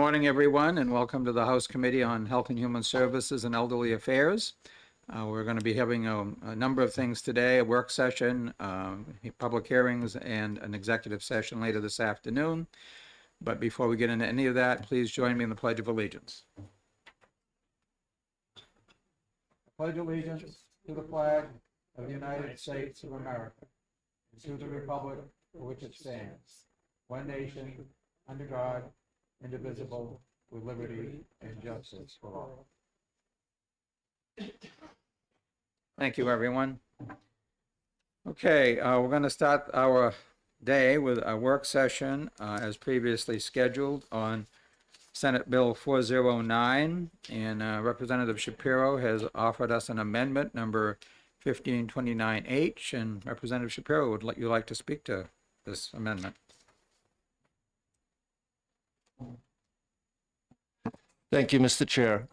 Morning, everyone, and welcome to the House Committee on Health and Human Services and Elderly Affairs. We're going to be having a number of things today, a work session, public hearings, and an executive session later this afternoon. But before we get into any of that, please join me in the Pledge of Allegiance. I pledge allegiance to the flag of the United States of America, and to the republic for which it stands, one nation, under God, indivisible, with liberty and justice for all. Thank you, everyone. Okay, we're going to start our day with a work session as previously scheduled on Senate Bill 409, and Representative Shapiro has offered us an amendment number 1529H, and Representative Shapiro, would you like to speak to this amendment? Thank you, Mr. Chair.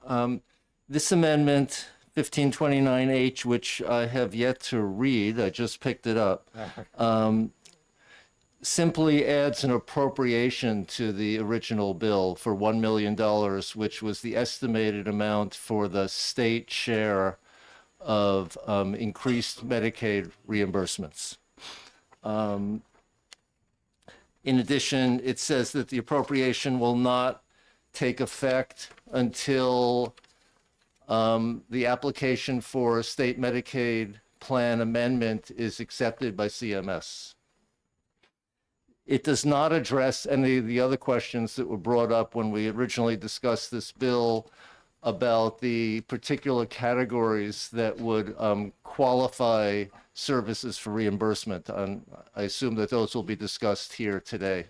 This amendment, 1529H, which I have yet to read, I just picked it up, simply adds an appropriation to the original bill for $1 million, which was the estimated amount for the state share of increased Medicaid reimbursements. In addition, it says that the appropriation will not take effect until the application for a state Medicaid plan amendment is accepted by CMS. It does not address any of the other questions that were brought up when we originally discussed this bill about the particular categories that would qualify services for reimbursement. I assume that those will be discussed here today.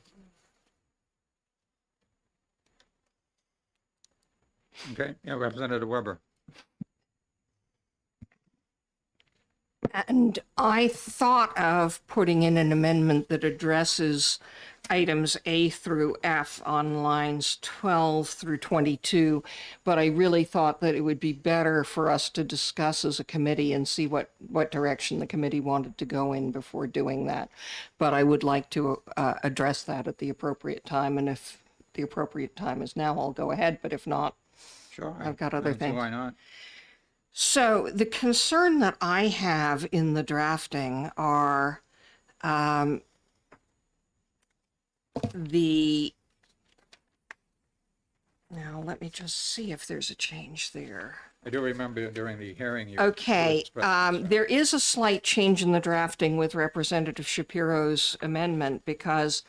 Okay, yeah, Representative Weber. And I thought of putting in an amendment that addresses items A through F on lines 12 through 22, but I really thought that it would be better for us to discuss as a committee and see what direction the committee wanted to go in before doing that. But I would like to address that at the appropriate time, and if the appropriate time is now, I'll go ahead, but if not, Sure. I've got other things. Why not? So the concern that I have in the drafting are now let me just see if there's a change there. I do remember during the hearing you Okay, expressed concern. there is a slight change in the drafting with Representative Shapiro's amendment, because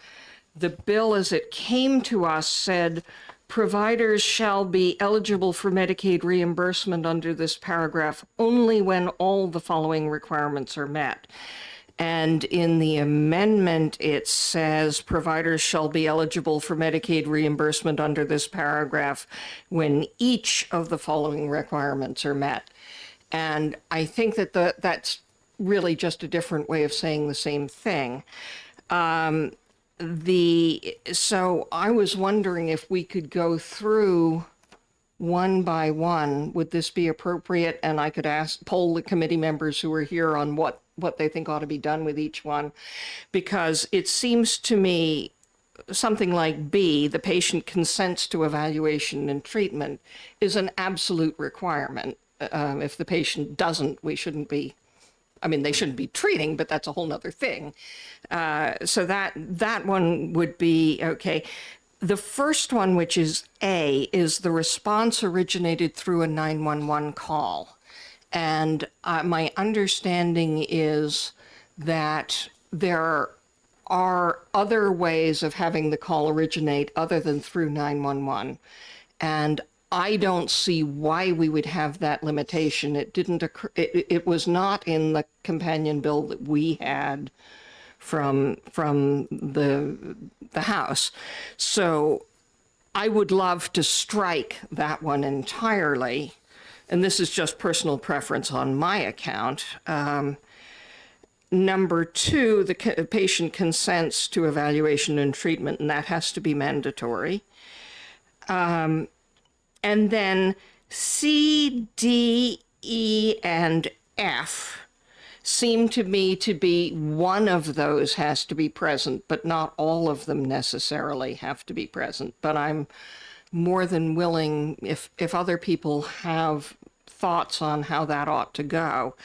the bill as it came to us said providers shall be eligible for Medicaid reimbursement under this paragraph only when all the following requirements are met. And in the amendment, it says providers shall be eligible for Medicaid reimbursement under this paragraph when each of the following requirements are met. And I think that that's really just a different way of saying the same thing. So I was wondering if we could go through one by one. Would this be appropriate? And I could poll the committee members who are here on what they think ought to be done with each one, because it seems to me something like B, the patient consents to evaluation and treatment, is an absolute requirement. If the patient doesn't, we shouldn't be. I mean, they shouldn't be treating, but that's a whole nother thing. So that one would be okay. The first one, which is A, is the response originated through a 911 call. And my understanding is that there are other ways of having the call originate other than through 911. And I don't see why we would have that limitation. It didn't occur, it was not in the companion bill that we had from the House. So I would love to strike that one entirely. And this is just personal preference on my account. Number two, the patient consents to evaluation and treatment, and that has to be mandatory. And then C, D, E, and F seem to me to be one of those has to be present, but not all of them necessarily have to be present. But I'm more than willing, if other people have thoughts on how that ought to go,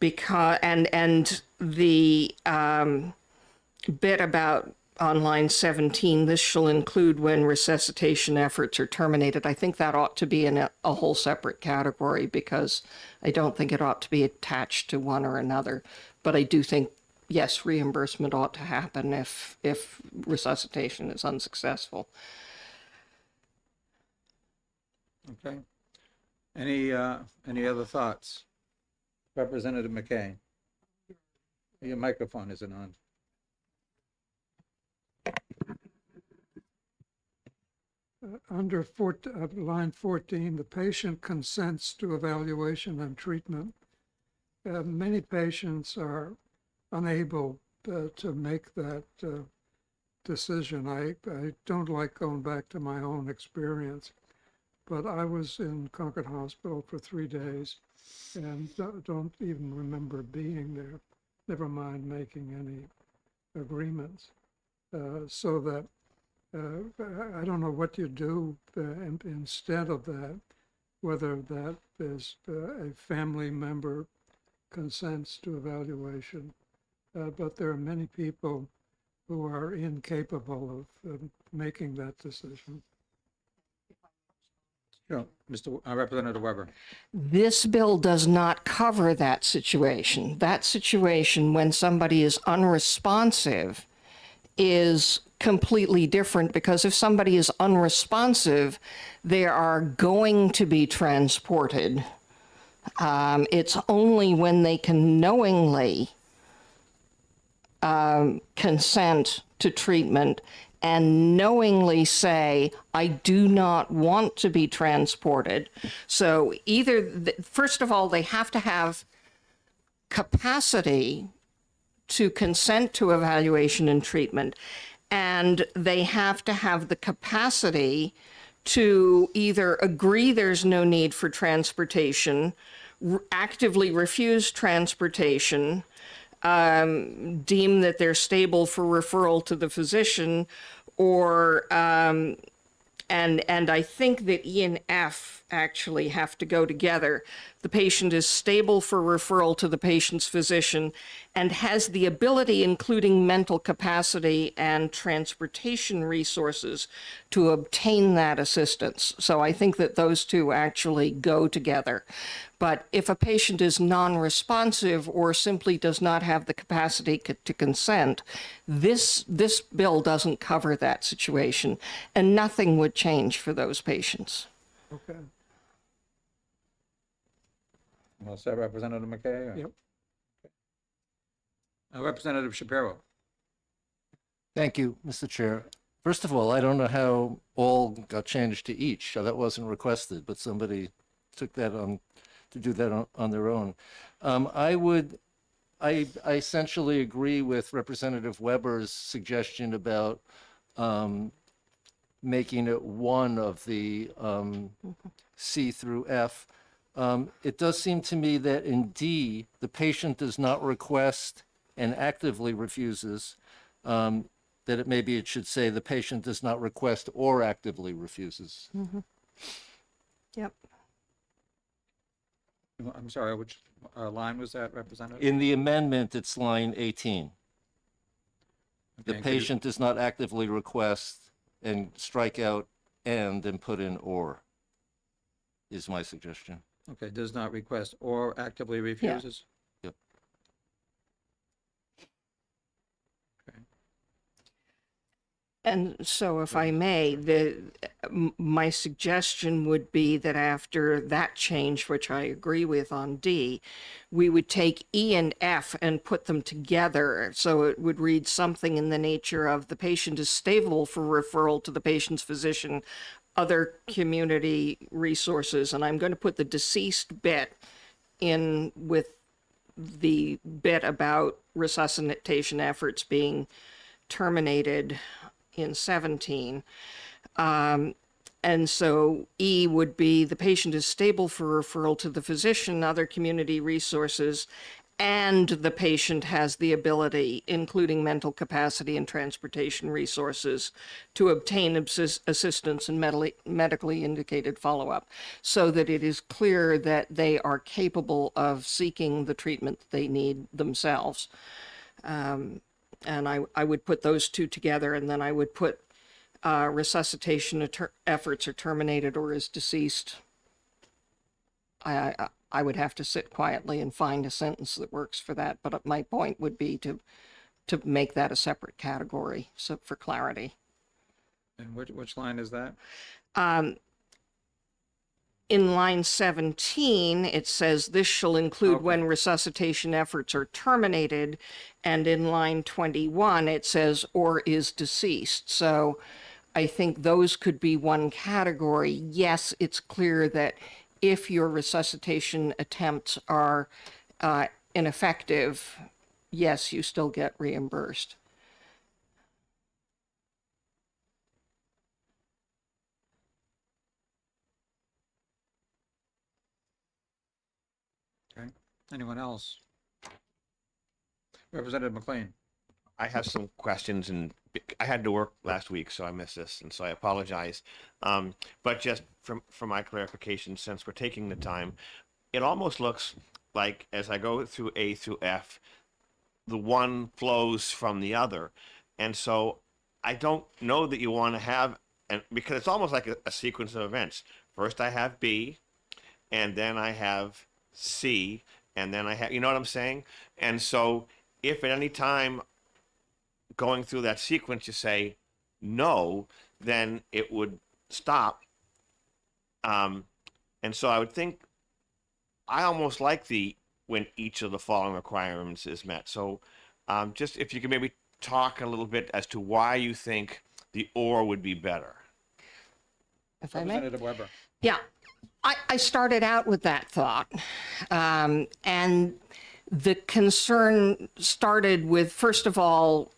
because and the bit about on line 17, this shall include when resuscitation efforts are terminated. I think that ought to be in a whole separate category, because I don't think it ought to be attached to one or another. But I do think, yes, reimbursement ought to happen if resuscitation is unsuccessful. Okay. Any other thoughts? Representative McKay? Your microphone isn't on. Under line 14, the patient consents to evaluation and treatment. Many patients are unable to make that decision. I don't like going back to my own experience, but I was in Concord Hospital for 3 days and don't even remember being there, never mind making any agreements. So that I don't know what you do instead of that, whether that is a family member consents to evaluation, but there are many people who are incapable of making that decision. Sure. Mr. Representative Weber. This bill does not cover that situation. That situation, when somebody is unresponsive, is completely different, because if somebody is unresponsive, they are going to be transported. It's only when they can knowingly consent to treatment and knowingly say, I do not want to be transported. So either, first of all, they have to have capacity to consent to evaluation and treatment, and they have to have the capacity to either agree there's no need for transportation, actively refuse transportation, deem that they're stable for referral to the physician, or and I think that E and F actually have to go together. The patient is stable for referral to the patient's physician and has the ability, including mental capacity and transportation resources, to obtain that assistance. So I think that those two actually go together. But if a patient is non-responsive or simply does not have the capacity to consent, this bill doesn't cover that situation, and nothing would change for those patients. Okay. Well said, Representative McKay. Yep. Representative Shapiro. Thank you, Mr. Chair. First of all, I don't know how all got changed to each. That wasn't requested, but somebody took that on to do that on their own. I essentially agree with Representative Weber's suggestion about making it one of the C through F. It does seem to me that in D, the patient does not request and actively refuses, that it should say the patient does not request or actively refuses. Yep. I'm sorry, which line was that, Representative? In the amendment, it's line 18. The Okay, could you- patient does not actively request, and strike out and put in or, is my suggestion. Okay, does not request or actively refuses? Yep. Okay. And so if I may, my suggestion would be that after that change, which I agree with on D, we would take E and F and put them together. So it would read something in the nature of the patient is stable for referral to the patient's physician, other community resources. And I'm going to put the deceased bit in with the bit about resuscitation efforts being terminated in 17. And so E would be the patient is stable for referral to the physician, other community resources, and the patient has the ability, including mental capacity and transportation resources, to obtain assistance and medically indicated follow-up, so that it is clear that they are capable of seeking the treatment they need themselves. And I would put those two together, and then I would put resuscitation efforts are terminated or is deceased. I would have to sit quietly and find a sentence that works for that, but my point would be to make that a separate category, so for clarity. And which line is that? In line 17, it says this shall include Okay. when resuscitation efforts are terminated, and in line 21, it says or is deceased. So I think those could be one category. Yes, it's clear that if your resuscitation attempts are ineffective, yes, you still get reimbursed. Okay. Anyone else? Representative McLean. I have some questions, and I had to work last week, so I missed this, and so I apologize. But just for my clarification, since we're taking the time, it almost looks like as I go through A through F, the one flows from the other, and so I don't know that you want to have, and because it's almost like a sequence of events. First, I have B, and then I have C, and then I have, you know what I'm saying? And so if at any time going through that sequence you say no, then it would stop. And so I would think I almost like the when each of the following requirements is met. So just if you could maybe talk a little bit as to why you think the or would be better. If I may? Representative Weber. Yeah, I started out with that thought. And the concern started with, first of all,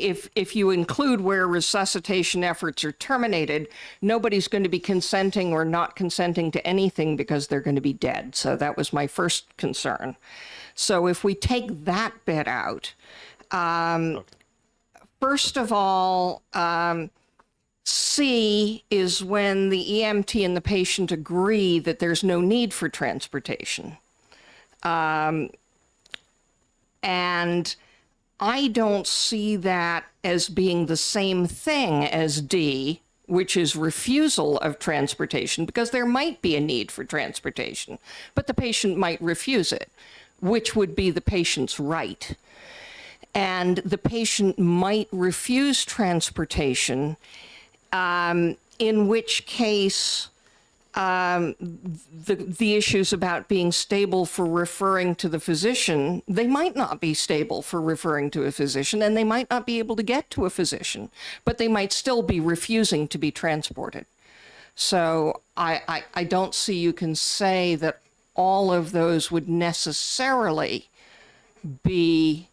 if you include where resuscitation efforts are terminated, nobody's going to be consenting or not consenting to anything because they're going to be dead. So that was my first concern. So if we take that bit out, first of all, C is when the EMT and the patient agree that there's no need for transportation. And I don't see that as being the same thing as D, which is refusal of transportation, because there might be a need for transportation, but the patient might refuse it, which would be the patient's right. And the patient might refuse transportation, in which case the issues about being stable for referring to the physician, they might not be stable for referring to a physician, and they might not be able to get to a physician, but they might still be refusing to be transported. So I don't see you can say that all of those would necessarily be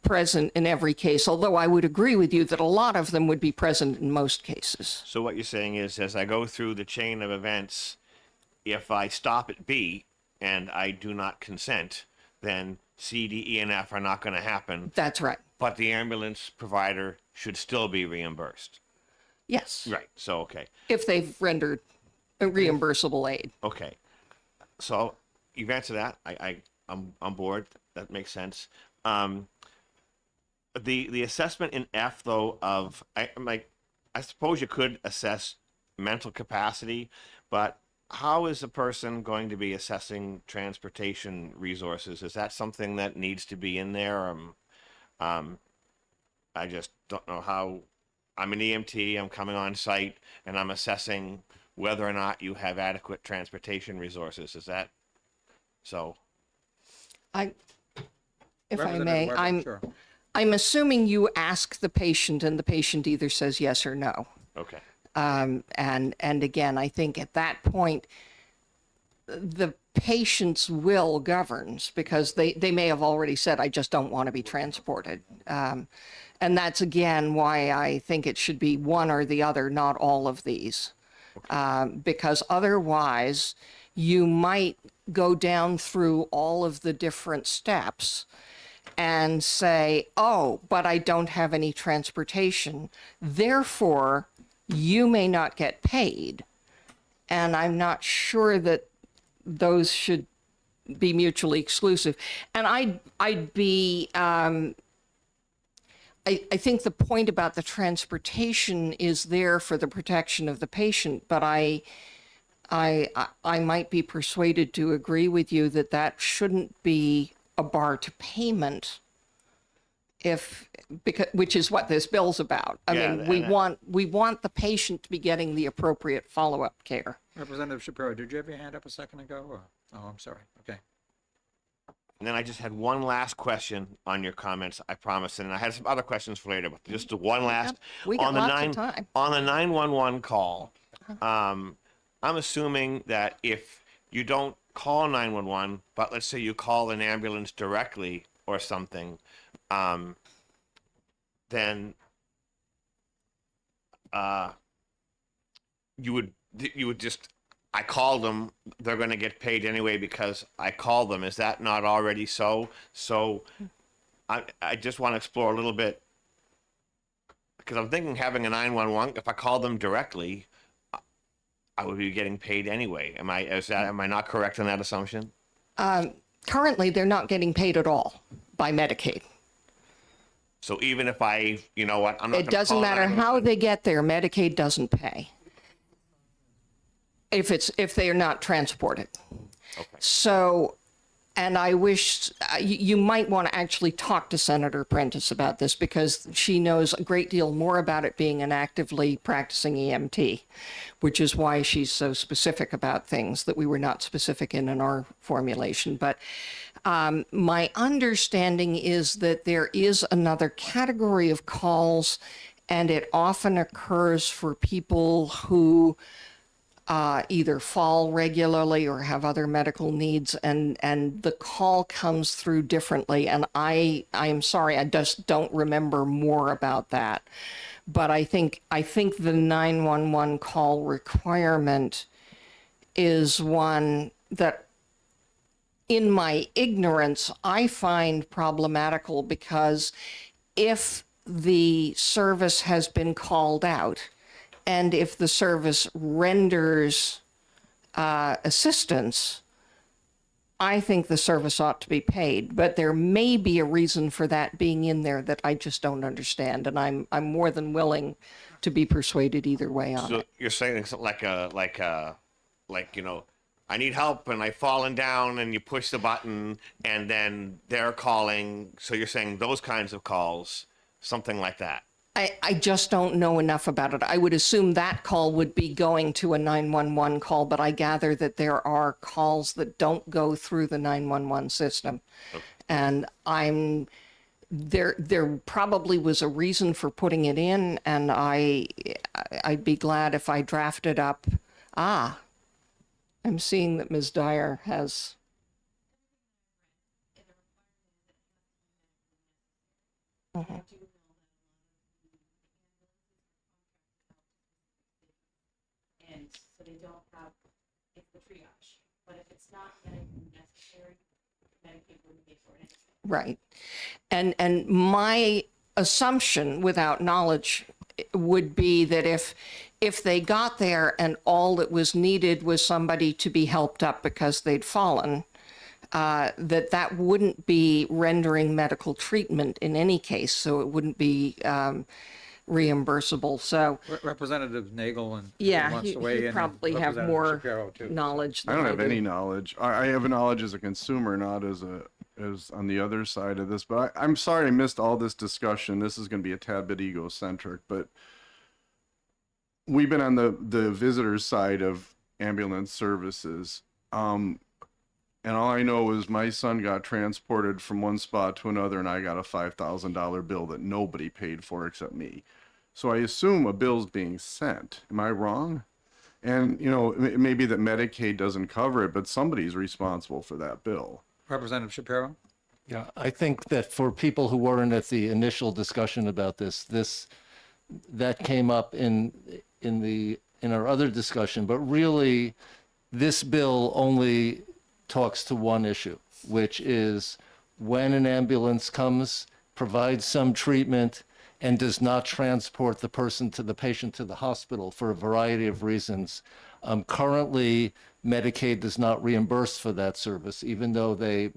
present in every case, although I would agree with you that a lot of them would be present in most cases. So what you're saying is, as I go through the chain of events, if I stop at B and I do not consent, then C, D, E, and F are not going to happen, That's right. but the ambulance provider should still be reimbursed. Yes. Right. So, okay. If they've rendered a reimbursable aid. Okay. So you've answered that. I'm on board. That makes sense. The assessment in F though of I'm like, I suppose you could assess mental capacity, but how is a person going to be assessing transportation resources? Is that something that needs to be in there? I just don't know how. I'm an EMT. I'm coming on site and I'm assessing whether or not you have adequate transportation resources. Is that so? If I Representative may, Weber, sure. I'm assuming you ask the patient and the patient either says yes or no. Okay. And again, I think at that point, the patient's will governs, because they may have already said, I just don't want to be transported. And that's again why I think it should be one or the other, not all of these. Because otherwise you might go down through all of the different steps and say, oh, but I don't have any transportation. Therefore, you may not get paid. And I'm not sure that those should be mutually exclusive. And I'd be, I think the point about the transportation is there for the protection of the patient, but I might be persuaded to agree with you that that shouldn't be a bar to payment, which is what this bill's about. I Yeah, mean, we want the patient to be getting the appropriate follow-up care. Representative Shapiro, did you have your hand up a second ago? Or? Oh, I'm sorry. Okay. And then I just had one last question on your comments, I promise, and I had some other questions for later, but just one last. We got on the lots of time. On the 911 call, I'm assuming that if you don't call 911, but let's say you call an ambulance directly or something, then you would just, I called them, they're going to get paid anyway because I called them. Is that not already so? So I just want to explore a little bit, because I'm thinking having a 911, if I call them directly, I would be getting paid anyway. Am I not correct in that assumption? Currently, they're not getting paid at all by Medicaid. So even if you know what, I'm not It gonna doesn't call matter 911. how they get there, Medicaid doesn't pay. If they are not transported. Okay. So, and I wish you might want to actually talk to Senator Prentice about this, because she knows a great deal more about it, being an actively practicing EMT, which is why she's so specific about things that we were not specific in our formulation. But my understanding is that there is another category of calls, and it often occurs for people who either fall regularly or have other medical needs, and the call comes through differently. And I'm sorry, I just don't remember more about that. But I think the 911 call requirement is one that, in my ignorance, I find problematical, because if the service has been called out, and if the service renders assistance, I think the service ought to be paid. But there may be a reason for that being in there that I just don't understand, and I'm more than willing to be persuaded either way on So it. you're saying it's like you know, I need help and I've fallen down, and you push the button and then they're calling. So you're saying those kinds of calls, something like that. I just don't know enough about it. I would assume that call would be going to a 911 call, but I gather that there are calls that don't go through the 911 system. Okay. And there probably was a reason for putting it in, and I'd be glad if I drafted up. I'm seeing that Ms. Dyer has. Mhm. And so they don't have, it's the triage. But if it's not medically necessary, Medicaid wouldn't pay for it. Right. And my assumption, without knowledge, would be that if they got there and all that was needed was somebody to be helped up because they'd fallen, that wouldn't be rendering medical treatment in any case, so it wouldn't be reimbursable. So Representative Nagel and yeah, wants to you weigh in. and probably have Representative more Shapiro, too. knowledge I than don't have do. any knowledge. I have knowledge as a consumer, not as on the other side of this. But I'm sorry I missed all this discussion. This is going to be a tad bit egocentric, but we've been on the visitor's side of ambulance services. And all I know is my son got transported from one spot to another, and I got a $5,000 bill that nobody paid for except me. So I assume a bill's being sent. Am I wrong? And, you know, it may be that Medicaid doesn't cover it, but somebody's responsible for that bill. Representative Shapiro? Yeah, I think that for people who weren't at the initial discussion about this, that came up in our other discussion, but really This bill only talks to one issue, which is when an ambulance comes, provides some treatment, and does not transport the patient to the hospital for a variety of reasons. Currently, Medicaid does not reimburse for that service, even though they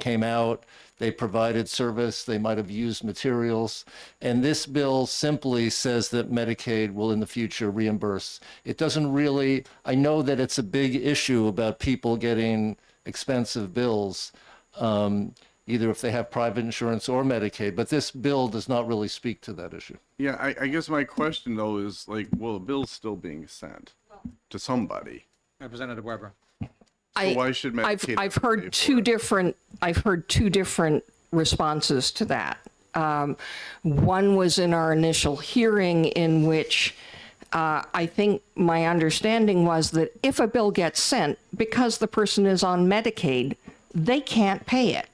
came out, they provided service, they might have used materials. And this bill simply says that Medicaid will in the future reimburse. It doesn't really, I know that it's a big issue about people getting expensive bills, either if they have private insurance or Medicaid, but this bill does not really speak to that issue. Yeah, I guess my question though is like, well, a bill's still being sent to somebody. Representative Weber. So why should Medicaid I've pay heard for two it? different responses to that. One was in our initial hearing, in which I think my understanding was that if a bill gets sent, because the person is on Medicaid, they can't pay it.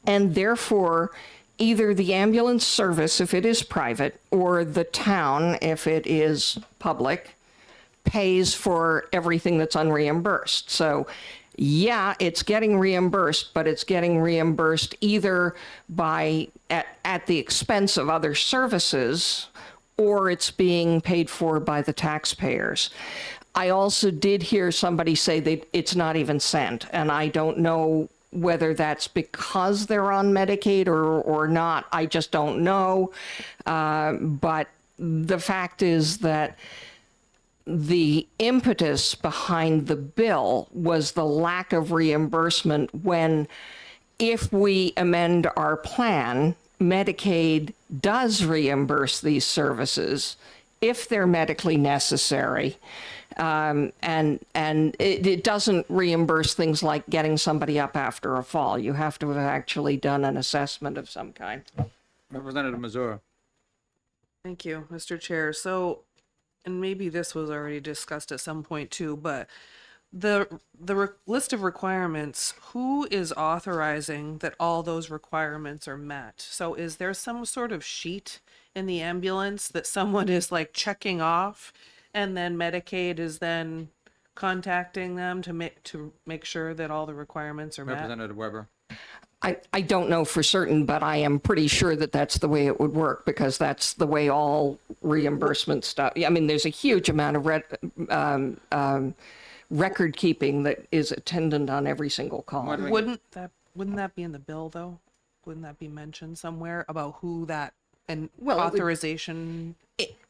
And therefore, either the ambulance service, if it is private, or the town, if it is public, pays for everything that's unreimbursed. So yeah, it's getting reimbursed, but it's getting reimbursed either at the expense of other services, or it's being paid for by the taxpayers. I also did hear somebody say that it's not even sent, and I don't know whether that's because they're on Medicaid or not. I just don't know. But the fact is that the impetus behind the bill was the lack of reimbursement when, if we amend our plan, Medicaid does reimburse these services if they're medically necessary. And it doesn't reimburse things like getting somebody up after a fall. You have to have actually done an assessment of some kind. Representative Missouri. Thank you, Mr. Chair. So, and maybe this was already discussed at some point too, but the list of requirements, who is authorizing that all those requirements are met? So is there some sort of sheet in the ambulance that someone is like checking off, and then Medicaid is then contacting them to make sure that all the requirements are met? Representative Weber. I don't know for certain, but I am pretty sure that that's the way it would work, because that's the way all reimbursement stuff. I mean, there's a huge amount of record keeping that is attendant on every single call. Wouldn't that be in the bill though? Wouldn't that be mentioned somewhere about who that and Well, it would- authorization?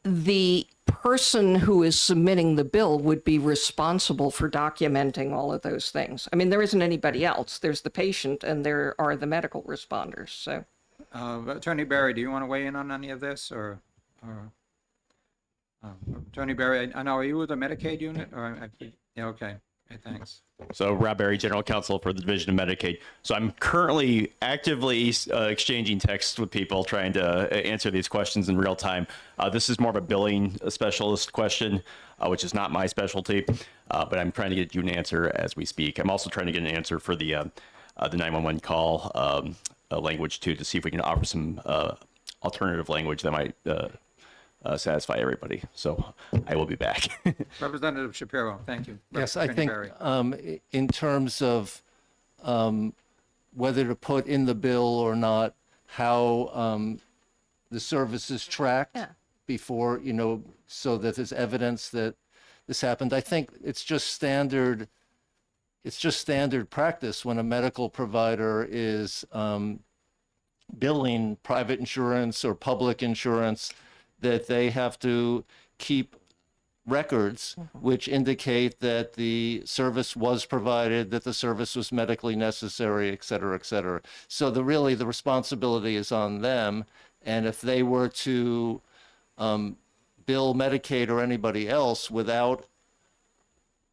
The person who is submitting the bill would be responsible for documenting all of those things. I mean, there isn't anybody else. There's the patient and there are the medical responders. So Attorney Barry, do you want to weigh in on any of this, or Attorney Barry, I know, are you with the Medicaid unit, or yeah, okay, thanks. So Rob Berry, General Counsel for the Division of Medicaid. So I'm currently actively exchanging texts with people trying to answer these questions in real time. This is more of a billing specialist question, which is not my specialty, but I'm trying to get you an answer as we speak. I'm also trying to get an answer for the 911 call language too, to see if we can offer some alternative language that might satisfy everybody. So I will be back. Representative Shapiro, thank you. Yes, I Attorney think Barry. in terms of whether to put in the bill or not, how the service is tracked before, so that there's evidence that this happened. I think it's just standard practice when a medical provider is billing private insurance or public insurance, that they have to keep records which indicate that the service was provided, that the service was medically necessary, et cetera, et cetera. So the responsibility is on them. And if they were to bill Medicaid or anybody else without,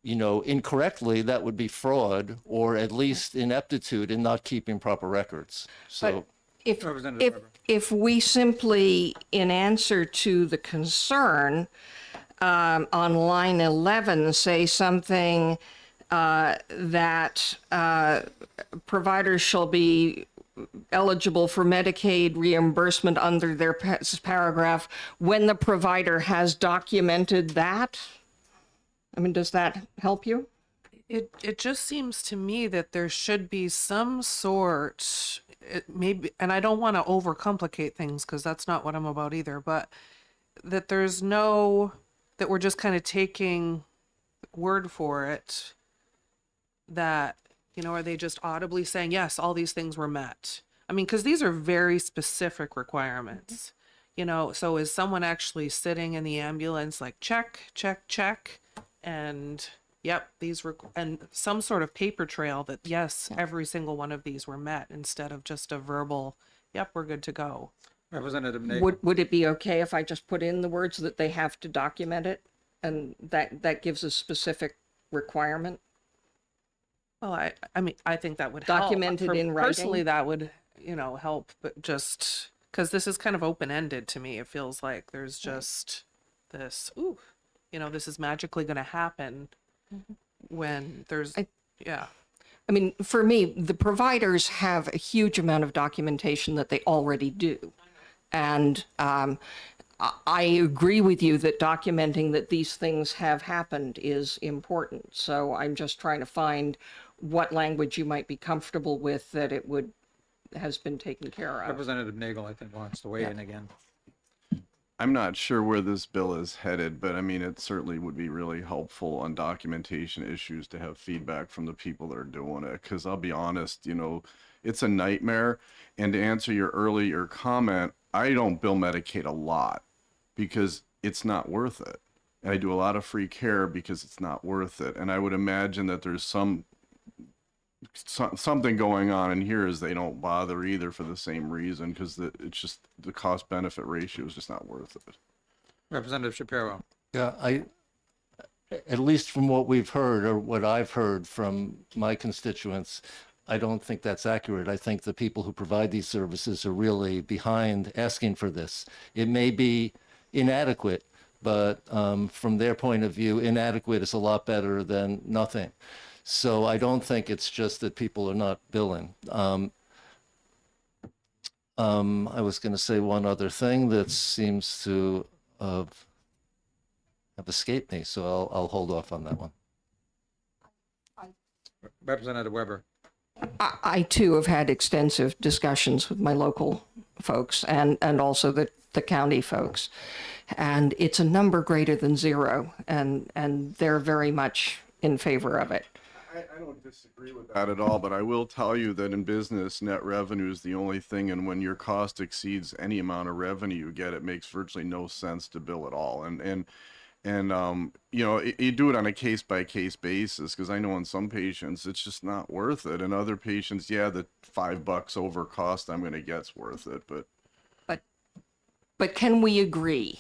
incorrectly, that would be fraud, or at least ineptitude in not keeping proper records. So. If we simply, in answer to the concern, on line 11, say something that providers shall be eligible for Medicaid reimbursement under their paragraph when the provider has documented that. I mean, does that help you? It just seems to me that there should be some sort, maybe, and I don't want to overcomplicate things because that's not what I'm about either, but that there's no, that we're just kind of taking word for it, that, you know, are they just audibly saying, yes, all these things were met? I mean, because these are very specific requirements, you know, so is someone actually sitting in the ambulance like check, check, check, and yep, and some sort of paper trail that yes, every single one of these were met instead of just a verbal, yep, we're good to go. Representative Nagel. Would it be okay if I just put in the words that they have to document it? And that gives a specific requirement? Well, I mean, I think that would help. Documented in writing? Personally, that would, you know, help, but just because this is kind of open-ended to me, it feels like there's just this, ooh, you know, this is magically going to happen when there's, yeah. I mean, for me, the providers have a huge amount of documentation that they already do. And I agree with you that documenting that these things have happened is important. So I'm just trying to find what language you might be comfortable with that it has been taken care of. Representative Nagel, I think, wants to weigh in again. I'm not sure where this bill is headed, but I mean, it certainly would be really helpful on documentation issues to have feedback from the people that are doing it. Because I'll be honest, you know, it's a nightmare. And to answer your earlier comment, I don't bill Medicaid a lot because it's not worth it. And I do a lot of free care because it's not worth it. And I would imagine that there's something going on in here is they don't bother either for the same reason, because it's just the cost benefit ratio is just not worth it. Representative Shapiro. Yeah, at least from what we've heard or what I've heard from my constituents, I don't think that's accurate. I think the people who provide these services are really behind asking for this. It may be inadequate, but from their point of view, inadequate is a lot better than nothing. So I don't think it's just that people are not billing. I was going to say one other thing that seems to have escaped me, so I'll hold off on that one. Representative Weber. I too have had extensive discussions with my local folks and also the county folks. And it's a number greater than zero, and they're very much in favor of it. I don't disagree with that at all, but I will tell you that in business, net revenue is the only thing, and when your cost exceeds any amount of revenue you get, it makes virtually no sense to bill at all. And you know, you do it on a case-by-case basis, because I know in some patients it's just not worth it, and other patients, yeah, the $5 over cost I'm going to get's worth it, But can we agree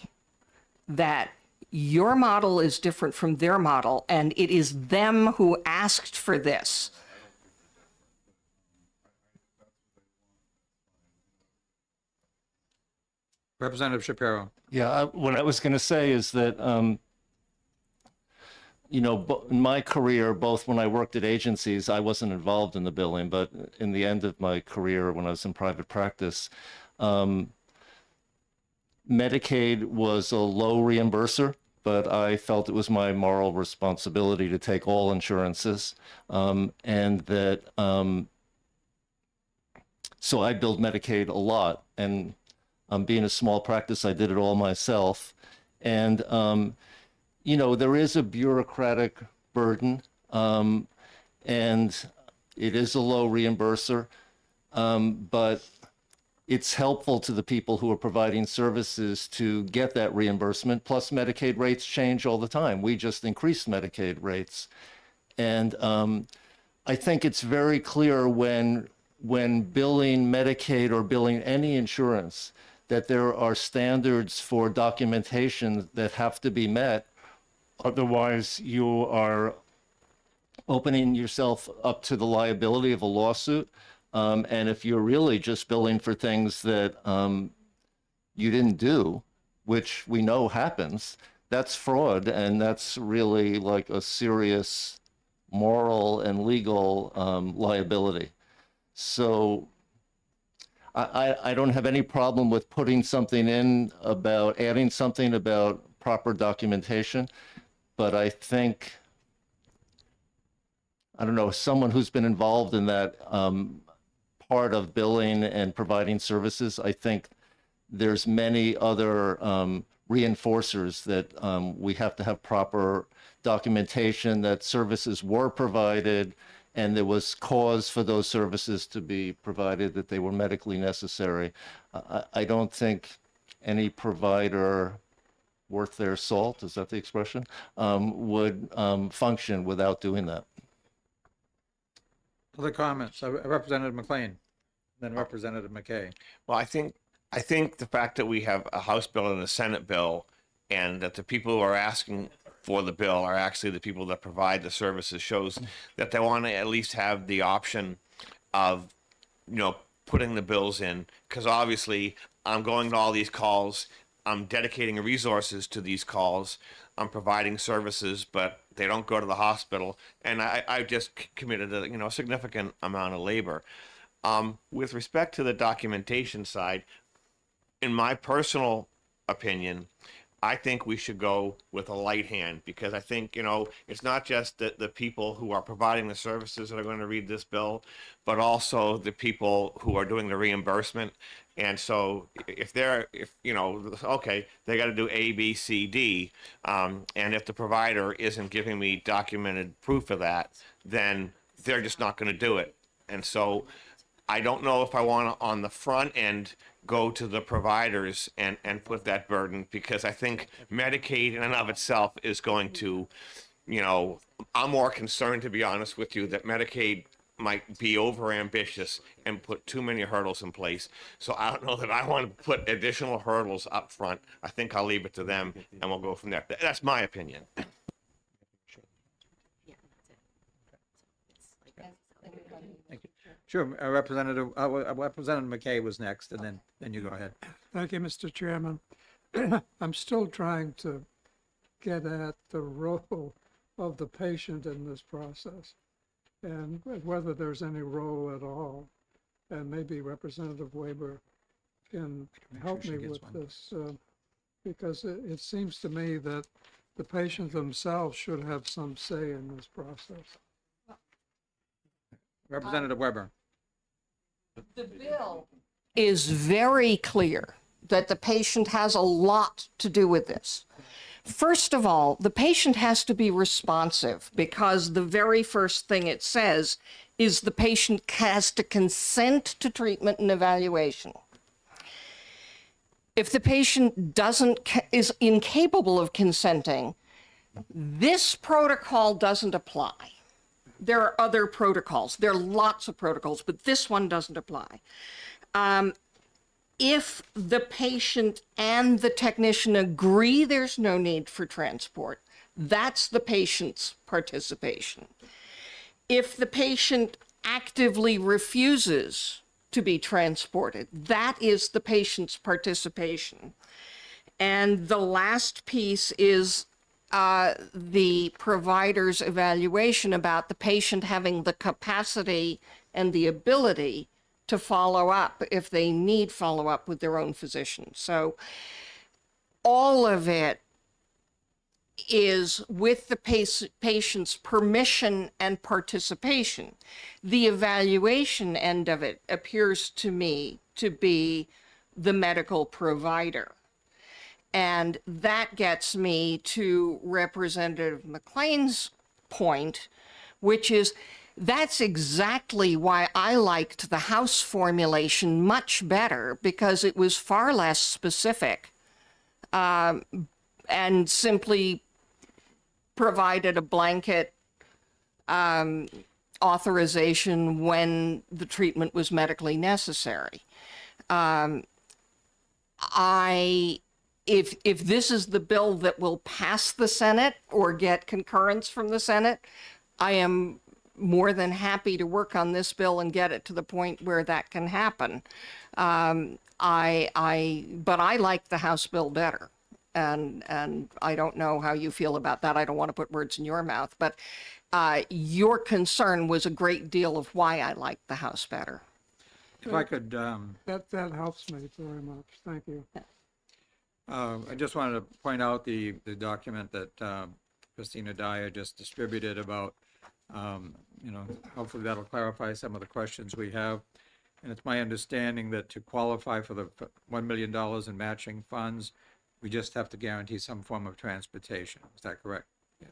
that your model is different from their model, and it is them who asked for this? Representative Shapiro. Yeah, what I was going to say is that, you know, in my career, both when I worked at agencies, I wasn't involved in the billing, but in the end of my career, when I was in private practice, Medicaid was a low reimburser, but I felt it was my moral responsibility to take all insurances, and that, so I billed Medicaid a lot, and being a small practice, I did it all myself. And, you know, there is a bureaucratic burden, and it is a low reimburser, but it's helpful to the people who are providing services to get that reimbursement. Plus, Medicaid rates change all the time. We just increased Medicaid rates. And I think it's very clear when billing Medicaid or billing any insurance that there are standards for documentation that have to be met. Otherwise, you are opening yourself up to the liability of a lawsuit. And if you're really just billing for things that you didn't do, which we know happens, that's fraud, and that's really like a serious moral and legal liability. So I don't have any problem with putting something in about, adding something about proper documentation, but I think I don't know, someone who's been involved in that part of billing and providing services, I think there's many other reinforcers that we have to have proper documentation that services were provided and there was cause for those services to be provided, that they were medically necessary. I don't think any provider worth their salt, is that the expression, would function without doing that. Other comments? Representative McLean, then Representative McKay. Well, I think the fact that we have a House bill and a Senate bill, and that the people who are asking for the bill are actually the people that provide the services, shows that they want to at least have the option of, putting the bills in. Because obviously, I'm going to all these calls, I'm dedicating resources to these calls, I'm providing services, but they don't go to the hospital, and I've just committed a significant amount of labor. With respect to the documentation side, in my personal opinion, I think we should go with a light hand, because I think, it's not just the people who are providing the services that are going to read this bill, but also the people who are doing the reimbursement. And so okay, they got to do A, B, C, D. And if the provider isn't giving me documented proof of that, then they're just not going to do it. And so I don't know if I want to, on the front end, go to the providers and put that burden, because I think Medicaid in and of itself is going to, I'm more concerned, to be honest with you, that Medicaid might be over ambitious and put too many hurdles in place. So I don't know that I want to put additional hurdles up front. I think I'll leave it to them and we'll go from there. That's my opinion. Thank you. Sure, Representative McKay was next, and then you go ahead. Thank you, Mr. Chairman. I'm still trying to get at the role of the patient in this process and whether there's any role at all. And maybe Representative Weber can help me with this, because it seems to me that the patient themselves should have some say in this process. Representative Weber. The bill is very clear that the patient has a lot to do with this. First of all, the patient has to be responsive, because the very first thing it says is the patient has to consent to treatment and evaluation. If the patient is incapable of consenting, this protocol doesn't apply. There are other protocols. There are lots of protocols, but this one doesn't apply. If the patient and the technician agree there's no need for transport, that's the patient's participation. If the patient actively refuses to be transported, that is the patient's participation. And the last piece is the provider's evaluation about the patient having the capacity and the ability to follow up if they need follow up with their own physician. So all of it is with the patient's permission and participation. The evaluation end of it appears to me to be the medical provider. And that gets me to Representative McLean's point, which is that's exactly why I liked the House formulation much better, because it was far less specific and simply provided a blanket authorization when the treatment was medically necessary. If this is the bill that will pass the Senate or get concurrence from the Senate, I am more than happy to work on this bill and get it to the point where that can happen. But I like the House bill better. And I don't know how you feel about that. I don't want to put words in your mouth, but your concern was a great deal of why I liked the House better. If I could, That helps me very much. Thank you. I just wanted to point out the document that Christina Dyer just distributed about You know, hopefully that'll clarify some of the questions we have. And it's my understanding that to qualify for the $1 million in matching funds, we just have to guarantee some form of transportation. Is that correct? Yeah.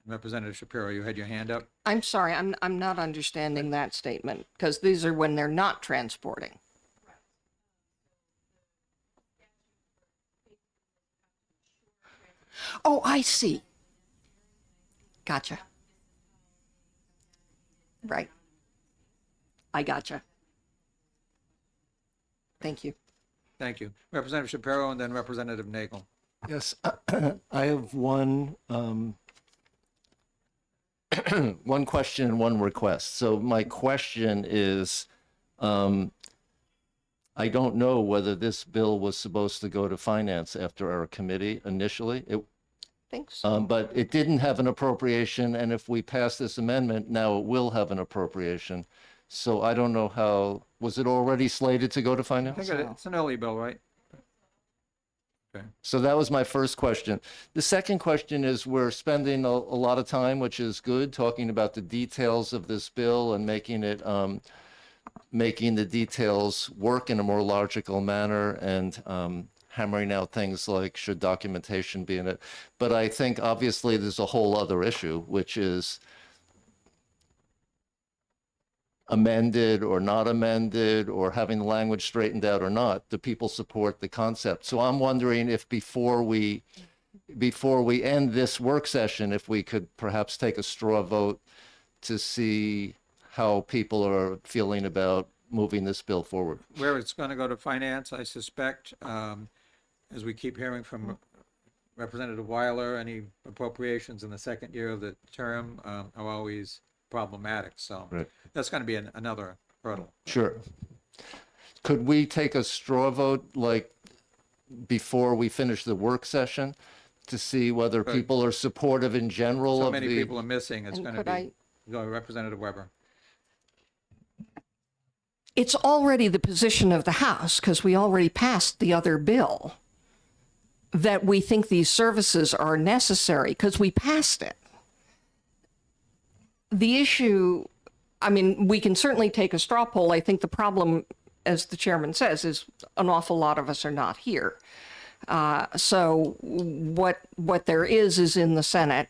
Representative Shapiro, you had your hand up? I'm sorry, I'm not understanding that statement, because these are when they're not transporting. Oh, I see. Gotcha. Right. I gotcha. Thank you. Thank you. Representative Shapiro and then Representative Nagel. Yes, I have one, one question and one request. So my question is, I don't know whether this bill was supposed to go to finance after our committee initially. Think so. But it didn't have an appropriation, and if we pass this amendment, now it will have an appropriation. So I don't know how, was it already slated to go to I finance? think it's an early bill, right? Okay. So that was my first question. The second question is, we're spending a lot of time, which is good, talking about the details of this bill and making it, making the details work in a more logical manner and hammering out things like should documentation be in it. But I think obviously there's a whole other issue, which is amended or not amended, or having the language straightened out or not. Do people support the concept? So I'm wondering if before we end this work session, if we could perhaps take a straw vote to see how people are feeling about moving this bill forward. Where it's going to go to finance, I suspect, as we keep hearing from Representative Weiler, any appropriations in the second year of the term are always problematic. So Right. that's going to be another hurdle. Sure. Could we take a straw vote, like, before we finish the work session, to see whether Right. people are supportive in general So of many the... people are missing, it's And going to could be, go Representative Weber. It's already the position of the House, because we already passed the other bill, that we think these services are necessary, because we passed it. The issue, I mean, we can certainly take a straw poll. I think the problem, as the chairman says, is an awful lot of us are not here. So what there is in the Senate.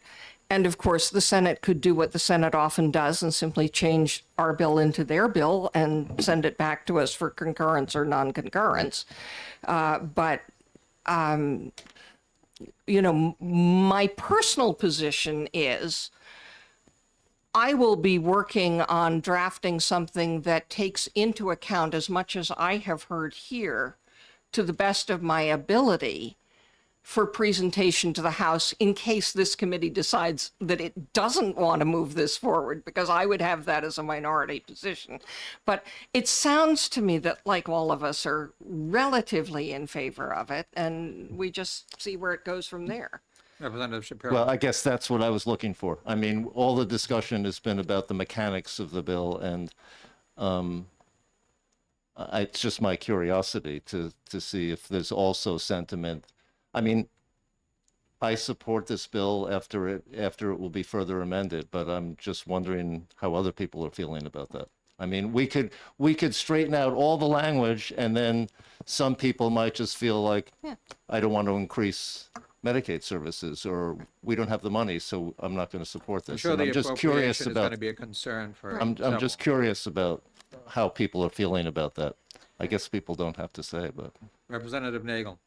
And of course, the Senate could do what the Senate often does and simply change our bill into their bill and send it back to us for concurrence or non-concurrence. You know, my personal position is I will be working on drafting something that takes into account, as much as I have heard here, to the best of my ability, for presentation to the House in case this committee decides that it doesn't want to move this forward, because I would have that as a minority position. But it sounds to me that, like, all of us are relatively in favor of it, and we just see where it goes from there. Representative Shapiro. Well, I guess that's what I was looking for. I mean, all the discussion has been about the mechanics of the bill, and it's just my curiosity to see if there's also sentiment. I mean, I support this bill after it will be further amended, but I'm just wondering how other people are feeling about that. I mean, we could straighten out all the language, and then some people might just feel like, I don't want to increase Medicaid services, or we don't have the money, so I'm not going to support this. I'm sure And the I'm just curious appropriation is going about. to be a concern for I'm just several. curious about how people are feeling about that. I guess people don't have to say, but. Representative Nagel.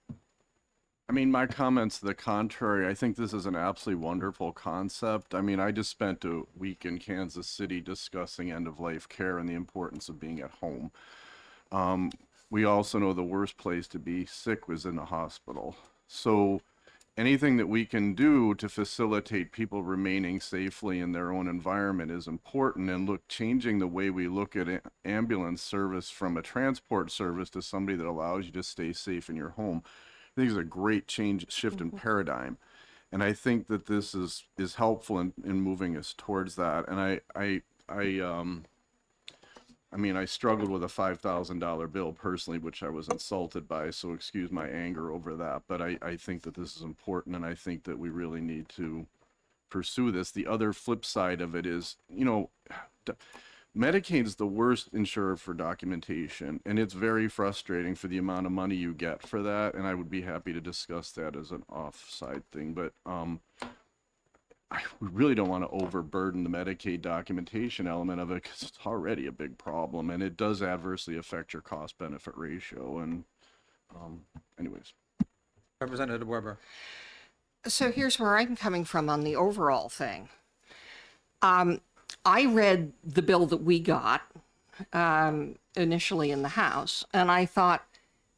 I mean, my comments to the contrary. I think this is an absolutely wonderful concept. I mean, I just spent a week in Kansas City discussing end-of-life care and the importance of being at home. We also know the worst place to be sick was in the hospital. So anything that we can do to facilitate people remaining safely in their own environment is important. And changing the way we look at ambulance service from a transport service to somebody that allows you to stay safe in your home, I think is a great shift in paradigm. And I think that this is helpful in moving us towards that. And I mean, I struggled with a $5,000 bill personally, which I was insulted by, so excuse my anger over that. But I think that this is important, and I think that we really need to pursue this. The other flip side of it is, Medicaid is the worst insurer for documentation, and it's very frustrating for the amount of money you get for that. And I would be happy to discuss that as an offside thing, but we really don't want to overburden the Medicaid documentation element of it because it's already a big problem, and it does adversely affect your cost-benefit ratio. And anyways. Representative Weber. So here's where I'm coming from on the overall thing. I read the bill that we got initially in the House, and I thought,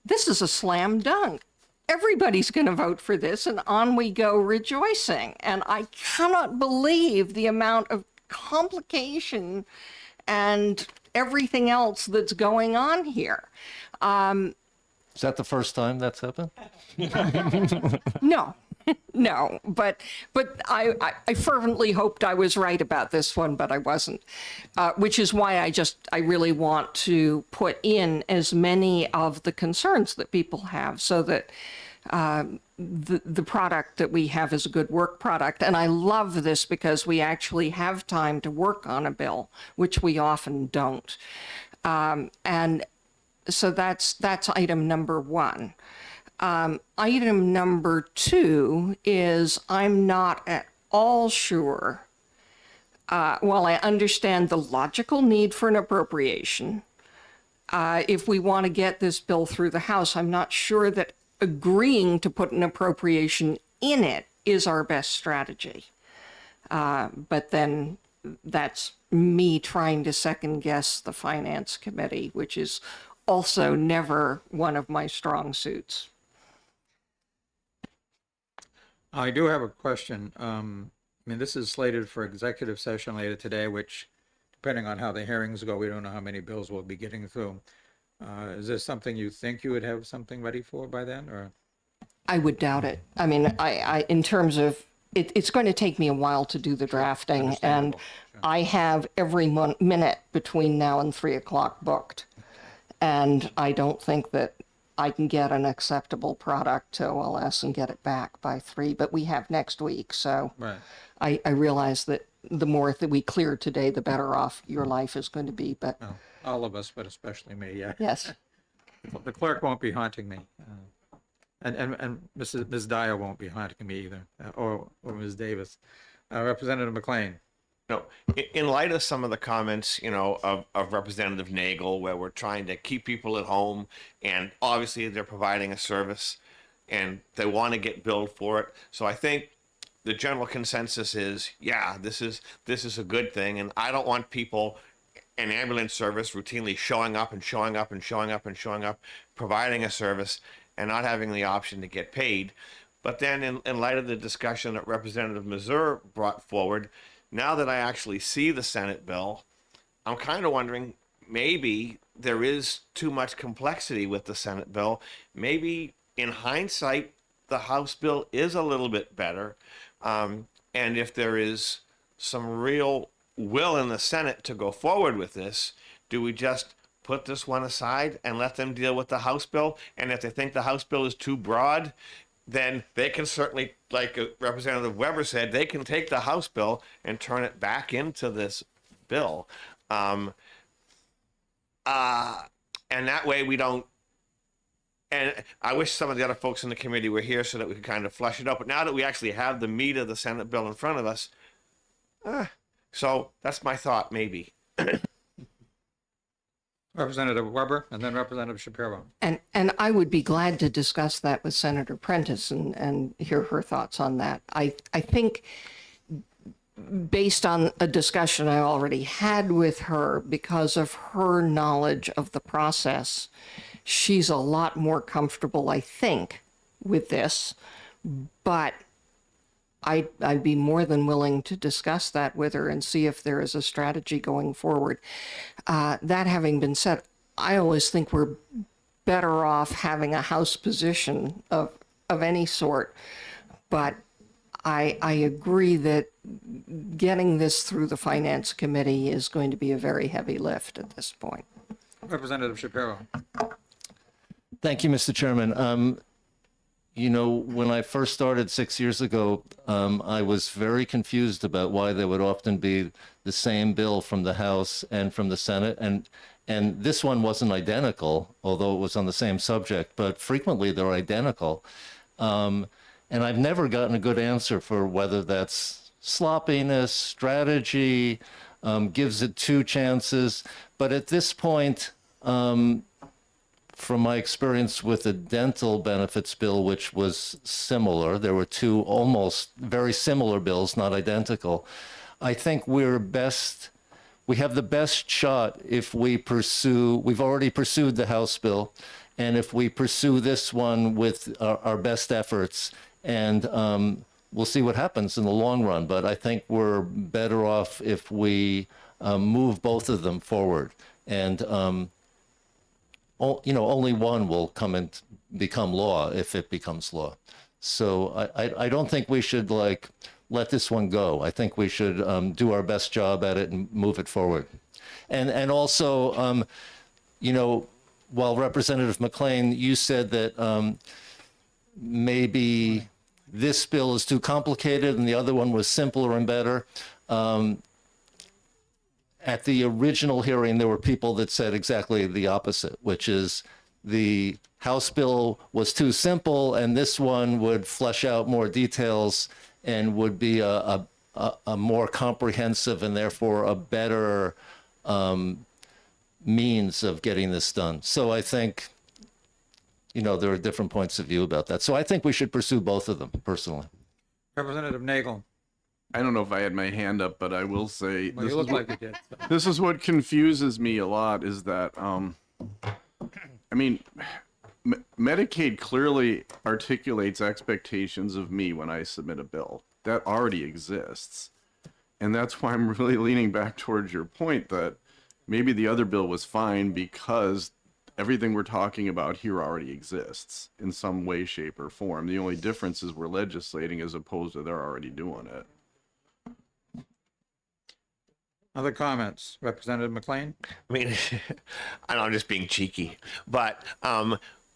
this is a slam dunk. Everybody's going to vote for this, and on we go rejoicing. And I cannot believe the amount of complication and everything else that's going on here. Is that the first time that's happened? No, no, but I fervently hoped I was right about this one, but I wasn't, which is why I really want to put in as many of the concerns that people have so that the product that we have is a good work product. And I love this because we actually have time to work on a bill, which we often don't. And so that's item number one. Item number two is I'm not at all sure, while I understand the logical need for an appropriation, if we want to get this bill through the House, I'm not sure that agreeing to put an appropriation in it is our best strategy. But then that's me trying to second guess the Finance Committee, which is also never one of my strong suits. I do have a question. This is slated for executive session later today, which, depending on how the hearings go, we don't know how many bills we'll be getting through. Is this something you think you would have something ready for by then, or? I would doubt it. I mean, I in terms of, it's going to take me a while to do the drafting, and Understandable. Sure. I have every minute between now and 3 o'clock booked. And I don't think that I can get an acceptable product to OLS and get it back by 3, but we have next week. So Right. I realize that the more that we clear today, the better off your life is going to be. But No, all of us, but especially me, yeah. yes, The clerk won't be haunting me. And Ms. Dyer won't be haunting me either, or Ms. Davis. Representative McLean. No, in light of some of the comments, of Representative Nagel, where we're trying to keep people at home, and obviously they're providing a service, and they want to get billed for it. So I think the general consensus is, yeah, this is a good thing, and I don't want people in ambulance service routinely showing up and showing up and showing up and showing up, providing a service, and not having the option to get paid. But then, in light of the discussion that Representative Mazur brought forward, now that I actually see the Senate bill, I'm kind of wondering, maybe there is too much complexity with the Senate bill. Maybe in hindsight, the House bill is a little bit better. And if there is some real will in the Senate to go forward with this, do we just put this one aside and let them deal with the House bill? And if they think the House bill is too broad, then they can certainly, like Representative Weber said, they can take the House bill and turn it back into this bill. And that way we don't, and I wish some of the other folks in the committee were here so that we could kind of flush it out. But now that we actually have the meat of the Senate bill in front of us, so that's my thought, maybe. Representative Weber, and then Representative Shapiro. and I would be glad to discuss that with Senator Prentice and hear her thoughts on that. I think based on a discussion I already had with her, because of her knowledge of the process, she's a lot more comfortable, I think, with this. But I'd be more than willing to discuss that with her and see if there is a strategy going forward. That having been said, I always think we're better off having a House position of any sort. But I agree that getting this through the Finance Committee is going to be a very heavy lift at this point. Representative Shapiro. Thank you, Mr. Chairman. you know, when I first started 6 years ago, I was very confused about why there would often be the same bill from the House and from the Senate. And this one wasn't identical, although it was on the same subject, but frequently they're identical. And I've never gotten a good answer for whether that's sloppiness, strategy, gives it two chances. But at this point, from my experience with the dental benefits bill, which was similar, there were two almost very similar bills, not identical. I think we have the best shot if we've already pursued the House bill, and if we pursue this one with our best efforts, and we'll see what happens in the long run. But I think we're better off if we move both of them forward. And only one will come and become law if it becomes law. So I don't think we should let this one go. I think we should do our best job at it and move it forward. And also, while Representative McLean, you said that maybe this bill is too complicated and the other one was simpler and better. At the original hearing, there were people that said exactly the opposite, which is the House bill was too simple and this one would flesh out more details and would be a more comprehensive and therefore a better means of getting this done. So I think, there are different points of view about that. So I think we should pursue both of them, personally. Representative Nagel. I don't know if I had my hand up, but I will say Well, you look like you did. this is what confuses me a lot is that, Medicaid clearly articulates expectations of me when I submit a bill. That already exists. And that's why I'm really leaning back towards your point that maybe the other bill was fine because everything we're talking about here already exists in some way, shape, or form. The only difference is we're legislating as opposed to they're already doing it. Other comments? Representative McLean? I mean, I know I'm just being cheeky, but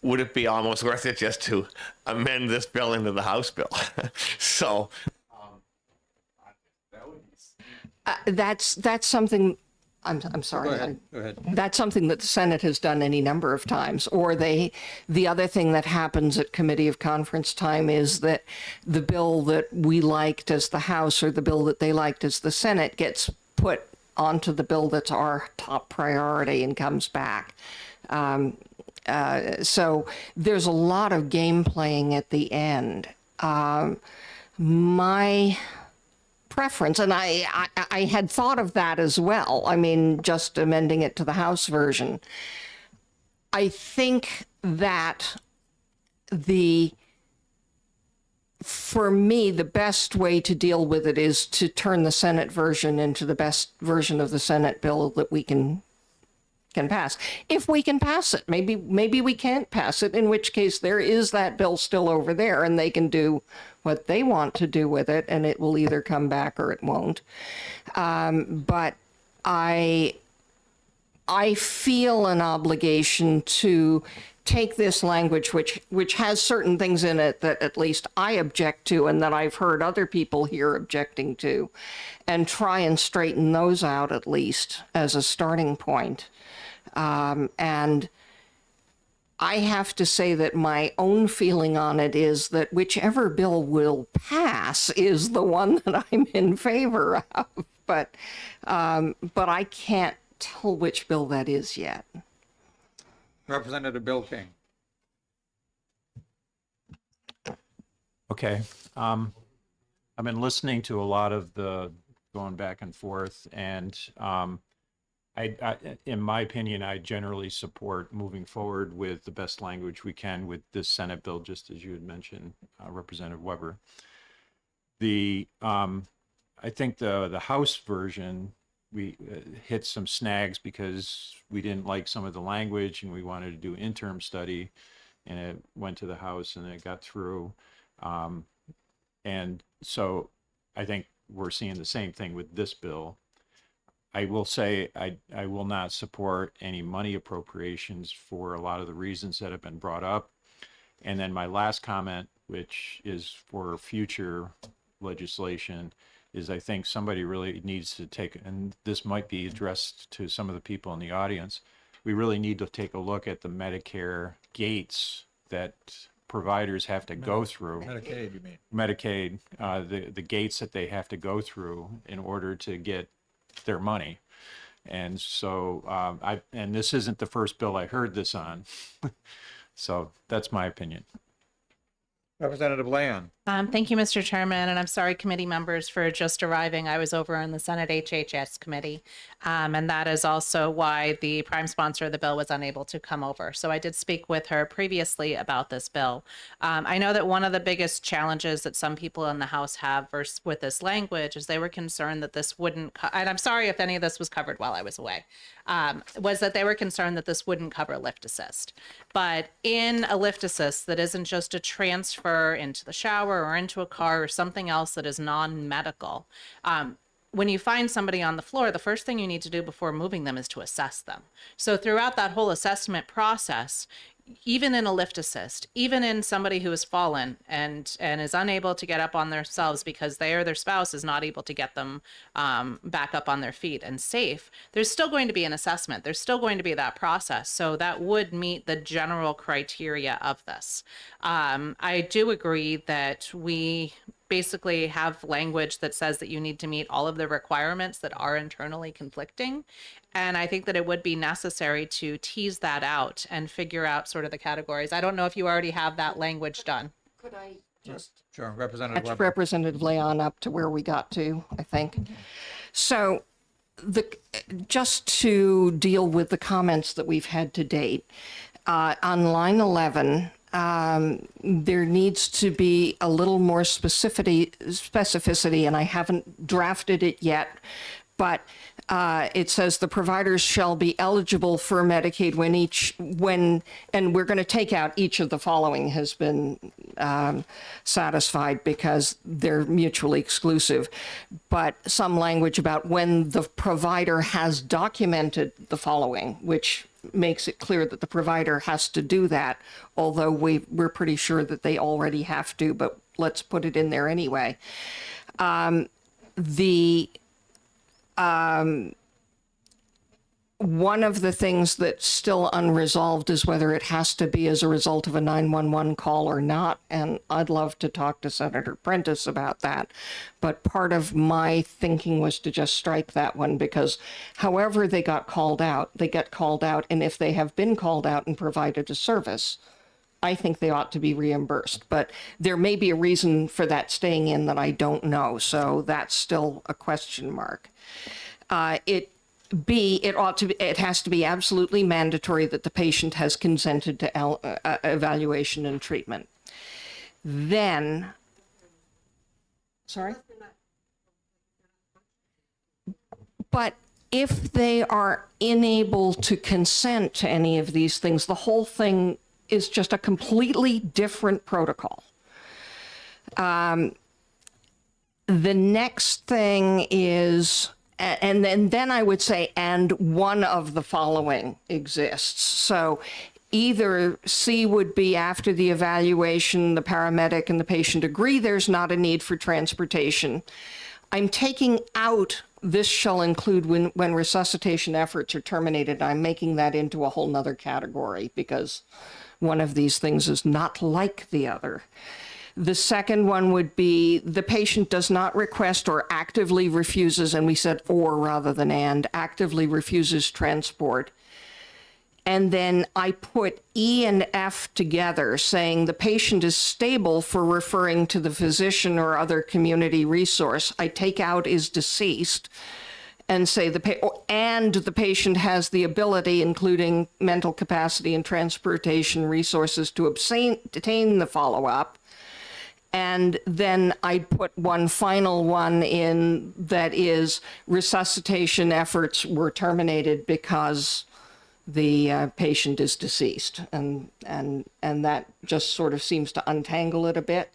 would it be almost worth it just to amend this bill into the House bill? So That's something, I'm sorry. Go ahead. Go ahead. That's something that the Senate has done any number of times. Or the other thing that happens at committee of conference time is that the bill that we liked as the House or the bill that they liked as the Senate gets put onto the bill that's our top priority and comes back. So there's a lot of game playing at the end. My preference, and I had thought of that as well. I mean, just amending it to the House version. I think that for me, the best way to deal with it is to turn the Senate version into the best version of the Senate bill that we can pass. If we can pass it, maybe we can't pass it, in which case there is that bill still over there and they can do what they want to do with it and it will either come back or it won't. But I feel an obligation to take this language, which has certain things in it that at least I object to and that I've heard other people here objecting to, and try and straighten those out at least as a starting point. And I have to say that my own feeling on it is that whichever bill will pass is the one that I'm in favor of. But I can't tell which bill that is yet. Representative Bill King. Okay. I've been listening to a lot of the going back and forth, and I, in my opinion, I generally support moving forward with the best language we can with this Senate bill, just as you had mentioned, Representative Weber. I think the House version, we hit some snags because we didn't like some of the language and we wanted to do interim study, and it went to the House and it got through. And so I think we're seeing the same thing with this bill. I will say I will not support any money appropriations for a lot of the reasons that have been brought up. And then my last comment, which is for future legislation, is I think somebody really needs to take, and this might be addressed to some of the people in the audience, we really need to take a look at the Medicare gates that providers have to go through. Medicaid, you mean? Medicaid, the gates that they have to go through in order to get their money. And so, and this isn't the first bill I heard this on. So that's my opinion. Representative Land. Thank you, Mr. Chairman, and I'm sorry, committee members, for just arriving. I was over on the Senate HHS committee, and that is also why the prime sponsor of the bill was unable to come over. So I did speak with her previously about this bill. I know that one of the biggest challenges that some people in the House have with this language is they were concerned that this wouldn't, and I'm sorry if any of this was covered while I was away, was that they were concerned that this wouldn't cover lift assist. But in a lift assist that isn't just a transfer into the shower or into a car or something else that is non-medical, when you find somebody on the floor, the first thing you need to do before moving them is to assess them. So throughout that whole assessment process, even in a lift assist, even in somebody who has fallen and is unable to get up on themselves because they or their spouse is not able to get them back up on their feet and safe, there's still going to be an assessment. There's still going to be that process. So that would meet the general criteria of this. I do agree that we basically have language that says that you need to meet all of the requirements that are internally conflicting. And I think that it would be necessary to tease that out and figure out sort of the categories. I don't know if you already have that language done. Could I just Sure, Representative catch Weber. Representative Leon up to where we got to, I think? So just to deal with the comments that we've had to date, on line 11, there needs to be a little more specificity, and I haven't drafted it yet, but it says the providers shall be eligible for Medicaid and we're going to take out each of the following has been satisfied because they're mutually exclusive, but some language about when the provider has documented the following, which makes it clear that the provider has to do that, although we're pretty sure that they already have to, but let's put it in there anyway. One of the things that's still unresolved is whether it has to be as a result of a 911 call or not, and I'd love to talk to Senator Prentice about that. But part of my thinking was to just strike that one because however they get called out, and if they have been called out and provided a service, I think they ought to be reimbursed. But there may be a reason for that staying in that I don't know, so that's still a question mark. It has to be absolutely mandatory that the patient has consented to evaluation and treatment. Then, sorry? But if they are unable to consent to any of these things, the whole thing is just a completely different protocol. The next thing is, and then I would say, and one of the following exists. So either C would be after the evaluation, the paramedic and the patient agree there's not a need for transportation. I'm taking out this shall include when resuscitation efforts are terminated. I'm making that into a whole nother category because one of these things is not like the other. The second one would be the patient does not request or actively refuses, and we said or rather than and, actively refuses transport. And then I put E and F together saying the patient is stable for referring to the physician or other community resource. I take out is deceased and say the patient has the ability, including mental capacity and transportation resources, to obtain the follow-up. And then I'd put one final one in that is resuscitation efforts were terminated because the patient is deceased. And that just sort of seems to untangle it a bit.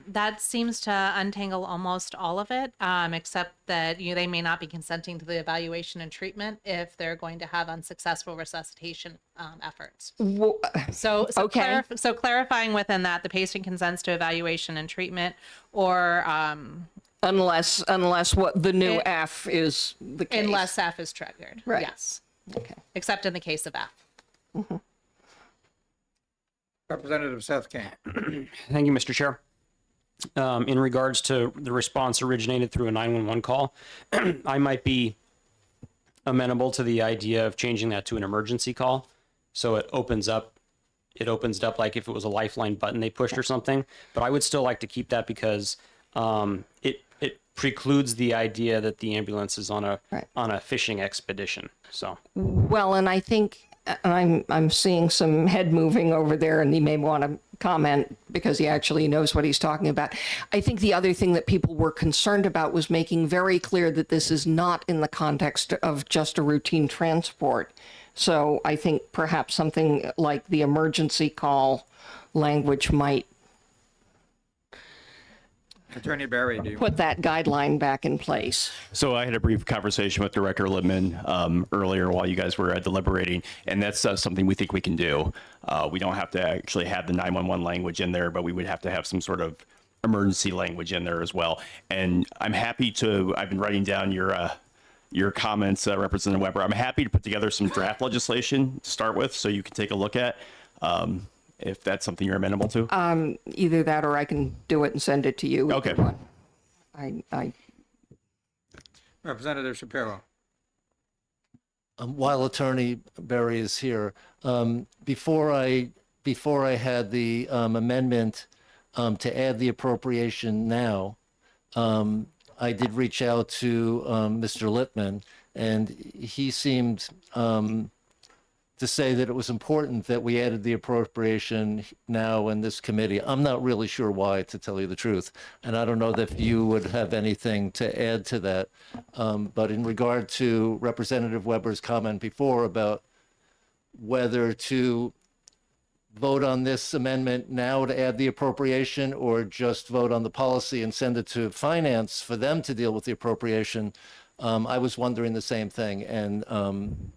That seems to untangle almost all of it, except that they may not be consenting to the evaluation and treatment if they're going to have unsuccessful resuscitation efforts. So Okay. so clarifying within that, the patient consents to evaluation and treatment, or Unless what the new It- F is the case. unless F is triggered. Right. Yes, Okay. except in the case of F. Representative Seth King. Thank you, Mr. Chair. In regards to the response originated through a 911 call, I might be amenable to the idea of changing that to an emergency call. So it opens up like if it was a lifeline button they pushed or something. But I would still like to keep that because it precludes the idea that the ambulance is on a Right. on a fishing expedition. So Well, and I think I'm seeing some head moving over there, and he may want to comment because he actually knows what he's talking about. I think the other thing that people were concerned about was making very clear that this is not in the context of just a routine transport. So I think perhaps something like the emergency call language might Attorney Barry, do you? put that guideline back in place. So I had a brief conversation with Director Lippman earlier while you guys were deliberating, and that's something we think we can do. We don't have to actually have the 911 language in there, but we would have to have some sort of emergency language in there as well. And I'm happy to, I've been writing down your comments, Representative Weber. I'm happy to put together some draft legislation to start with so you can take a look at. If that's something you're amenable to. Either that or I can do it and send it to you. if Okay. you want. I Representative Shapiro. While Attorney Berry is here, before I had the amendment to add the appropriation now, I did reach out to Mr. Lippman, and he seemed to say that it was important that we added the appropriation now in this committee. I'm not really sure why, to tell you the truth, and I don't know that you would have anything to add to that. But in regard to Representative Weber's comment before about whether to vote on this amendment now to add the appropriation or just vote on the policy and send it to finance for them to deal with the appropriation, I was wondering the same thing, and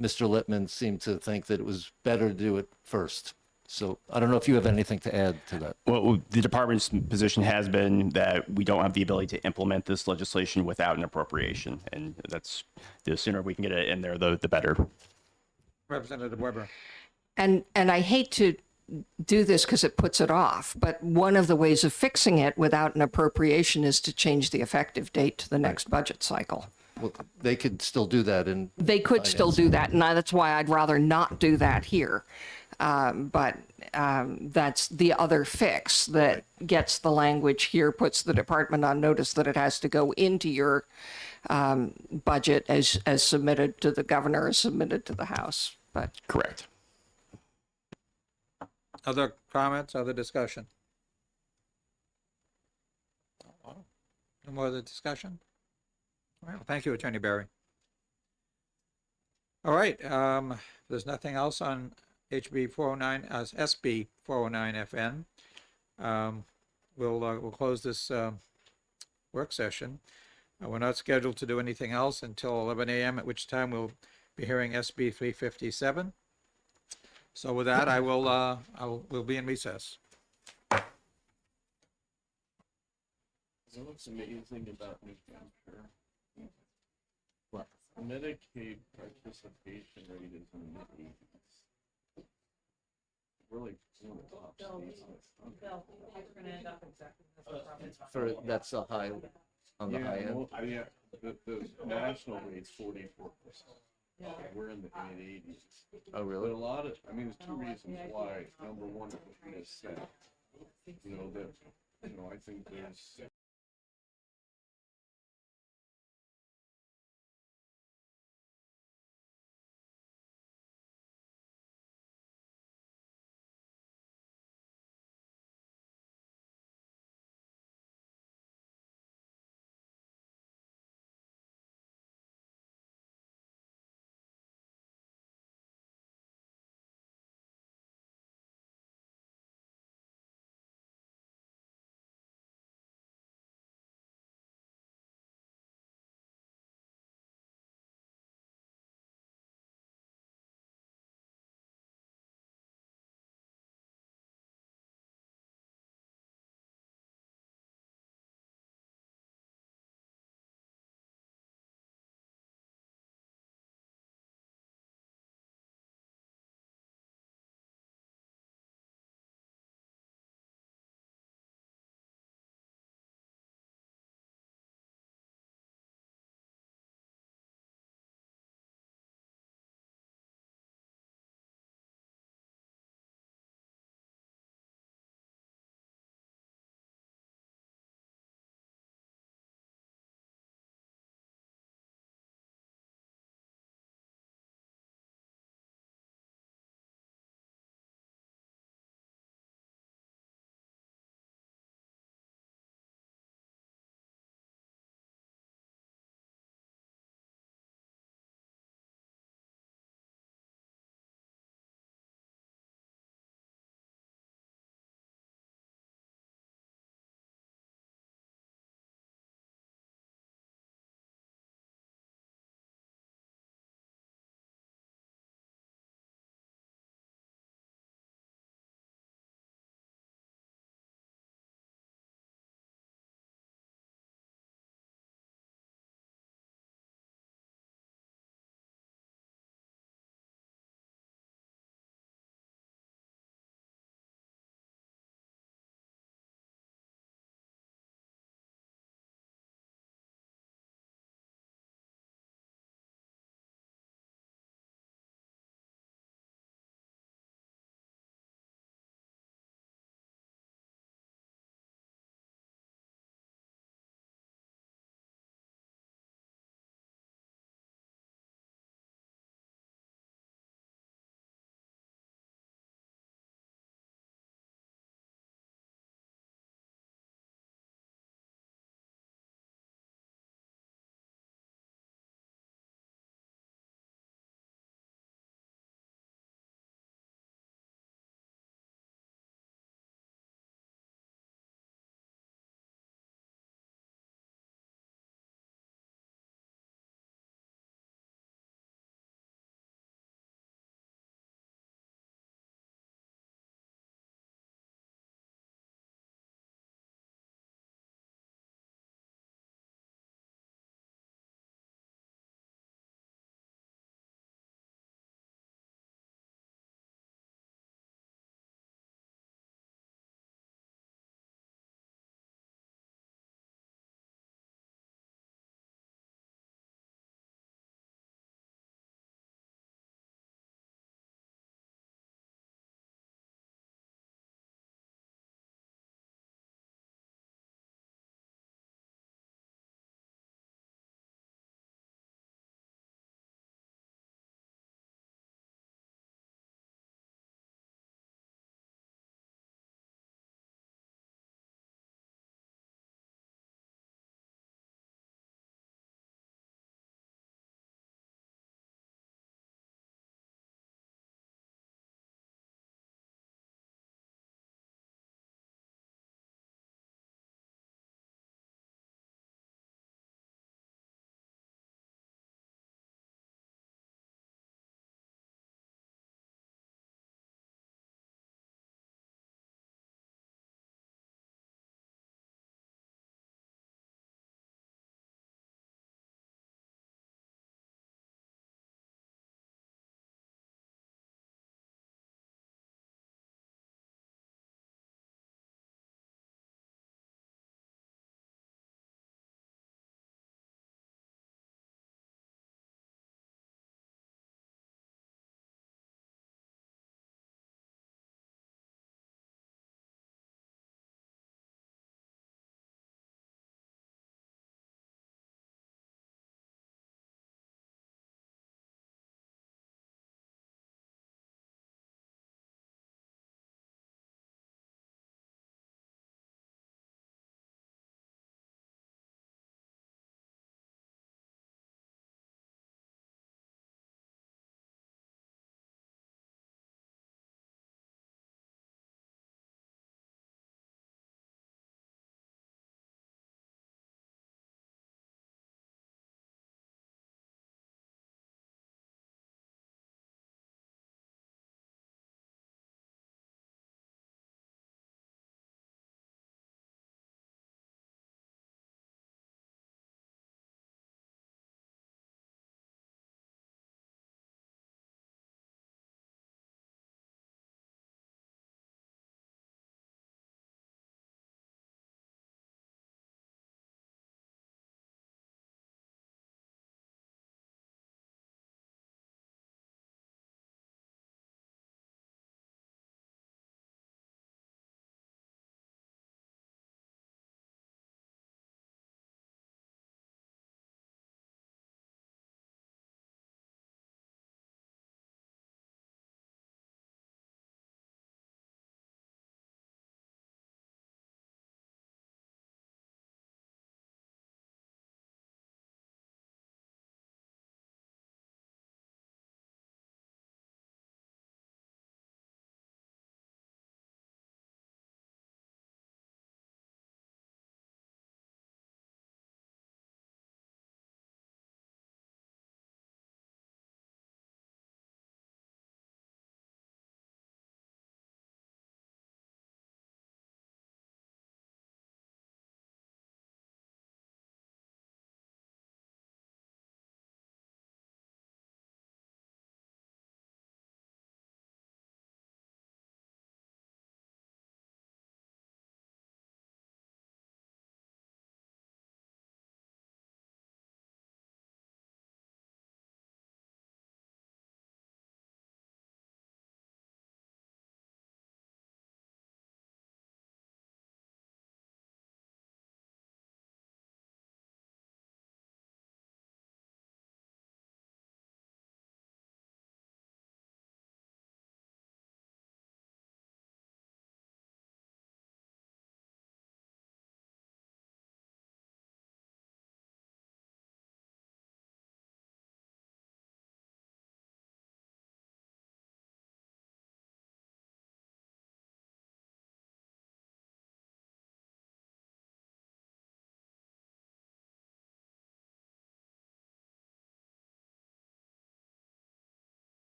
Mr. Lippman seemed to think that it was better to do it first. So I don't know if you have anything to add to that. Well, the department's position has been that we don't have the ability to implement this legislation without an appropriation, and that's the sooner we can get it in there, the better. Representative Weber. And I hate to do this because it puts it off, but one of the ways of fixing it without an appropriation is to change the effective date to the next budget cycle. Well, they could still do that, and They could still do that, and that's why I'd rather not do that here. But that's the other fix that gets the language here, puts the department on notice that it has to go into your budget as submitted to the governor, as submitted to the House. But Correct. Other comments, other discussion? No more other discussion? All right, well, thank you, Attorney Barry. All right, there's nothing else on HB 409, SB 409 FN. We'll close this work session. We're not scheduled to do anything else until 11 a.m., at which time we'll be hearing SB 357. So with that, we'll be in recess. What's amazing about New Hampshire? What? Medicaid participation rate is in the 80s. Really one of the top states. for that's a high on the Yeah, high end. well, yeah, the national rate's 44%. We're in the mid-80s. Oh, But really? a lot of, I mean, there's two reasons why. Number one, it was missed. I think there's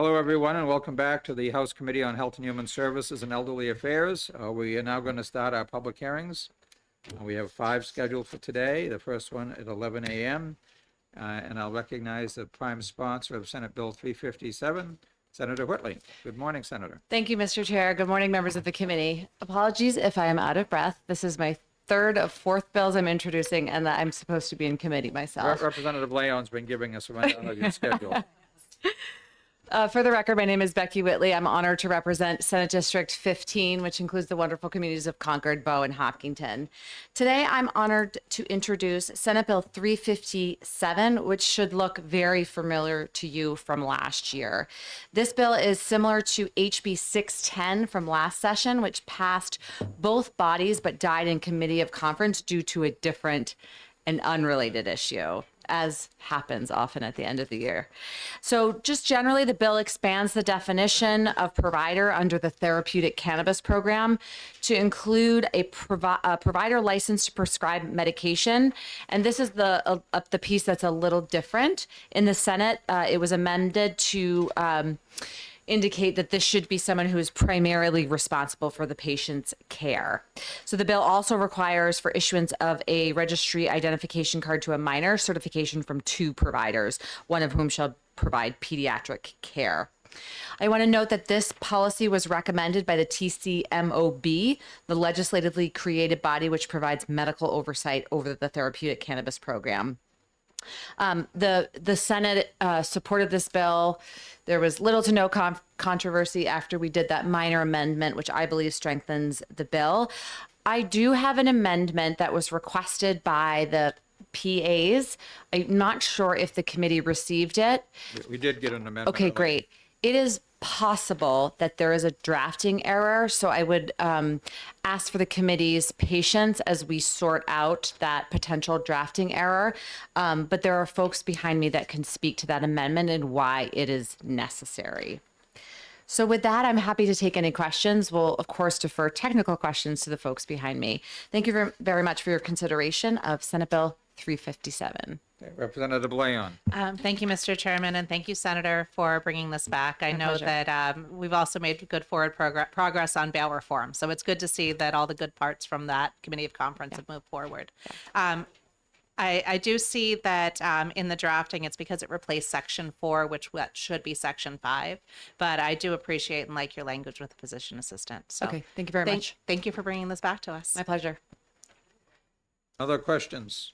Hello, everyone, and welcome back to the House Committee on Health and Human Services and Elderly Affairs. We are now going to start our public hearings. We have 5 scheduled for today. The first one at 11 a.m. And I'll recognize the prime sponsor of Senate Bill 357, Senator Whitley. Good morning, Senator. Thank you, Mr. Chair. Good morning, members of the committee. Apologies if I am out of breath. This is my 3rd of 4th bills I'm introducing, and that I'm supposed to be in committee myself. Representative Leon's been giving us a rundown of your schedule. For the record, my name is Becky Whitley. I'm honored to represent Senate District 15, which includes the wonderful communities of Concord, Bow, and Hopkinton. Today, I'm honored to introduce Senate Bill 357, which should look very familiar to you from last year. This bill is similar to HB 610 from last session, which passed both bodies but died in committee of conference due to a different and unrelated issue, as happens often at the end of the year. So just generally, the bill expands the definition of provider under the therapeutic cannabis program to include a provider licensed to prescribe medication. And this is the piece that's a little different. In the Senate, it was amended to indicate that this should be someone who is primarily responsible for the patient's care. So the bill also requires for issuance of a registry identification card to a minor, certification from 2 providers, one of whom shall provide pediatric care. I want to note that this policy was recommended by the TCMOB, the legislatively created body which provides medical oversight over the therapeutic cannabis program. The Senate supported this bill. There was little to no controversy after we did that minor amendment, which I believe strengthens the bill. I do have an amendment that was requested by the PAs. I'm not sure if the committee received it. We did get an amendment. Okay, great. It is possible that there is a drafting error, so I would ask for the committee's patience as we sort out that potential drafting error. But there are folks behind me that can speak to that amendment and why it is necessary. So with that, I'm happy to take any questions. We'll, of course, defer technical questions to the folks behind me. Thank you very much for your consideration of Senate Bill 357. Okay, Representative Leon. Thank you, Mr. Chairman, and thank you, Senator, for bringing this back. I know pleasure. that we've also made good forward progress on bail reform, so it's good to see that all the good parts from that committee of conference have moved forward. I do see that in the drafting, it's because it replaced Section 4, which should be Section 5, but I do appreciate and like your language with the physician assistant. So Okay, thank you very much. Thank you for bringing this back to us. My pleasure. Other questions?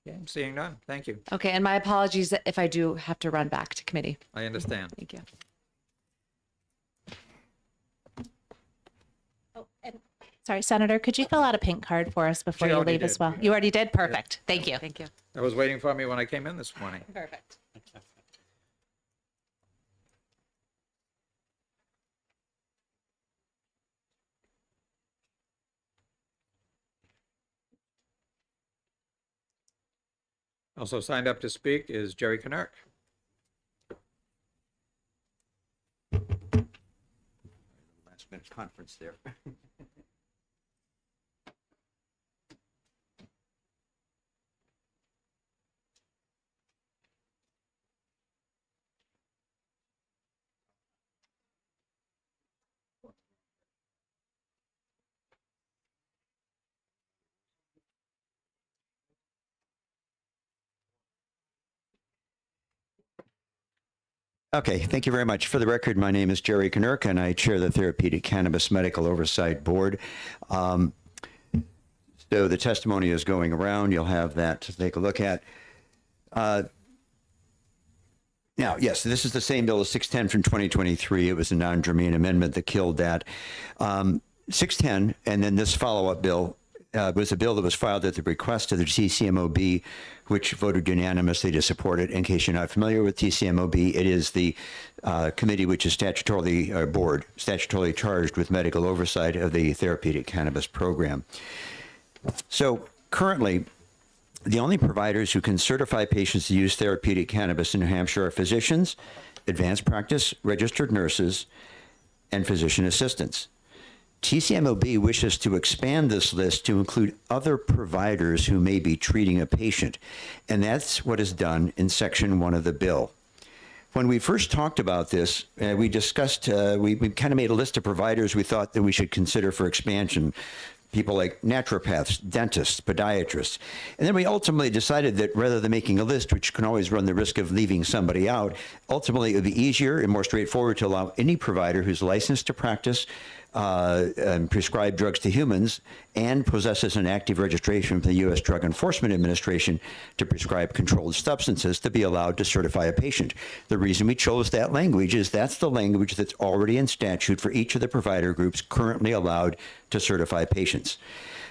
Okay, seeing none. Thank you. Okay, and my apologies if I do have to run back to committee. I understand. Thank you. Oh, and sorry, Senator, could you fill out a pink card for us before She you already leave as did. well? You already did? Perfect. Thank you. Thank you. That was waiting for me when I came in this morning. Perfect. Also signed up to speak is Jerry Knirk. Last minute conference there. Okay, thank you very much. For the record, my name is Jerry Knirk, and I chair the Therapeutic Cannabis Medical Oversight Board. So the testimony is going around. You'll have that to take a look at. Now, yes, this is the same bill as 610 from 2023. It was a non-germane amendment that killed that. 610, and then this follow-up bill was a bill that was filed at the request of the TCMOB, which voted unanimously to support it. In case you're not familiar with TCMOB, it is the committee which is statutorily charged with medical oversight of the therapeutic cannabis program. So currently, the only providers who can certify patients to use therapeutic cannabis in New Hampshire are physicians, advanced practice, registered nurses, and physician assistants. TCMOB wishes to expand this list to include other providers who may be treating a patient, and that's what is done in Section 1 of the bill. When we first talked about this, we discussed, we kind of made a list of providers we thought that we should consider for expansion. People like naturopaths, dentists, podiatrists. And then we ultimately decided that rather than making a list, which can always run the risk of leaving somebody out, ultimately it would be easier and more straightforward to allow any provider who's licensed to practice and prescribe drugs to humans and possesses an active registration from the U.S. Drug Enforcement Administration to prescribe controlled substances to be allowed to certify a patient. The reason we chose that language is that's the language that's already in statute for each of the provider groups currently allowed to certify patients.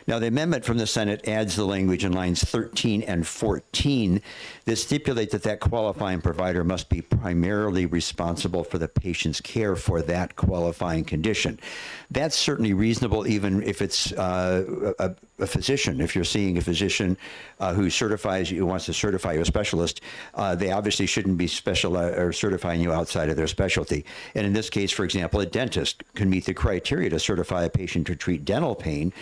Now, the amendment from the Senate adds the language in lines 13 and 14 that stipulate that that qualifying provider must be primarily responsible for the patient's care for that qualifying condition. That's certainly reasonable even if it's a physician. If you're seeing a physician who certifies you, wants to certify you a specialist, they obviously shouldn't be or certifying you outside of their specialty. And in this case, for example, a dentist can meet the criteria to certify a patient to treat dental pain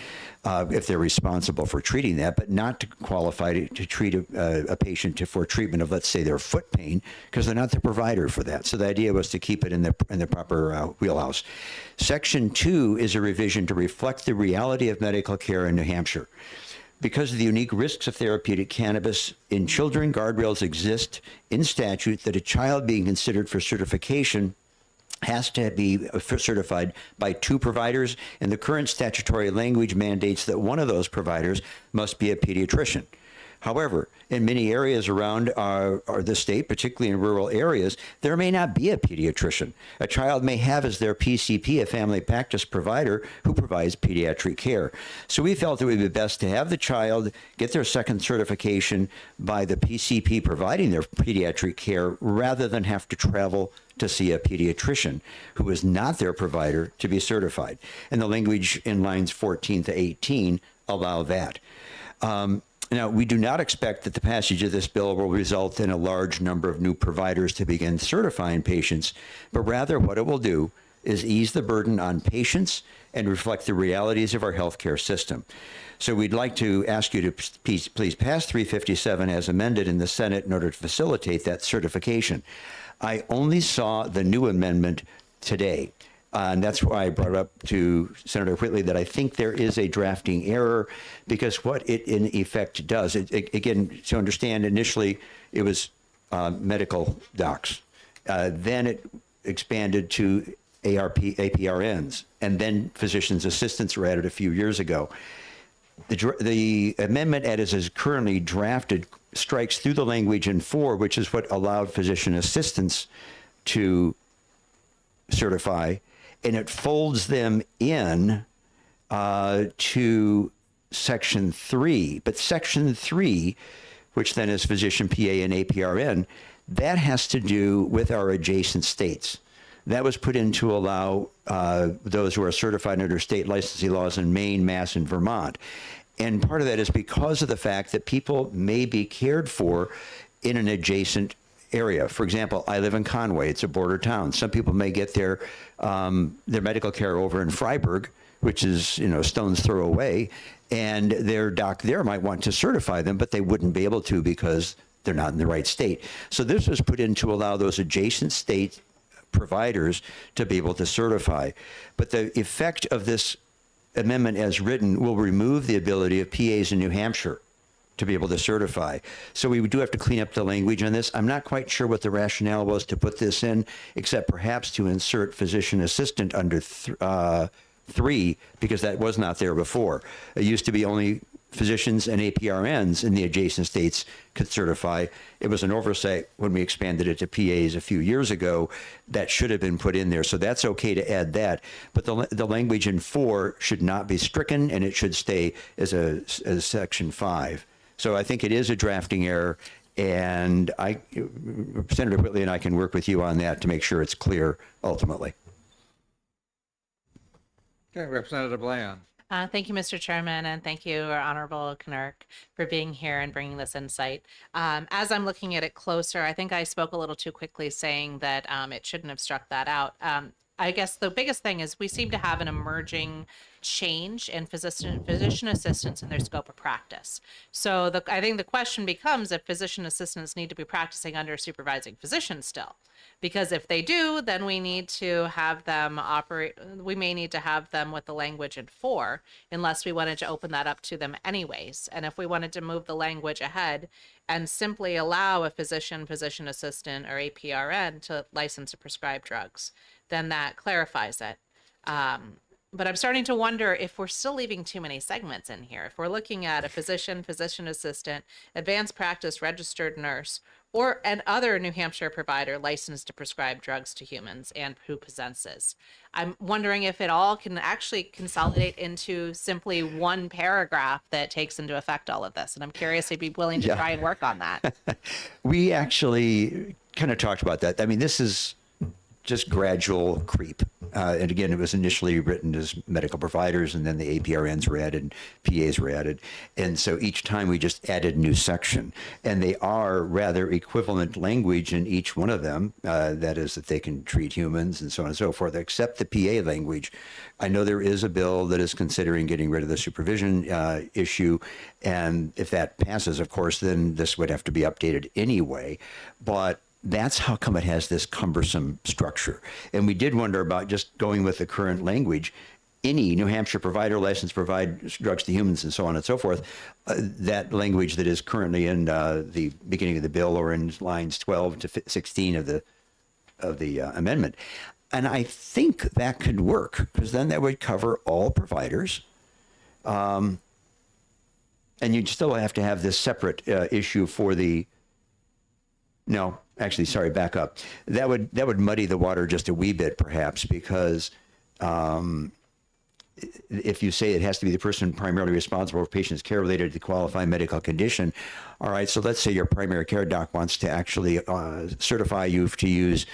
if they're responsible for treating that, but not to qualify to treat a patient for treatment of, let's say, their foot pain, because they're not the provider for that. So the idea was to keep it in the proper wheelhouse. Section 2 is a revision to reflect the reality of medical care in New Hampshire. Because of the unique risks of therapeutic cannabis in children, guardrails exist in statute that a child being considered for certification has to be certified by 2 providers, and the current statutory language mandates that one of those providers must be a pediatrician. However, in many areas around the state, particularly in rural areas, there may not be a pediatrician. A child may have as their PCP a family practice provider who provides pediatric care. So we felt it would be best to have the child get their second certification by the PCP providing their pediatric care rather than have to travel to see a pediatrician who is not their provider to be certified. And the language in lines 14 to 18 allow that. Now, we do not expect that the passage of this bill will result in a large number of new providers to begin certifying patients, but rather what it will do is ease the burden on patients and reflect the realities of our healthcare system. So we'd like to ask you to please pass 357 as amended in the Senate in order to facilitate that certification. I only saw the new amendment today. And that's why I brought up to Senator Whitley that I think there is a drafting error, because what it in effect does, again, to understand, initially it was medical docs. Then it expanded to APRNs, and then physician's assistants were added a few years ago. The amendment as is currently drafted strikes through the language in 4, which is what allowed physician assistants to certify, and it folds them in to Section 3. But Section 3, which then is physician PA and APRN, that has to do with our adjacent states. That was put in to allow those who are certified under state licensing laws in Maine, Mass, and Vermont. And part of that is because of the fact that people may be cared for in an adjacent area. For example, I live in Conway. It's a border town. Some people may get their medical care over in Freiburg, which is, a stone's throw away, and their doc there might want to certify them, but they wouldn't be able to because they're not in the right state. So this was put in to allow those adjacent state providers to be able to certify. But the effect of this amendment as written will remove the ability of PAs in New Hampshire to be able to certify. So we do have to clean up the language on this. I'm not quite sure what the rationale was to put this in, except perhaps to insert physician assistant under 3, because that was not there before. It used to be only physicians and APRNs in the adjacent states could certify. It was an oversight when we expanded it to PAs a few years ago. That should have been put in there. So that's okay to add that. But the language in 4 should not be stricken, and it should stay as Section 5. So I think it is a drafting error, and Senator Whitley and I can work with you on that to make sure it's clear ultimately. Okay, Representative Bland. Thank you, Mr. Chairman, and thank you, our Honorable Knirk, for being here and bringing this insight. As I'm looking at it closer, I think I spoke a little too quickly saying that it shouldn't have struck that out. I guess the biggest thing is we seem to have an emerging change in physician assistants in their scope of practice. So I think the question becomes if physician assistants need to be practicing under a supervising physician still. Because if they do, then we need to have them we may need to have them with the language in 4, unless we wanted to open that up to them anyways. And if we wanted to move the language ahead and simply allow a physician assistant, or APRN to license to prescribe drugs, then that clarifies it. But I'm starting to wonder if we're still leaving too many segments in here. If we're looking at a physician assistant, advanced practice registered nurse, or an other New Hampshire provider licensed to prescribe drugs to humans and who possesses. I'm wondering if it all can actually consolidate into simply one paragraph that takes into effect all of this. And I'm curious if you'd be willing to try and work on that. We actually kind of talked about that. I mean, this is just gradual creep. And again, it was initially written as medical providers, and then the APRNs were added, PAs were added. And so each time we just added a new section. And they are rather equivalent language in each one of them. That is, that they can treat humans and so on and so forth, except the PA language. I know there is a bill that is considering getting rid of the supervision issue. And if that passes, of course, then this would have to be updated anyway. But that's how come it has this cumbersome structure. And we did wonder about just going with the current language. Any New Hampshire provider licensed to provide drugs to humans and so on and so forth, that language that is currently in the beginning of the bill, or in lines 12 to 16 of the amendment. And I think that could work, because then that would cover all providers. And you'd still have to have this separate issue for the No, actually, sorry, back up. That would muddy the water just a wee bit, perhaps, because if you say it has to be the person primarily responsible for patient's care related to the qualifying medical condition, all right, so let's say your primary care doc wants to actually certify you to use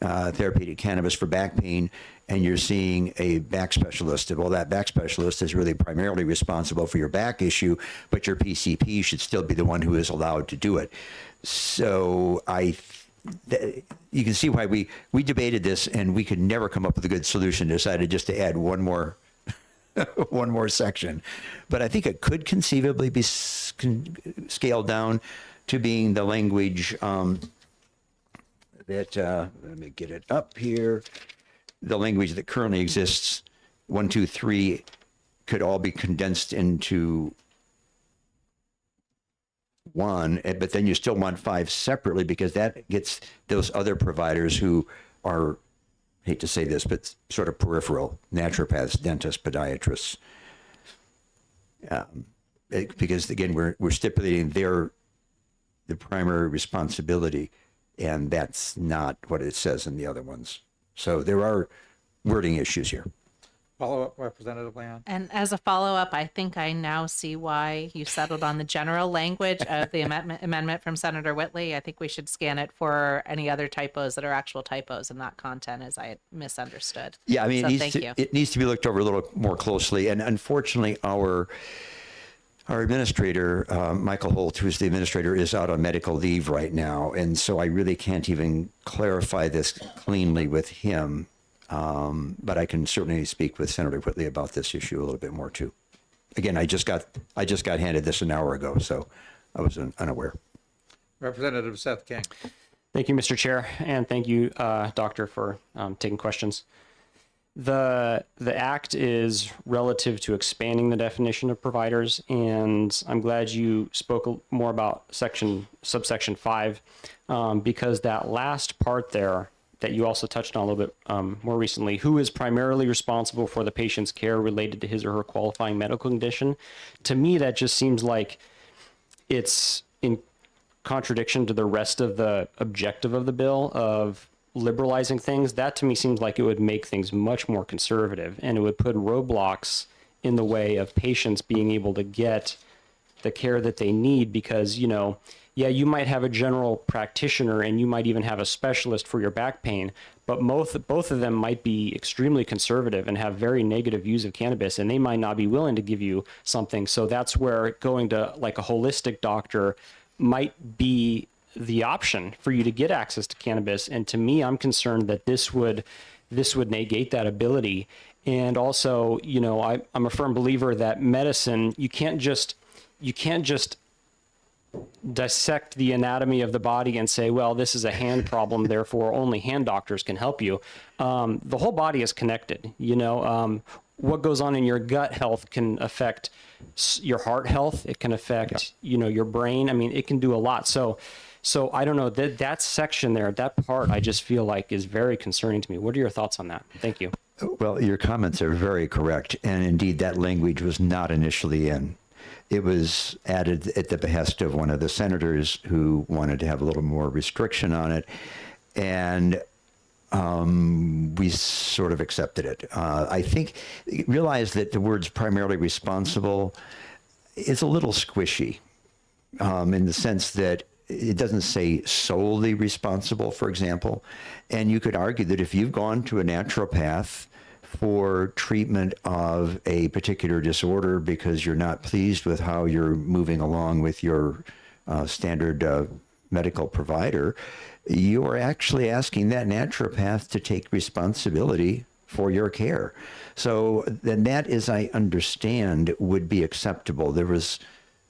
therapeutic cannabis for back pain, and you're seeing a back specialist. Well, that back specialist is really primarily responsible for your back issue, but your PCP should still be the one who is allowed to do it. So you can see why we debated this, and we could never come up with a good solution. Decided just to add one more one more section, but I think it could conceivably be scaled down to being the language that let me get it up here. The language that currently exists, 1, 2, 3, could all be condensed into one, but then you still want 5 separately, because that gets those other providers who are, hate to say this, but sort of peripheral, naturopaths, dentists, podiatrists. Because again, we're stipulating the primary responsibility, and that's not what it says in the other ones. So there are wording issues here. Follow-up, Representative Leon? And as a follow-up, I think I now see why you settled on the general language of the amendment from Senator Whitley. I think we should scan it for any other typos that are actual typos and not content, as I had misunderstood. Yeah, I mean, So it needs to be looked over a little more closely. And unfortunately, our administrator, Michael Holt, who's the administrator, is out on medical leave right now. And so I really can't even clarify this cleanly with him. But I can certainly speak with Senator Whitley about this issue a little bit more too. Again, I just got handed this an hour ago, so I was unaware. Representative Seth King. Thank you, Mr. Chair, and thank you, Doctor, for taking questions. The act is relative to expanding the definition of providers, and I'm glad you spoke more about subsection 5, because that last part there that you also touched on a little bit more recently, who is primarily responsible for the patient's care related to his or her qualifying medical condition. To me, that just seems like it's in contradiction to the rest of the objective of the bill of liberalizing things. That to me seems like it would make things much more conservative, and it would put roadblocks in the way of patients being able to get the care that they need, because, you know, yeah, you might have a general practitioner and you might even have a specialist for your back pain, but both of them might be extremely conservative and have very negative views of cannabis, and they might not be willing to give you something. So that's where going to like a holistic doctor might be the option for you to get access to cannabis. And to me, I'm concerned that this would this would negate that ability. And also, you know, I'm a firm believer that medicine, you can't just dissect the anatomy of the body and say, well, this is a hand problem, therefore only hand doctors can help you. The whole body is connected. You know, what goes on in your gut health can affect your heart health. It can affect, you know, your brain. I mean, it can do a lot. So I don't know, that section there, that part, I just feel like is very concerning to me. What are your thoughts on that? Thank you. Well, your comments are very correct. And indeed, that language was not initially in. It was added at the behest of one of the senators who wanted to have a little more restriction on it. And we sort of accepted it. I think, realize that the words primarily responsible is a little squishy in the sense that it doesn't say solely responsible, for example. And you could argue that if you've gone to a naturopath for treatment of a particular disorder because you're not pleased with how you're moving along with your standard medical provider, you are actually asking that naturopath to take responsibility for your care. So then that, as I understand, would be acceptable. There was,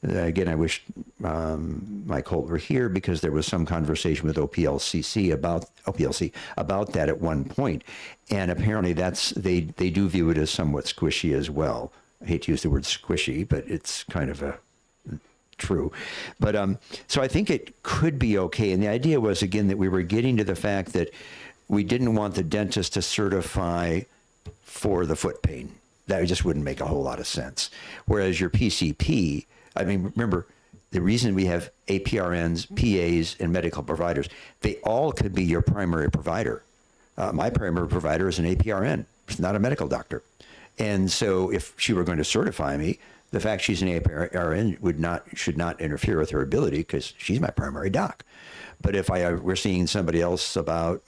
again, I wish Mike Holt were here because there was some conversation with OPLC about that at one point. And apparently they do view it as somewhat squishy as well. I hate to use the word squishy, but it's kind of true. But so I think it could be okay. And the idea was, again, that we were getting to the fact that we didn't want the dentist to certify for the foot pain. That just wouldn't make a whole lot of sense. Whereas your PCP, I mean, remember, the reason we have APRNs, PAs, and medical providers, they all could be your primary provider. My primary provider is an APRN. It's not a medical doctor. And so if she were going to certify me, the fact she's an APRN should not interfere with her ability because she's my primary doc. But if we're seeing somebody else about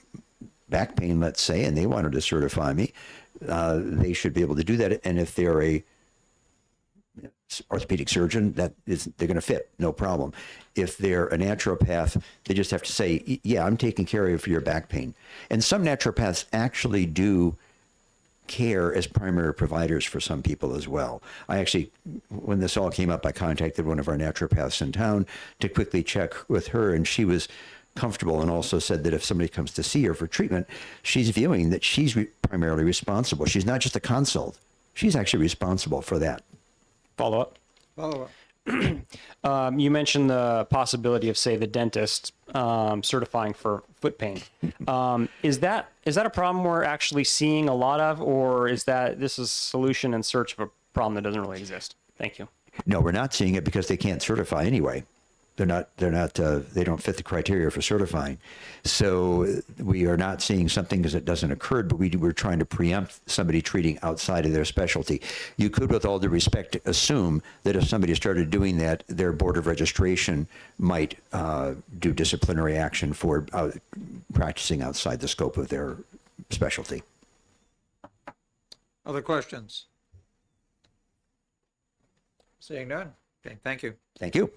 back pain, let's say, and they wanted to certify me, they should be able to do that. And if they're a orthopedic surgeon, they're going to fit, no problem. If they're a naturopath, they just have to say, yeah, I'm taking care of you for your back pain. And some naturopaths actually do care as primary providers for some people as well. I actually, when this all came up, I contacted one of our naturopaths in town to quickly check with her, and she was comfortable and also said that if somebody comes to see her for treatment, she's viewing that she's primarily responsible. She's not just a consult. She's actually responsible for that. Follow up. Follow up. You mentioned the possibility of, say, the dentist certifying for foot pain. Is that a problem we're actually seeing a lot of, or is this a solution in search of a problem that doesn't really exist? Thank you. No, we're not seeing it because they can't certify anyway. They don't fit the criteria for certifying. So we are not seeing something because it doesn't occur, but we're trying to preempt somebody treating outside of their specialty. You could, with all due respect, assume that if somebody started doing that, their board of registration might do disciplinary action for practicing outside the scope of their specialty. Other questions? Seeing none. Okay, thank you. Thank you.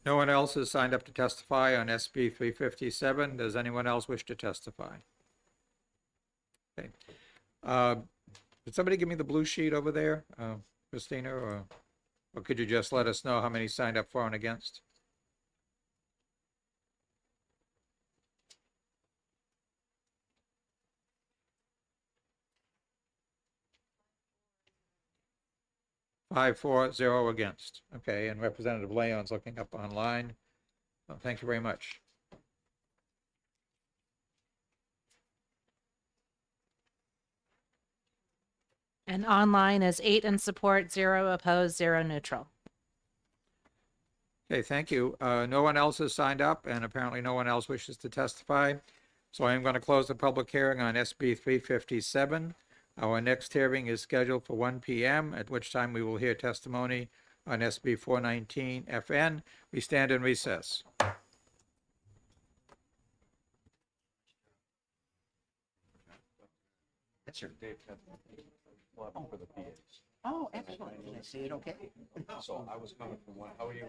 No one else has signed up to testify on SB 357. Does anyone else wish to testify? Okay. Did somebody give me the blue sheet over there, Christina, or could you just let us know how many signed up for and against? Five, 4, 0 against. Okay, and Representative Leon's looking up online. Well, thank you very much. And online is 8 in support, 0 opposed, 0 neutral. Okay, thank you. No one else has signed up, and apparently no one else wishes to testify. So I am going to close the public hearing on SB 357. Our next hearing is scheduled for 1 p.m., at which time we will hear testimony on SB 419 FN. We stand in recess. Yes, sir. Oh, excellent. Did I say it okay? So I was coming from one. How are you?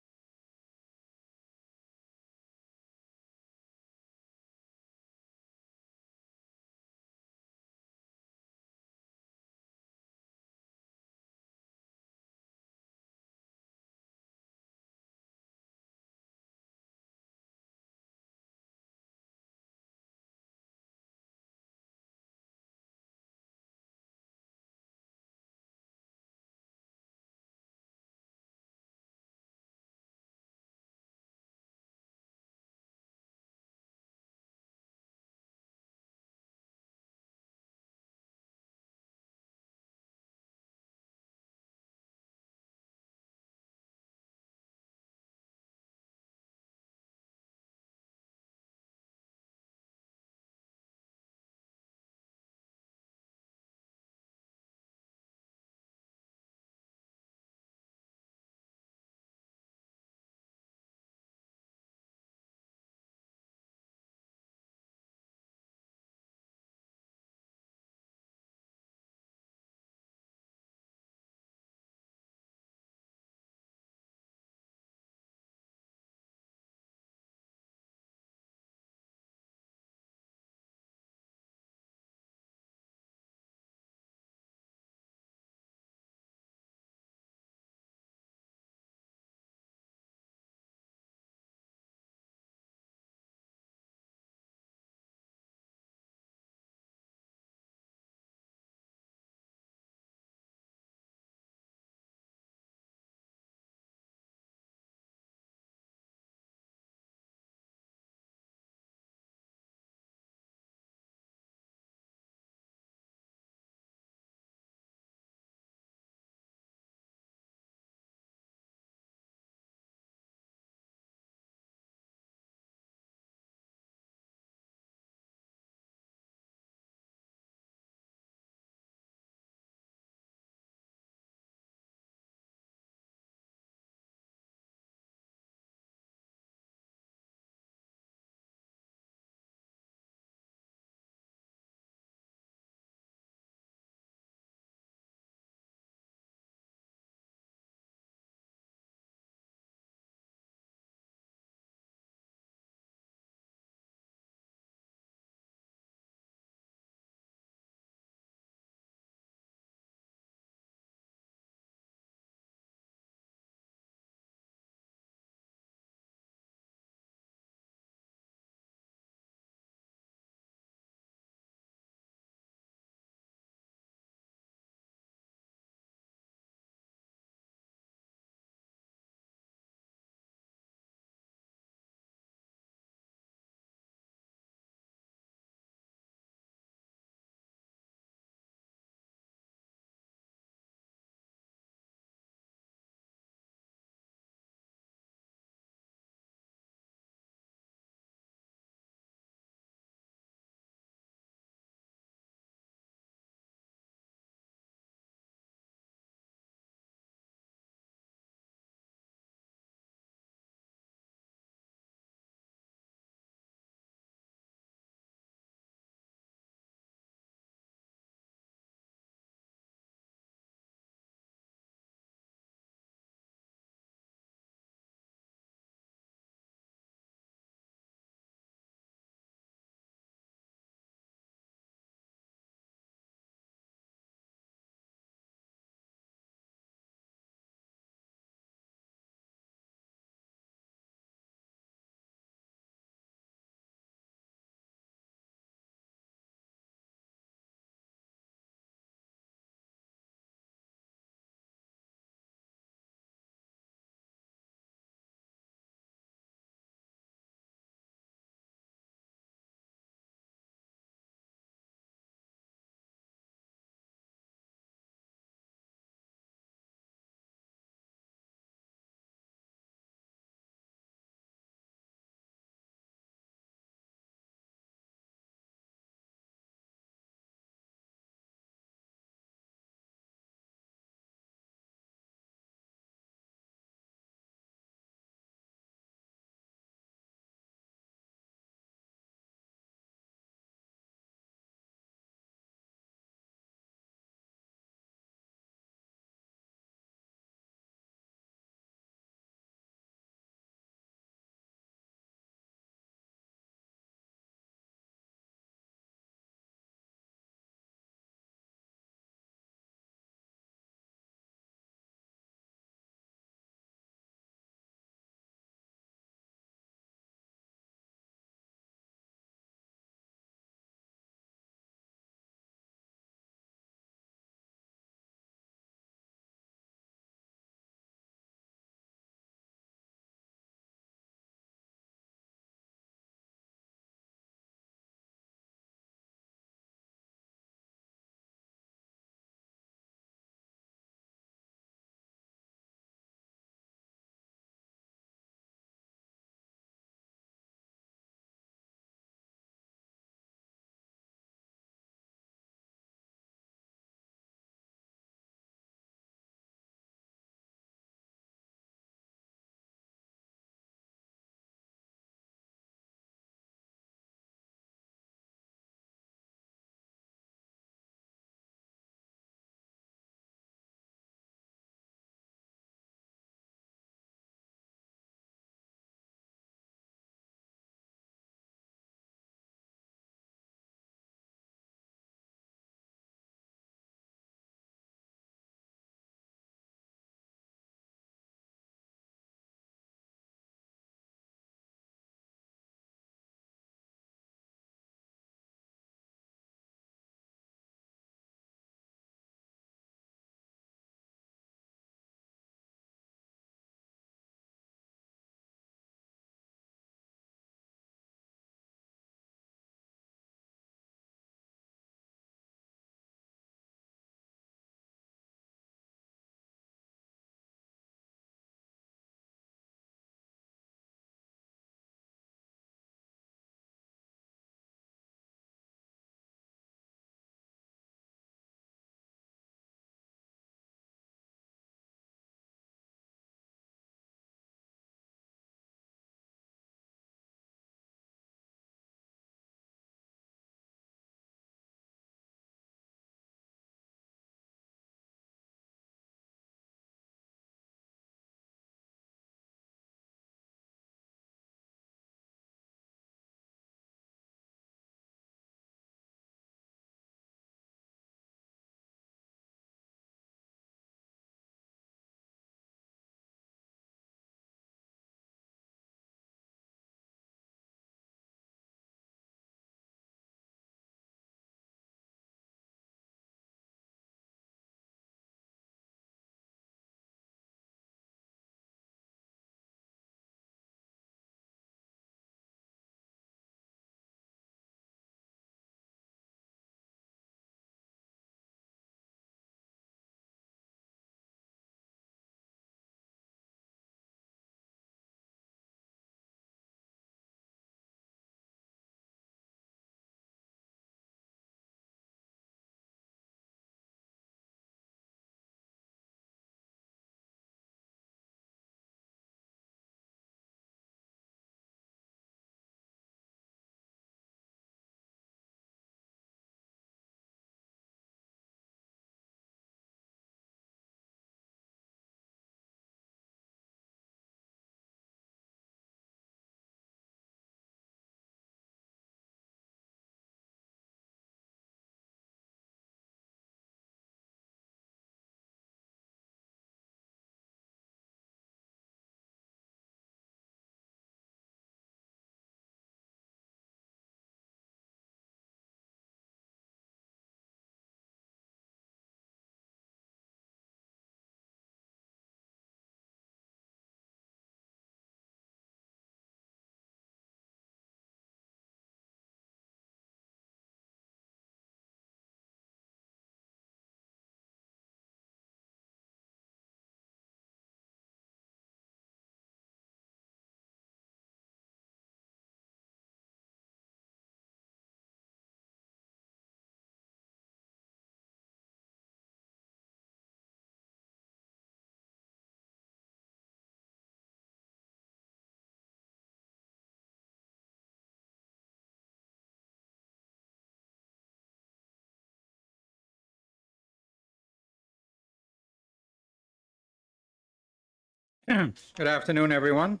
Good afternoon, everyone.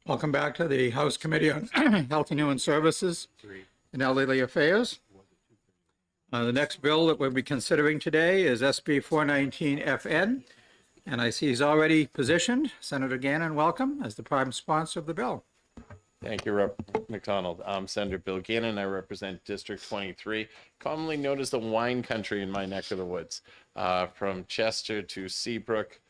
Welcome back to the House Committee on Health and Human Services and Elderly Affairs. The next bill that we'll be considering today is SB 419 FN, and I see he's already positioned. Senator Gannon, welcome, as the prime sponsor of the bill. Thank you, Rep. McDonald. I'm Senator Bill Gannon. I represent District 23, commonly known as the wine country in my neck of the woods. From Chester to Seabrook,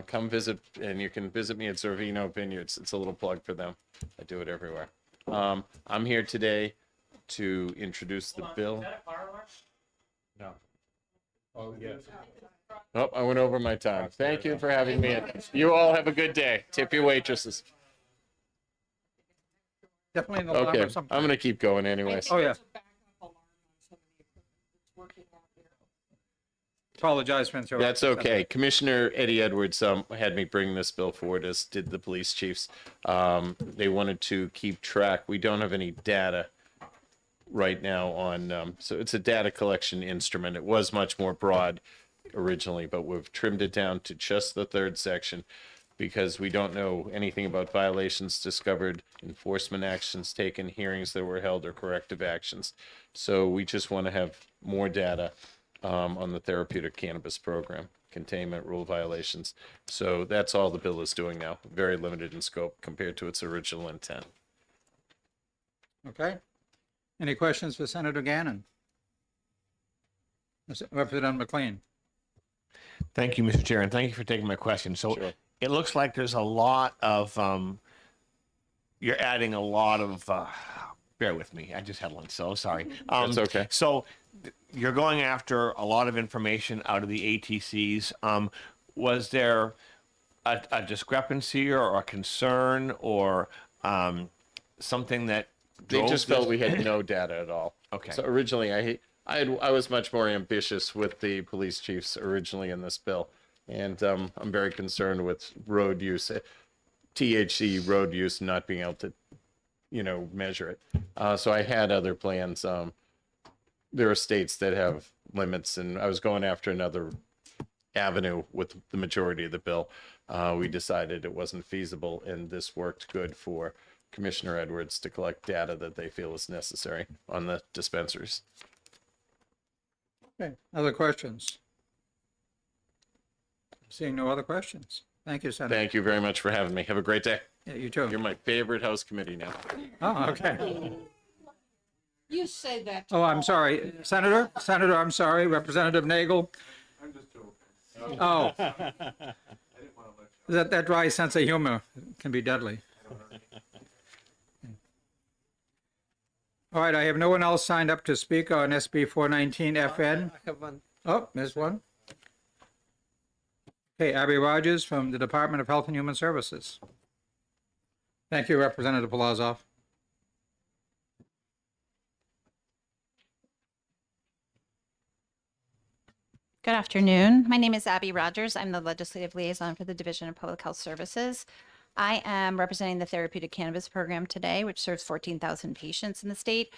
come visit, and you can visit me at Zorvino Vineyards. It's a little plug for them. I do it everywhere. I'm here today to introduce the bill. No. Oh, yes. Oh, I went over my time. Thank you for having me. You all have a good day. Tip your waitresses. Definitely in the Okay, lumber sometime. I'm going to keep going anyways. Oh, yeah. Apologize for interrupting. That's okay. Commissioner Eddie Edwards had me bring this bill forward, as did the police chiefs. They wanted to keep track. We don't have any data right now on, so it's a data collection instrument. It was much more broad originally, but we've trimmed it down to just the third section because we don't know anything about violations discovered, enforcement actions taken, hearings that were held, or corrective actions. So we just want to have more data on the therapeutic cannabis program, containment rule violations. So that's all the bill is doing now, very limited in scope compared to its original intent. Okay. Any questions for Senator Gannon? Representative McLean. Thank you, Mr. Chair, and thank you for taking my question. So Sure. it looks like there's a lot of, you're adding a lot of, bear with me, I just had lunch, so sorry. That's okay. So you're going after a lot of information out of the ATCs. Was there a discrepancy or a concern or something that They drove just felt this? we had no data at all. Okay. So originally, I was much more ambitious with the police chiefs originally in this bill, and I'm very concerned with road use, THC road use, not being able to, measure it. So I had other plans. There are states that have limits, and I was going after another avenue with the majority of the bill. We decided it wasn't feasible, and this worked good for Commissioner Edwards to collect data that they feel is necessary on the dispensaries. Okay, other questions? Seeing no other questions. Thank you, Senator. Thank you very much for having me. Have a great day. Yeah, you too. You're my favorite House committee now. Oh, okay. You say that. Oh, I'm sorry. Senator, I'm sorry. Representative Nagel. I'm just joking. Oh. That dry sense of humor can be deadly. All right, I have no one else signed up to speak on SB 419 FN. I have one. Oh, there's one. Okay, Abby Rogers from the Department of Health and Human Services. Thank you, Representative Polazov. Good afternoon. My name is Abby Rogers. I'm the Legislative Liaison for the Division of Public Health Services. I am representing the Therapeutic Cannabis Program today, which serves 14,000 patients in the state.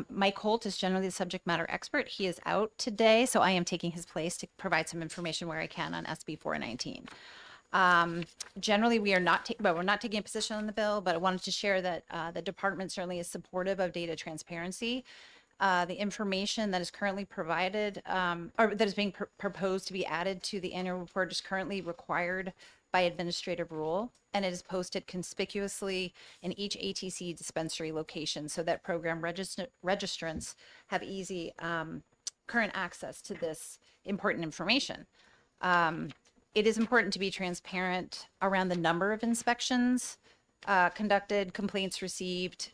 Mike Holt is generally the subject matter expert. He is out today, so I am taking his place to provide some information where I can on SB 419. Generally, we're not taking a position on the bill, but I wanted to share that the department certainly is supportive of data transparency. The information that is currently provided, or that is being proposed to be added to the annual report, is currently required by administrative rule, and it is posted conspicuously in each ATC dispensary location so that program registrants have easy current access to this important information. It is important to be transparent around the number of inspections conducted, complaints received,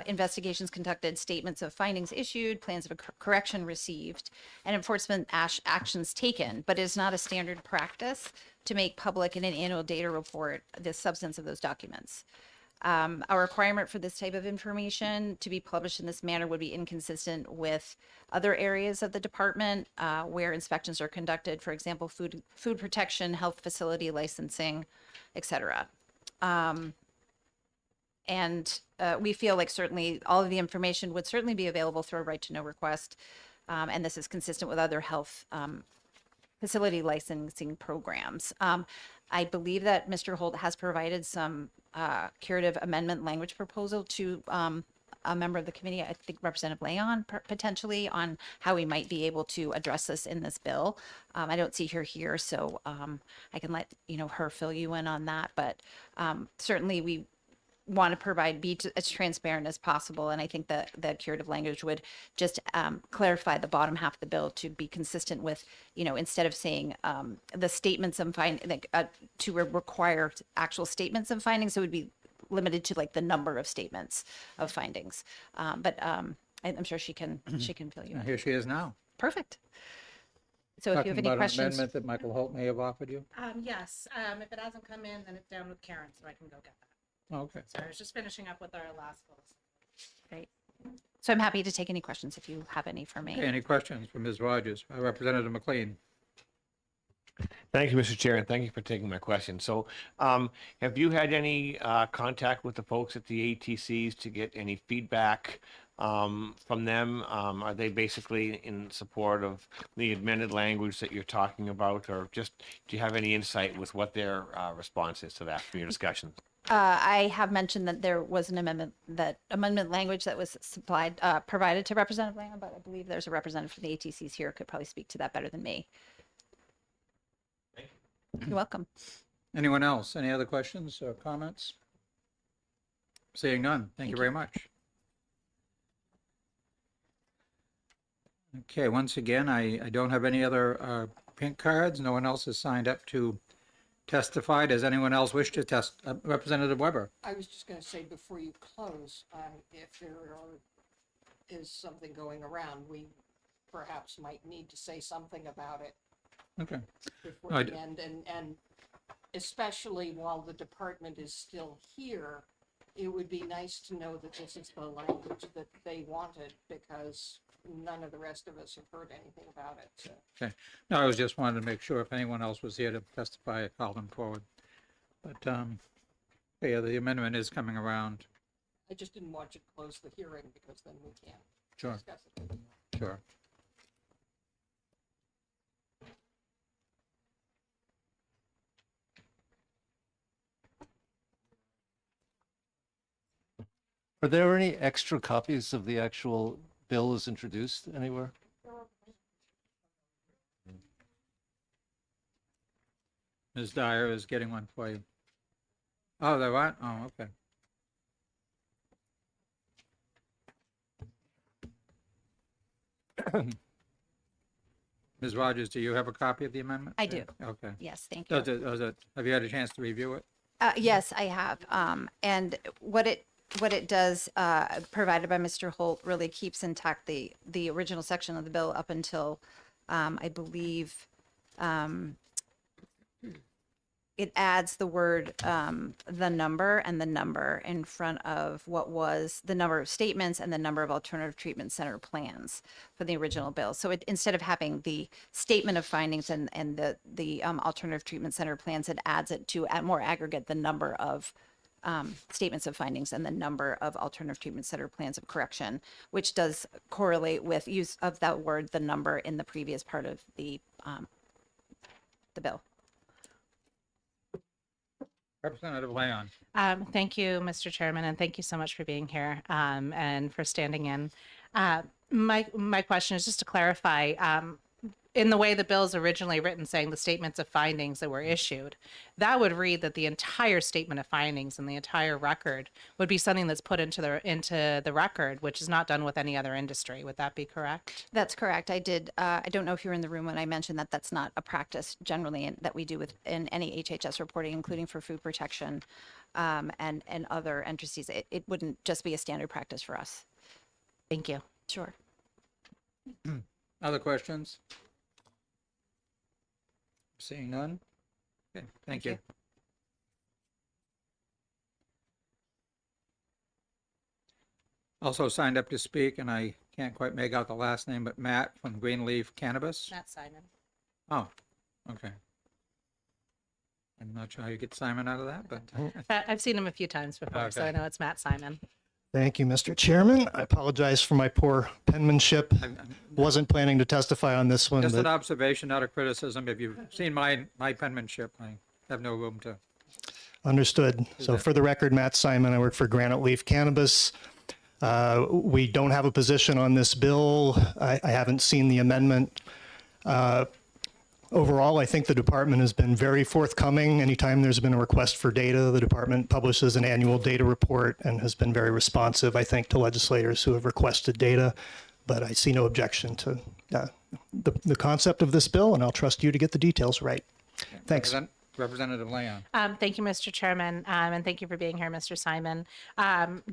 investigations conducted, statements of findings issued, plans of correction received, and enforcement actions taken, but it is not a standard practice to make public in an annual data report the substance of those documents. Our requirement for this type of information to be published in this manner would be inconsistent with other areas of the department where inspections are conducted, for example, food protection, health facility licensing, etc. And we feel like certainly all of the information would certainly be available through a right to know request. And this is consistent with other health facility licensing programs. I believe that Mr. Holt has provided some curative amendment language proposal to a member of the committee, I think Representative Leon, potentially on how we might be able to address this in this bill. I don't see her here, so I can let her fill you in on that. But certainly we want to be as transparent as possible, and I think that the curative language would just clarify the bottom half of the bill to be consistent with, instead of saying the statements of to require actual statements and findings, it would be limited to like the number of statements of findings. But I'm sure she can fill you in. Here she is now. Perfect. So if you have any Talking about an questions, amendment that Michael Holt may have offered you? Yes, if it hasn't come in, then it's down with Karen, so I can go get that. Okay. So I was just finishing up with our last goals. great. So I'm happy to take any questions if you have any for me. Okay, any questions for Ms. Rogers? Representative McLean? Thank you, Mr. Chair, and thank you for taking my question. So, have you had any contact with the folks at the ATCs to get any feedback from them? Are they basically in support of the amended language that you're talking about, or just do you have any insight with what their response is to that from your discussions? I have mentioned that there was an amendment language that was provided to Representative Lang, but I believe there's a representative from the ATCs here who could probably speak to that better than me. You're welcome. Anyone else? Any other questions or comments? Seeing none. Thank you very much. Okay, once again, I don't have any other pink cards. No one else has signed up to testify. Does anyone else wish to test? Representative Weber? I was just going to say before you close, if there is something going around, we perhaps might need to say something about it Okay. before the end, and especially while the department is still here, it would be nice to know that this is the language that they wanted, because none of the rest of us have heard anything about it. So. Okay. No, I was just wanted to make sure if anyone else was here to testify, I called them forward. But, yeah, the amendment is coming around. I just didn't want you to close the hearing, because then we can't Sure. discuss it. Sure. Are there any extra copies of the actual bill as introduced anywhere? Ms. Dyer is getting one for you. Oh, there are? Oh, okay. Ms. Rogers, do you have a copy of the amendment? I do. Okay. Yes, thank you. Have you had a chance to review it? Yes, I have. And what it does, provided by Mr. Holt, really keeps intact the original section of the bill up until, I believe, it adds the word, the number and the number in front of what was the number of statements and the number of alternative treatment center plans for the original bill. So instead of having the statement of findings and the alternative treatment center plans, it adds it to more aggregate the number of statements of findings and the number of alternative treatment center plans of correction, which does correlate with use of that word, the number, in the previous part of the bill. Representative Leon? Thank you, Mr. Chairman, and thank you so much for being here and for standing in. My question is just to clarify, in the way the bill is originally written, saying the statements of findings that were issued, that would read that the entire statement of findings and the entire record would be something that's put into the record, which is not done with any other industry. Would that be correct? That's correct. I did. I don't know if you were in the room when I mentioned that that's not a practice generally that we do in any HHS reporting, including for food protection and other entities. It wouldn't just be a standard practice for us. Thank you. Sure. Other questions? Seeing none? Okay, thank you. Also signed up to speak, and I can't quite make out the last name, but Matt from Greenleaf Cannabis. Matt Simon. Oh, okay. I'm not sure how you get Simon out of that, but I've seen him a few times before, so I Okay. know it's Matt Simon. Thank you, Mr. Chairman. I apologize for my poor penmanship. Wasn't planning to testify on this one, just an but observation, not a criticism. If you've seen my penmanship, have no room to. Understood. So for the record, Matt Simon, I work for Granite Leaf Cannabis. We don't have a position on this bill. I haven't seen the amendment. Overall, I think the department has been very forthcoming. Anytime there's been a request for data, the department publishes an annual data report and has been very responsive, I think, to legislators who have requested data. But I see no objection to the concept of this bill, and I'll trust you to get the details right. Thanks. Representative Leon. Thank you, Mr. Chairman, and thank you for being here, Mr. Simon.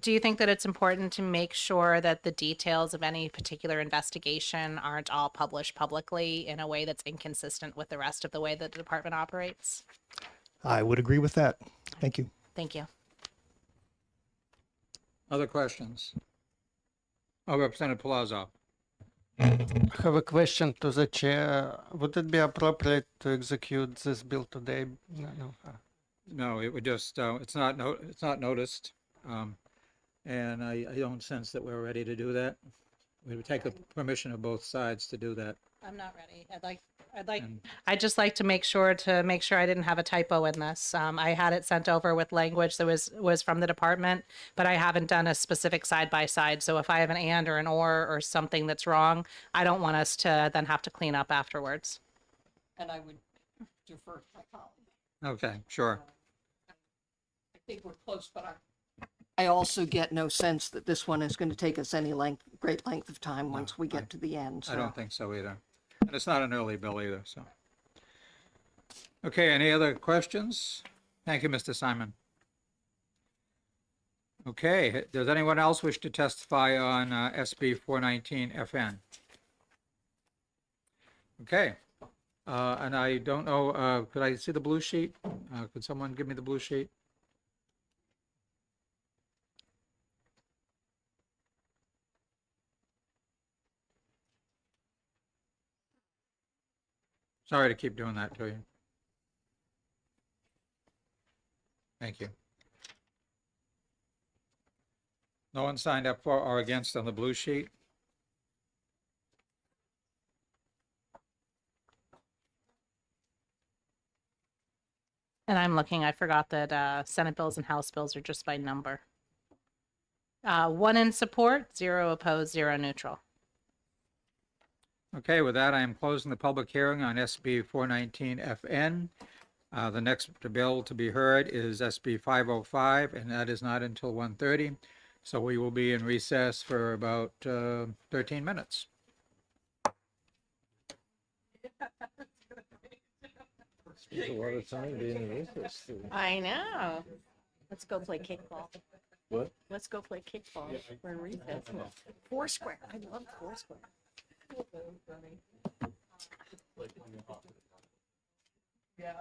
Do you think that it's important to make sure that the details of any particular investigation aren't all published publicly in a way that's inconsistent with the rest of the way that the department operates? I would agree with that. Thank you. Thank you. Other questions? Oh, Representative Palazzo. I have a question to the chair. Would it be appropriate to execute this bill today? No. No, it would just, it's not noticed. And I don't sense that we're ready to do that. We would take the permission of both sides to do that. I'm not ready. I'd just like to make sure I didn't have a typo in this. I had it sent over with language that was from the department, but I haven't done a specific side by side. So if I have an and or an or something that's wrong, I don't want us to then have to clean up afterwards. And I would defer to my colleague. Okay, sure. I think we're close, but I also get no sense that this one is going to take us any great length of time once we get to the end. I don't think so either. And it's not an early bill either, so. Okay, any other questions? Thank you, Mr. Simon. Okay, does anyone else wish to testify on SB 419 FN? Okay, and I don't know, could I see the blue sheet? Could someone give me the blue sheet? Sorry to keep doing that to you. Thank you. No one signed up for or against on the blue sheet? And I'm looking, I forgot that Senate bills and House bills are just by number. 1 in support, 0 opposed, 0 neutral. Okay, with that, I am closing the public hearing on SB 419 FN. The next bill to be heard is SB 505, and that is not until 1:30. So we will be in recess for about 13 minutes. I know. Let's go play kickball. What? Let's go play kickball. We're in recess. Foursquare. I love Foursquare. Yeah.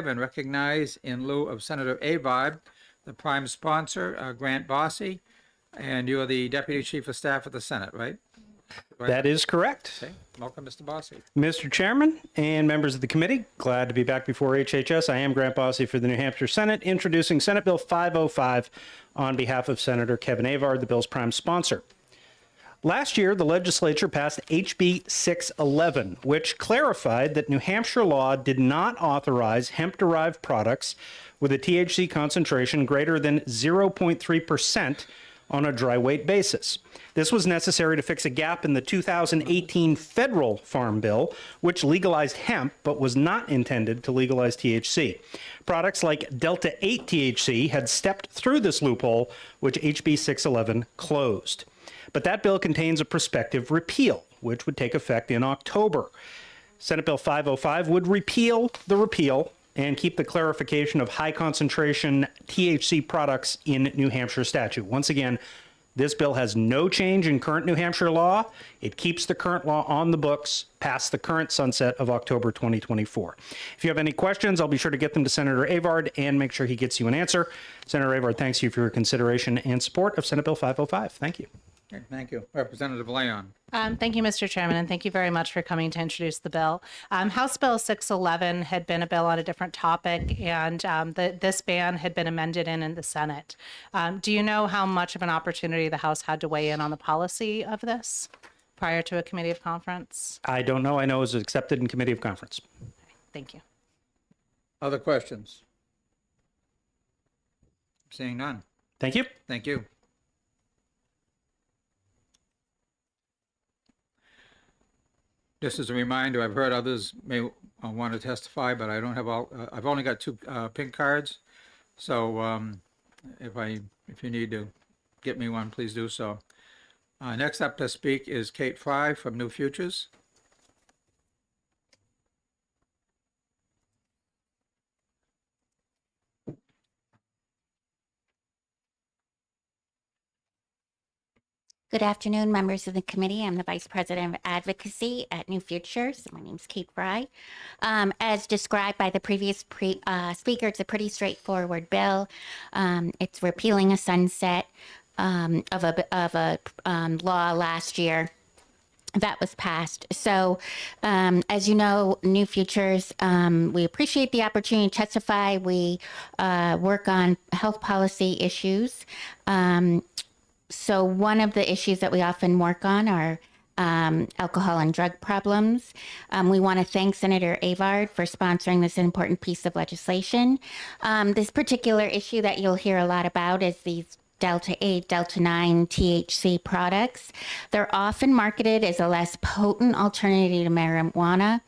and recognize in lieu of Senator Avard, the prime sponsor, Grant Bossy, and you are the Deputy Chief of Staff of the Senate, right? That is correct. Okay. Welcome, Mr. Bossy. Mr. Chairman and members of the committee, glad to be back before HHS. I am Grant Bossy for the New Hampshire Senate, introducing Senate Bill 505 on behalf of Senator Kevin Avard, the bill's prime sponsor. Last year, the legislature passed HB 611, which clarified that New Hampshire law did not authorize hemp-derived products with a THC concentration greater than 0.3% on a dry weight basis. This was necessary to fix a gap in the 2018 federal farm bill, which legalized hemp but was not intended to legalize THC. Products like Delta 8 THC had stepped through this loophole, which HB 611 closed. But that bill contains a prospective repeal, which would take effect in October. Senate Bill 505 would repeal the repeal and keep the clarification of high concentration THC products in New Hampshire statute. Once again, this bill has no change in current New Hampshire law. It keeps the current law on the books past the current sunset of October 2024. If you have any questions, I'll be sure to get them to Senator Avard and make sure he gets you an answer. Senator Avard thanks you for your consideration and support of Senate Bill 505. Thank you. Okay, thank you. Representative Leon. Thank you, Mr. Chairman, and thank you very much for coming to introduce the bill. House Bill 611 had been a bill on a different topic, and this ban had been amended in the Senate. Do you know how much of an opportunity the House had to weigh in on the policy of this prior to a committee of conference? I don't know. I know it was accepted in committee of conference. Thank you. Other questions? Seeing none. Thank you. Thank you. Just as a reminder, I've heard others may want to testify, but I don't have all, I've only got two pink cards. So if you need to get me one, please do so. Next up to speak is Kate Fry from New Futures. Good afternoon, members of the committee. I'm the Vice President of Advocacy at New Futures. My name's Kate Fry. As described by the previous speaker, it's a pretty straightforward bill. It's repealing a sunset of a law last year that was passed. So, as you know, New Futures, we appreciate the opportunity to testify. We work on health policy issues. So one of the issues that we often work on are alcohol and drug problems. We want to thank Senator Avard for sponsoring this important piece of legislation. This particular issue that you'll hear a lot about is these Delta 8, Delta 9 THC products. They're often marketed as a less potent alternative to marijuana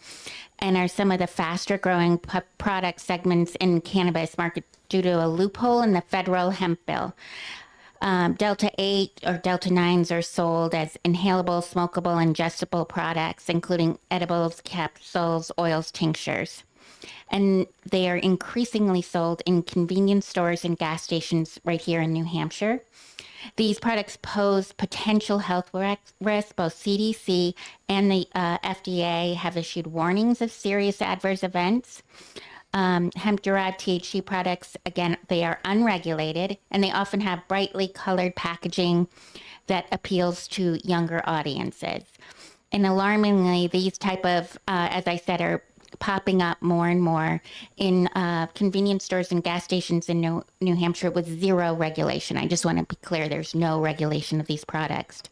and are some of the faster growing product segments in cannabis market due to a loophole in the federal hemp bill. Delta 8 or Delta 9s are sold as inhalable, smokable, ingestible products, including edibles, capsules, oils, tinctures. And they are increasingly sold in convenience stores and gas stations right here in New Hampshire. These products pose potential health risks. Both CDC and the FDA have issued warnings of serious adverse events. Hemp-derived THC products, again, they are unregulated, and they often have brightly colored packaging that appeals to younger audiences. And alarmingly, these type of, as I said, are popping up more and more in convenience stores and gas stations in New Hampshire with zero regulation. I just want to be clear, there's no regulation of these products.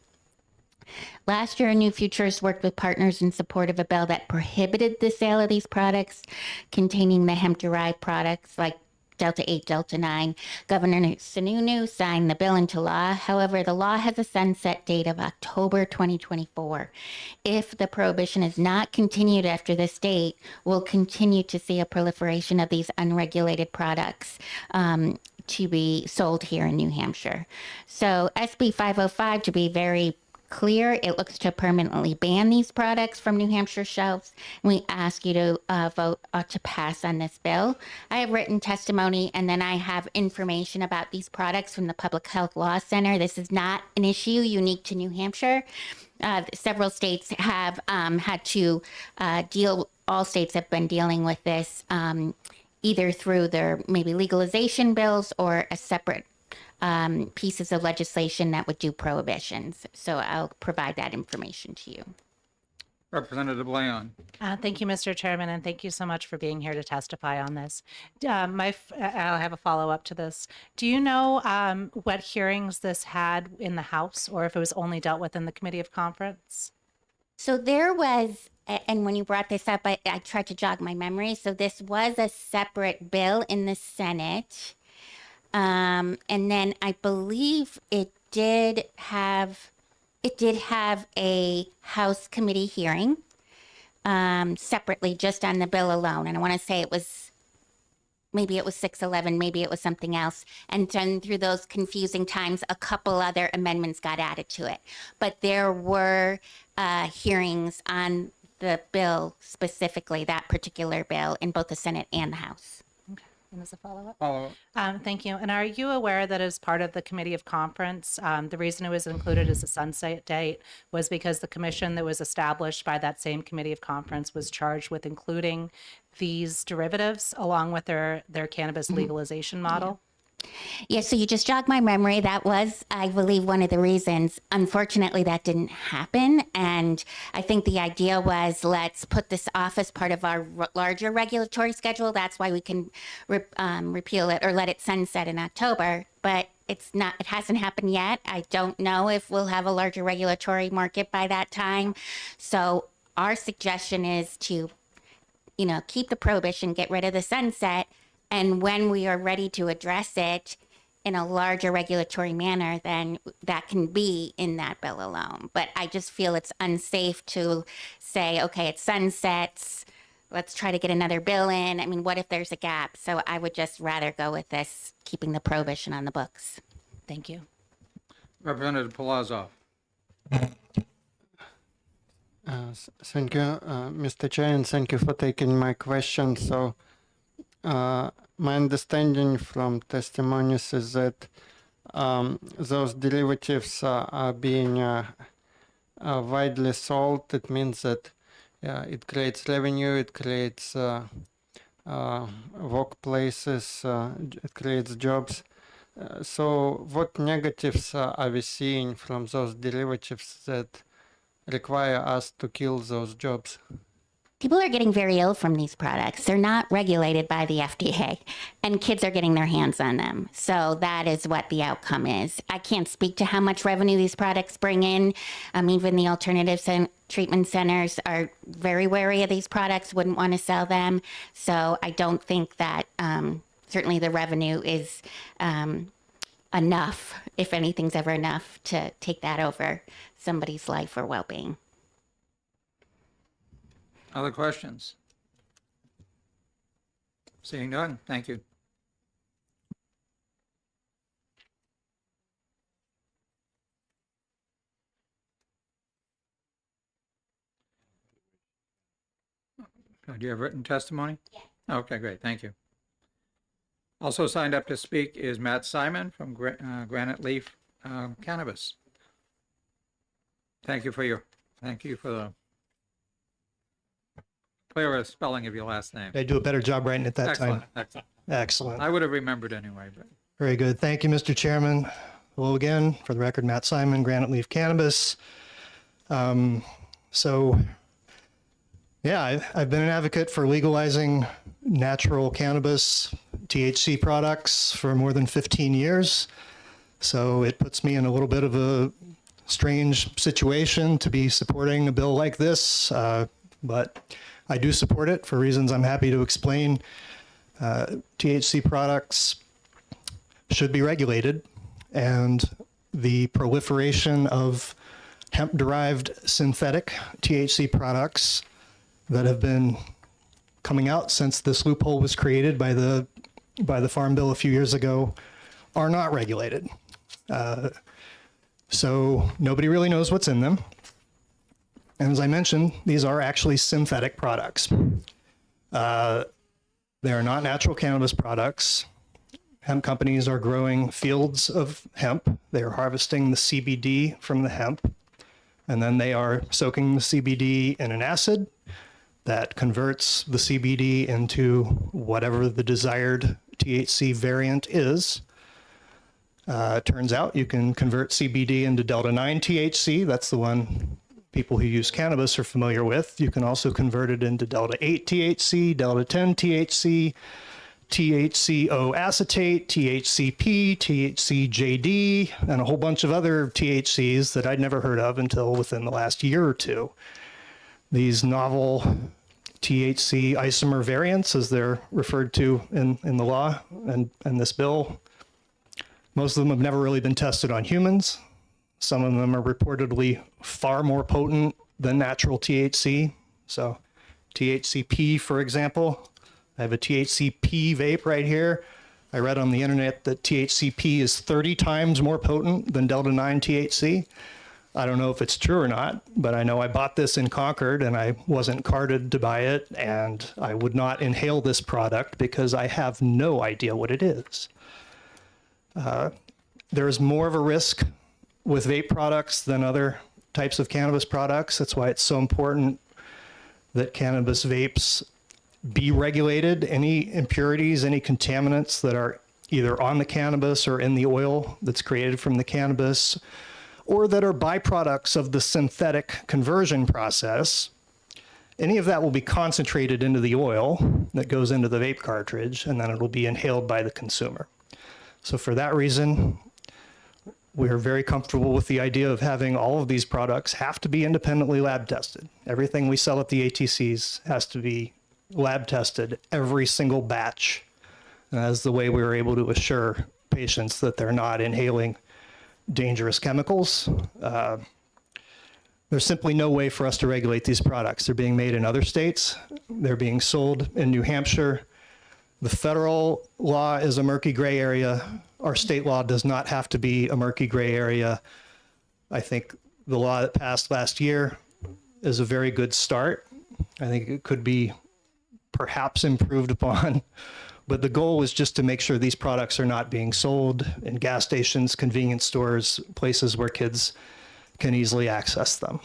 Last year, New Futures worked with partners in support of a bill that prohibited the sale of these products containing the hemp-derived products like Delta 8, Delta 9. Governor Sununu signed the bill into law. However, the law has a sunset date of October 2024. If the prohibition is not continued after this date, we'll continue to see a proliferation of these unregulated products to be sold here in New Hampshire. So SB 505, to be very clear, it looks to permanently ban these products from New Hampshire shelves. We ask you to vote to pass on this bill. I have written testimony, and then I have information about these products from the Public Health Law Center. This is not an issue unique to New Hampshire. Several states have had to all states have been dealing with this either through their maybe legalization bills or a separate pieces of legislation that would do prohibitions. So I'll provide that information to you. Representative Leon. Thank you, Mr. Chairman, and thank you so much for being here to testify on this. I'll have a follow-up to this. Do you know what hearings this had in the House, or if it was only dealt with in the Committee of Conference? So there was, and when you brought this up, I tried to jog my memory. So this was a separate bill in the Senate. And then I believe it did have a House committee hearing separately just on the bill alone. And I want to say maybe it was 611, maybe it was something else. And then through those confusing times, a couple other amendments got added to it. But there were hearings on the bill specifically, that particular bill, in both the Senate and the House. And as a follow-up? Follow-up. Thank you. And are you aware that as part of the Committee of Conference, the reason it was included as a sunset date was because the commission that was established by that same Committee of Conference was charged with including these derivatives along with their cannabis legalization model? Yeah, so you just jogged my memory. That was, I believe, one of the reasons. Unfortunately, that didn't happen. And I think the idea was, let's put this off as part of our larger regulatory schedule. That's why we can repeal it or let it sunset in October. But it hasn't happened yet. I don't know if we'll have a larger regulatory market by that time. So our suggestion is to, keep the prohibition, get rid of the sunset. And when we are ready to address it in a larger regulatory manner, then that can be in that bill alone. But I just feel it's unsafe to say, okay, it sunsets, let's try to get another bill in. I mean, what if there's a gap? So I would just rather go with this, keeping the prohibition on the books. Thank you. Representative Palazzo. Thank you, Mr. Chair, and thank you for taking my question. So, my understanding from testimonies is that those derivatives are being widely sold. It means that it creates revenue, it creates workplaces, it creates jobs. So what negatives are we seeing from those derivatives that require us to kill those jobs? People are getting very ill from these products. They're not regulated by the FDA, and kids are getting their hands on them. So that is what the outcome is. I can't speak to how much revenue these products bring in. Even the alternative treatment centers are very wary of these products, wouldn't want to sell them. So I don't think that certainly the revenue is enough, if anything's ever enough, to take that over somebody's life or well-being. Other questions? Seeing none, thank you. Do you have written testimony? Yeah. Okay, great, thank you. Also signed up to speak is Matt Simon from Granite Leaf Cannabis. Thank you for the clearer spelling of your last name. I do a better job writing it that Excellent, time. excellent. Excellent. I would have remembered anyway, but Very good. Thank you, Mr. Chairman. Hello again. For the record, Matt Simon, Granite Leaf Cannabis. I've been an advocate for legalizing natural cannabis THC products for more than 15 years. So it puts me in a little bit of a strange situation to be supporting a bill like this, but I do support it for reasons I'm happy to explain. THC products should be regulated, and the proliferation of hemp-derived synthetic THC products that have been coming out since this loophole was created by the Farm Bill a few years ago are not regulated. So nobody really knows what's in them. And as I mentioned, these are actually synthetic products. They are not natural cannabis products. Hemp companies are growing fields of hemp. They are harvesting the CBD from the hemp, and then they are soaking the CBD in an acid, that converts the CBD into whatever the desired THC variant is. Turns out you can convert CBD into Delta-9 THC. That's the one people who use cannabis are familiar with. You can also convert it into Delta-8 THC, Delta-10 THC, THCO acetate, THCP, THCJD, and a whole bunch of other THCs that I'd never heard of until within the last year or two. These novel THC isomer variants, as they're referred to in the law and this bill, most of them have never really been tested on humans. Some of them are reportedly far more potent than natural THC. So THCP, for example, I have a THCP vape right here. I read on the internet that THCP is 30 times more potent than Delta-9 THC. I don't know if it's true or not, but I know I bought this in Concord and I wasn't carded to buy it, and I would not inhale this product because I have no idea what it is. There is more of a risk with vape products than other types of cannabis products. That's why it's so important that cannabis vapes be regulated. Any impurities, any contaminants that are either on the cannabis or in the oil that's created from the cannabis, or that are byproducts of the synthetic conversion process, any of that will be concentrated into the oil that goes into the vape cartridge, and then it will be inhaled by the consumer. So for that reason, we're very comfortable with the idea of having all of these products have to be independently lab tested. Everything we sell at the ATCs has to be lab tested, every single batch. And that's the way we were able to assure patients that they're not inhaling dangerous chemicals. There's simply no way for us to regulate these products. They're being made in other states. They're being sold in New Hampshire. The federal law is a murky gray area. Our state law does not have to be a murky gray area. I think the law that passed last year is a very good start. I think it could be perhaps improved upon, but the goal is just to make sure these products are not being sold in gas stations, convenience stores, places where kids can easily access them.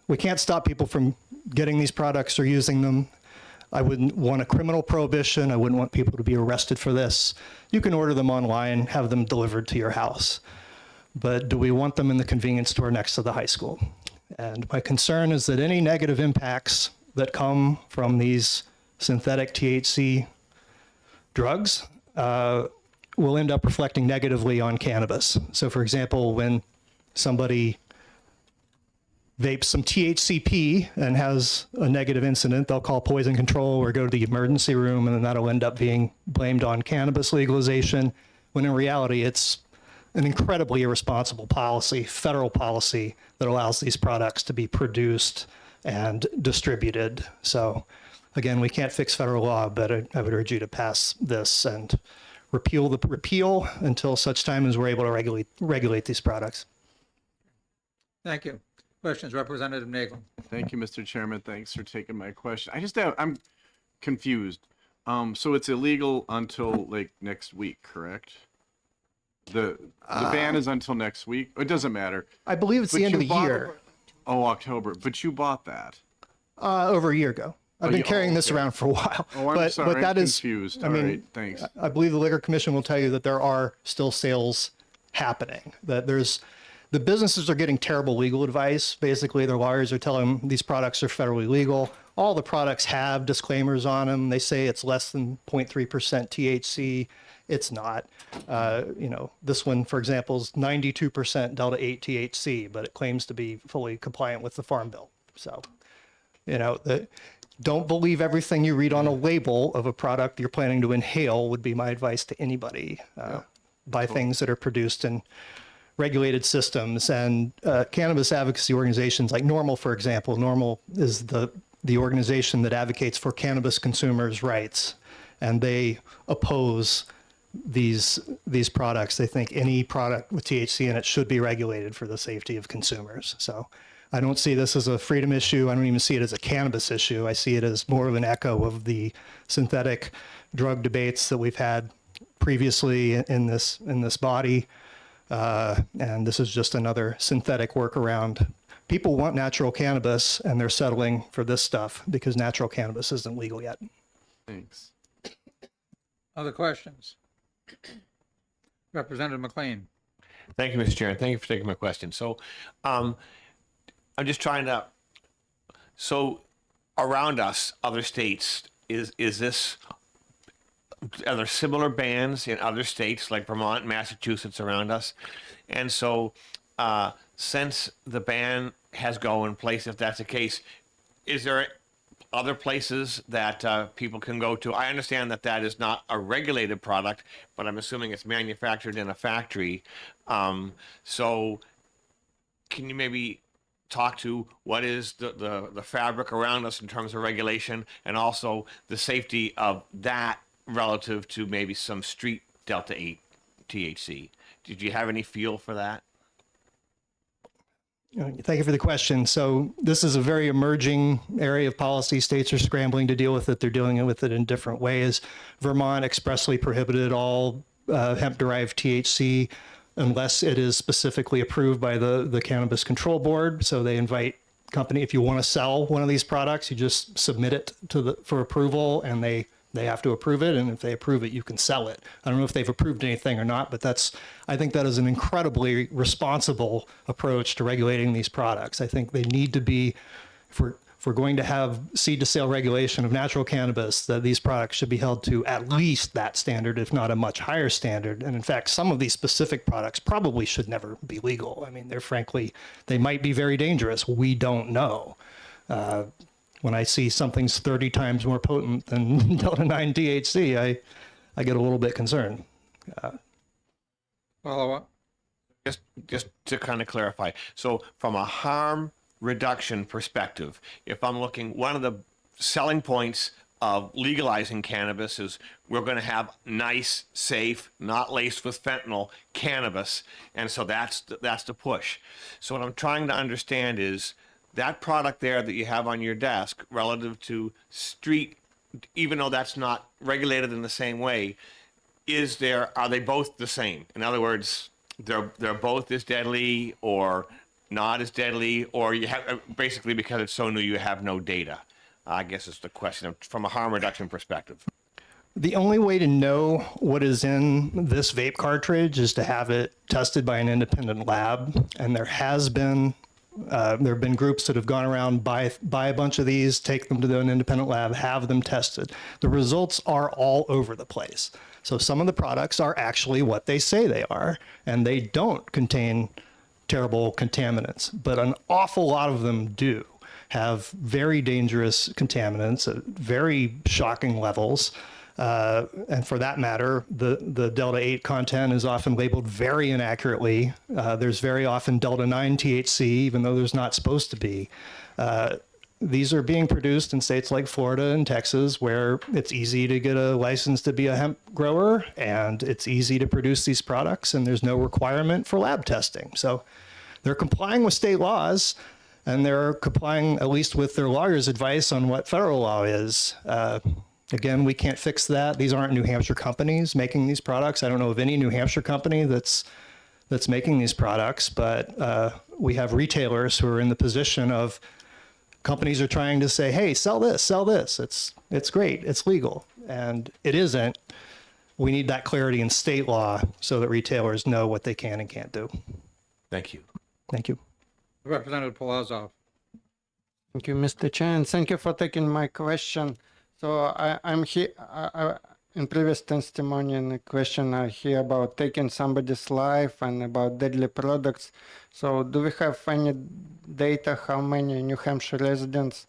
We can't stop people from getting these products or using them. I wouldn't want a criminal prohibition. I wouldn't want people to be arrested for this. You can order them online, have them delivered to your house. But do we want them in the convenience store next to the high school? And my concern is that any negative impacts that come from these synthetic THC drugs will end up reflecting negatively on cannabis. So for example, when somebody vapes some THCP and has a negative incident, they'll call poison control or go to the emergency room, and then that'll end up being blamed on cannabis legalization, when in reality it's an incredibly irresponsible policy, federal policy, that allows these products to be produced and distributed. So again, we can't fix federal law, but I would urge you to pass this and repeal the repeal until such time as we're able to regulate these products. Thank you. Questions, Representative Nagel? Thank you, Mr. Chairman. Thanks for taking my question. I'm confused. So it's illegal until like next week, correct? The ban is until next week. It doesn't matter. I believe it's the end of the year. Oh, October. But you bought that Over a year ago. I've been carrying this around for a while. Oh, I'm sorry. But that I'm is confused. I mean, All right, thanks. I believe the Liquor Commission will tell you that there are still sales happening. That the businesses are getting terrible legal advice. Basically, their lawyers are telling them these products are federally legal. All the products have disclaimers on them. They say it's less than 0.3% THC. It's not. This one, for example, is 92% Delta-8 THC, but it claims to be fully compliant with the Farm Bill. So, don't believe everything you read on a label of a product you're planning to inhale would be my advice to anybody. Buy things that are produced in regulated systems, and cannabis advocacy organizations like NORML, for example. NORML is the organization that advocates for cannabis consumers' rights, and they oppose these products. They think any product with THC in it should be regulated for the safety of consumers. So I don't see this as a freedom issue. I don't even see it as a cannabis issue. I see it as more of an echo of the synthetic drug debates that we've had previously in this body. And this is just another synthetic workaround people want natural cannabis and they're settling for this stuff because natural cannabis isn't legal yet. Thanks. Other questions? Representative McLean. Thank you, Mr. Chair, and thank you for taking my question. So, I'm just trying to, so around us, other states, is this, are there similar bans in other states like Vermont, Massachusetts around us? And so, since the ban has gone in place, if that's the case, is there other places that people can go to? I understand that that is not a regulated product, but I'm assuming it's manufactured in a factory. So can you maybe talk to what is the fabric around us in terms of regulation, and also the safety of that relative to maybe some street Delta 8 THC? Did you have any feel for that? Thank you for the question. So this is a very emerging area of policy. States are scrambling to deal with it. They're dealing with it in different ways. Vermont expressly prohibited all hemp-derived THC unless it is specifically approved by the Cannabis Control Board. So they invite company, if you want to sell one of these products, you just submit it for approval, and they have to approve it, and if they approve it, you can sell it. I don't know if they've approved anything or not, but I think that is an incredibly responsible approach to regulating these products. I think they need to be, if we're going to have seed to sale regulation of natural cannabis, that these products should be held to at least that standard, if not a much higher standard. And in fact, some of these specific products probably should never be legal. I mean, they might be very dangerous. We don't know. When I see something's 30 times more potent than Delta 9 THC, I get a little bit concerned. Follow up? Just to kind of clarify. So from a harm reduction perspective, if I'm looking, one of the selling points of legalizing cannabis is we're going to have nice, safe, not laced with fentanyl cannabis. And so that's the push. So what I'm trying to understand is, that product there that you have on your desk relative to street, even though that's not regulated in the same way, are they both the same? In other words, they're both as deadly or not as deadly, or you have, basically because it's so new, you have no data? I guess is the question from a harm reduction perspective. The only way to know what is in this vape cartridge is to have it tested by an independent lab, and there have been groups that have gone around, buy a bunch of these, take them to an independent lab, have them tested. The results are all over the place. So some of the products are actually what they say they are, and they don't contain terrible contaminants, but an awful lot of them do have very dangerous contaminants at very shocking levels. And for that matter, the Delta 8 content is often labeled very inaccurately. There's very often Delta 9 THC, even though there's not supposed to be. These are being produced in states like Florida and Texas, where it's easy to get a license to be a hemp grower, and it's easy to produce these products, and there's no requirement for lab testing. So they're complying with state laws, and they're complying at least with their lawyer's advice on what federal law is. Again, we can't fix that. These aren't New Hampshire companies making these products. I don't know of any New Hampshire company that's making these products, but we have retailers who are in the position of companies are trying to say, hey, sell this. It's great. It's legal. And it isn't. We need that clarity in state law so that retailers know what they can and can't do. Thank you. Thank you. Representative Polazov. Thank you, Mr. Chair, and thank you for taking my question. So I'm here, in previous testimony and the question I hear about taking somebody's life and about deadly products. So do we have any data how many New Hampshire residents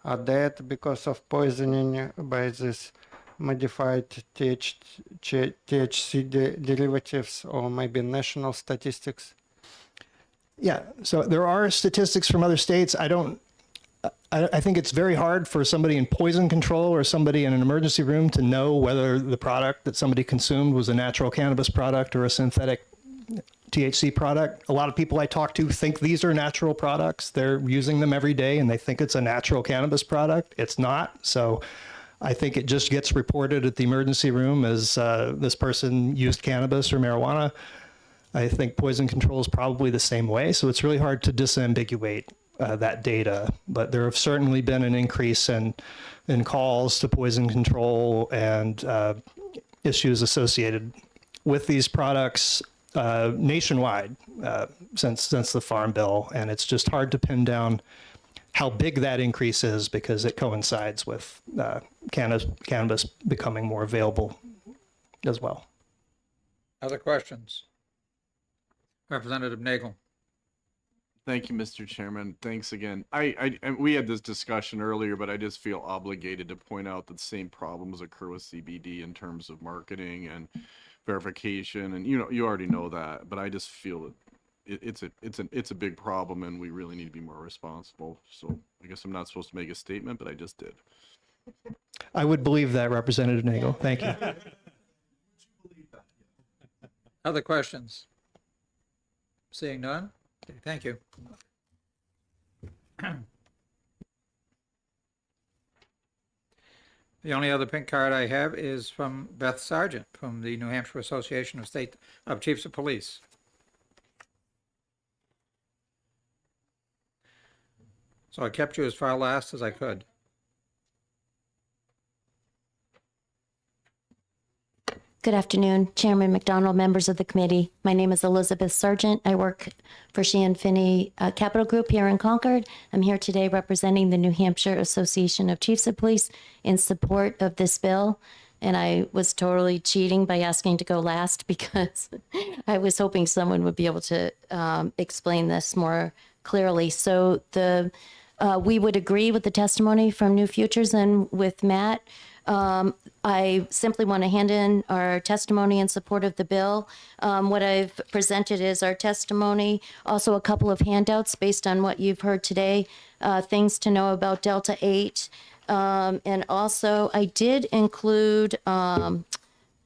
are dead because of poisoning by this modified THC derivatives, or maybe national statistics? Yeah, so there are statistics from other states. I think it's very hard for somebody in poison control or somebody in an emergency room to know whether the product that somebody consumed was a natural cannabis product or a synthetic THC product. A lot of people I talk to think these are natural products. They're using them every day and they think it's a natural cannabis product. It's not. So I think it just gets reported at the emergency room as this person used cannabis or marijuana. I think poison control is probably the same way. So it's really hard to disambiguate that data. But there have certainly been an increase in calls to poison control and issues associated with these products nationwide since the Farm Bill, and it's just hard to pin down how big that increase is because it coincides with cannabis becoming more available as well. Other questions? Representative Nagel. Thank you, Mr. Chairman. Thanks again. And we had this discussion earlier, but I just feel obligated to point out that the same problems occur with CBD in terms of marketing and verification, and you already know that. But I just feel that it's a big problem, and we really need to be more responsible. So I guess I'm not supposed to make a statement, but I just did. I would believe that, Representative Nagel. Thank you. Other questions? Seeing none? Okay, thank you. The only other pink card I have is from Beth Sargent from the New Hampshire Association of Chiefs of Police. So I kept you as far last as I could. Good afternoon, Chairman McDonald, members of the committee. My name is Elizabeth Sargent. I work for Sheehan Finney Capital Group here in Concord. I'm here today representing the New Hampshire Association of Chiefs of Police in support of this bill. And I was totally cheating by asking to go last because I was hoping someone would be able to explain this more clearly. So we would agree with the testimony from New Futures and with Matt. I simply want to hand in our testimony in support of the bill. What I've presented is our testimony, also a couple of handouts based on what you've heard today, things to know about Delta 8. And also I did include, I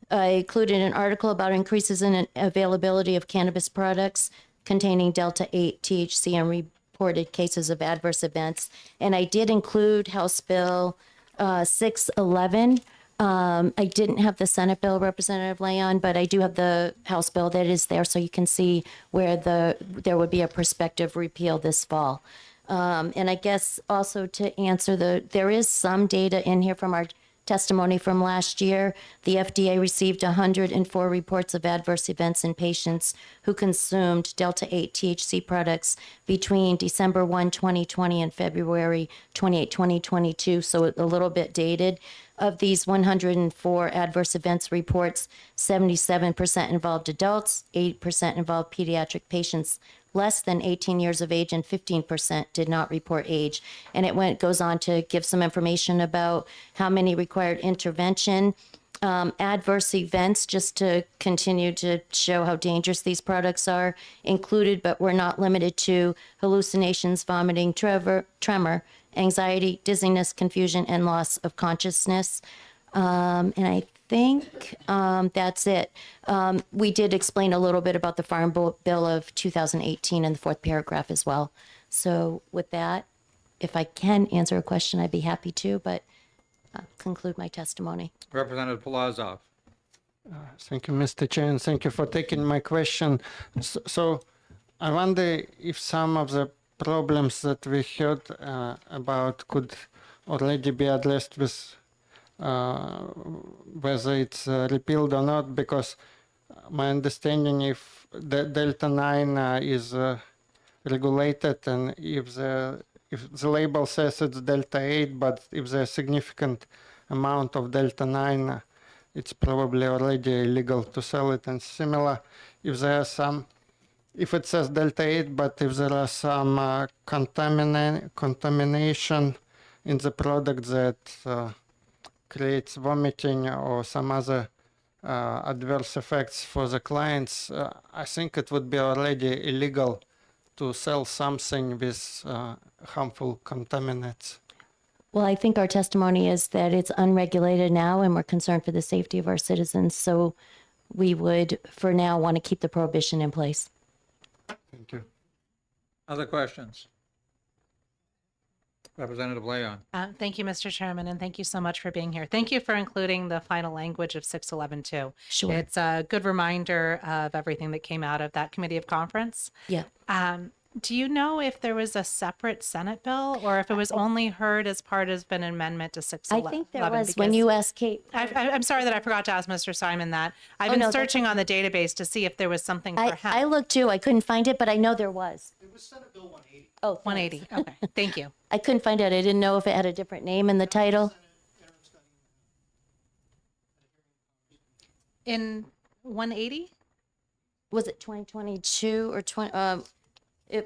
included an article about increases in availability of cannabis products containing Delta 8 THC and reported cases of adverse events. And I did include House Bill 611. I didn't have the Senate bill, Representative Leon, but I do have the House bill that is there, so you can see where there would be a prospective repeal this fall. And I guess also to answer there is some data in here from our testimony from last year. The FDA received 104 reports of adverse events in patients who consumed Delta 8 THC products between December 1, 2020 and February 28, 2022, so a little bit dated. Of these 104 adverse events reports, 77% involved adults, 8% involved pediatric patients less than 18 years of age, and 15% did not report age. And it goes on to give some information about how many required intervention. Adverse events, just to continue to show how dangerous these products are, included but were not limited to hallucinations, vomiting, tremor, anxiety, dizziness, confusion, and loss of consciousness. And I think that's it. We did explain a little bit about the Farm Bill of 2018 in the fourth paragraph as well. So with that, if I can answer a question, I'd be happy to, but conclude my testimony. Representative Polazov. Thank you, Mr. Chair, and thank you for taking my question. So I wonder if some of the problems that we heard about could already be addressed with whether it's repealed or not, because my understanding if the Delta 9 is regulated, and if the label says it's Delta 8, but if there's a significant amount of Delta 9, it's probably already illegal to sell it. And similar, if there are some, if it says Delta 8, but if there are some contamination in the product that creates vomiting or some other adverse effects for the clients, I think it would be already illegal to sell something with harmful contaminants. Well, I think our testimony is that it's unregulated now, and we're concerned for the safety of our citizens. So we would, for now, want to keep the prohibition in place. Thank you. Other questions? Representative Leon. Thank you, Mr. Chairman, and thank you so much for being here. Thank you for including the final language of 611 too. Sure. It's a good reminder of everything that came out of that committee of conference. Yeah. Do you know if there was a separate Senate bill or if it was only heard as part of an amendment to 611? I think there was when you asked Kate. I'm sorry that I forgot to ask Mr. Simon that. I've Oh, been no, that's searching on the database to see if there was something for him. I looked too. I couldn't find it, but I know there was. It was Senate Bill 180. Oh, thanks. 180. Okay, thank you. I couldn't find it. I didn't know if it had a different name in the title. In 180? Was it 2022 or 20?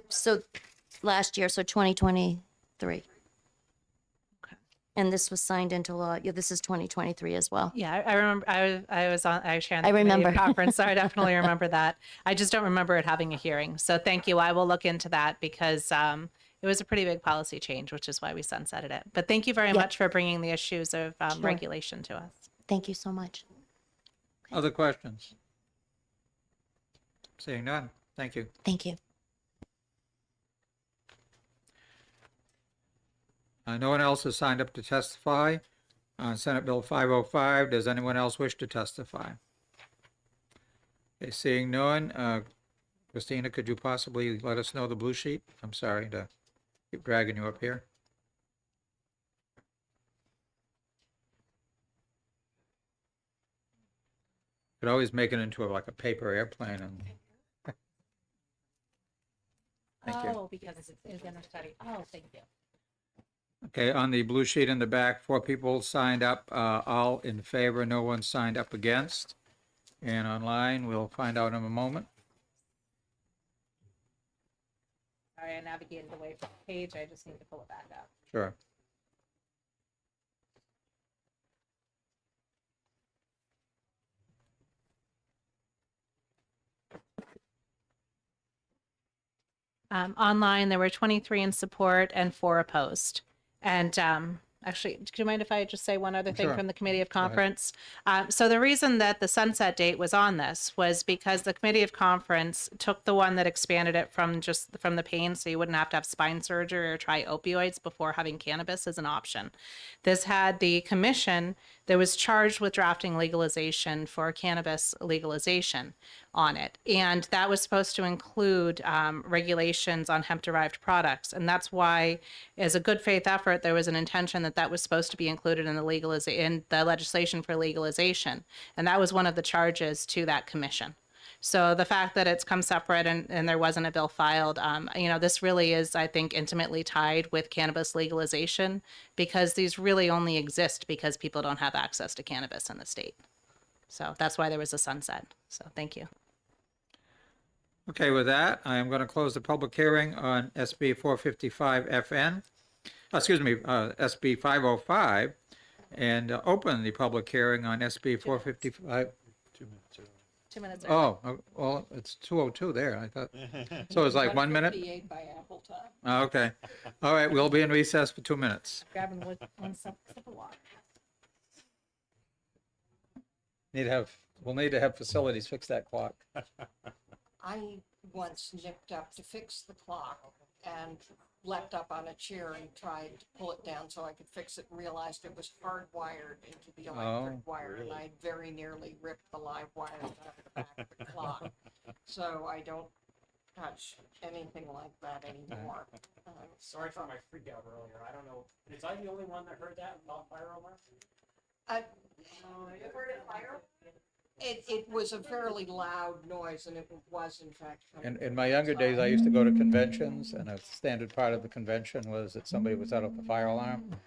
So last year, so 2023. Okay. And this was signed into law. Yeah, this is 2023 as well. Yeah, I remember. I was on. I shared. I remember. Conference, so I definitely remember that. I just don't remember it having a hearing. So thank you. I will look into that because it was a pretty big policy change, which is why we sunsetted it. But thank you very much for bringing the issues of Sure. regulation to us. Thank you so much. Other questions? Seeing none. Thank you. Thank you. No one else has signed up to testify on Senate Bill 505. Does anyone else wish to testify? Okay, seeing none, Christina, could you possibly let us know the blue sheet? I'm sorry to keep dragging you up here. Could always make it into like a paper airplane and. Thank you. Oh, because it's in a study. Oh, thank you. Okay, on the blue sheet in the back, 4 people signed up, all in favor, no one signed up against. And online, we'll find out in a moment. Sorry, I navigated away from the page. I just need to pull it back up. Sure. Online, there were 23 in support and 4 opposed. And actually, do you mind if I just say one other thing Sure. from the Committee of Go ahead. Conference? So the reason that the sunset date was on this was because the Committee of Conference took the one that expanded it from the pain, so you wouldn't have to have spine surgery or try opioids before having cannabis as an option. This had the commission that was charged with drafting legalization for cannabis legalization on it. And that was supposed to include regulations on hemp-derived products. And that's why, as a good faith effort, there was an intention that that was supposed to be included in the legislation for legalization. And that was one of the charges to that commission. So the fact that it's come separate and there wasn't a bill filed, this really is, I think, intimately tied with cannabis legalization because these really only exist because people don't have access to cannabis in the state. So that's why there was a sunset. So thank you. Okay, with that, I am going to close the public hearing on SB 455 FN, SB 505, and open the public hearing on SB 455. 2 minutes. Well, it's 2:02 there, I thought. So it's like 1 minute? 1:58 by Apple time. Oh, okay. All right, we'll be in recess for 2 minutes. Grabbing one sip of water. We'll need to have facilities fix that clock. I once nipped up to fix the clock and leapt up on a chair and tried to pull it down so I could fix it and realized it was hardwired into the electric wire and I very nearly ripped the live wires out of the back of the clock. So I don't touch anything like that anymore. Sorry for my freak out earlier. I don't know. Was I the only one that heard that about fire alarm? You heard a fire? It was a fairly loud noise, and it was in fact coming. In my younger days, I used to go to conventions, and a standard part of the convention was that somebody would set up a fire alarm.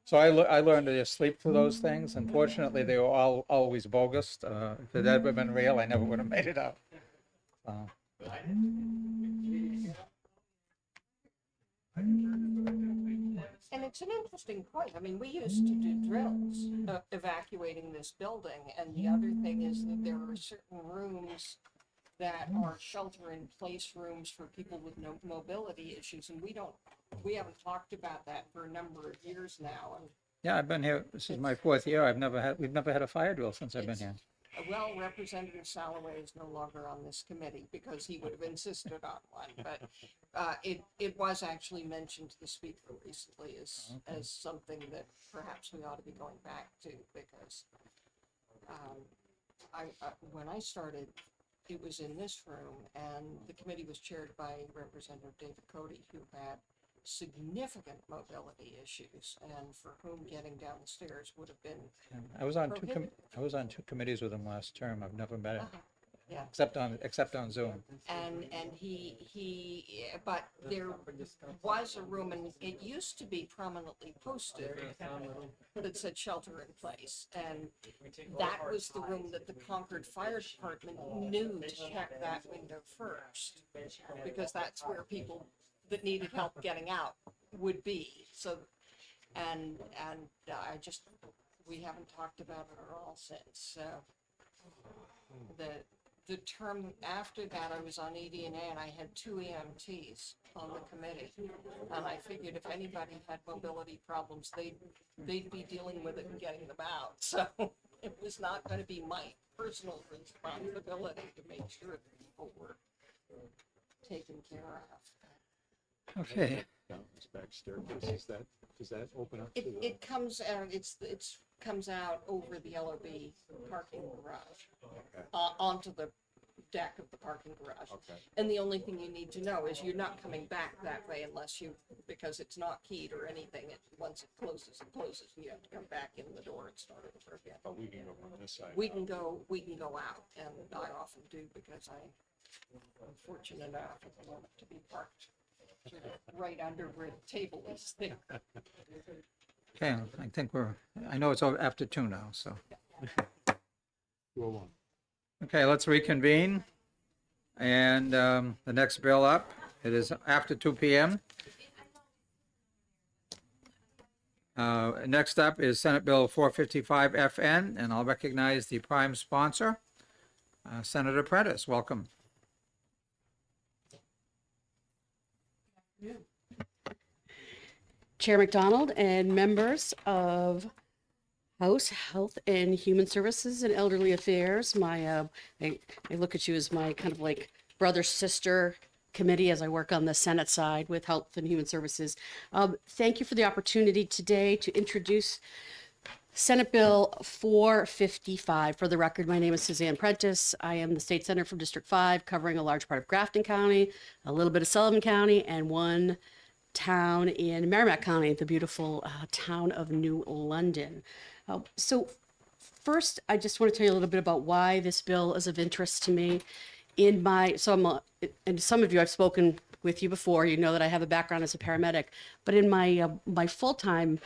So I learned to just sleep through those things. Unfortunately, they were all always bogus. If it had ever been real, I never would have made it out. And it's an interesting point. I mean, we used to do drills evacuating this building, and the other thing is that there are certain rooms that are shelter-in-place rooms for people with no mobility issues, and we haven't talked about that for a number of years now. And Yeah, I've been here. This is my 4th year. We've never had a fire drill since I've been here. well, Representative Salloway is no longer on this committee because he would have insisted on one, but it was actually mentioned to the speaker recently as something that perhaps we ought to be going back to because when I started it was in this room, and the committee was chaired by Representative David Cody, who had significant mobility issues, and for whom getting down the stairs would have been I was on two, prohibitive. I was on two committees with him last term. I've never met him, Yeah. except on Zoom. And but there was a room, and it used to be prominently posted that said shelter in place. And that was the room that the Concord Fire Department knew to check that window first, because that's where people that needed help getting out would be. So, and we haven't talked about it at all since. The term after that, I was on ED&A, and I had 2 EMTs on the committee. And I figured if anybody had mobility problems, they'd be dealing with it and getting them out. So it was not going to be my personal responsibility to make sure that people were taken care of. Okay. This back staircase, does that open up to the? It comes out, it's comes out over the LOB parking garage, onto the deck of the parking garage. Okay. And the only thing you need to know is you're not coming back that way because it's not keyed or anything. Once it closes, and you have to come back in the door and start over again. But we can go on this side. We can go out, and I often do because I'm fortunate enough at the moment to be parked sort of right under where the table is there. Okay, I think I know it's over after 2 now, so. 201. Okay, let's reconvene. And the next bill up, it is after 2 p.m. Next up is Senate Bill 455 FN, and I'll recognize the prime sponsor, Senator Prentice. Welcome. Chair McDonald and members of House Health and Human Services and Elderly Affairs. I look at you as my kind of like brother sister committee as I work on the Senate side with Health and Human Services. Thank you for the opportunity today to introduce Senate Bill 455. For the record, my name is Suzanne Prentice. I am the state senator from District 5, covering a large part of Grafton County, a little bit of Sullivan County, and one town in Merrimack County, the beautiful town of New London. So first, I just want to tell you a little bit about why this bill is of interest to me. And some of you, I've spoken with you before, you know that I have a background as a paramedic, but in my full-time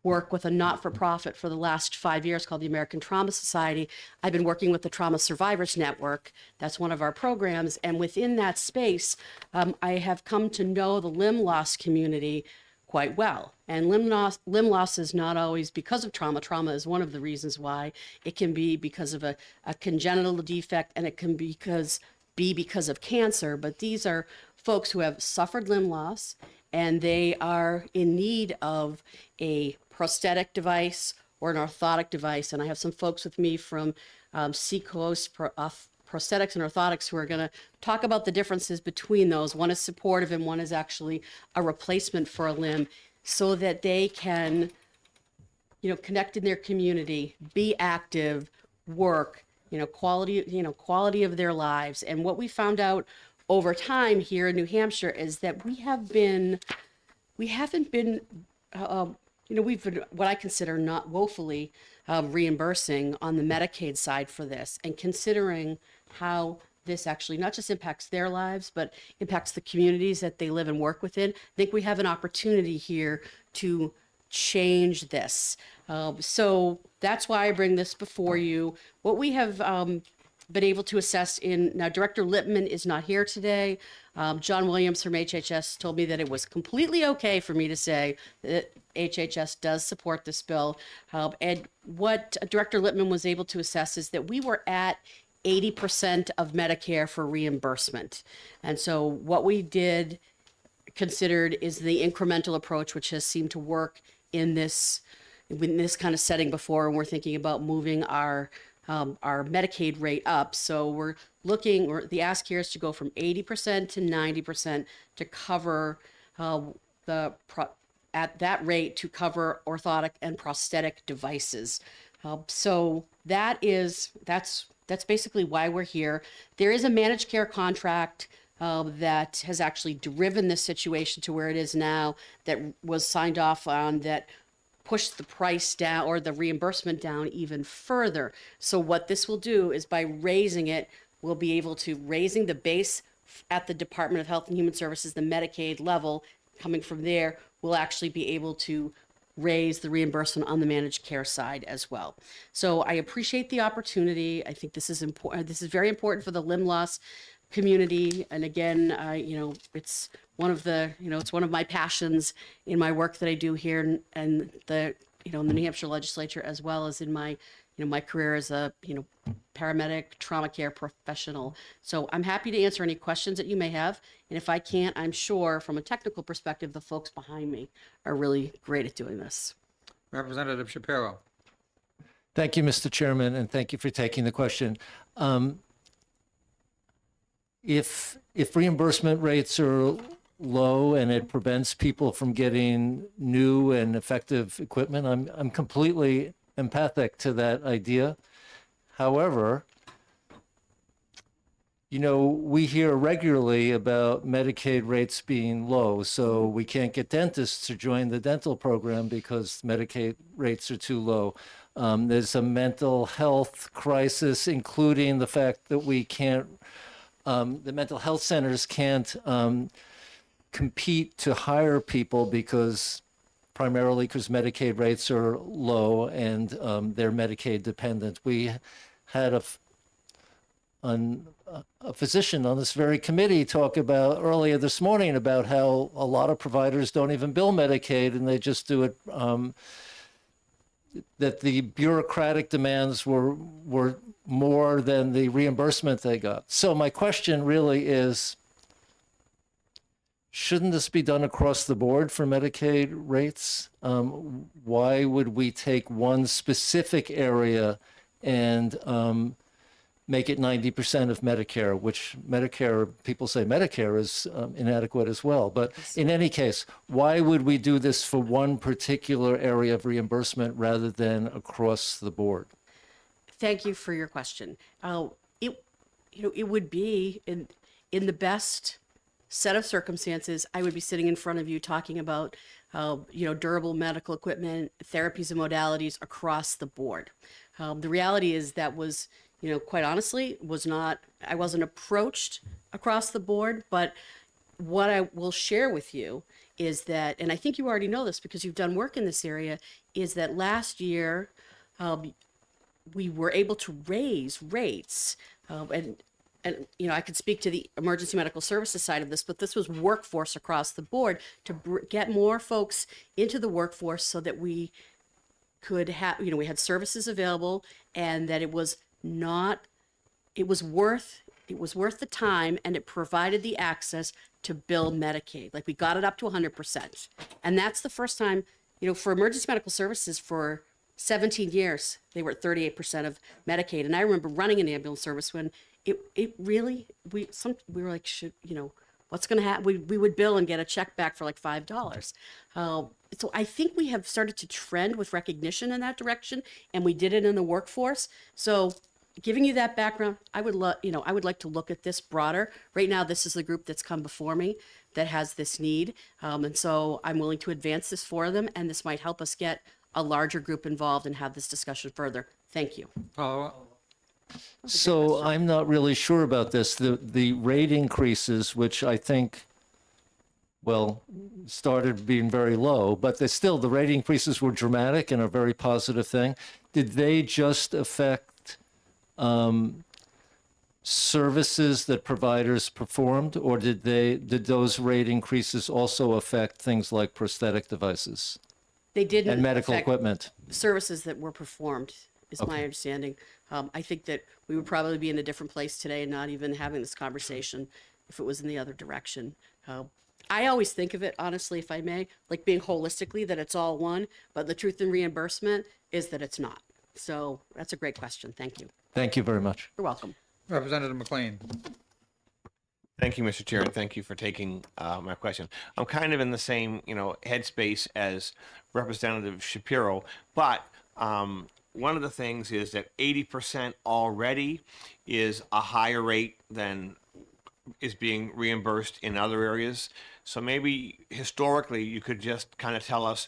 work with a not-for-profit for the last 5 years called the American Trauma Society, I've been working with the Trauma Survivors Network. That's one of our programs. And within that space, I have come to know the limb loss community quite well. And limb loss is not always because of trauma. Trauma is one of the reasons why. It can be because of a congenital defect, and it can be because of cancer. But these are folks who have suffered limb loss, and they are in need of a prosthetic device or an orthotic device. And I have some folks with me from Seacoast Prosthetics and Orthotics who are going to talk about the differences between those. One is supportive and one is actually a replacement for a limb, so that they can, connect in their community, be active, work, quality of their lives. And what we found out over time here in New Hampshire is that we've been what I consider not woefully reimbursing on the Medicaid side for this, and considering how this actually not just impacts their lives, but impacts the communities that they live and work within. I think we have an opportunity here to change this. So that's why I bring this before you. What we have been able to assess now Director Lippman is not here today. John Williams from HHS told me that it was completely okay for me to say that HHS does support this bill. And what Director Lippman was able to assess is that we were at 80% of Medicare for reimbursement. And so what we considered is the incremental approach, which has seemed to work in this kind of setting before. And we're thinking about moving our Medicaid rate up. So the ask here is to go from 80% to 90% to cover at that rate to cover orthotic and prosthetic devices. So that's That's basically why we're here. There is a managed care contract that has actually driven this situation to where it is now, that was signed off on, that pushed the price down or the reimbursement down even further. So what this will do is, by raising it, we'll be able to raising the base at the Department of Health and Human Services, the Medicaid level. Coming from there, we'll actually be able to raise the reimbursement on the managed care side as well. So I appreciate the opportunity. I think this is important. This is very important for the limb loss community. And again, it's one of it's one of my passions in my work that I do here, and the, in the New Hampshire legislature, as well as in my, my career as a, paramedic trauma care professional. So I'm happy to answer any questions that you may have. And if I can't, I'm sure from a technical perspective, the folks behind me are really great at doing this. Representative Shapiro. Thank you, Mr. Chairman, and thank you for taking the question. If reimbursement rates are low and it prevents people from getting new and effective equipment, I'm completely empathic to that idea. However, we hear regularly about Medicaid rates being low, so we can't get dentists to join the dental program because Medicaid rates are too low. There's a mental health crisis, including the fact that we can't, the mental health centers can't compete to hire people primarily because Medicaid rates are low and they're Medicaid dependent. We had a physician on this very committee talk about earlier this morning about how a lot of providers don't even bill Medicaid, and they just do it, that the bureaucratic demands were more than the reimbursement they got. So my question really is, shouldn't this be done across the board for Medicaid rates? Why would we take one specific area and make it 90% of Medicare, which people say Medicare is inadequate as well. But in any case, why would we do this for one particular area of reimbursement rather than across the board? Thank you for your question. It would be in the best set of circumstances, I would be sitting in front of you talking about durable medical equipment, therapies and modalities across the board. The reality is that was, quite honestly, I wasn't approached across the board, but what I will share with you is that, and I think you already know this because you've done work in this area, is that last year we were able to raise rates, and I could speak to the emergency medical services side of this, but this was workforce across the board to get more folks into the workforce so that we could have, we had services available, and that it was worth the time, and it provided the access to bill Medicaid. Like, we got it up to 100%. And that's the first time, for emergency medical services for 17 years, they were at 38% of Medicaid. And I remember running an ambulance service when it really, we were like, what's going to happen? We would bill and get a check back for like $5. So I think we have started to trend with recognition in that direction, and we did it in the workforce. So giving you that background, I would like to look at this broader. Right now, this is the group that's come before me that has this need. And so I'm willing to advance this for them, and this might help us get a larger group involved and have this discussion further. Thank you. So I'm not really sure about this. The rate increases, which I think, started being very low, but the rate increases were dramatic and a very positive thing. Did they just affect services that providers performed, or did those rate increases also affect things like prosthetic devices? They didn't and medical affect equipment. services that were performed, is my understanding. I think that we would probably be in a different place today and not even having this conversation if it was in the other direction. I always think of it, honestly, if I may, like being holistically, that it's all one, but the truth in reimbursement is that it's not. So that's a great question. Thank you. Thank you very much. You're welcome. Representative McLean. Thank you, Mr. Chair, and thank you for taking my question. I'm kind of in the same, headspace as Representative Shapiro, but one of the things is that 80% already is a higher rate than is being reimbursed in other areas. So maybe historically, you could just kind of tell us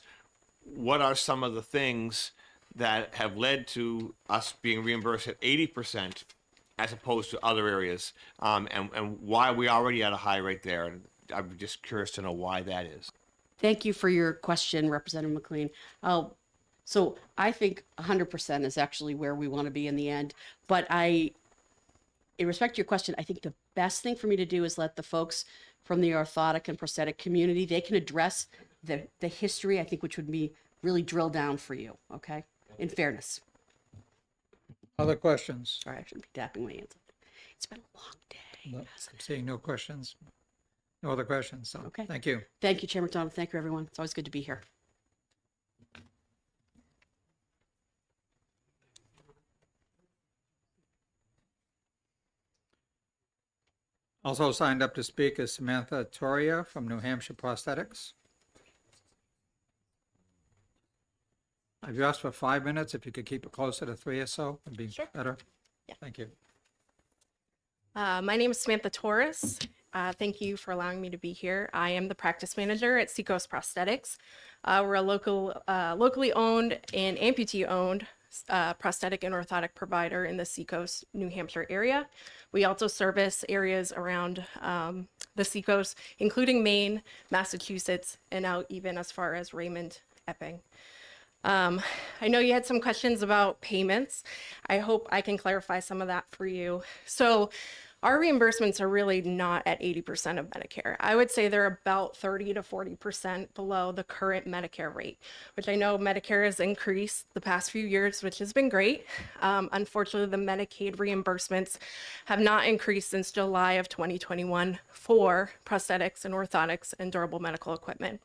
what are some of the things that have led to us being reimbursed at 80% as opposed to other areas, and why we already at a high rate there. And I'm just curious to know why that is. Thank you for your question, Representative McLean. So I think 100% is actually where we want to be in the end. But in respect to your question, I think the best thing for me to do is let the folks from the orthotic and prosthetic community, they can address the history, I think, which would be really drill down for you, okay? In fairness. Other questions? Sorry, I shouldn't be tapping my hands. It's been a long day. No, seeing no questions. No other questions. So, Okay. thank you. Thank you, Chairman Donovan. Thank you, everyone. It's always good to be here. Also signed up to speak is Samantha Toria from New Hampshire Prosthetics. I've asked for 5 minutes. If you could keep it closer to 3 or so, it'd be better. Yeah. Thank you. My name is Samantha Torres. Thank you for allowing me to be here. I am the practice manager at Seacoast Prosthetics. We're a locally owned and amputee-owned prosthetic and orthotic provider in the Seacoast, New Hampshire area. We also service areas around the Seacoast, including Maine, Massachusetts, and out even as far as Raymond, Epping. I know you had some questions about payments. I hope I can clarify some of that for you. So our reimbursements are really not at 80% of Medicare. I would say they're about 30 to 40% below the current Medicare rate, which I know Medicare has increased the past few years, which has been great. Unfortunately, the Medicaid reimbursements have not increased since July of 2021 for prosthetics and orthotics and durable medical equipment.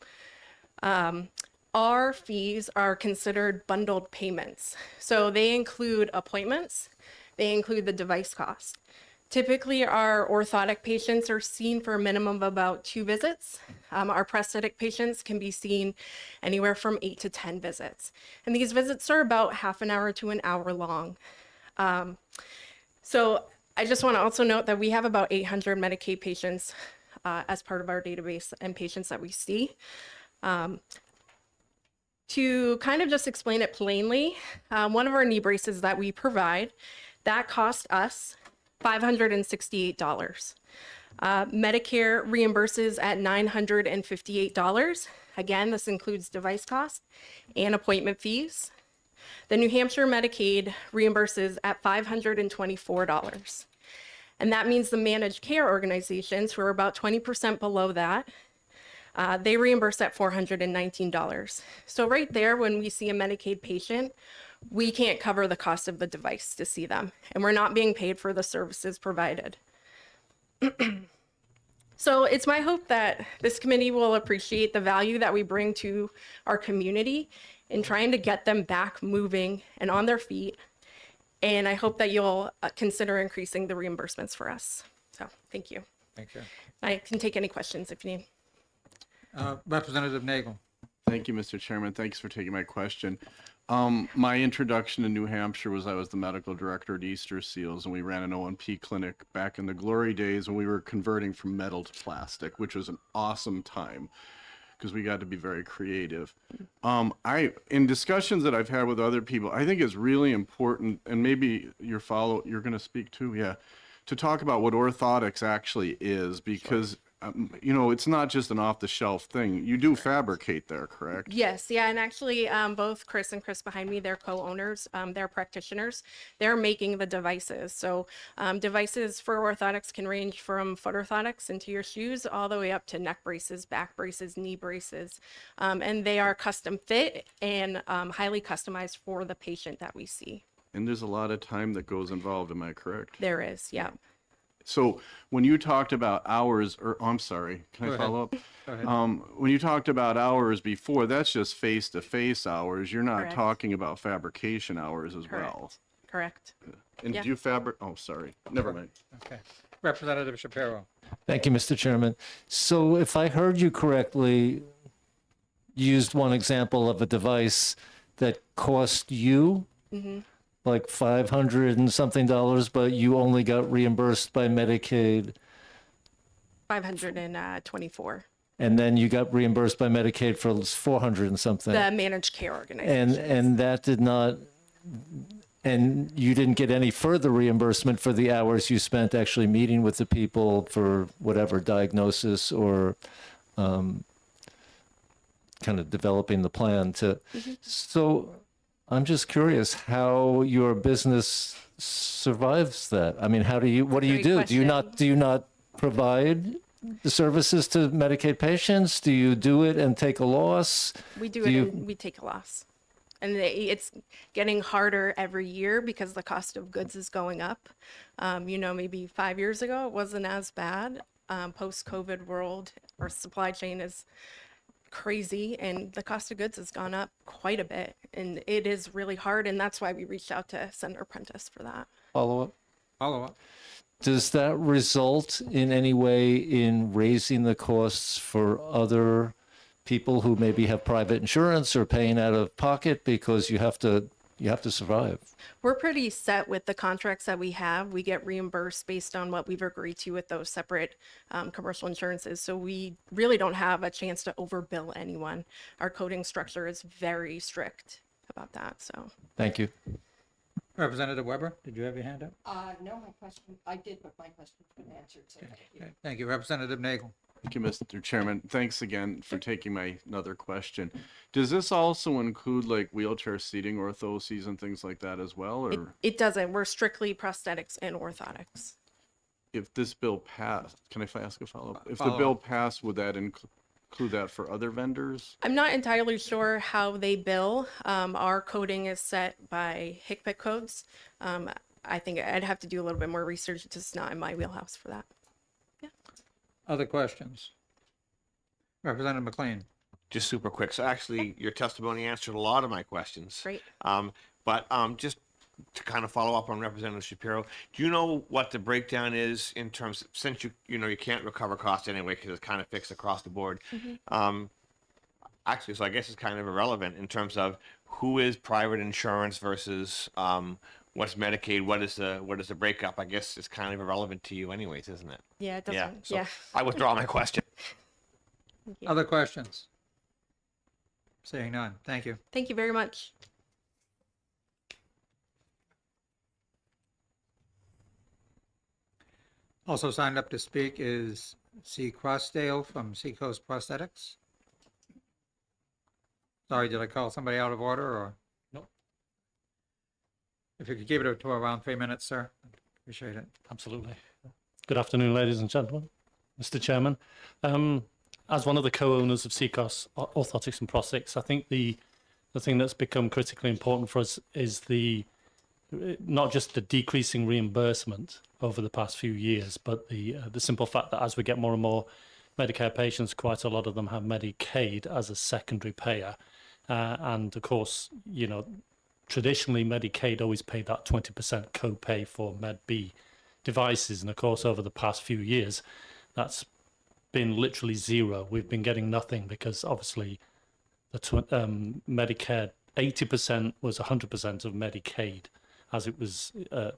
Our fees are considered bundled payments. So they include appointments, they include the device cost. Typically, our orthotic patients are seen for a minimum of about 2 visits. Our prosthetic patients can be seen anywhere from 8 to 10 visits. And these visits are about half an hour to an hour long. So I just want to also note that we have about 800 Medicaid patients as part of our database and patients that we see. To kind of just explain it plainly, one of our knee braces that we provide, that cost us $568. Medicare reimburses at $958. Again, this includes device cost and appointment fees. The New Hampshire Medicaid reimburses at $524. And that means the managed care organizations, who are about 20% below that, they reimburse at $419. So right there, when we see a Medicaid patient, we can't cover the cost of the device to see them, and we're not being paid for the services provided. So it's my hope that this committee will appreciate the value that we bring to our community in trying to get them back moving and on their feet. And I hope that you'll consider increasing the reimbursements for us. So thank you. Thank you. I can take any questions if you need. Representative Nagel. Thank you, Mr. Chairman. Thanks for taking my question. My introduction to New Hampshire was I was the medical director at Easter Seals, and we ran an O&P clinic back in the glory days when we were converting from metal to plastic, which was an awesome time because we got to be very creative. In discussions that I've had with other people, I think it's really important, and maybe you're going to speak too, yeah, to talk about what orthotics actually is, because you know, it's not just an off-the-shelf thing. You do fabricate there, correct? Yes, yeah, and actually, both Chris and Chris behind me, they're co-owners, they're practitioners. They're making the devices. So devices for orthotics can range from foot orthotics into your shoes all the way up to neck braces, back braces, knee braces. And they are custom fit and highly customized for the patient that we see. And there's a lot of time that goes involved, am I correct? There is, yeah. So when you talked about hours, or I'm sorry, can Go I ahead. follow up? Go ahead. When you talked about hours before, that's just face-to-face hours. You're not Correct. talking about fabrication hours as well. Correct. And Yeah. do you oh, sorry, never mind. Okay. Representative Shapiro. Thank you, Mr. Chairman. So if I heard you correctly, you used one example of a device that cost you like 500 and something dollars, but you only got reimbursed by Medicaid, 524. and then you got reimbursed by Medicaid for 400 and something. The managed care organization. And that did not, and you didn't get any further reimbursement for the hours you spent actually meeting with the people for whatever diagnosis or kind of developing the plan to. So I'm just curious how your business survives that. I mean, what do you do? Do you not provide the services to Medicaid patients? Do you do it and take a loss? We do it and we take a loss. And it's getting harder every year because the cost of goods is going up. Maybe 5 years ago, it wasn't as bad. Post-COVID world, our supply chain is crazy and the cost of goods has gone up quite a bit. And it is really hard. And that's why we reached out to Senator Prentice for that. Follow Follow-up. Does that result in any way in raising the costs for other people who maybe have private insurance or paying out of pocket because you have to survive? We're pretty set with the contracts that we have. We get reimbursed based on what we've agreed to with those separate commercial insurances. So we really don't have a chance to overbill anyone. Our coding structure is very strict about that. So Thank you. Representative Weber, did you have your hand up? No, my question, I did, but my question's been answered, so thank you. Okay, thank you. Representative Nagel. Thank you, Mr. Chairman. Thanks again for taking my another question. Does this also include like wheelchair seating, orthoses, and things like that as well? Or it doesn't. We're strictly prosthetics and orthotics. if this bill passed, can I ask a follow-up? If the Follow-up. bill passed, would that include that for other vendors? I'm not entirely sure how they bill. Our coding is set by HCPCS codes. I think I'd have to do a little bit more research. It's just not in my wheelhouse for that. Other questions? Representative McLean. Just super quick. So actually, your testimony answered a lot of my questions. Great. But just to kind of follow up on Representative Shapiro, do you know what the breakdown is in terms of, since you can't recover costs anyway because it's kind of fixed across the board? Actually, so I guess it's kind of irrelevant in terms of who is private insurance versus what's Medicaid. What is the breakup? I guess it's kind of irrelevant to you, anyways, isn't it? Yeah, it doesn't. So I withdraw my question. Other questions? Seeing none. Thank you. Thank you very much. Also signed up to speak is C. Crossdale from Seacoast Prosthetics. Sorry, did I call somebody out of order or? No. If you could keep it to around 3 minutes, sir. Appreciate it. Absolutely. Good afternoon, ladies and gentlemen. Mr. Chairman, as one of the co-owners of Seacoast Orthotics and Prosthetics, I think the thing that's become critically important for us is not just the decreasing reimbursement over the past few years, but the simple fact that as we get more and more Medicare patients, quite a lot of them have Medicaid as a secondary payer. And of course, traditionally Medicaid always paid that 20% copay for Med B devices. And of course, over the past few years, that's been literally zero. We've been getting nothing because obviously the Medicare 80% was 100% of Medicaid as it was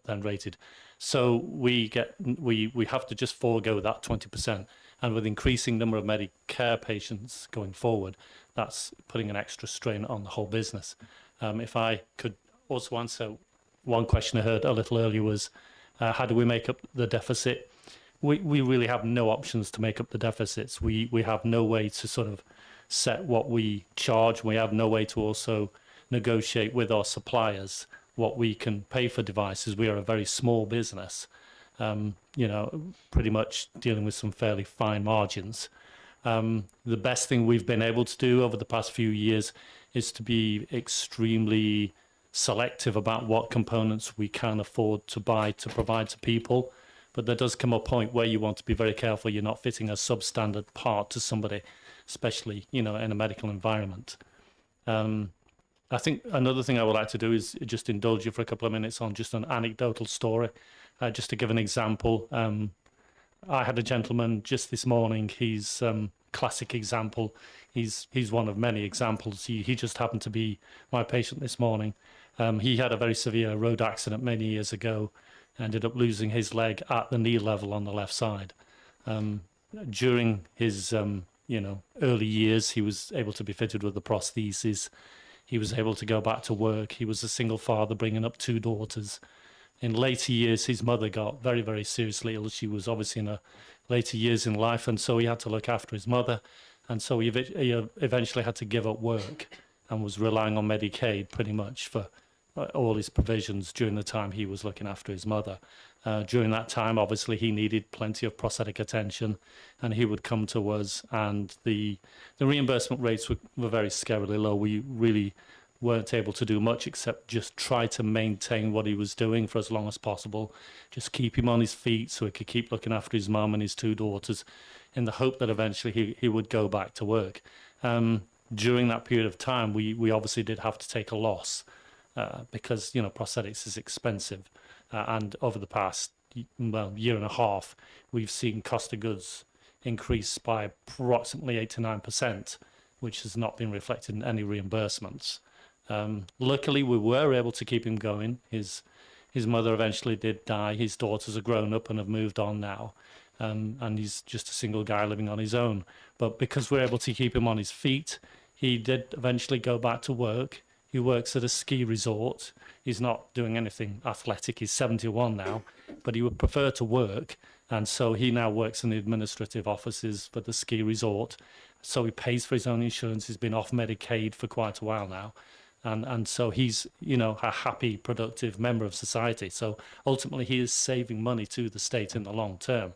then rated. So we have to just forego that 20%. And with increasing number of Medicare patients going forward, that's putting an extra strain on the whole business. If I could also answer one question I heard a little earlier was, how do we make up the deficit? We really have no options to make up the deficits. We have no way to sort of set what we charge. We have no way to also negotiate with our suppliers what we can pay for devices. We are a very small business, pretty much dealing with some fairly fine margins. The best thing we've been able to do over the past few years is to be extremely selective about what components we can afford to buy to provide to people. But there does come a point where you want to be very careful you're not fitting a substandard part to somebody, especially, in a medical environment. I think another thing I would like to do is just indulge you for a couple of minutes on just an anecdotal story. Just to give an example, I had a gentleman just this morning. He's classic example. He's one of many examples. He just happened to be my patient this morning. He had a very severe road accident many years ago, ended up losing his leg at the knee level on the left side. During his early years, he was able to be fitted with the prosthesis. He was able to go back to work. He was a single father bringing up 2 daughters. In later years, his mother got very, very seriously ill. She was obviously in her later years in life, and so he had to look after his mother. And so he eventually had to give up work and was relying on Medicaid pretty much for all his provisions during the time he was looking after his mother. During that time, obviously, he needed plenty of prosthetic attention, and he would come to us, and the reimbursement rates were very scarily low. We really weren't able to do much except just try to maintain what he was doing for as long as possible, just keep him on his feet so he could keep looking after his mum and his 2 daughters, in the hope that eventually he would go back to work. During that period of time, we obviously did have to take a loss because, prosthetics is expensive. And over the past, year and a half, we've seen cost of goods increase by approximately 8 to 9%, which has not been reflected in any reimbursements. Luckily, we were able to keep him going. His mother eventually did die. His daughters are grown up and have moved on now. And he's just a single guy living on his own. But because we're able to keep him on his feet, he did eventually go back to work. He works at a ski resort. He's not doing anything athletic. He's 71 now, but he would prefer to work. And so he now works in the administrative offices for the ski resort. So he pays for his own insurance. He's been off Medicaid for quite a while now. And so he's, a happy, productive member of society. So ultimately, he is saving money to the state in the long term.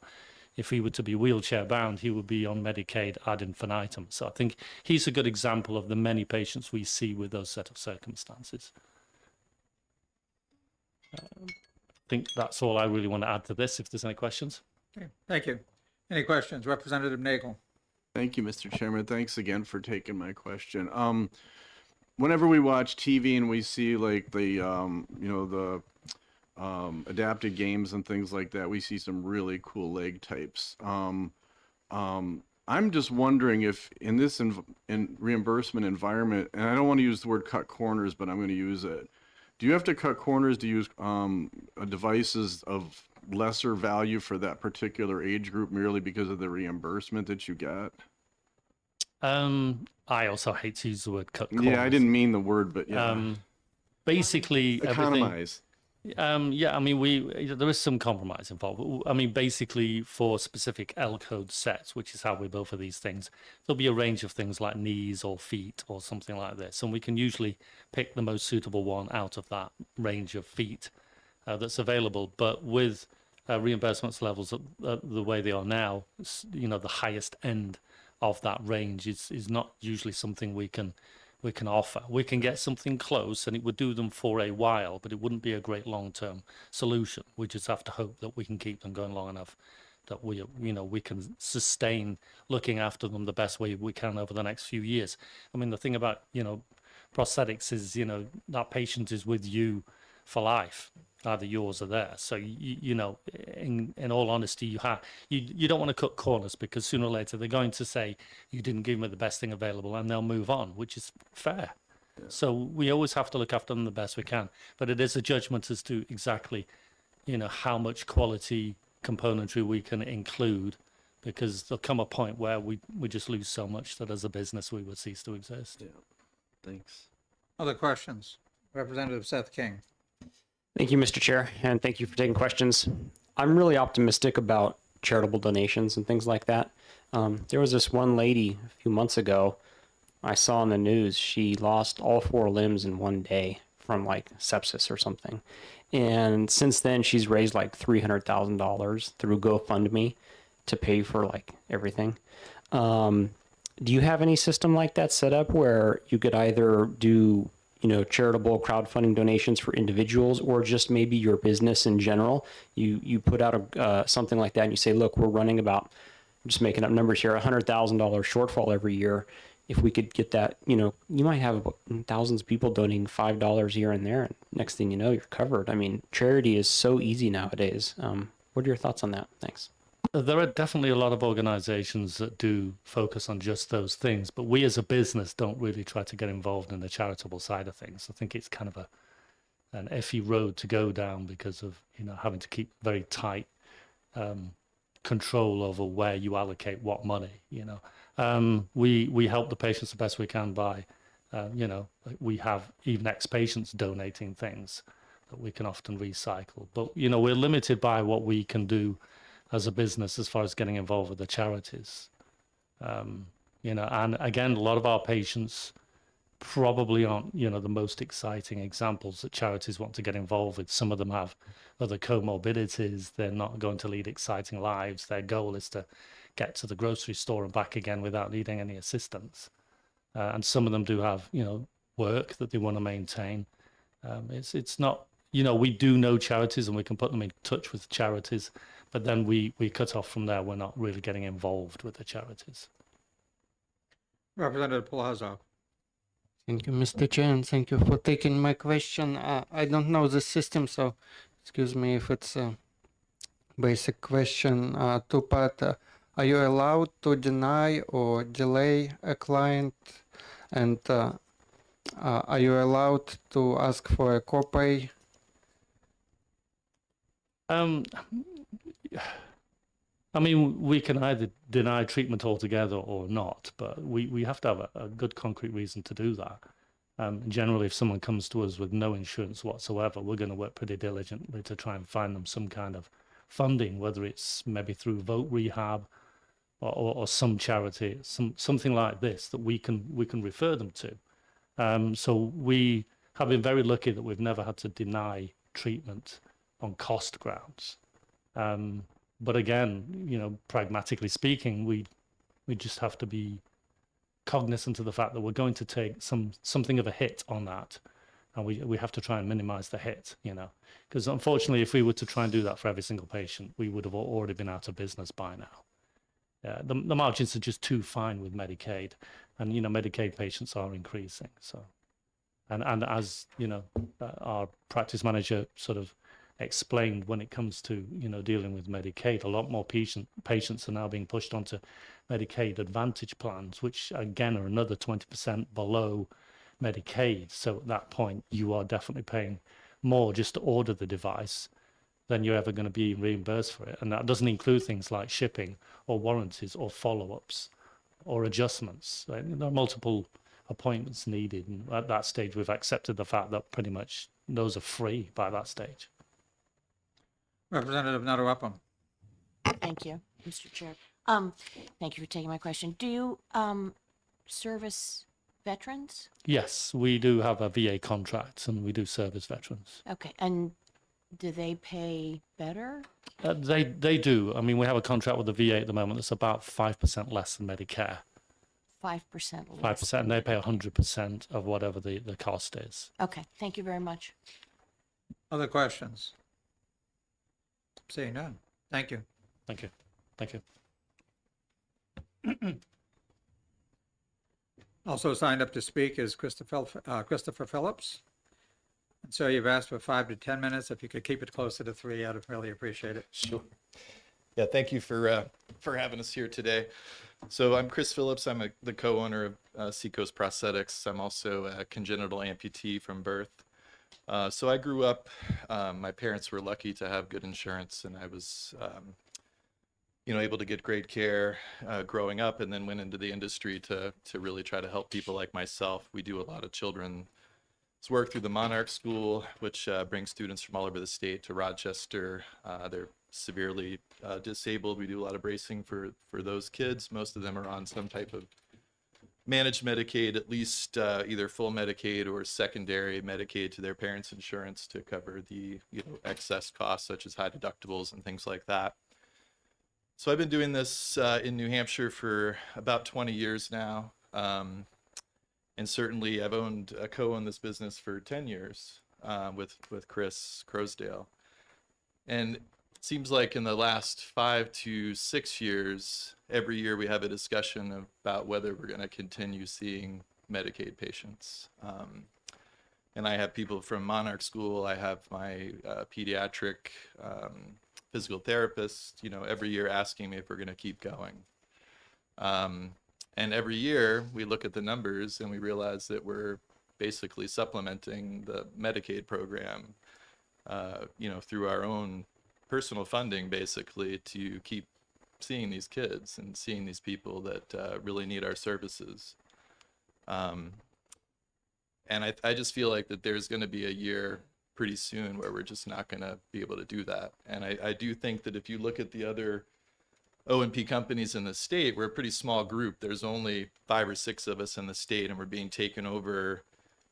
If he were to be wheelchair bound, he would be on Medicaid ad infinitum. So I think he's a good example of the many patients we see with those set of circumstances. I think that's all I really want to add to this, if there's any questions. Okay, thank you. Any questions? Representative Nagel. Thank you, Mr. Chairman. Thanks again for taking my question. Whenever we watch TV and we see like the adapted games and things like that, we see some really cool leg types. I'm just wondering if in this in reimbursement environment, and I don't want to use the word cut corners, but I'm going to use it. Do you have to cut corners to use devices of lesser value for that particular age group merely because of the reimbursement that you get? I also hate to use the word cut corners. Yeah, I didn't mean the word, but yeah. Basically, economize. Yeah, I mean, there is some compromise involved. I mean, basically for specific L code sets, which is how we bill for these things, there'll be a range of things like knees or feet or something like this. And we can usually pick the most suitable one out of that range of feet that's available. But with reimbursements levels the way they are now, the highest end of that range is not usually something we can offer. We can get something close and it would do them for a while, but it wouldn't be a great long-term solution. We just have to hope that we can keep them going long enough that we can sustain looking after them the best way we can over the next few years. I mean, the thing about, prosthetics is, that patient is with you for life. Either yours or theirs. So, in all honesty, you don't want to cut corners because sooner or later they're going to say, you didn't give me the best thing available, and they'll move on, which is fair. Yeah. So we always have to look after them the best we can. But it is a judgment as to exactly, how much quality componentry we can include, because there'll come a point where we just lose so much that as a business we would cease to exist. Yeah. Thanks. Other questions? Representative Seth King. Thank you, Mr. Chair, and thank you for taking questions. I'm really optimistic about charitable donations and things like that. There was this one lady a few months ago I saw on the news. She lost all 4 limbs in one day from like sepsis or something. And since then, she's raised like $300,000 through GoFundMe to pay for like everything. Do you have any system like that set up where you could either do charitable crowdfunding donations for individuals or just maybe your business in general? You put out something like that and you say, look, we're running about, I'm just making up numbers here, $100,000 shortfall every year. If we could get that, you might have about thousands of people donating $5 here and there. And next thing you know, you're covered. I mean, charity is so easy nowadays. What are your thoughts on that? Thanks. There are definitely a lot of organizations that do focus on just those things, but we as a business don't really try to get involved in the charitable side of things. I think it's kind of iffy road to go down because of, having to keep very tight control over where you allocate what money. We help the patients the best we can by, we have even ex-patients donating things that we can often recycle. But, we're limited by what we can do as a business as far as getting involved with the charities. And again, a lot of our patients probably aren't, the most exciting examples that charities want to get involved with. Some of them have other comorbidities. They're not going to lead exciting lives. Their goal is to get to the grocery store and back again without needing any assistance. And some of them do have, work that they want to maintain. It's not, we do know charities and we can put them in touch with charities, but then we cut off from there. We're not really getting involved with the charities. Representative Palazzo. Thank you, Mr. Chair, and thank you for taking my question. I don't know the system, so excuse me if it's a basic question. Two-part. Are you allowed to deny or delay a client? And are you allowed to ask for a copay? I mean, we can either deny treatment altogether or not, but we have to have a good concrete reason to do that. Generally, if someone comes to us with no insurance whatsoever, we're going to work pretty diligently to try and find them some kind of funding, whether it's maybe through Vote Rehab or some charity, something like this that we can refer them to. So we have been very lucky that we've never had to deny treatment on cost grounds. But again, pragmatically speaking, we just have to be cognizant of the fact that we're going to take something of a hit on that, and we have to try and minimize the hit, because unfortunately, if we were to try and do that for every single patient, we would have already been out of business by now. The margins are just too fine with Medicaid, and Medicaid patients are increasing. So, and as our practice manager sort of explained, when it comes to dealing with Medicaid, a lot more patients are now being pushed onto Medicaid Advantage plans, which again are another 20% below Medicaid. So at that point, you are definitely paying more just to order the device than you're ever going to be reimbursed for it. And that doesn't include things like shipping or warranties or follow-ups or adjustments. Right? There are multiple appointments needed, and at that stage, we've accepted the fact that pretty much those are free by that stage. Representative Nattawapam. Thank you, Mr. Chair. Thank you for taking my question. Do you service veterans? Yes, we do have a VA contract and we do service veterans. Okay, and do they pay better? They do. I mean, we have a contract with the VA at the moment that's about 5% less than Medicare. 5% less? 5%, and they pay 100% of whatever the cost is. Okay, thank you very much. Other questions? Seeing none. Thank you. Thank you. Thank you. Also signed up to speak is Christopher Phillips. And so you've asked for 5 to 10 minutes. If you could keep it closer to 3, I'd really appreciate it. Sure. Yeah, thank you for having us here today. So I'm Chris Phillips. I'm the co-owner of Seacoast Prosthetics. I'm also a congenital amputee from birth. So I grew up, my parents were lucky to have good insurance, and I was, able to get great care growing up, and then went into the industry to really try to help people like myself. We do a lot of children's work through the Monarch School, which brings students from all over the state to Rochester. They're severely disabled. We do a lot of bracing for those kids. Most of them are on some type of managed Medicaid, at least either full Medicaid or secondary Medicaid to their parents' insurance to cover the excess costs such as high deductibles and things like that. So I've been doing this in New Hampshire for about 20 years now. And certainly I've co-owned this business for 10 years with Chris Crosdale. And it seems like in the last 5 to 6 years, every year we have a discussion about whether we're going to continue seeing Medicaid patients. And I have people from Monarch School. I have my pediatric physical therapist, every year asking me if we're going to keep going. And every year we look at the numbers and we realize that we're basically supplementing the Medicaid program, through our own personal funding, basically, to keep seeing these kids and seeing these people that really need our services. And I just feel like that there's going to be a year pretty soon where we're just not going to be able to do that. And I do think that if you look at the other O&P companies in the state, we're a pretty small group. There's only 5 or 6 of us in the state, and we're being taken over.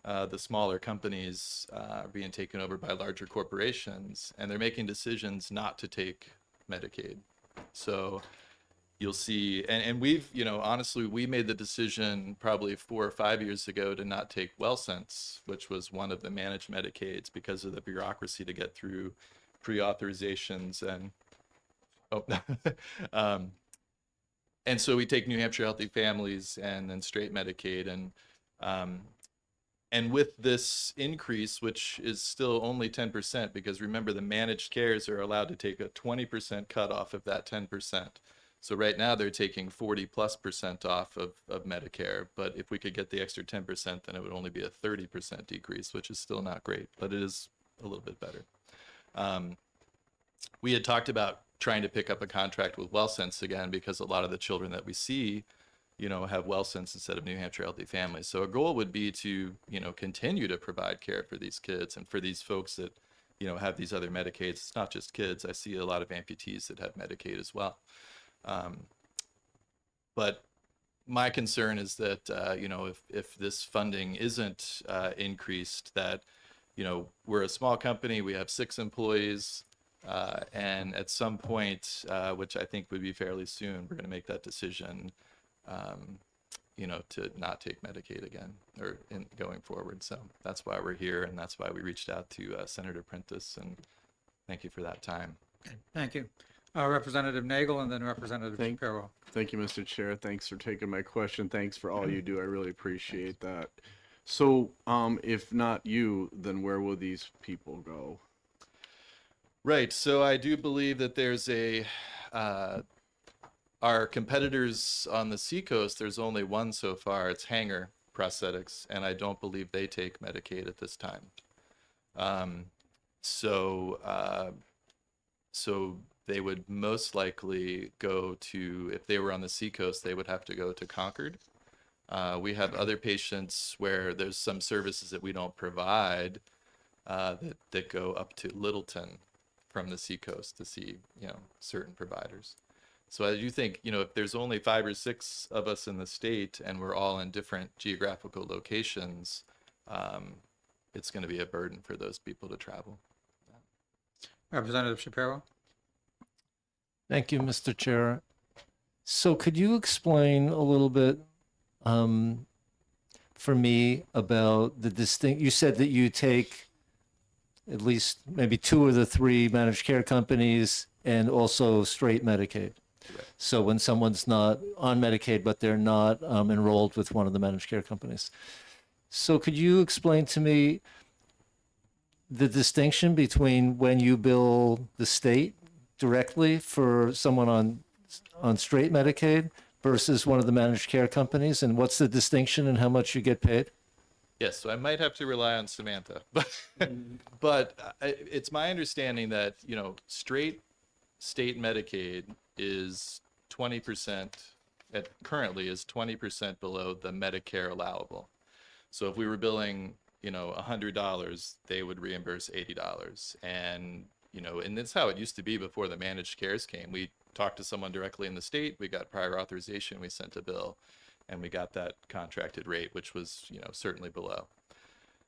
The smaller companies are being taken over by larger corporations, and they're making decisions not to take Medicaid. So you'll see, and we've, honestly, we made the decision probably 4 or 5 years ago to not take WellSense, which was one of the managed Medicaids, because of the bureaucracy to get through pre-authorizations and and so we take New Hampshire Healthy Families and then straight Medicaid, and with this increase, which is still only 10%, because remember the managed cares are allowed to take a 20% cut off of that 10%. So right now they're taking 40+% off of Medicare, but if we could get the extra 10%, then it would only be a 30% decrease, which is still not great, but it is a little bit better. We had talked about trying to pick up a contract with WellSense again, because a lot of the children that we see, have WellSense instead of New Hampshire Healthy Families. So a goal would be to, continue to provide care for these kids and for these folks that, have these other Medicaids. It's not just kids. I see a lot of amputees that have Medicaid as well. But my concern is that, if this funding isn't increased, that, we're a small company, we have 6 employees, and at some point, which I think would be fairly soon, we're going to make that decision, to not take Medicaid again or going forward. So that's why we're here, and that's why we reached out to Senator Prentice, and thank you for that time. Thank you. Representative Nagel and then Representative Shapiro. Thank you, Mr. Chair. Thanks for taking my question. Thanks for all you do. I really appreciate that. So, if not you, then where will these people go? Right. So I do believe that there's our competitors on the Seacoast, there's only one so far. It's Hanger Prosthetics, and I don't believe they take Medicaid at this time. So they would most likely go to, if they were on the Seacoast, they would have to go to Concord. We have other patients where there's some services that we don't provide that go up to Littleton from the Seacoast to see, certain providers. So I do think, if there's only 5 or 6 of us in the state and we're all in different geographical locations, it's going to be a burden for those people to travel. Representative Shapiro. Thank you, Mr. Chair. So could you explain a little bit for me about the distinct, you said that you take at least maybe 2 of the 3 managed care companies and also straight Medicaid. Correct. So when someone's not on Medicaid, but they're not enrolled with one of the managed care companies. So could you explain to me the distinction between when you bill the state directly for someone on straight Medicaid versus one of the managed care companies, and what's the distinction and how much you get paid? Yes, so I might have to rely on Samantha, but it's my understanding that, straight state Medicaid is 20%, currently is 20% below the Medicare allowable. So if we were billing, $100, they would reimburse $80. And, and that's how it used to be before the managed cares came. We talked to someone directly in the state, we got prior authorization, we sent a bill, and we got that contracted rate, which was, certainly below.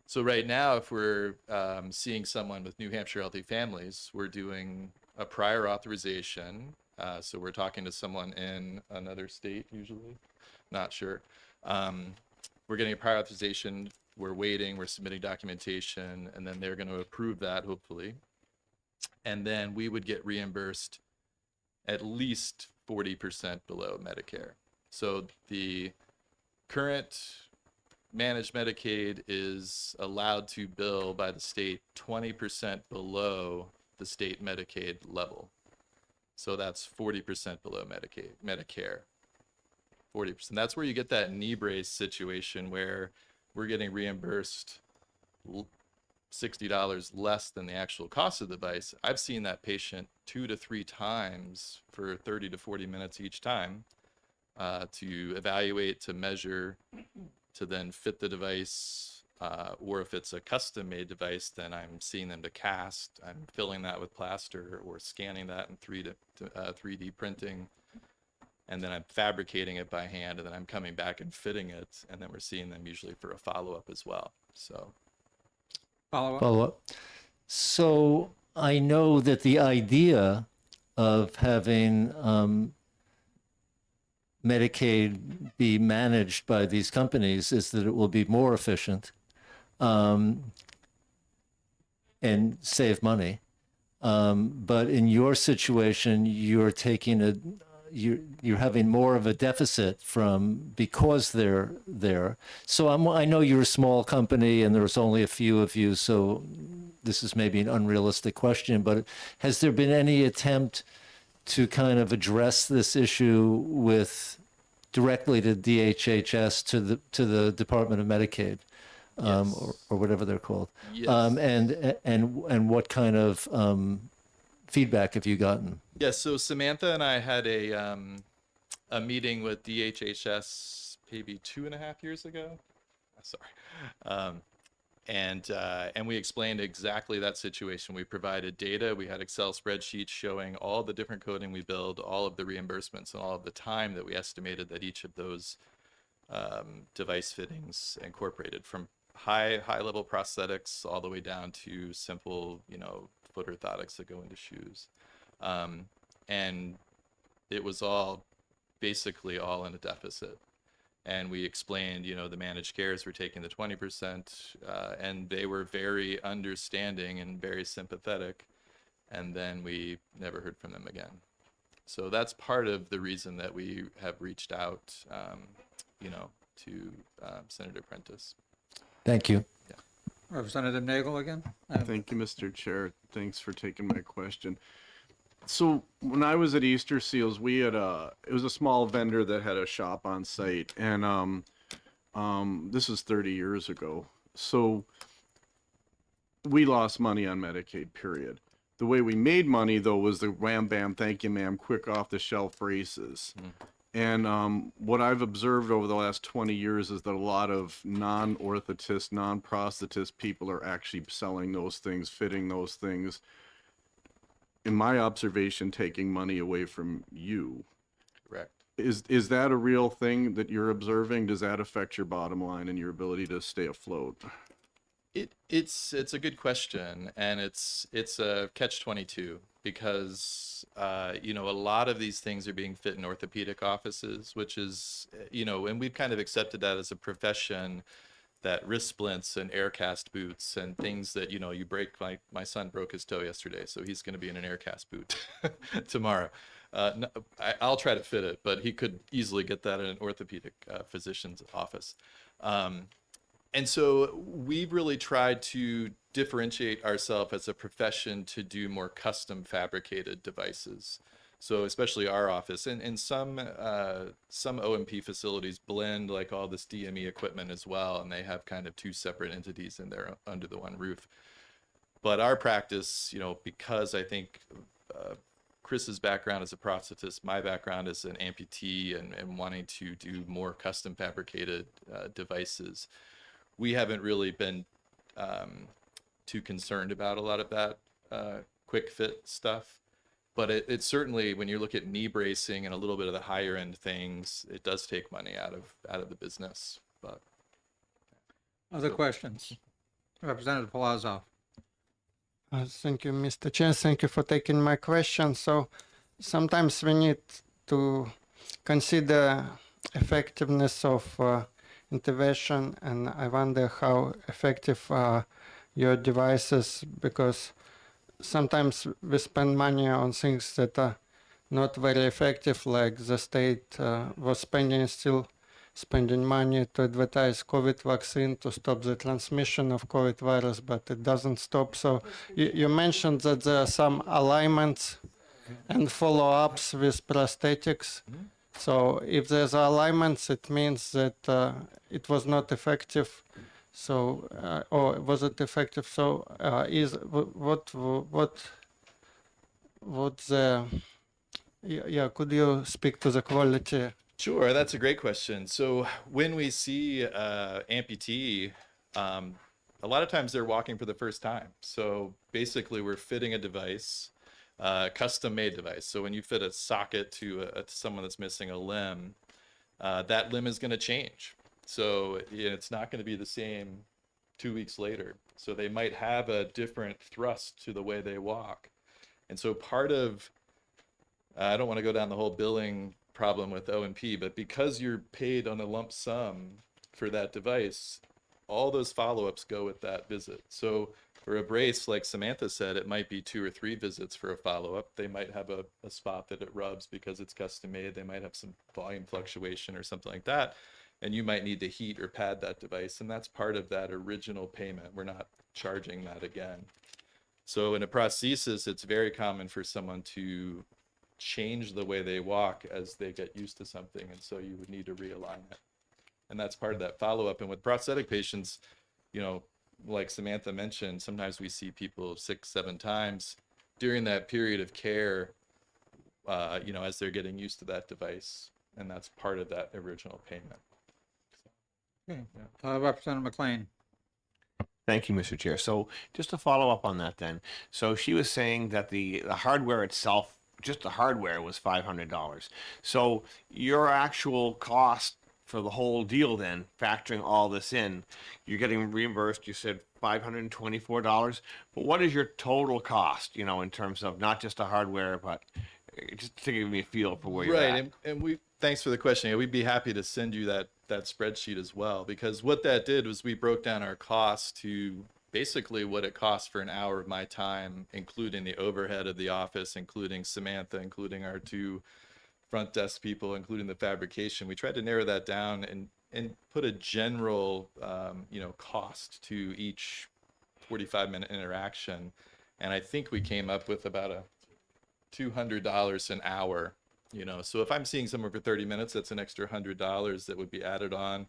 So right now, if we're seeing someone with New Hampshire Healthy Families, we're doing a prior authorization. So we're talking to someone in another state, usually, not sure. We're getting a prior authorization, we're waiting, we're submitting documentation, and then they're going to approve that, hopefully. And then we would get reimbursed at least 40% below Medicare. So the current managed Medicaid is allowed to bill by the state 20% below the state Medicaid level. So that's 40% below Medicare. 40%. That's where you get that knee brace situation where we're getting reimbursed $60 less than the actual cost of the device, I've seen that patient 2 to 3 times for 30 to 40 minutes each time to evaluate, to measure, to then fit the device. Or if it's a custom made device, then I'm seeing them to cast. I'm filling that with plaster or scanning that in 3D printing. And then I'm fabricating it by hand, and then I'm coming back and fitting it. And then we're seeing them usually for a follow-up as well. So Follow up? So I know that the idea of having Medicaid be managed by these companies is that it will be more efficient and save money. But in your situation, you're taking you're having more of a deficit because they're there. So I know you're a small company and there's only a few of you, so this is maybe an unrealistic question, but has there been any attempt to kind of address this issue directly to DHHS, to the Department of Medicaid, or whatever they're called? Yes. And what kind of feedback have you gotten? yes, so Samantha and I had a meeting with DHHS maybe 2.5 years ago. Sorry. And we explained exactly that situation. We provided data. We had Excel spreadsheets showing all the different coding we build, all of the reimbursements, and all of the time that we estimated that each of those device fittings incorporated, from high level prosthetics all the way down to simple, foot orthotics that go into shoes. And it was basically all in a deficit. And we explained, the managed cares were taking the 20%, and they were very understanding and very sympathetic. And then we never heard from them again. So that's part of the reason that we have reached out, to Senator Prentice. Thank you. Representative Nagel again? Thank you, Mr. Chair. Thanks for taking my question. So when I was at Easter Seals, we had it was a small vendor that had a shop on site, and this is 30 years ago. So we lost money on Medicaid, period. The way we made money, though, was the wham bam, thank you, ma'am, quick off the shelf races. And what I've observed over the last 20 years is that a lot of non-orthotist, non-prosthetist people are actually selling those things, fitting those things. In my observation, taking money away from you. Correct. Is that a real thing that you're observing? Does that affect your bottom line and your ability to stay afloat? It's a good question, and it's a catch-22 because a lot of these things are being fit in orthopedic offices, which is and we've kind of accepted that as a profession, that wrist splints and air cast boots and things that you break. My son broke his toe yesterday, so he's going to be in an air cast boot tomorrow. I'll try to fit it, but he could easily get that in an orthopedic physician's office. And so we've really tried to differentiate ourselves as a profession to do more custom fabricated devices. So especially our office, and some O&P facilities blend like all this DME equipment as well, and they have kind of 2 separate entities in there under the one roof. But our practice, because I think Chris's background as a prosthetist, my background as an amputee, and wanting to do more custom fabricated devices, we haven't really been too concerned about a lot of that quick fit stuff. But it certainly, when you look at knee bracing and a little bit of the higher end things, it does take money out of the business. But Other questions? Representative Palazzo. Thank you, Mr. Chair. Thank you for taking my question. So sometimes we need to consider effectiveness of intervention, and I wonder how effective are your devices, because sometimes we spend money on things that are not very effective, like the state was still spending money to advertise COVID vaccine to stop the transmission of COVID virus, but it doesn't stop. So you mentioned that there are some alignments and follow-ups with prosthetics. So if there's alignments, it means that it was not effective. So, or was it effective? So, what the, yeah, could you speak to the quality? Sure, that's a great question. So when we see amputee, a lot of times they're walking for the first time. So basically we're fitting a device, custom-made device. So when you fit a socket to someone that's missing a limb, that limb is going to change. So it's not going to be the same 2 weeks later. So they might have a different thrust to the way they walk. And so part of, I don't want to go down the whole billing problem with O&P, but because you're paid on a lump sum for that device, all those follow-ups go with that visit. So for a brace, like Samantha said, it might be 2 or 3 visits for a follow-up. They might have a spot that it rubs because it's custom made. They might have some volume fluctuation or something like that. And you might need to heat or pad that device. And that's part of that original payment. We're not charging that again. So in a prosthesis, it's very common for someone to change the way they walk as they get used to something. And so you would need to realign it. And that's part of that follow-up. And with prosthetic patients, like Samantha mentioned, sometimes we see people 6, 7 times during that period of care, as they're getting used to that device. And that's part of that original payment. Okay. Representative McLean. Thank you, Mr. Chair. So just to follow up on that then, so she was saying that the hardware itself, just the hardware was $500. So your actual cost for the whole deal then, factoring all this in, you're getting reimbursed, you said $524, but what is your total cost, in terms of not just the hardware, but just to give me a feel for where you're at. Right, and thanks for the question. Yeah, we'd be happy to send you that spreadsheet as well, because what that did was we broke down our costs to basically what it costs for an hour of my time, including the overhead of the office, including Samantha, including our 2 front desk people, including the fabrication. We tried to narrow that down and put a general, cost to each 45-minute interaction. And I think we came up with about a $200 an hour, So if I'm seeing someone for 30 minutes, that's an extra $100 that would be added on.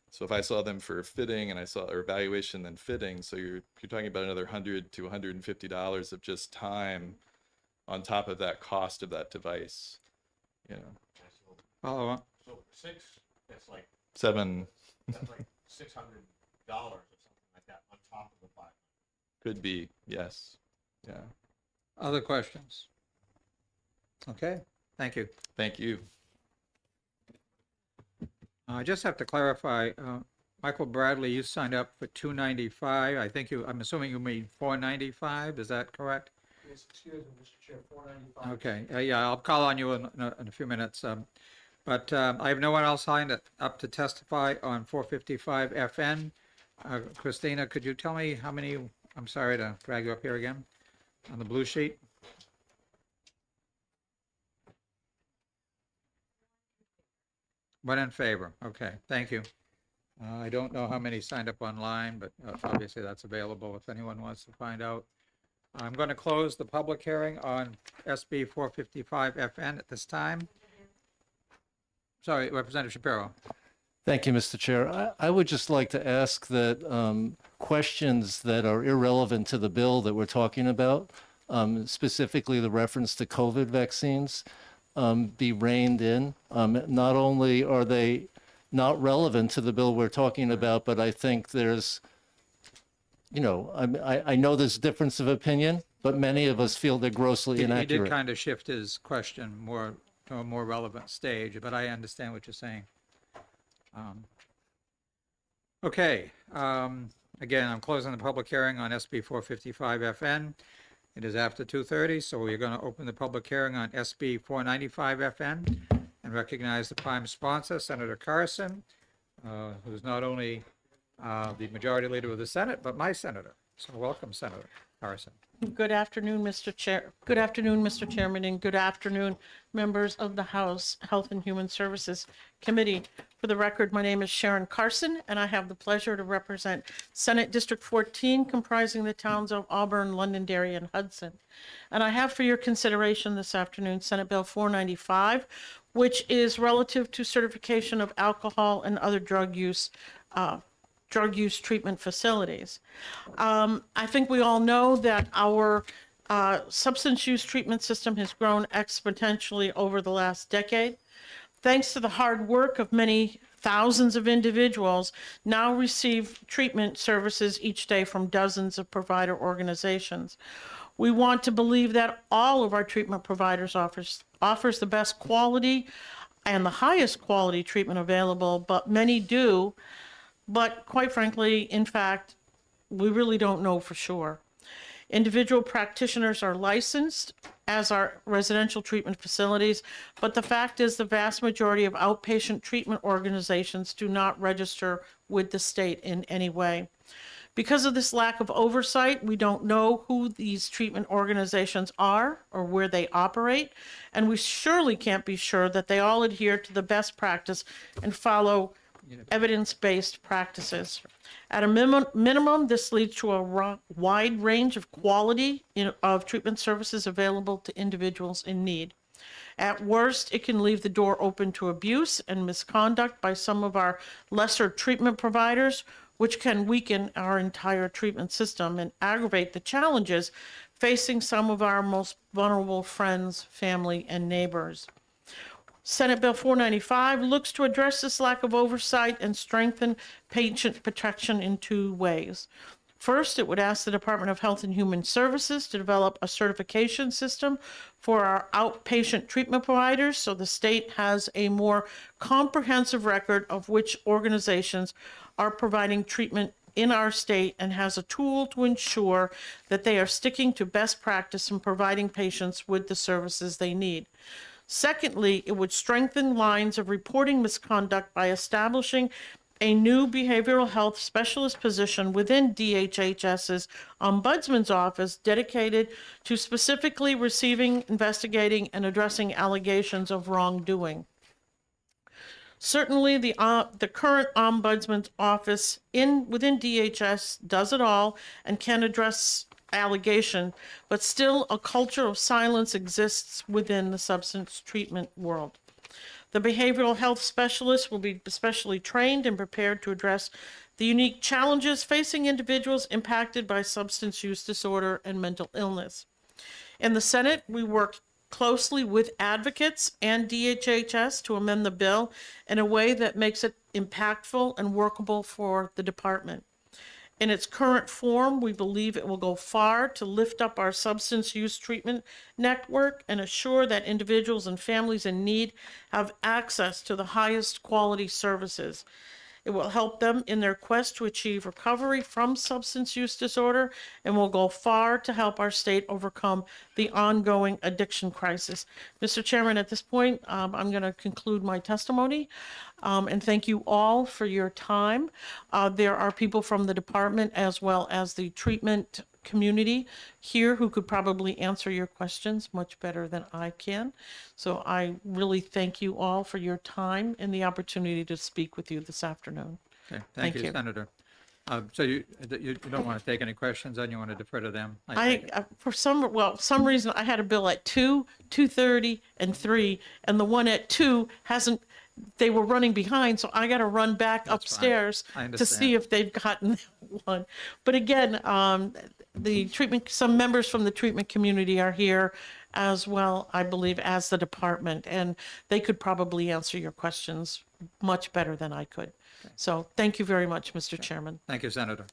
So if I saw them for fitting and I saw or evaluation then fitting, so you're talking about another $100 to $150 of just time on top of that cost of that device. Follow up. So 6, that's like 7 that's like $600 or something like that on top of the 500. could be, yes. Yeah. Other questions? Okay, thank you. Thank you. I just have to clarify, Michael Bradley, you signed up for $295. I'm assuming you mean $495. Is that correct? Yes, excuse me, Mr. Chair, $495. Okay, yeah, I'll call on you in a few minutes. But I have no one else signed up to testify on 455 FN. Christina, could you tell me how many? I'm sorry to drag you up here again on the blue sheet. One in favor. Okay, thank you. I don't know how many signed up online, but obviously that's available if anyone wants to find out. I'm going to close the public hearing on SB 455 FN at this time. Sorry, Representative Shapiro. Thank you, Mr. Chair. I would just like to ask that questions that are irrelevant to the bill that we're talking about, specifically the reference to COVID vaccines, be reined in. Not only are they not relevant to the bill we're talking about, but I think there's, I know there's difference of opinion, but many of us feel they're grossly He inaccurate. did kind of shift his question more to a more relevant stage, but I understand what you're saying. Okay, again, I'm closing the public hearing on SB 455 FN. It is after 2:30, so we're going to open the public hearing on SB 495 FN and recognize the prime sponsor, Senator Carson, who's not only the majority leader of the Senate, but my senator. So welcome, Senator Carson. Good afternoon, Mr. Chair. Good afternoon, Mr. Chairman, and good afternoon, members of the House Health and Human Services Committee. For the record, my name is Sharon Carson, and I have the pleasure to represent Senate District 14, comprising the towns of Auburn, Londonderry, and Hudson. And I have for your consideration this afternoon Senate Bill 495, which is relative to certification of alcohol and other drug use treatment facilities. I think we all know that our substance use treatment system has grown exponentially over the last decade. Thanks to the hard work of many thousands of individuals now receive treatment services each day from dozens of provider organizations. We want to believe that all of our treatment providers offers the best quality and the highest quality treatment available, but many do. But quite frankly, in fact, we really don't know for sure. Individual practitioners are licensed, as are residential treatment facilities, but the fact is the vast majority of outpatient treatment organizations do not register with the state in any way. Because of this lack of oversight, we don't know who these treatment organizations are or where they operate, and we surely can't be sure that they all adhere to the best practice and follow evidence-based practices. At a minimum, this leads to a wide range of quality of treatment services available to individuals in need. At worst, it can leave the door open to abuse and misconduct by some of our lesser treatment providers, which can weaken our entire treatment system and aggravate the challenges facing some of our most vulnerable friends, family, and neighbors. Senate Bill 495 looks to address this lack of oversight and strengthen patient protection in two ways. First, it would ask the Department of Health and Human Services to develop a certification system for our outpatient treatment providers so the state has a more comprehensive record of which organizations are providing treatment in our state and has a tool to ensure that they are sticking to best practice in providing patients with the services they need. Secondly, it would strengthen lines of reporting misconduct by establishing a new behavioral health specialist position within DHHS's Ombudsman's Office dedicated to specifically receiving, investigating, and addressing allegations of wrongdoing. Certainly, the current Ombudsman's Office within DHS does it all and can address allegation, but still a culture of silence exists within the substance treatment world. The behavioral health specialists will be specially trained and prepared to address the unique challenges facing individuals impacted by substance use disorder and mental illness. In the Senate, we worked closely with advocates and DHHS to amend the bill in a way that makes it impactful and workable for the department. In its current form, we believe it will go far to lift up our substance use treatment network and assure that individuals and families in need have access to the highest quality services. It will help them in their quest to achieve recovery from substance use disorder and will go far to help our state overcome the ongoing addiction crisis. Mr. Chairman, at this point, I'm going to conclude my testimony and thank you all for your time. There are people from the department as well as the treatment community here who could probably answer your questions much better than I can. So I really thank you all for your time and the opportunity to speak with you this afternoon. Okay, thank you, Senator. So you don't want to take any questions, and you want to defer to them? For some reason, I had a bill at 2, 2:30, and 3, and the one at 2 hasn't. They were running behind, so I got to run back upstairs to see if they've gotten that one. But again, some members from the treatment community are here as well, I believe, as the department, and they could probably answer your questions much better than I could. Okay. So thank you very much, Mr. Chairman. Thank you, Senator.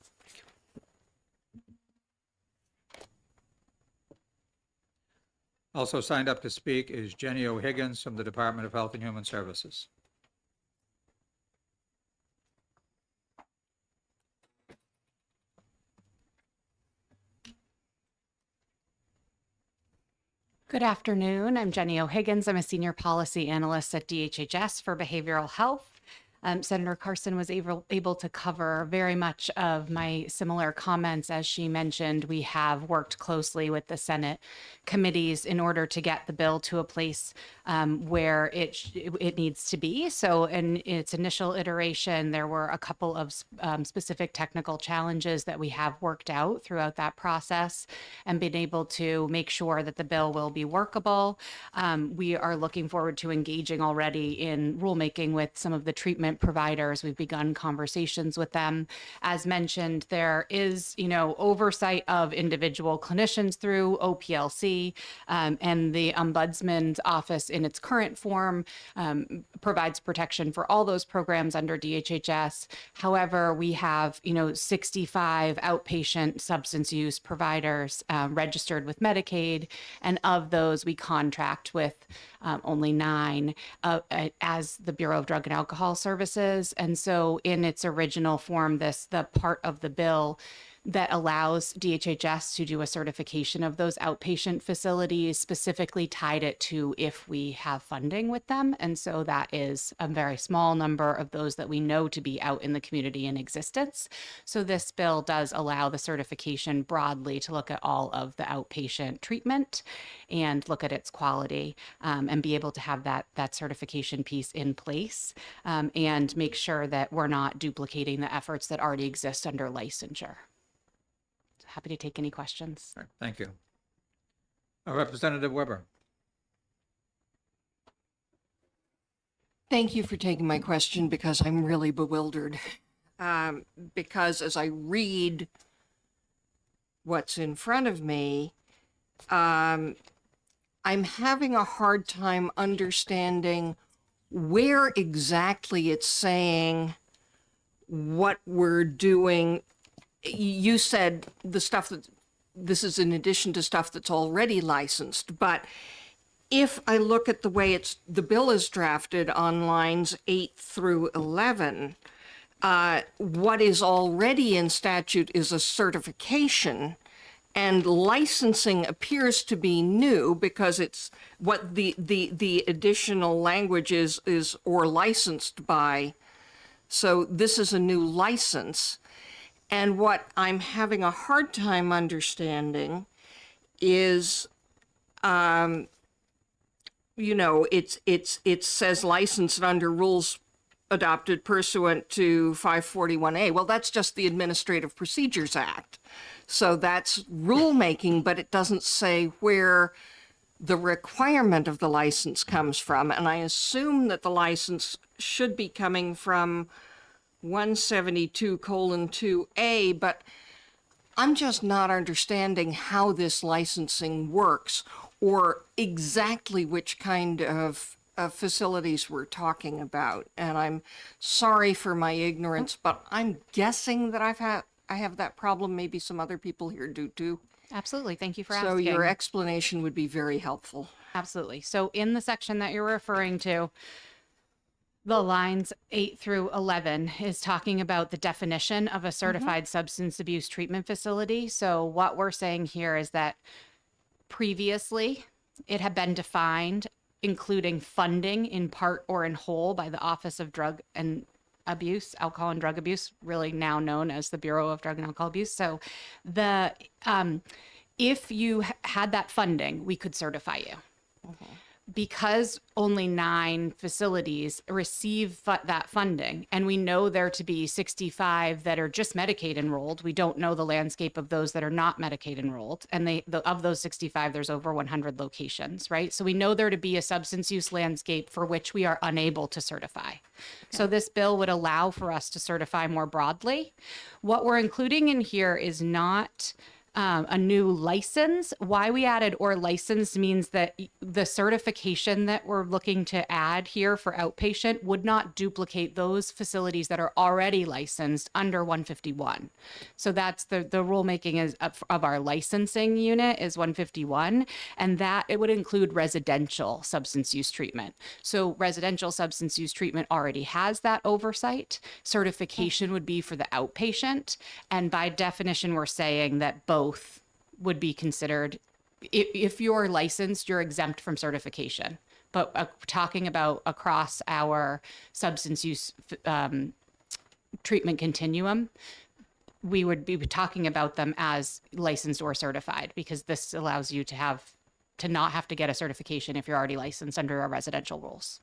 Also signed up to speak is Jenny O'Higgins from the Department of Health and Human Services. Good afternoon. I'm Jenny O'Higgins. I'm a senior policy analyst at DHHS for behavioral health. Senator Carson was able to cover very much of my similar comments. As she mentioned, we have worked closely with the Senate committees in order to get the bill to a place where it needs to be. So in its initial iteration, there were a couple of specific technical challenges that we have worked out throughout that process and been able to make sure that the bill will be workable. We are looking forward to engaging already in rulemaking with some of the treatment providers. We've begun conversations with them. As mentioned, there is, oversight of individual clinicians through OPLC, and the Ombudsman's office in its current form provides protection for all those programs under DHHS. However, we have, 65 outpatient substance use providers registered with Medicaid, and of those we contract with only 9 as the Bureau of Drug and Alcohol Services. And so in its original form, the part of the bill that allows DHHS to do a certification of those outpatient facilities specifically tied it to if we have funding with them. And so that is a very small number of those that we know to be out in the community in existence. So this bill does allow the certification broadly to look at all of the outpatient treatment and look at its quality, and be able to have that certification piece in place, and make sure that we're not duplicating the efforts that already exist under licensure. Happy to take any questions. All right, thank you. Representative Weber. Thank you for taking my question, because I'm really bewildered. Because as I read what's in front of me, I'm having a hard time understanding where exactly it's saying what we're doing. You said the stuff that this is in addition to stuff that's already licensed, but if I look at the way the bill is drafted on lines 8 through 11, what is already in statute is a certification, and licensing appears to be new because it's what the additional language is or licensed by. So this is a new license. And what I'm having a hard time understanding is, it says licensed under rules adopted pursuant to 541A. Well, that's just the Administrative Procedures Act. So that's rulemaking, but it doesn't say where the requirement of the license comes from. And I assume that the license should be coming from 172:2A, but I'm just not understanding how this licensing works or exactly which kind of facilities we're talking about. And I'm sorry for my ignorance, but I'm guessing that I have that problem. Maybe some other people here do too. Absolutely. Thank you for So asking. your explanation would be very helpful. Absolutely. So in the section that you're referring to, the lines 8 through 11 is talking about the definition of a certified substance abuse treatment facility. So what we're saying here is that previously it had been defined, including funding in part or in whole by the Office of Drug and Abuse, Alcohol and Drug Abuse, really now known as the Bureau of Drug and Alcohol Abuse. So if you had that funding, we could certify you. Because only 9 facilities receive that funding, and we know there to be 65 that are just Medicaid enrolled. We don't know the landscape of those that are not Medicaid enrolled. And of those 65, there's over 100 locations, right? So we know there to be a substance use landscape for which we are unable to certify. Okay. So this bill would allow for us to certify more broadly. What we're including in here is not a new license. Why we added or licensed means that the certification that we're looking to add here for outpatient would not duplicate those facilities that are already licensed under 151. So that's the rulemaking is of our licensing unit is 151, and that it would include residential substance use treatment. So residential substance use treatment already has that oversight. Certification would be for the outpatient, and by definition, we're saying that both would be considered. If you're licensed, you're exempt from certification. but talking about across our substance use treatment continuum, we would be talking about them as licensed or certified, because this allows you to not have to get a certification if you're already licensed under our residential rules.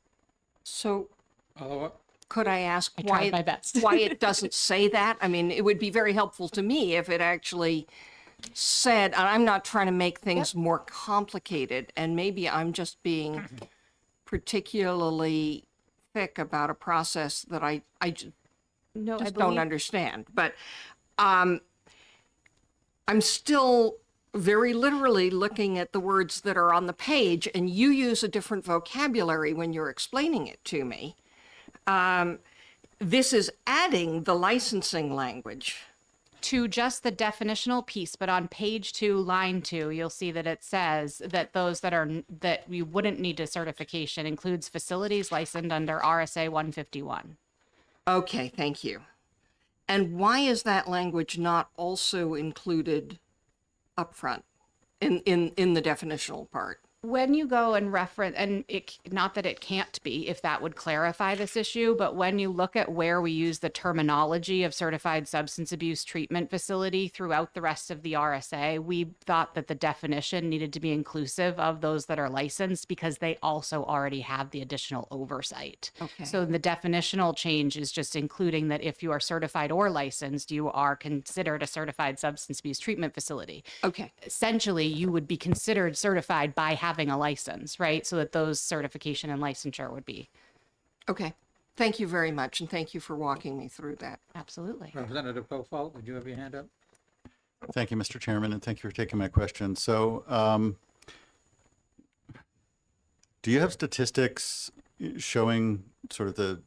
So Follow-up? could I ask I why tried my best. why it doesn't say that? I mean, it would be very helpful to me if it actually said, and I'm not trying to make things more complicated, and maybe I'm just being particularly thick about a process that I No, I just don't believe understand. But I'm still very literally looking at the words that are on the page, and you use a different vocabulary when you're explaining it to me. This is adding the licensing language. to just the definitional piece, but on page 2, line 2, you'll see that it says that those that you wouldn't need a certification includes facilities licensed under RSA 151. Okay, thank you. And why is that language not also included upfront in the definitional part? When you go and reference, and not that it can't be, if that would clarify this issue, but when you look at where we use the terminology of certified substance abuse treatment facility throughout the rest of the RSA, we thought that the definition needed to be inclusive of those that are licensed, because they also already have the additional oversight. Okay. So the definitional change is just including that if you are certified or licensed, you are considered a certified substance abuse treatment facility. Okay. Essentially, you would be considered certified by having a license, right? So that those certification and licensure would be. Okay. Thank you very much, and thank you for walking me through that. Absolutely. Representative Kofal, did you have your hand up? Thank you, Mr. Chairman, and thank you for taking my question. So, do you have statistics showing sort of the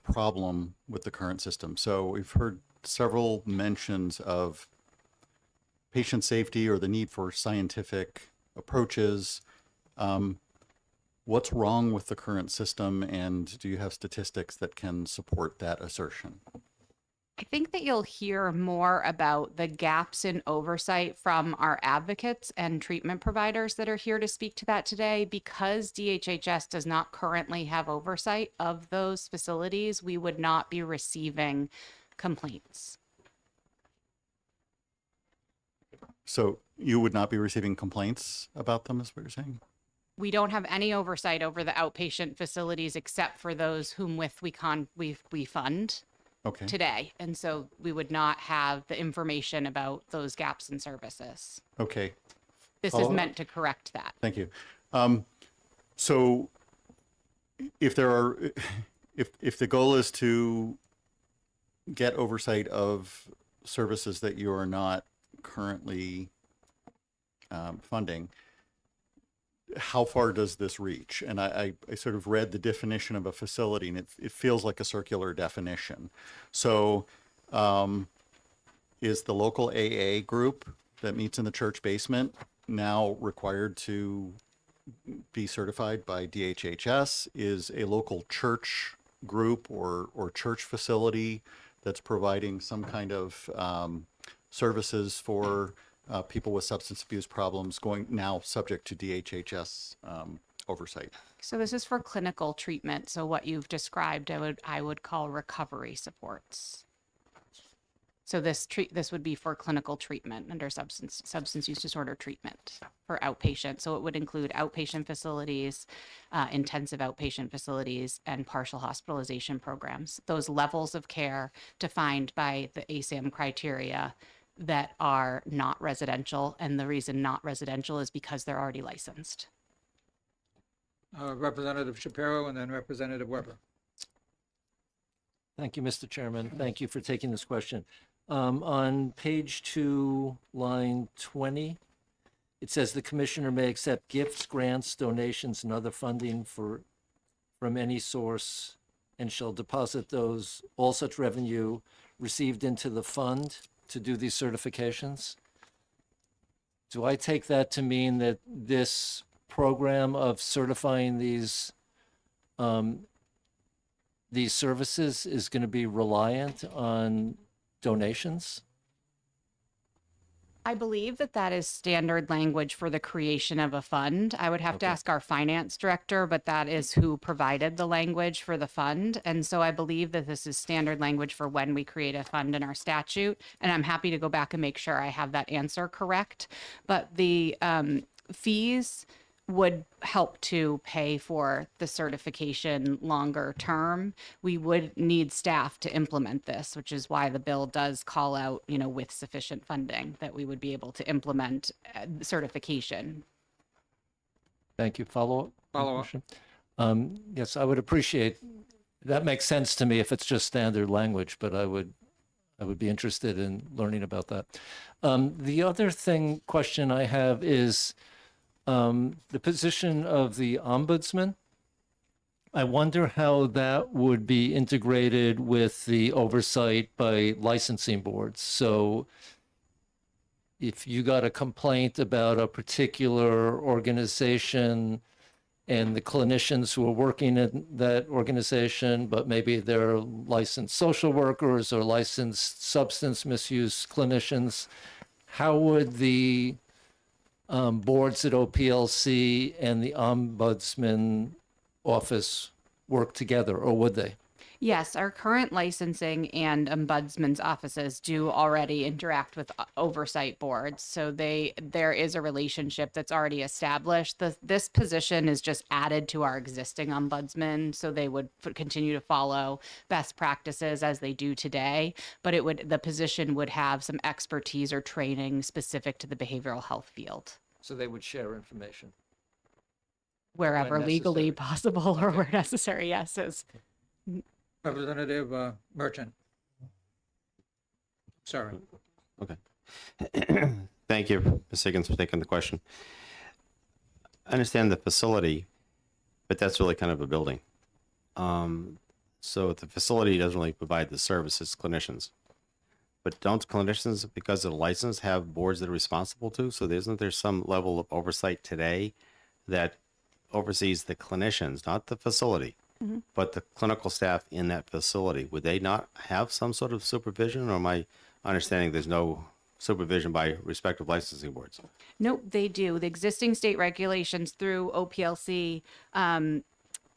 problem with the current system? So we've heard several mentions of patient safety or the need for scientific approaches. What's wrong with the current system, and do you have statistics that can support that assertion? I think that you'll hear more about the gaps in oversight from our advocates and treatment providers that are here to speak to that today. Because DHHS does not currently have oversight of those facilities, we would not be receiving complaints. So you would not be receiving complaints about them, is what you're saying? We don't have any oversight over the outpatient facilities except for those whom we fund Okay. today. And so we would not have the information about those gaps in services. Okay. This is meant to correct that. Thank you. So if the goal is to get oversight of services that you are not currently funding, how far does this reach? And I sort of read the definition of a facility, and it feels like a circular definition. So is the local AA group that meets in the church basement now required to be certified by DHHS? Is a local church group or church facility that's providing some kind of services for people with substance abuse problems going now subject to DHHS oversight? So this is for clinical treatment. So what you've described, I would call recovery supports. So this would be for clinical treatment under substance use disorder treatment for outpatient. So it would include outpatient facilities, intensive outpatient facilities, and partial hospitalization programs. Those levels of care defined by the ASAM criteria that are not residential, and the reason not residential is because they're already licensed. Representative Shapiro and then Representative Weber. Thank you, Mr. Chairman. Thank you for taking this question. On page 2, line 20, it says the commissioner may accept gifts, grants, donations, and other funding from any source, and shall deposit all such revenue received into the fund to do these certifications. Do I take that to mean that this program of certifying these services is going to be reliant on donations? I believe that that is standard language for the creation of a fund. I would have to ask our finance director, but that is who provided the language for the fund. And so I believe that this is standard language for when we create a fund in our statute. And I'm happy to go back and make sure I have that answer correct. But the fees would help to pay for the certification longer term. We would need staff to implement this, which is why the bill does call out, with sufficient funding, that we would be able to implement certification. Thank you. Follow-up? Follow-up. Question? Yes, I would appreciate, that makes sense to me if it's just standard language, but I would be interested in learning about that. The other question I have is, the position of the ombudsman. I wonder how that would be integrated with the oversight by licensing boards. So if you got a complaint about a particular organization and the clinicians who are working in that organization, but maybe they're licensed social workers or licensed substance misuse clinicians, how would the boards at OPLC and the Ombudsman Office work together, or would they? Yes, our current licensing and ombudsman's offices do already interact with oversight boards. So there is a relationship that's already established. This position is just added to our existing ombudsman, so they would continue to follow best practices as they do today. But the position would have some expertise or training specific to the behavioral health field. So they would share information. Wherever When legally necessary. possible or where necessary, yes. Representative Merchant. Sorry. Okay. Thank you, Ms. Higgins, for taking the question. I understand the facility, but that's really kind of a building. So the facility doesn't really provide the services, clinicians. But don't clinicians, because of the license, have boards that are responsible to? So isn't there some level of oversight today that oversees the clinicians, not the facility, but the clinical staff in that facility? Would they not have some sort of supervision, or am I understanding there's no supervision by respective licensing boards? Nope, they do. The existing state regulations through OPLC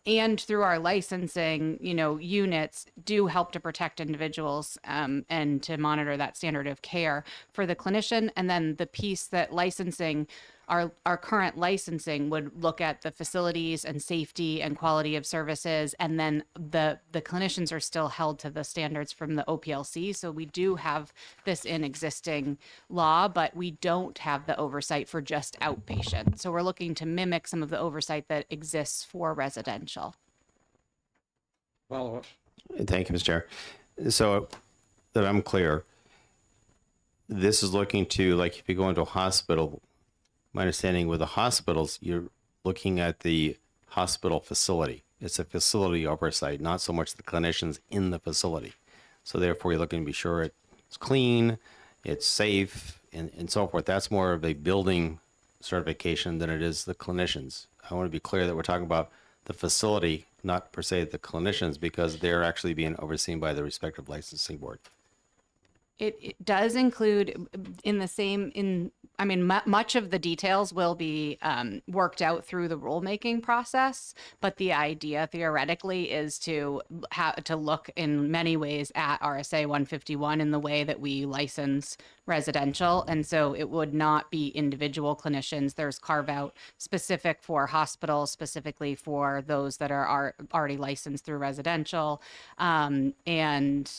and through our licensing, units do help to protect individuals and to monitor that standard of care for the clinician. And then the piece that licensing, our current licensing would look at the facilities and safety and quality of services. And then the clinicians are still held to the standards from the OPLC. So we do have this in existing law, but we don't have the oversight for just outpatient. So we're looking to mimic some of the oversight that exists for residential. Follow-up. Thank you, Mr. Chair. So that I'm clear, this is looking to, like, if you go into a hospital, my understanding with the hospitals, you're looking at the hospital facility. It's a facility oversight, not so much the clinicians in the facility. So therefore, you're looking to be sure it's clean, it's safe, and so forth. That's more of a building certification than it is the clinicians. I want to be clear that we're talking about the facility, not per se the clinicians, because they're actually being overseen by the respective licensing board. It does include much of the details will be worked out through the rulemaking process, but the idea theoretically is to look in many ways at RSA 151 in the way that we license residential. And so it would not be individual clinicians. There's carve out specific for hospitals, specifically for those that are already licensed through residential, and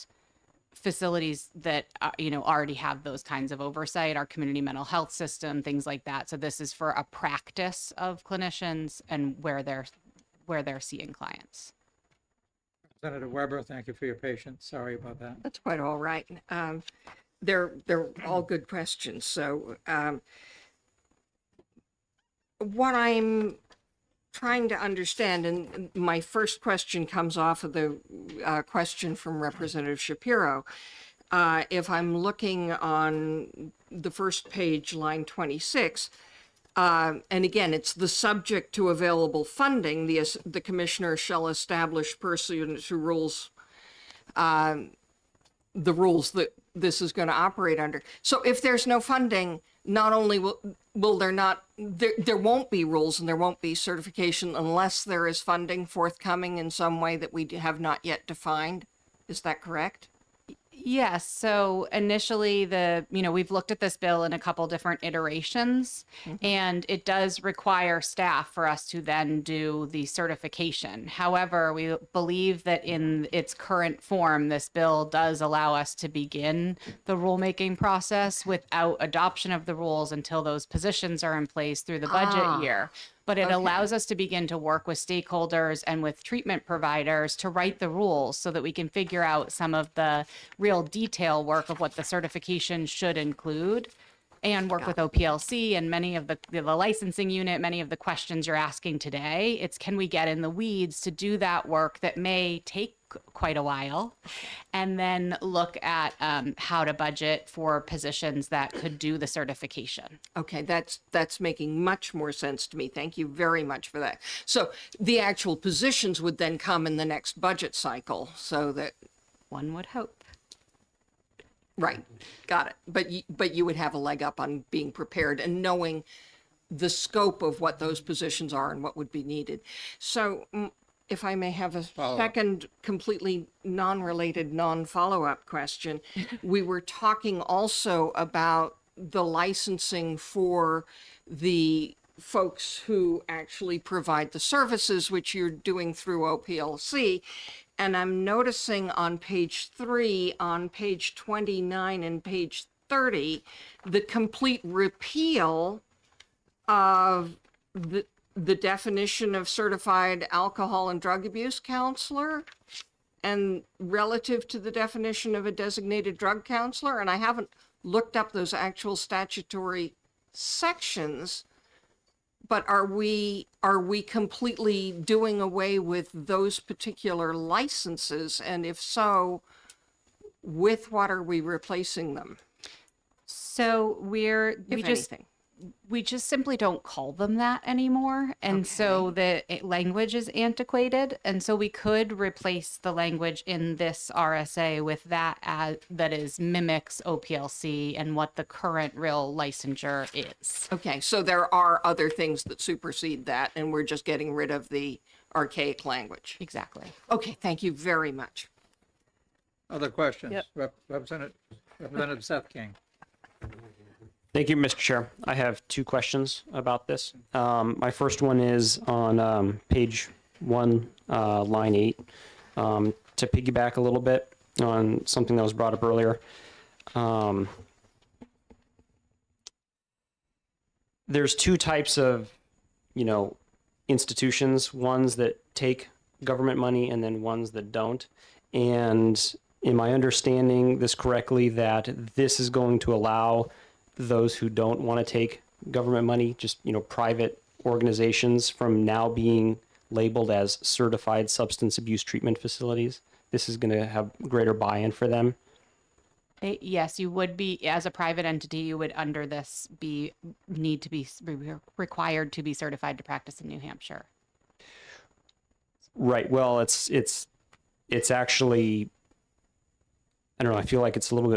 facilities that already have those kinds of oversight, our community mental health system, things like that. So this is for a practice of clinicians and where they're seeing clients. Senator Weber, thank you for your patience. Sorry about that. That's quite all right. They're all good questions. So what I'm trying to understand, and my first question comes off of the question from Representative Shapiro. If I'm looking on the first page, line 26, and again, it's the subject to available funding, the commissioner shall establish pursuant to rules the rules that this is going to operate under. So if there's no funding, not only will there not, there won't be rules and there won't be certification unless there is funding forthcoming in some way that we have not yet defined. Is that correct? Yes. So initially, we've looked at this bill in a couple different iterations, and it does require staff for us to then do the certification. However, we believe that in its current form, this bill does allow us to begin the rulemaking process without adoption of the rules until those positions are in place through the budget year. But it allows us to begin to work with stakeholders and with treatment providers to write the rules so that we can figure out some of the real detail work of what the certification should include, and work with OPLC and many of the licensing unit, many of the questions you're asking today. It's, can we get in the weeds to do that work that may take quite a while, and then look at how to budget for positions that could do the certification. Okay, that's making much more sense to me. Thank you very much for that. So the actual positions would then come in the next budget cycle, so that one would hope. Right, got it. But you would have a leg up on being prepared and knowing the scope of what those positions are and what would be needed. So if I may have a second completely non-related, non-follow-up question. We were talking also about the licensing for the folks who actually provide the services, which you're doing through OPLC. And I'm noticing on page 3, on page 29, and page 30, the complete repeal of the definition of certified alcohol and drug abuse counselor and relative to the definition of a designated drug counselor. And I haven't looked up those actual statutory sections, but are we completely doing away with those particular licenses? And if so, with what are we replacing them? So we just simply don't call them that anymore. And so the language is antiquated. And so we could replace the language in this RSA with that that is mimics OPLC and what the current real licensure is. Okay, so there are other things that supersede that, and we're just getting rid of the archaic language. Exactly. Okay, thank you very much. Other questions? Yep. Representative Seth King. Thank you, Mr. Chair. I have two questions about this. My first one is on page 1, line 8, to piggyback a little bit on something that was brought up earlier. There's two types of, institutions, ones that take government money and then ones that don't. And am I understanding this correctly, that this is going to allow those who don't want to take government money, just, private organizations, from now being labeled as certified substance abuse treatment facilities? This is going to have greater buy-in for them. Yes, you would be, as a private entity, you would under this need to be required to be certified to practice in New Hampshire. Right. Well, it's actually, I don't know, I feel like it's a little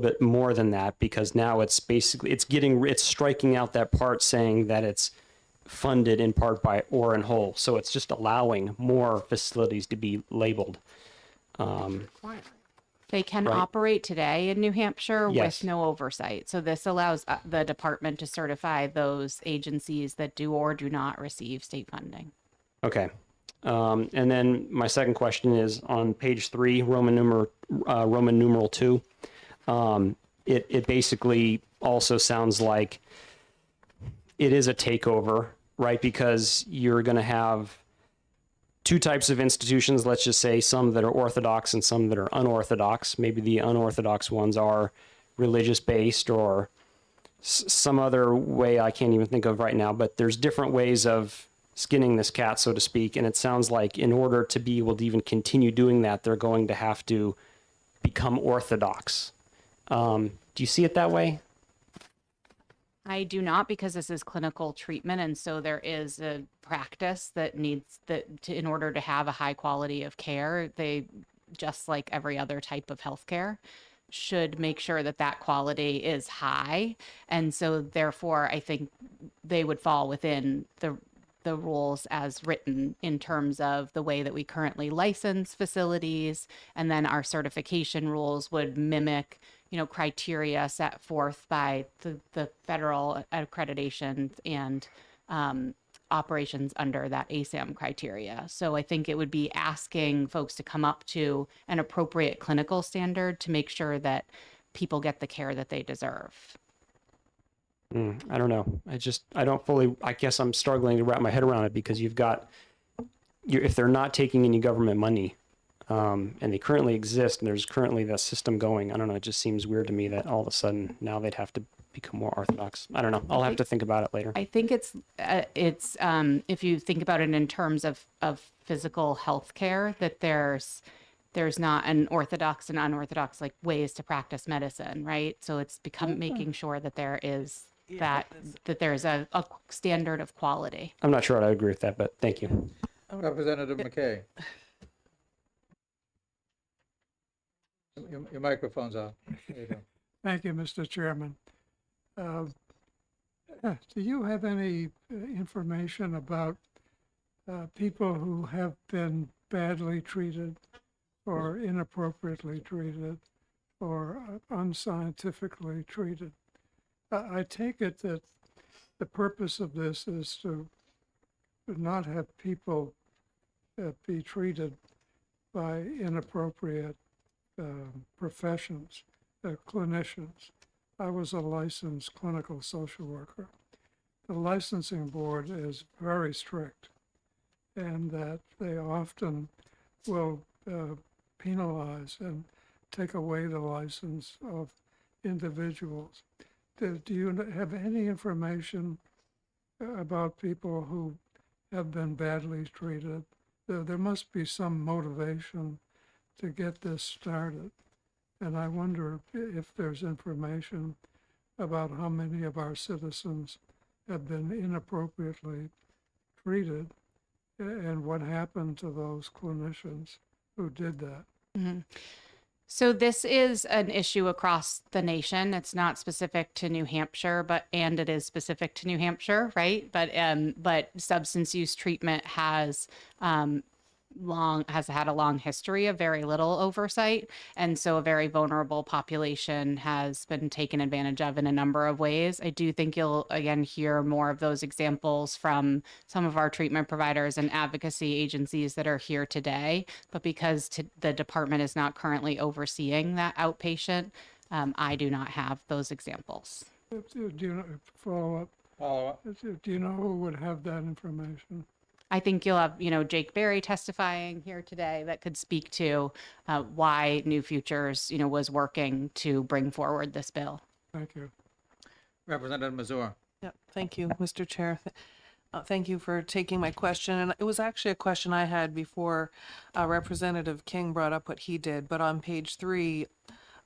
bit more than that, because now it's basically, it's striking out that part saying that it's funded in part by or in whole. So it's just allowing more facilities to be labeled. They can Right. operate today in New Hampshire Yes. with no oversight. So this allows the department to certify those agencies that do or do not receive state funding. Okay. And then my second question is on page 3, Roman numeral 2. It basically also sounds like it is a takeover, right? Because you're going to have two types of institutions, let's just say some that are orthodox and some that are unorthodox. Maybe the unorthodox ones are religious based or some other way I can't even think of right now, but there's different ways of skinning this cat, so to speak. And it sounds like in order to be able to even continue doing that, they're going to have to become orthodox. Do you see it that way? I do not, because this is clinical treatment, and so there is a practice that needs in order to have a high quality of care, they just like every other type of healthcare, should make sure that that quality is high. And so therefore, I think they would fall within the rules as written in terms of the way that we currently license facilities. And then our certification rules would mimic, criteria set forth by the federal accreditation and operations under that ASAM criteria. So I think it would be asking folks to come up to an appropriate clinical standard to make sure that people get the care that they deserve. I don't know. I guess I'm struggling to wrap my head around it, because if they're not taking any government money, and they currently exist and there's currently the system going, I don't know, it just seems weird to me that all of a sudden now they'd have to become more orthodox. I don't know. I'll have to think about it later. I think it's if you think about it in terms of physical health care, that there's not an orthodox and unorthodox like ways to practice medicine, right? So it's making sure that there is that there's a standard of quality. I'm not sure I agree with that, but thank you. Representative McKay. Your microphone's off. There you go. Thank you, Mr. Chairman. Do you have any information about people who have been badly treated or inappropriately treated or unscientifically treated? I take it that the purpose of this is to not have people be treated by inappropriate professions, clinicians. I was a licensed clinical social worker. The licensing board is very strict, and that they often will penalize and take away the license of individuals. Do you have any information about people who have been badly treated? There must be some motivation to get this started. And I wonder if there's information about how many of our citizens have been inappropriately treated and what happened to those clinicians who did that. Mm-hmm. So this is an issue across the nation. It's not specific to New Hampshire, and it is specific to New Hampshire, right? But substance use treatment has had a long history of very little oversight, and so a very vulnerable population has been taken advantage of in a number of ways. I do think you'll again hear more of those examples from some of our treatment providers and advocacy agencies that are here today, but because the department is not currently overseeing that outpatient, I do not have those examples. Do you know, follow up? Do you know who would have that information? I think you'll have, Jake Berry testifying here today that could speak to why New Futures, was working to bring forward this bill. Thank you. Representative Mazur. Yep. Thank you, Mr. Chair. Thank you for taking my question. And it was actually a question I had before Representative King brought up what he did. But on page 3,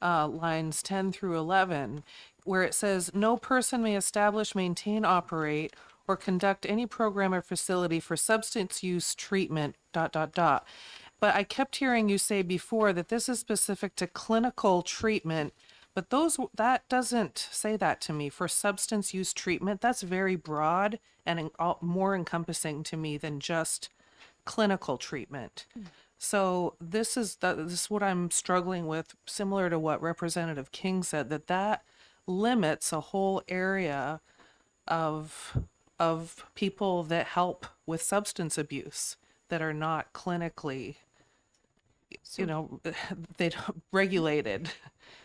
lines 10 through 11, where it says, no person may establish, maintain, operate, or conduct any program or facility for substance use treatment, ... But I kept hearing you say before that this is specific to clinical treatment, but that doesn't say that to me. For substance use treatment, that's very broad and more encompassing to me than just clinical treatment. So this is what I'm struggling with, similar to what Representative King said, that limits a whole area of people that help with substance abuse that are not clinically, they regulated.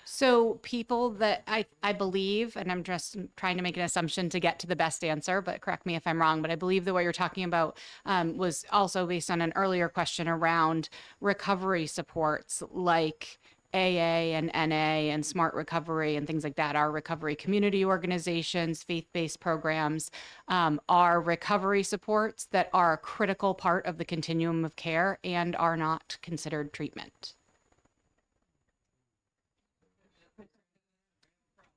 So people that I believe, and I'm just trying to make an assumption to get to the best answer, but correct me if I'm wrong, but I believe that what you're talking about was also based on an earlier question around recovery supports like AA and NA and Smart Recovery and things like that. Our recovery community organizations, faith-based programs, are recovery supports that are a critical part of the continuum of care and are not considered treatment.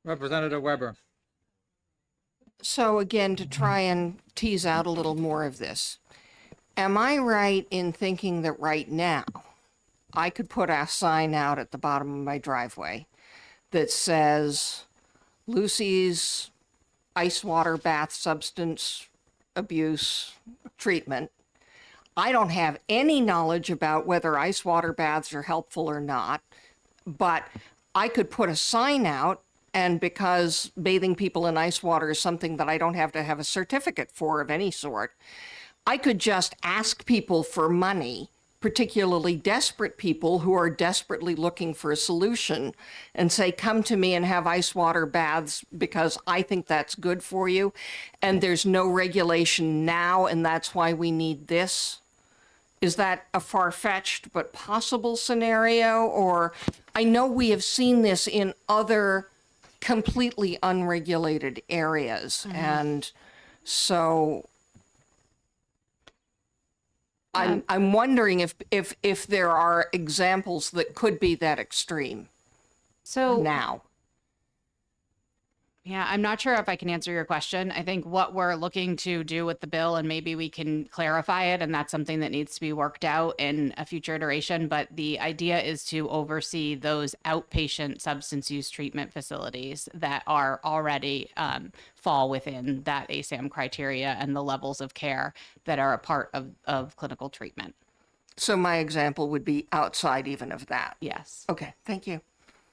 Representative Weber. So again, to try and tease out a little more of this, am I right in thinking that right now I could put a sign out at the bottom of my driveway that says Lucy's ice water bath substance abuse treatment. I don't have any knowledge about whether ice water baths are helpful or not, but I could put a sign out, and because bathing people in ice water is something that I don't have to have a certificate for of any sort, I could just ask people for money, particularly desperate people who are desperately looking for a solution, and say, come to me and have ice water baths because I think that's good for you. And there's no regulation now, and that's why we need this. Is that a far-fetched but possible scenario? Or I know we have seen this in other completely unregulated areas. And so I'm wondering if there are examples that could be that extreme now. Yeah, I'm not sure if I can answer your question. I think what we're looking to do with the bill, and maybe we can clarify it, and that's something that needs to be worked out in a future iteration, but the idea is to oversee those outpatient substance use treatment facilities that are already fall within that ASAM criteria and the levels of care that are a part of clinical treatment. So my example would be outside even of that. Yes. Okay, thank you.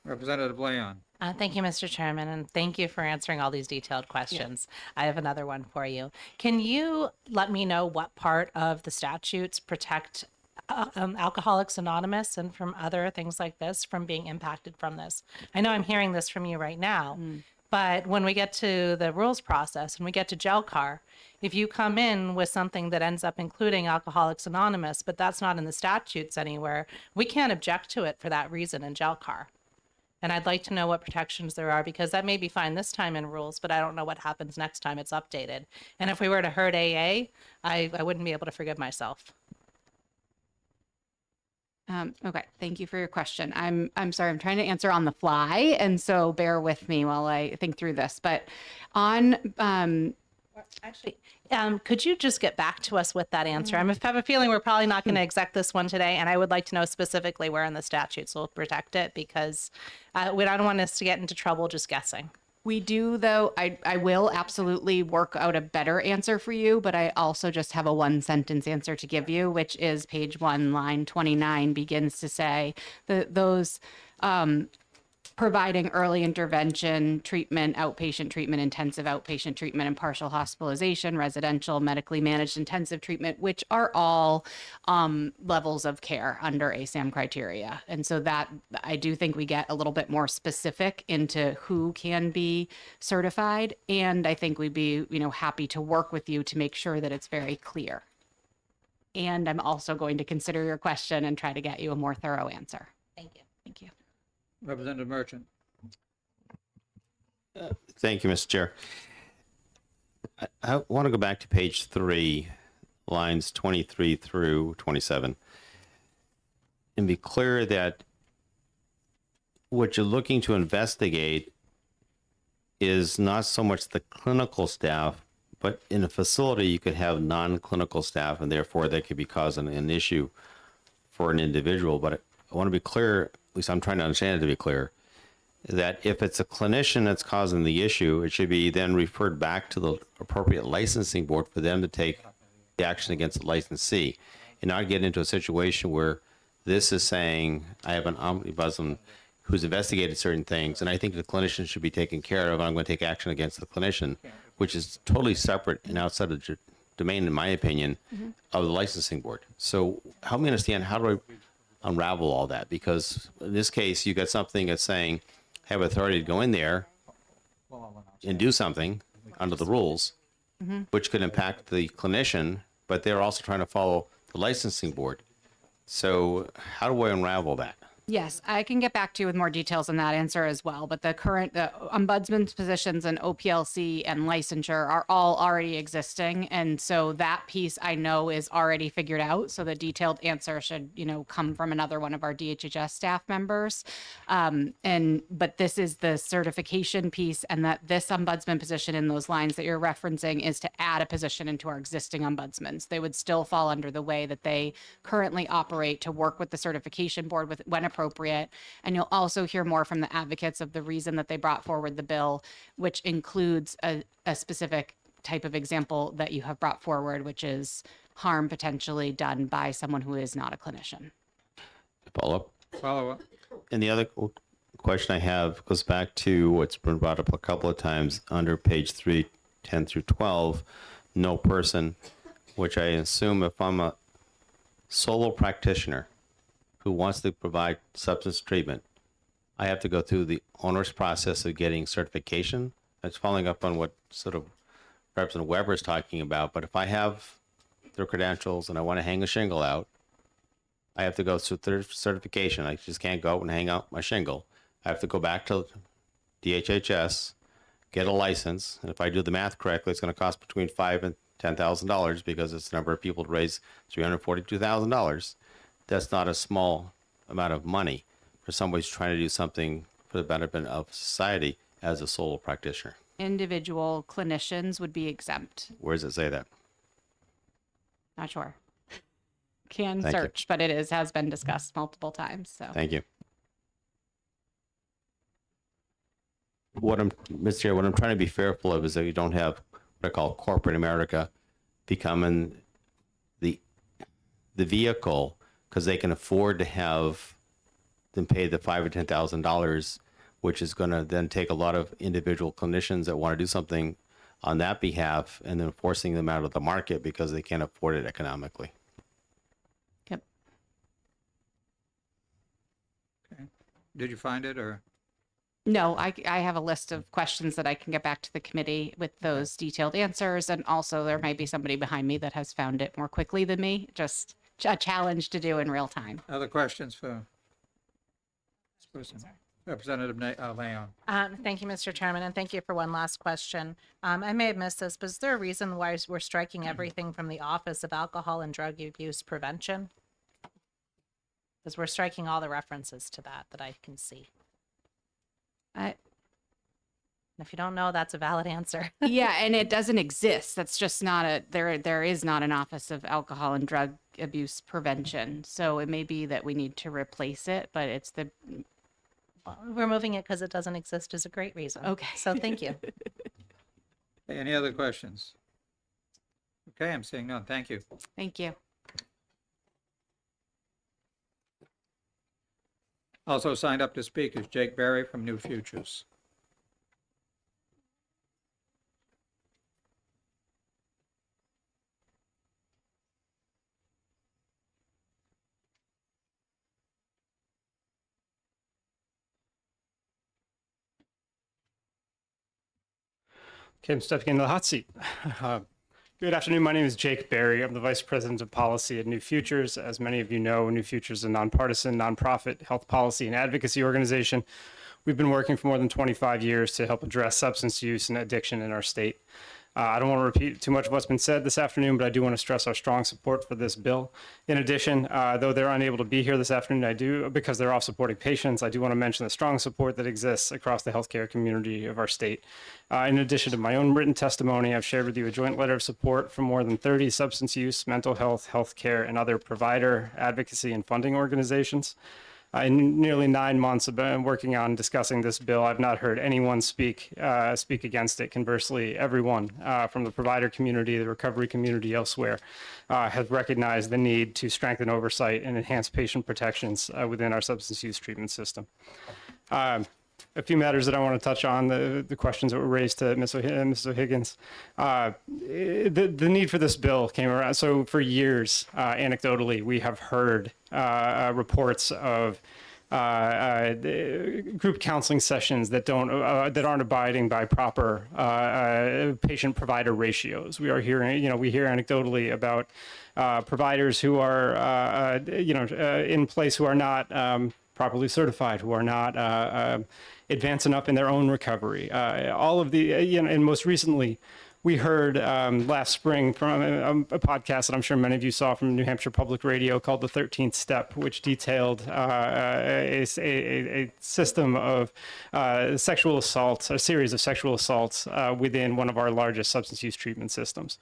Representative Leon. Thank you, Mr. Chairman, and thank you for answering all these detailed questions. I have another one for you. Can you let me know what part of the statutes protect Alcoholics Anonymous and from other things like this from being impacted from this? I know I'm hearing this from you right now, but when we get to the rules process and we get to GELCAR, if you come in with something that ends up including Alcoholics Anonymous, but that's not in the statutes anywhere, we can't object to it for that reason in GELCAR. And I'd like to know what protections there are, because that may be fine this time in rules, but I don't know what happens next time it's updated. And if we were to hurt AA, I wouldn't be able to forgive myself. Okay, thank you for your question. I'm sorry, I'm trying to answer on the fly, and so bear with me while I think through this. But on Actually, could you just get back to us with that answer? I have a feeling we're probably not going to exec this one today, and I would like to know specifically where in the statutes will protect it, because we don't want us to get into trouble just guessing. We do, though. I will absolutely work out a better answer for you, but I also just have a one-sentence answer to give you, which is page 1, line 29, begins to say that those providing early intervention, treatment, outpatient treatment, intensive outpatient treatment, and partial hospitalization, residential, medically managed intensive treatment, which are all levels of care under ASAM criteria. And so that I do think we get a little bit more specific into who can be certified. And I think we'd be, happy to work with you to make sure that it's very clear. And I'm also going to consider your question and try to get you a more thorough answer. Thank you. Thank you. Representative Merchant. Thank you, Mr. Chair. I want to go back to page 3, lines 23 through 27, and be clear that what you're looking to investigate is not so much the clinical staff, but in a facility you could have non-clinical staff, and therefore that could be causing an issue for an individual. But I want to be clear, at least I'm trying to understand it to be clear, that if it's a clinician that's causing the issue, it should be then referred back to the appropriate licensing board for them to take the action against the licensee, and not get into a situation where this is saying, I have an ombudsman who's investigated certain things, and I think the clinician should be taken care of, and I'm going to take action against the clinician, which is totally separate and outside of the domain, in my opinion, of the licensing board. So help me understand, how do I unravel all that? Because in this case, you got something that's saying, have authority to go in there and do something under the rules, which could impact the clinician, but they're also trying to follow the licensing board. So how do I unravel that? Yes, I can get back to you with more details on that answer as well. But the current ombudsman's positions and OPLC and licensure are all already existing. And so that piece I know is already figured out. So the detailed answer should, come from another one of our DHHS staff members. But this is the certification piece, and that this ombudsman position in those lines that you're referencing is to add a position into our existing ombudsmans. They would still fall under the way that they currently operate to work with the certification board when appropriate. And you'll also hear more from the advocates of the reason that they brought forward the bill, which includes a specific type of example that you have brought forward, which is harm potentially done by someone who is not a clinician. Follow Follow-up. And the other question I have goes back to what's been brought up a couple of times under page 3, 10 through 12, no person, which I assume if I'm a solo practitioner who wants to provide substance treatment, I have to go through the onerous process of getting certification. That's following up on what sort of Representative Weber is talking about. But if I have their credentials and I want to hang a shingle out, I have to go through certification. I just can't go out and hang out my shingle. I have to go back to DHHS, get a license. And if I do the math correctly, it's going to cost between $5,000 and $10,000 because it's the number of people to raise $342,000. That's not a small amount of money for somebody who's trying to do something for the benefit of society as a solo practitioner. Individual clinicians would be exempt. Where does it say that? Not sure. Can Thank you. search, but it has been discussed multiple times. So Thank you. Mr. Chair, what I'm trying to be fearful of is that you don't have what I call corporate America becoming the vehicle because they can afford to have them pay the $5,000 or $10,000, which is going to then take a lot of individual clinicians that want to do something on that behalf and then forcing them out of the market because they can't afford it economically. Yep. Okay. Did you find it or? No, I have a list of questions that I can get back to the committee with those detailed answers. And also there might be somebody behind me that has found it more quickly than me. Just a challenge to do in real time. Other questions for this person? Representative Leon. Thank you, Mr. Chairman, and thank you for one last question. I may have missed this, but is there a reason why we're striking everything from the Office of Alcohol and Drug Abuse Prevention? Because we're striking all the references to that I can see. If you don't know, that's a valid answer. Yeah, and it doesn't exist. That's just not there is not an Office of Alcohol and Drug Abuse Prevention. So it may be that we need to replace it, but it's removing it because it doesn't exist is a great reason. Okay. So thank you. Okay, any other questions? Okay, I'm seeing none. Thank you. Thank you. Also signed up to speak is Jake Berry from New Futures. Okay, I'm stepping into the hot seat. Good afternoon. My name is Jake Berry. I'm the Vice President of Policy at New Futures. As many of you know, New Futures is a nonpartisan, nonprofit health policy and advocacy organization. We've been working for more than 25 years to help address substance use and addiction in our state. I don't want to repeat too much of what's been said this afternoon, but I do want to stress our strong support for this bill. In addition, though they're unable to be here this afternoon, because they're off supporting patients, I do want to mention the strong support that exists across the healthcare community of our state. In addition to my own written testimony, I've shared with you a joint letter of support from more than 30 substance use, mental health, healthcare, and other provider advocacy and funding organizations. In nearly 9 months of working on discussing this bill, I've not heard anyone speak against it. Conversely, everyone from the provider community, the recovery community elsewhere, has recognized the need to strengthen oversight and enhance patient protections within our substance use treatment system. A few matters that I want to touch on, the questions that were raised to Ms. O'Higgins. The need for this bill came around. So for years, anecdotally, we have heard reports of group counseling sessions that aren't abiding by proper patient-provider ratios. We hear anecdotally about providers who are in place who are not properly certified, who are not advanced enough in their own recovery. All of the, and most recently, we heard last spring from a podcast that I'm sure many of you saw from New Hampshire Public Radio called The 13th Step, which detailed a system of sexual assaults, a series of sexual assaults within one of our largest substance use treatment systems.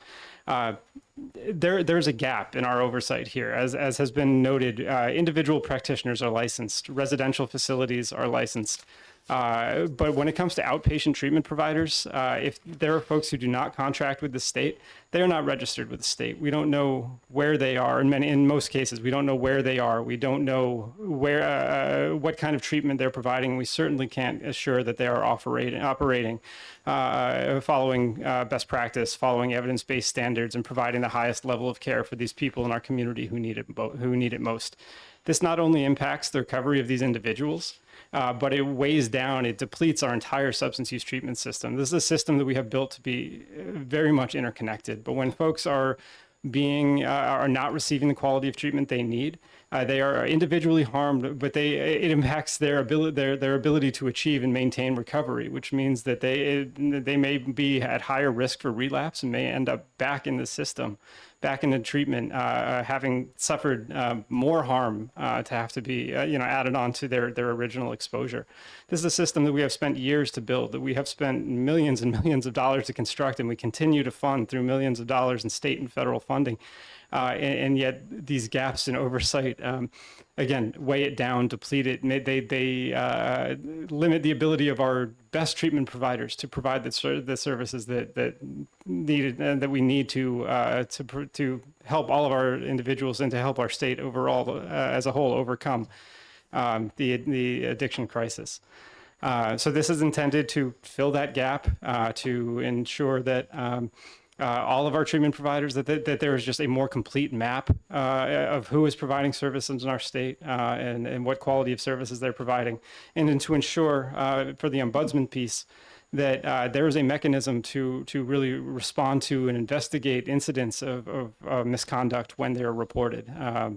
There's a gap in our oversight here. As has been noted, individual practitioners are licensed, residential facilities are licensed. But when it comes to outpatient treatment providers, if there are folks who do not contract with the state, they are not registered with the state. We don't know where they are. In most cases, we don't know where they are. We don't know what kind of treatment they're providing. We certainly can't assure that they are operating following best practice, following evidence-based standards, and providing the highest level of care for these people in our community who need it most. This not only impacts the recovery of these individuals, but it weighs down, it depletes our entire substance use treatment system. This is a system that we have built to be very much interconnected. But when folks are not receiving the quality of treatment they need, they are individually harmed, but it impacts their ability to achieve and maintain recovery, which means that they may be at higher risk for relapse and may end up back in the system, back into treatment, having suffered more harm to have to be added on to their original exposure. This is a system that we have spent years to build, that we have spent millions and millions of dollars to construct, and we continue to fund through millions of dollars in state and federal funding. And yet these gaps in oversight, again, weigh it down, deplete it. They limit the ability of our best treatment providers to provide the services that we need to help all of our individuals and to help our state overall as a whole overcome the addiction crisis. So this is intended to fill that gap, to ensure that all of our treatment providers, that there is just a more complete map of who is providing services in our state and what quality of services they're providing, and then to ensure for the ombudsman piece that there is a mechanism to really respond to and investigate incidents of misconduct when they're reported.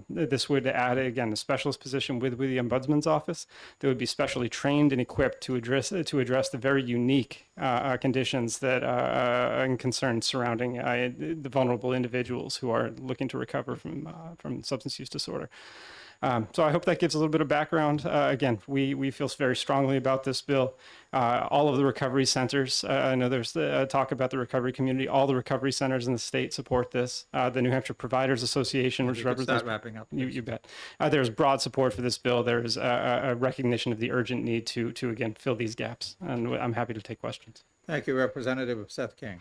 This would add, again, a specialist position with the ombudsman's office that would be specially trained and equipped to address the very unique conditions that and concerns surrounding the vulnerable individuals who are looking to recover from substance use disorder. So I hope that gives a little bit of background. Again, we feel very strongly about this bill. All of the recovery centers, I know there's talk about the recovery community. All the recovery centers in the state support this. The New Hampshire Providers Association, which represents... Start wrapping up. You bet. There's broad support for this bill. There's a recognition of the urgent need to again, fill these gaps. And I'm happy to take questions. Thank you, Representative Seth King.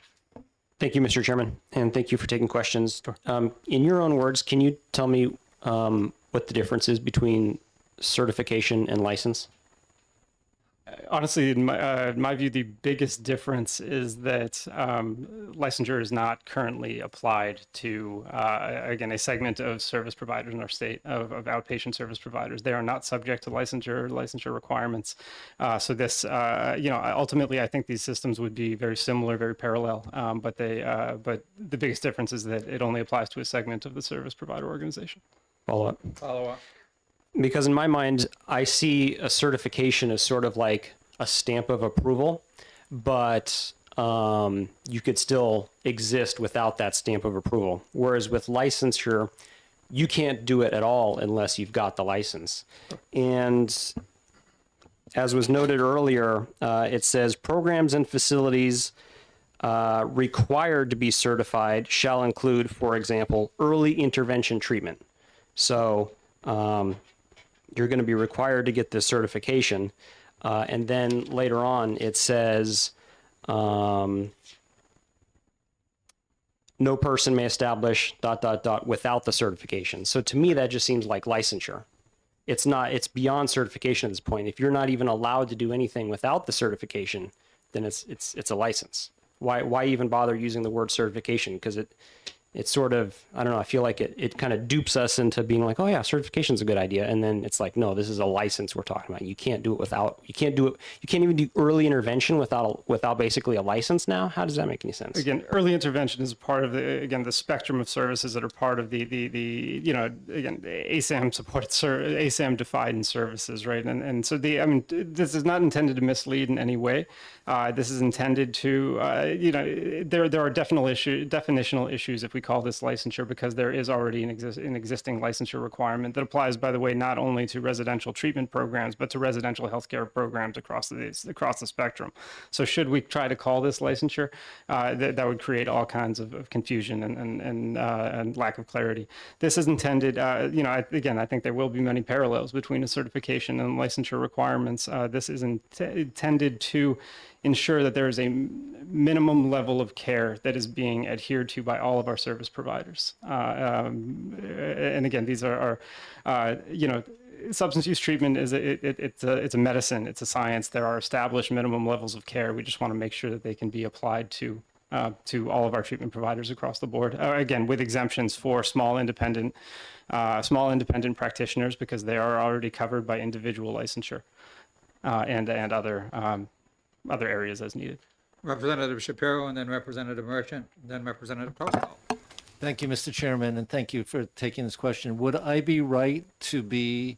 Thank you, Mr. Chairman, and thank you for taking questions. In your own words, can you tell me what the difference is between certification and license? Honestly, in my view, the biggest difference is that licensure is not currently applied to, again, a segment of service providers in our state, of outpatient service providers. They are not subject to licensure requirements. So this, ultimately, I think these systems would be very similar, very parallel, but the biggest difference is that it only applies to a segment of the service provider organization. Follow up. Because in my mind, I see a certification as sort of like a stamp of approval, but you could still exist without that stamp of approval. Whereas with licensure, you can't do it at all unless you've got the license. And as was noted earlier, it says programs and facilities required to be certified shall include, for example, early intervention treatment. So you're going to be required to get this certification. And then later on, it says, no person may establish ... without the certification. So to me, that just seems like licensure. It's not, it's beyond certification at this point. If you're not even allowed to do anything without the certification, then it's a license. Why even bother using the word certification? Because it's sort of, I don't know, I feel like it kind of dupes us into being like, oh yeah, certification's a good idea. And then it's like, no, this is a license we're talking about. You can't do it without, you can't even do early intervention without basically a license now. How does that make any sense? Again, early intervention is part of the spectrum of services that are part of the ASAM supported ASAM defined services, right? And so this is not intended to mislead in any way. This is intended to, there are definitional issues if we call this licensure, because there is already an existing licensure requirement that applies, by the way, not only to residential treatment programs, but to residential healthcare programs across the spectrum. So should we try to call this licensure, that would create all kinds of confusion and lack of clarity. This is intended, I think there will be many parallels between a certification and licensure requirements. This is intended to ensure that there is a minimum level of care that is being adhered to by all of our service providers. And again, these are substance use treatment is it's a medicine, it's a science. There are established minimum levels of care. We just want to make sure that they can be applied to all of our treatment providers across the board. Again, with exemptions for small independent practitioners, because they are already covered by individual licensure and other areas as needed. Representative Shapiro, and then Representative Merchant, then Representative Postol. Thank you, Mr. Chairman, and thank you for taking this question. Would I be right to be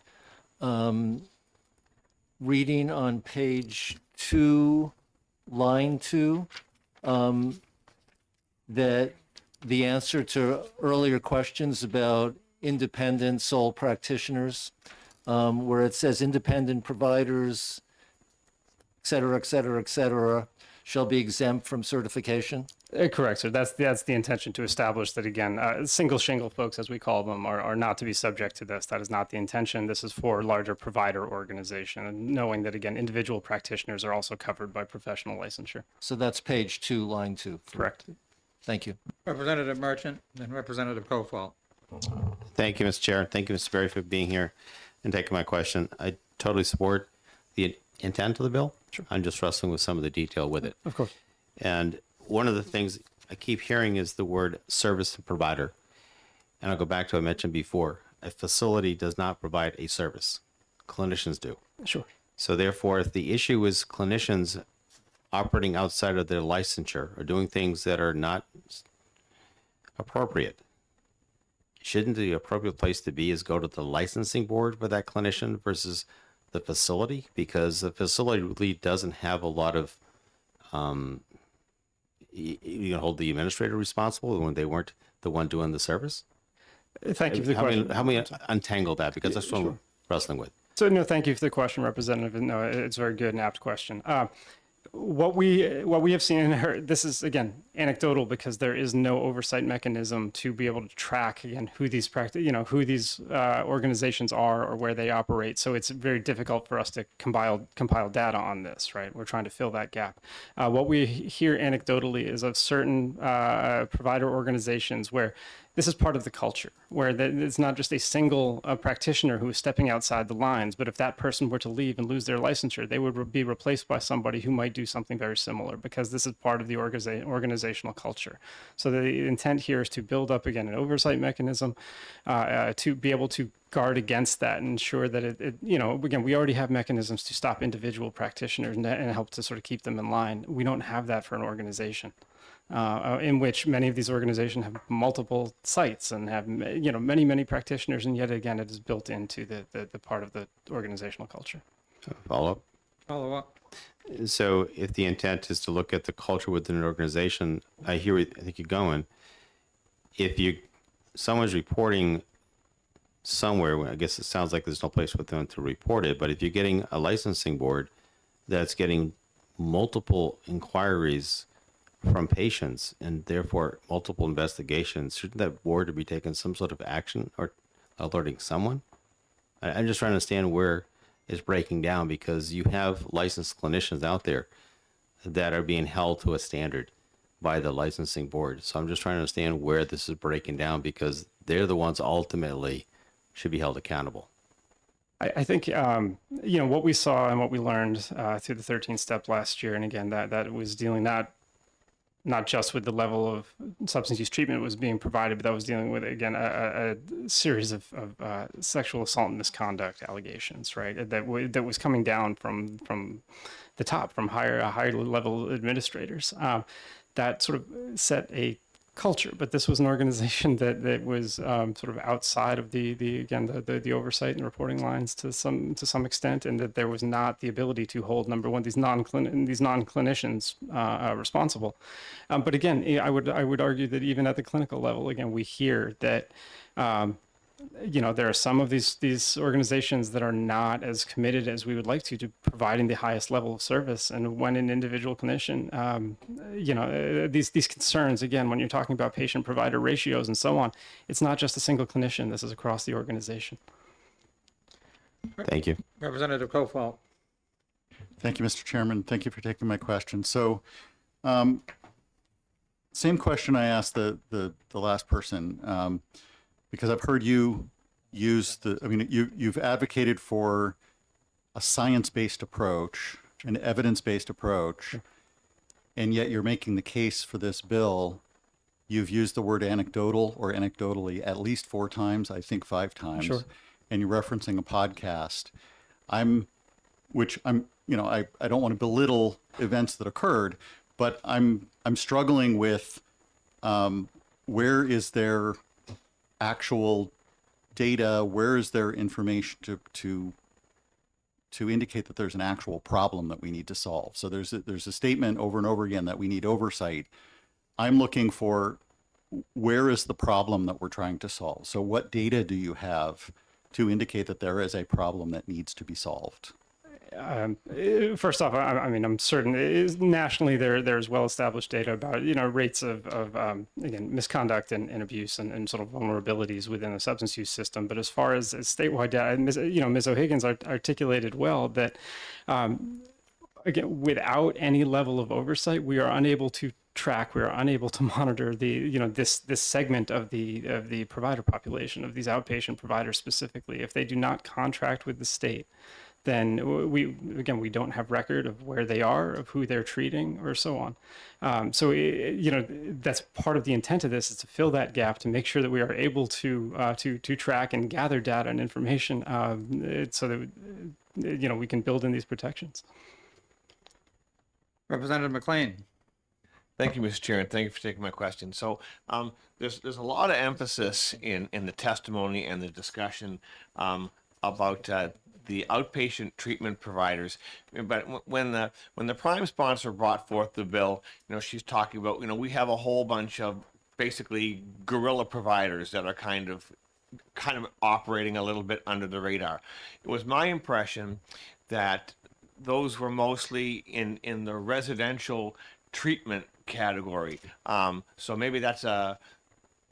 reading on page 2, line 2, that the answer to earlier questions about independent sole practitioners, where it says independent providers, et cetera, shall be exempt from certification? Correct, sir. That's the intention, to establish that, again, single shingle folks, as we call them, are not to be subject to this. That is not the intention. This is for larger provider organization, and knowing that, again, individual practitioners are also covered by professional licensure. So that's page 2, line 2. Correct. Thank you. Representative Merchant, then Representative Kofal. Thank you, Mr. Chair. Thank you, Mr. Berry, for being here and taking my question. I totally support the intent of the bill. Sure. I'm just wrestling with some of the detail with it. Of course. And one of the things I keep hearing is the word service provider. And I'll go back to what I mentioned before. A facility does not provide a service. Clinicians do. Sure. So therefore, if the issue is clinicians operating outside of their licensure or doing things that are not appropriate, shouldn't the appropriate place to be is go to the licensing board for that clinician versus the facility? Because the facility really doesn't have a lot of, you hold the administrator responsible when they weren't the one doing the service? Thank you for the question. How many untangle that? Because that's what I'm wrestling with. So, no, thank you for the question, Representative. No, it's a very good and apt question. What we have seen and heard, this is, again, anecdotal, because there is no oversight mechanism to be able to track, again, who these organizations are or where they operate. So it's very difficult for us to compile data on this, right? We're trying to fill that gap. What we hear anecdotally is of certain provider organizations where this is part of the culture, where it's not just a single practitioner who is stepping outside the lines, but if that person were to leave and lose their licensure, they would be replaced by somebody who might do something very similar, because this is part of the organizational culture. So the intent here is to build up, again, an oversight mechanism to be able to guard against that and ensure that again, we already have mechanisms to stop individual practitioners and help to sort of keep them in line. We don't have that for an organization. In which many of these organizations have multiple sites and have many practitioners, and yet again it is built into the part of the organizational culture. Follow up. So if the intent is to look at the culture within an organization, I think you're going. If someone's reporting somewhere, I guess it sounds like there's no place for them to report it, but if you're getting a licensing board that's getting multiple inquiries from patients and therefore multiple investigations, shouldn't that board be taking some sort of action or alerting someone? I'm just trying to understand where it's breaking down, because you have licensed clinicians out there that are being held to a standard by the licensing board. So I'm just trying to understand where this is breaking down, because they're the ones ultimately should be held accountable. I think, what we saw and what we learned through the 13th step last year, and again, that was dealing not not just with the level of substance use treatment was being provided, but that was dealing with, again, a series of sexual assault and misconduct allegations, right? That was coming down from the top, from higher level administrators. That sort of set a culture, but this was an organization that was sort of outside of the oversight and reporting lines to some extent, and that there was not the ability to hold, number one, these non-clinicians responsible. But again, I would argue that even at the clinical level, again, we hear that there are some of these organizations that are not as committed as we would like to providing the highest level of service. And when an individual clinician, these concerns, again, when you're talking about patient-provider ratios and so on, it's not just a single clinician. This is across the organization. Thank you. Representative Kofal. Thank you, Mr. Chairman. Thank you for taking my question. So, same question I asked the last person, because I've heard you use you've advocated for a science-based approach, an evidence-based approach, and yet you're making the case for this bill. You've used the word anecdotal or anecdotally at least 4 times, I think 5 times. Sure. And you're referencing a podcast. I don't want to belittle events that occurred, but I'm struggling with where is there actual data, where is there information to indicate that there's an actual problem that we need to solve. So there's a statement over and over again that we need oversight. I'm looking for where is the problem that we're trying to solve. So what data do you have to indicate that there is a problem that needs to be solved? First off, I'm certain nationally there's well-established data about rates of again, misconduct and abuse and sort of vulnerabilities within the substance use system. But as far as statewide data, Ms. O'Higgins articulated well that again, without any level of oversight, we are unable to track, we are unable to monitor this segment of the provider population, of these outpatient providers specifically. If they do not contract with the state, then we don't have record of where they are, of who they're treating, or so on. That's part of the intent of this, is to fill that gap, to make sure that we are able to track and gather data and information, so that we can build in these protections. Representative McLean. Thank you, Mr. Chair, and thank you for taking my question. So there's a lot of emphasis in the testimony and the discussion about the outpatient treatment providers. But when the prime sponsor brought forth the bill, she's talking about, we have a whole bunch of basically guerrilla providers that are kind of operating a little bit under the radar. It was my impression that those were mostly in the residential treatment category. So maybe that's a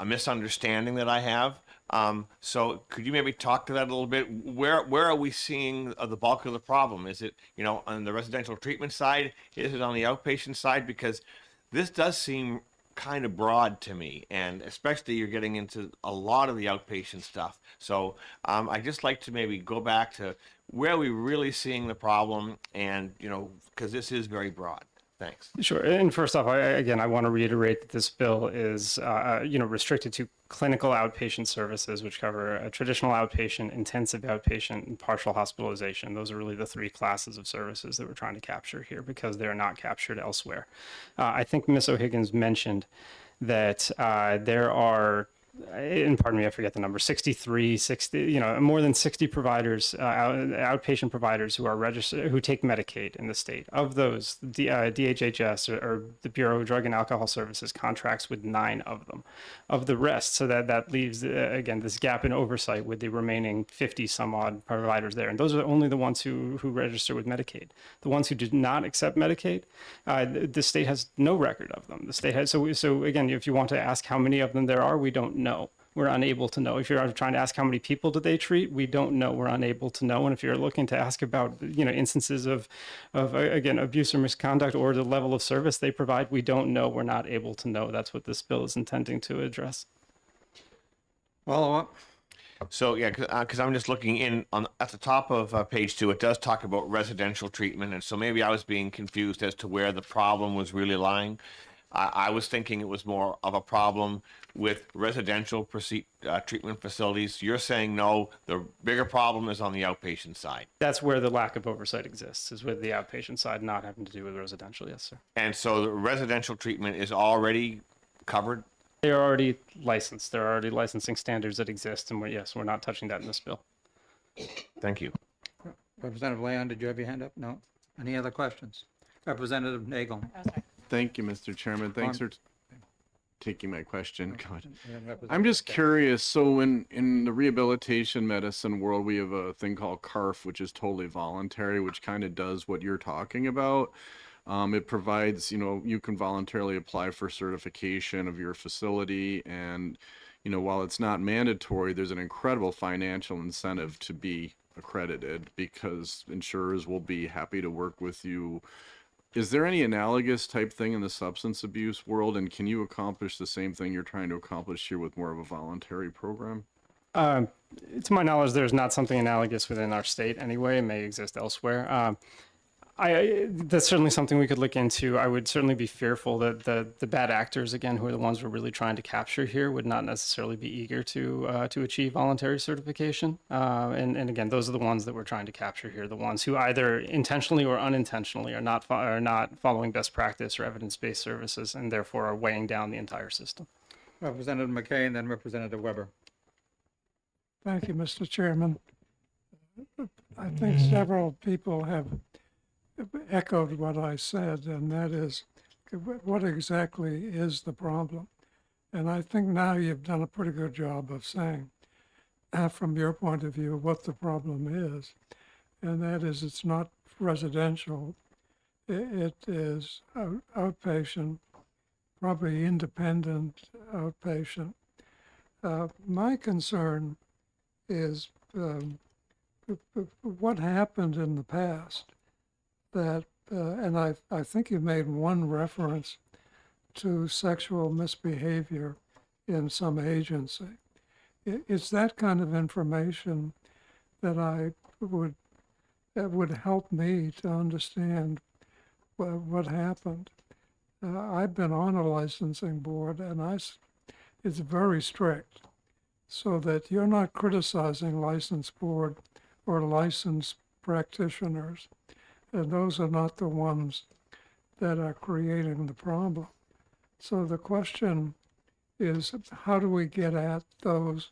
misunderstanding that I have. So could you maybe talk to that a little bit? Where are we seeing the bulk of the problem? Is it, on the residential treatment side? Is it on the outpatient side? Because this does seem kind of broad to me, and especially you're getting into a lot of the outpatient stuff. So I'd just like to maybe go back to where are we really seeing the problem, and, because this is very broad. Thanks. Sure. And first off, I want to reiterate that this bill is, restricted to clinical outpatient services, which cover a traditional outpatient, intensive outpatient, and partial hospitalization. Those are really the 3 classes of services that we're trying to capture here, because they're not captured elsewhere. I think Ms. O'Higgins mentioned that there are, and pardon me, I forget the number, 60, more than 60 providers, outpatient providers who are registered, who take Medicaid in the state. Of those, DHHS or the Bureau of Drug and Alcohol Services contracts with 9 of them. Of the rest, so that leaves, again, this gap in oversight with the remaining 50 some odd providers there. And those are only the ones who register with Medicaid. The ones who did not accept Medicaid, the state has no record of them. The state has, so again, if you want to ask how many of them there are, we don't know. We're unable to know. If you're trying to ask how many people do they treat, we don't know. We're unable to know. And if you're looking to ask about, instances of again, abuse or misconduct or the level of service they provide, we don't know. We're not able to know. That's what this bill is intending to address. Follow up. So yeah, because I'm just looking at the top of page 2, it does talk about residential treatment, and so maybe I was being confused as to where the problem was really lying. I was thinking it was more of a problem with residential treatment facilities. You're saying no, the bigger problem is on the outpatient side. That's where the lack of oversight exists, is with the outpatient side not having to do with residential. Yes, sir. And so the residential treatment is already covered? They are already licensed. There are already licensing standards that exist, and we're not touching that in this bill. Thank you. Representative Leon, did you have your hand up? No? Any other questions? Representative Nagel. Thank you, Mr. Chairman. Thanks for taking my question. God. Representative I'm just curious. So in the rehabilitation medicine world, we have a thing called CARF, which is totally voluntary, which kind of does what you're talking about. It provides, you can voluntarily apply for certification of your facility. And, while it's not mandatory, there's an incredible financial incentive to be accredited because insurers will be happy to work with you. Is there any analogous type thing in the substance abuse world? And can you accomplish the same thing you're trying to accomplish here with more of a voluntary program? To my knowledge, there's not something analogous within our state anyway. It may exist elsewhere. That's certainly something we could look into. I would certainly be fearful that the bad actors, again, who are the ones we're really trying to capture here, would not necessarily be eager to achieve voluntary certification. And again, those are the ones that we're trying to capture here, the ones who either intentionally or unintentionally are not following best practice or evidence-based services, and therefore are weighing down the entire system. Representative McKay and then Representative Weber. Thank you, Mr. Chairman. I think several people have echoed what I said, and that is, what exactly is the problem? And I think now you've done a pretty good job of saying, from your point of view, what the problem is. And that is, it's not residential. It is outpatient, probably independent outpatient. My concern is what happened in the past. That, and I think you made one reference to sexual misbehavior in some agency. It's that kind of information that would help me to understand what happened. I've been on a licensing board, and it's very strict, so that you're not criticizing license board or licensed practitioners. And those are not the ones that are creating the problem. So the question is, how do we get at those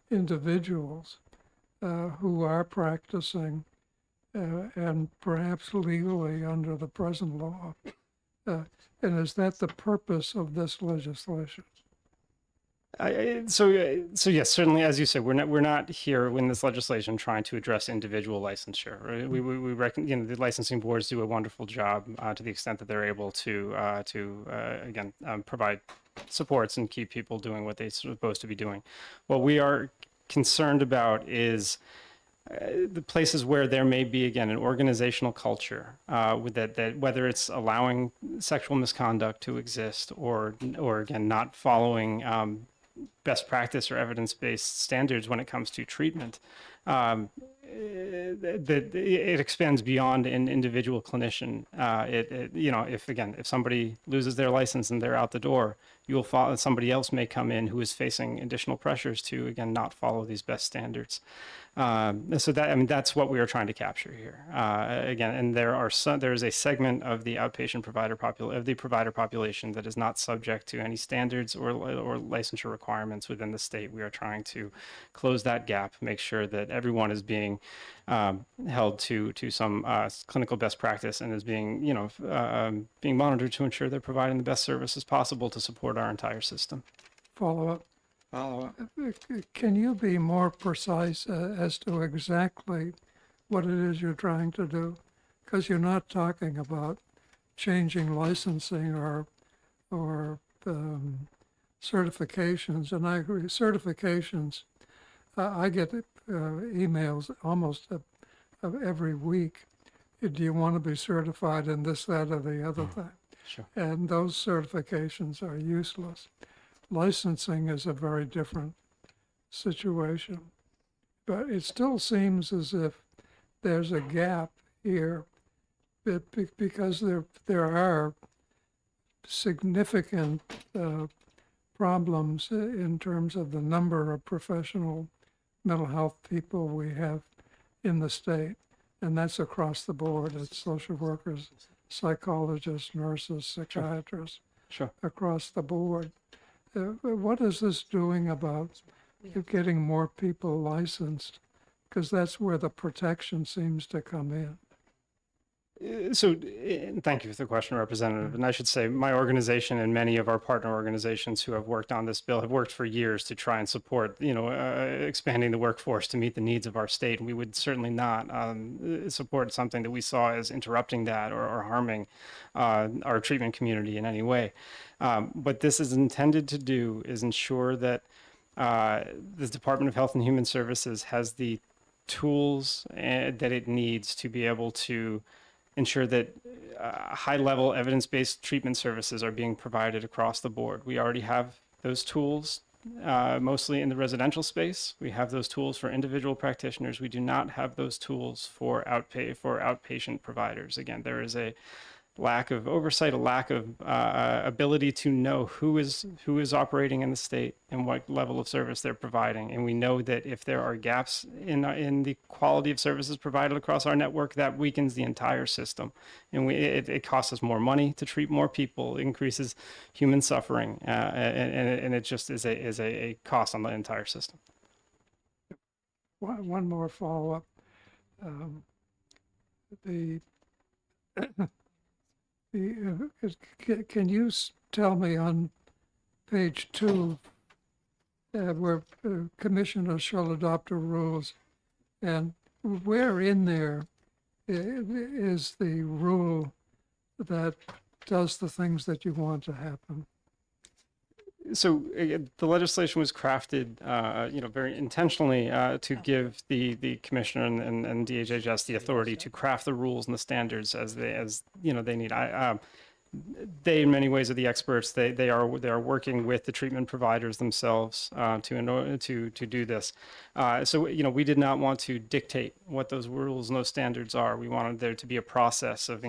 individuals who are practicing and perhaps legally under the present law? And is that the purpose of this legislation? So yes, certainly, as you said, we're not here in this legislation trying to address individual licensure. Right? We reckon, the licensing boards do a wonderful job to the extent that they're able to again provide supports and keep people doing what they're supposed to be doing. What we are concerned about is the places where there may be, again, an organizational culture with that whether it's allowing sexual misconduct to exist or again not following best practice or evidence-based standards when it comes to treatment. It expands beyond an individual clinician. If somebody loses their license and they're out the door, somebody else may come in who is facing additional pressures to, again, not follow these best standards. That's what we are trying to capture here. Again, and there is a segment of the outpatient provider population that is not subject to any standards or licensure requirements within the state. We are trying to close that gap, make sure that everyone is being held to some clinical best practice and is being monitored to ensure they're providing the best services possible to support our entire system. Follow up. Can you be more precise as to exactly what it is you're trying to do? Because you're not talking about changing licensing or certifications. And I agree, certifications, I get emails almost every week. Do you want to be certified in this, that, or the other thing? Sure. And those certifications are useless. Licensing is a very different situation, but it still seems as if there's a gap here because there are significant problems in terms of the number of professional mental health people we have in the state. And that's across the board. It's social workers, psychologists, nurses, psychiatrists, across the board. What is this doing about getting more people licensed? Because that's where the protection seems to come in. So thank you for the question, Representative. And I should say my organization and many of our partner organizations who have worked on this bill have worked for years to try and support, expanding the workforce to meet the needs of our state. And we would certainly not support something that we saw as interrupting that or harming our treatment community in any way. What this is intended to do is ensure that the Department of Health and Human Services has the tools that it needs to be able to ensure that high-level evidence-based treatment services are being provided across the board. We already have those tools, mostly in the residential space. We have those tools for individual practitioners. We do not have those tools for outpatient providers. Again, there is a lack of oversight, a lack of ability to know who is operating in the state and what level of service they're providing. And we know that if there are gaps in the quality of services provided across our network, that weakens the entire system. And it costs us more money to treat more people, increases human suffering, and it just is a cost on the entire system. One more follow-up. Can you tell me on page 2 where commissioners shall adopt the rules, and where in there is the rule that does the things that you want to happen? So the legislation was crafted, very intentionally to give the commissioner and DHHS the authority to craft the rules and the standards as they need. They in many ways are the experts. They are working with the treatment providers themselves to do this. So we did not want to dictate what those rules and those standards are. We wanted there to be a process of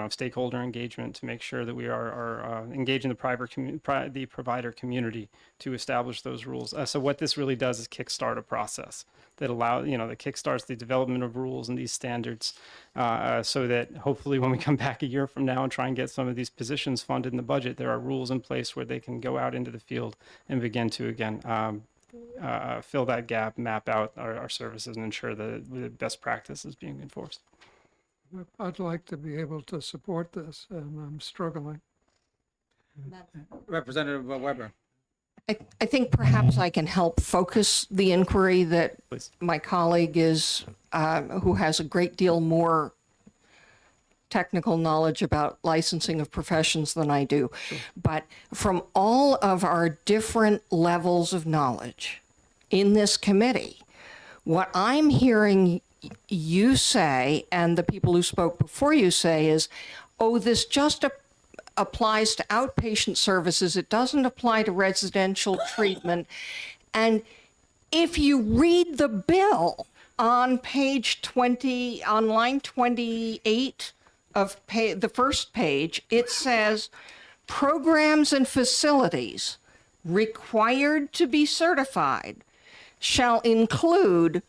stakeholder engagement to make sure that we are engaging the provider community to establish those rules. So what this really does is kickstart a process that that kickstarts the development of rules and these standards, so that hopefully when we come back a year from now and try and get some of these positions funded in the budget, there are rules in place where they can go out into the field and begin to again fill that gap, map out our services, and ensure that the best practice is being enforced. I'd like to be able to support this, and I'm struggling. Representative Weber. I think perhaps I can help focus the inquiry that Please. my colleague is, who has a great deal more technical knowledge about licensing of professions than I do. Sure. But from all of our different levels of knowledge in this committee, what I'm hearing you say, and the people who spoke before you say, is, oh, this just applies to outpatient services. It doesn't apply to residential treatment. And if you read the bill on page 20, on line 28 of the first page, it says programs and facilities required to be certified shall include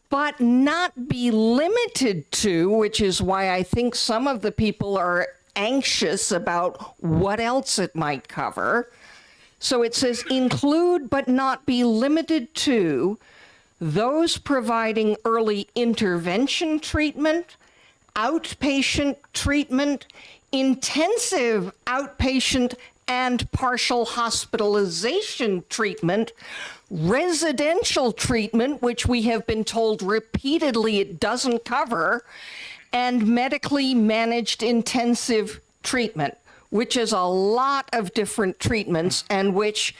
but not be limited to, which is why I think some of the people are anxious about what else it might cover. So it says include but not be limited to those providing early intervention treatment, outpatient treatment, intensive outpatient and partial hospitalization treatment, residential treatment, which we have been told repeatedly it doesn't cover, and medically managed intensive treatment, which is a lot of different treatments and which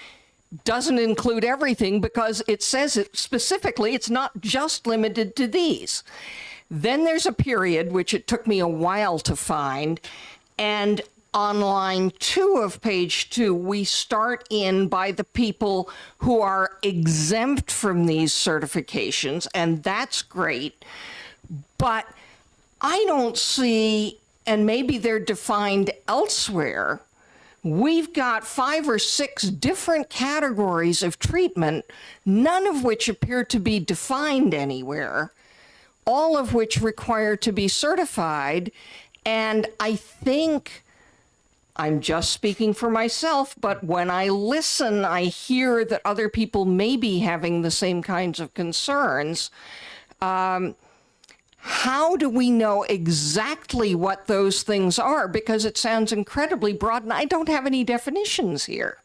doesn't include everything because it says it specifically, it's not just limited to these. Then there's a period, which it took me a while to find, and on line 2 of page 2, we start in by the people who are exempt from these certifications, and that's great. But I don't see, and maybe they're defined elsewhere, we've got 5 or 6 different categories of treatment, none of which appear to be defined anywhere, all of which require to be certified. And I think, I'm just speaking for myself, but when I listen, I hear that other people may be having the same kinds of concerns. How do we know exactly what those things are? Because it sounds incredibly broad, and I don't have any definitions here.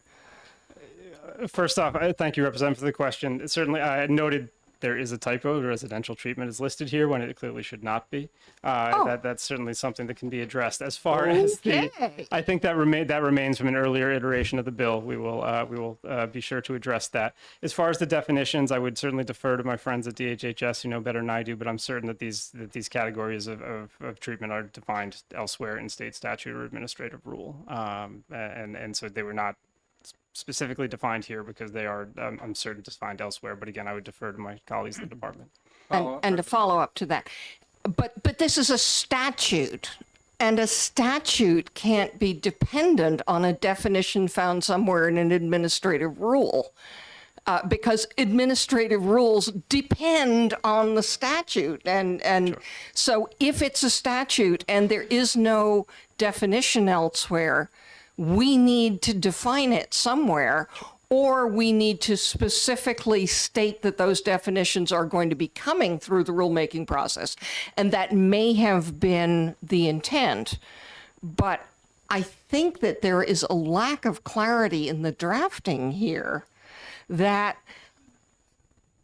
First off, thank you, Representative, for the question. Certainly, I noted there is a typo. Residential treatment is listed here when it clearly should not be. That's certainly something that can be addressed. As far as I think that remains from an earlier iteration of the bill. We will be sure to address that. As far as the definitions, I would certainly defer to my friends at DHHS who know better than I do. But I'm certain that these categories of treatment are defined elsewhere in state statute or administrative rule, and so they were not specifically defined here because they are, I'm certain, defined elsewhere. But again, I would defer to my colleagues in the department. And to follow up to that, but this is a statute, and a statute can't be dependent on a definition found somewhere in an administrative rule, because administrative rules depend on the statute. And so if it's a statute and there is no definition elsewhere, we need to define it somewhere, or we need to specifically state that those definitions are going to be coming through the rulemaking process. And that may have been the intent. But I think that there is a lack of clarity in the drafting here, that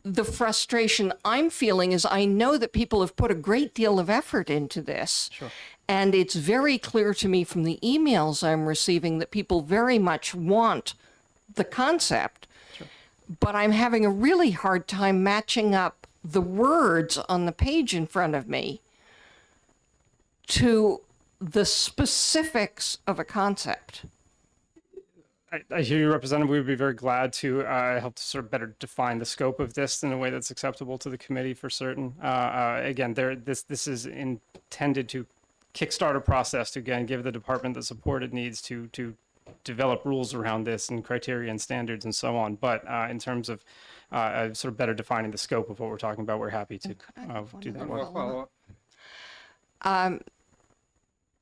the frustration I'm feeling is I know that people have put a great deal of effort into this. Sure. And it's very clear to me from the emails I'm receiving that people very much want the concept. Sure. But I'm having a really hard time matching up the words on the page in front of me to the specifics of a concept. I hear you, Representative. We would be very glad to help to sort of better define the scope of this in a way that's acceptable to the committee for certain. Again, this is intended to kickstart a process to, again, give the department the support it needs to develop rules around this and criteria and standards and so on. But in terms of sort of better defining the scope of what we're talking about, we're happy to do that work.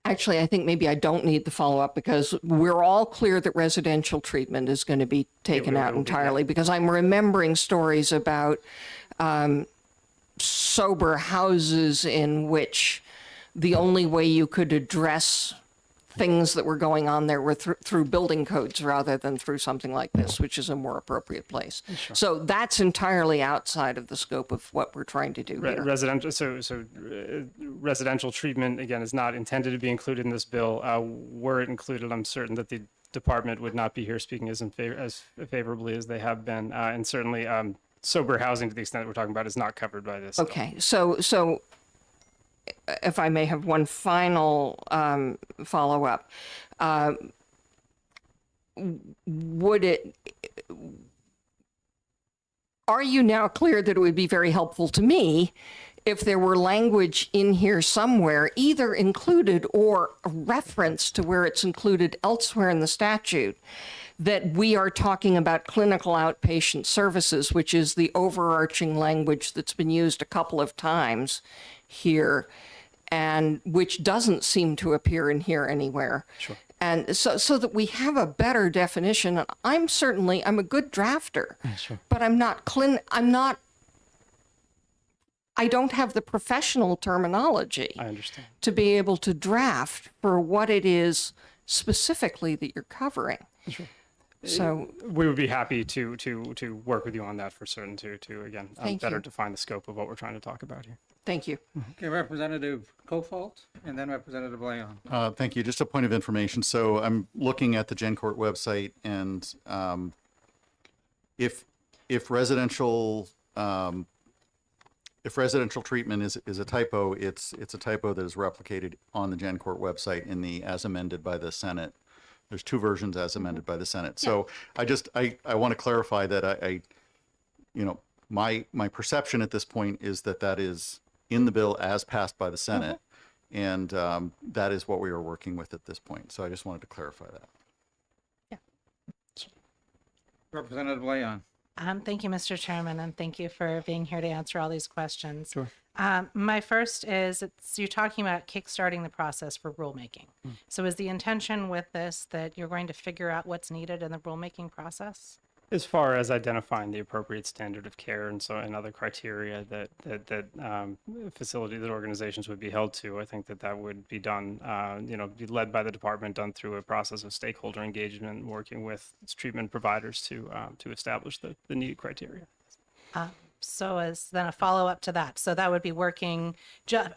Actually, I think maybe I don't need the follow-up because we're all clear that residential treatment is going to be taken out entirely, because I'm remembering stories about sober houses in which the only way you could address things that were going on there were through building codes rather than through something like this, which is a more appropriate place. Sure. So that's entirely outside of the scope of what we're trying to do here. Residential treatment, again, is not intended to be included in this bill. Were it included, I'm certain that the department would not be here speaking as favorably as they have been. And certainly sober housing, to the extent that we're talking about, is not covered by this. Okay, so if I may have one final follow-up, are you now clear that it would be very helpful to me if there were language in here somewhere, either included or a reference to where it's included elsewhere in the statute, that we are talking about clinical outpatient services, which is the overarching language that's been used a couple of times here, and which doesn't seem to appear in here anywhere. Sure. And so that we have a better definition. And I'm a good drafter, Sure. but I don't have the professional terminology I understand. to be able to draft for what it is specifically that you're covering. Sure. So we would be happy to work with you on that for certain to again better define the scope of what we're trying to talk about here. Thank you. Okay, Representative Kofalt and then Representative Leon. Thank you. Just a point of information. So I'm looking at the GenCourt website, and if residential treatment is a typo, it's a typo that is replicated on the GenCourt website in the as amended by the Senate. There's 2 versions as amended by the Senate. So I want to clarify that my perception at this point is that is in the bill as passed by the Senate, and that is what we are working with at this point. So I just wanted to clarify that. Representative Leon. Thank you, Mr. Chairman, and thank you for being here to answer all these questions. Sure. My first is, you're talking about kickstarting the process for rulemaking. So is the intention with this that you're going to figure out what's needed in the rulemaking process? As far as identifying the appropriate standard of care and other criteria that facilities that organizations would be held to, I think that would be done, be led by the department, done through a process of stakeholder engagement, working with treatment providers to establish the needed criteria. So as then a follow-up to that, so that would be working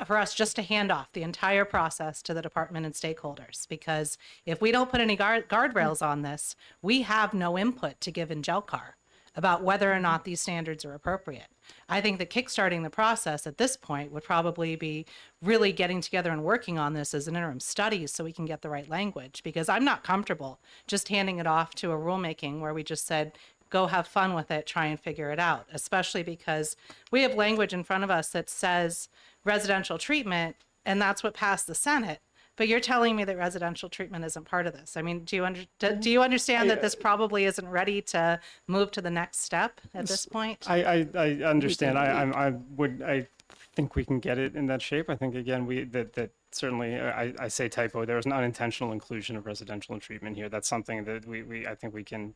for us just to hand off the entire process to the department and stakeholders, because if we don't put any guardrails on this, we have no input to give in GELCAR about whether or not these standards are appropriate. I think that kickstarting the process at this point would probably be really getting together and working on this as an interim study so we can get the right language, because I'm not comfortable just handing it off to a rulemaking where we just said, go have fun with it, try and figure it out, especially because we have language in front of us that says residential treatment, and that's what passed the Senate. But you're telling me that residential treatment isn't part of this. I mean, do you understand that this probably isn't ready to move to the next step at this point? I understand. I think we can get it in that shape. I think again that certainly I say typo. There was an unintentional inclusion of residential treatment here. That's something that I think we can.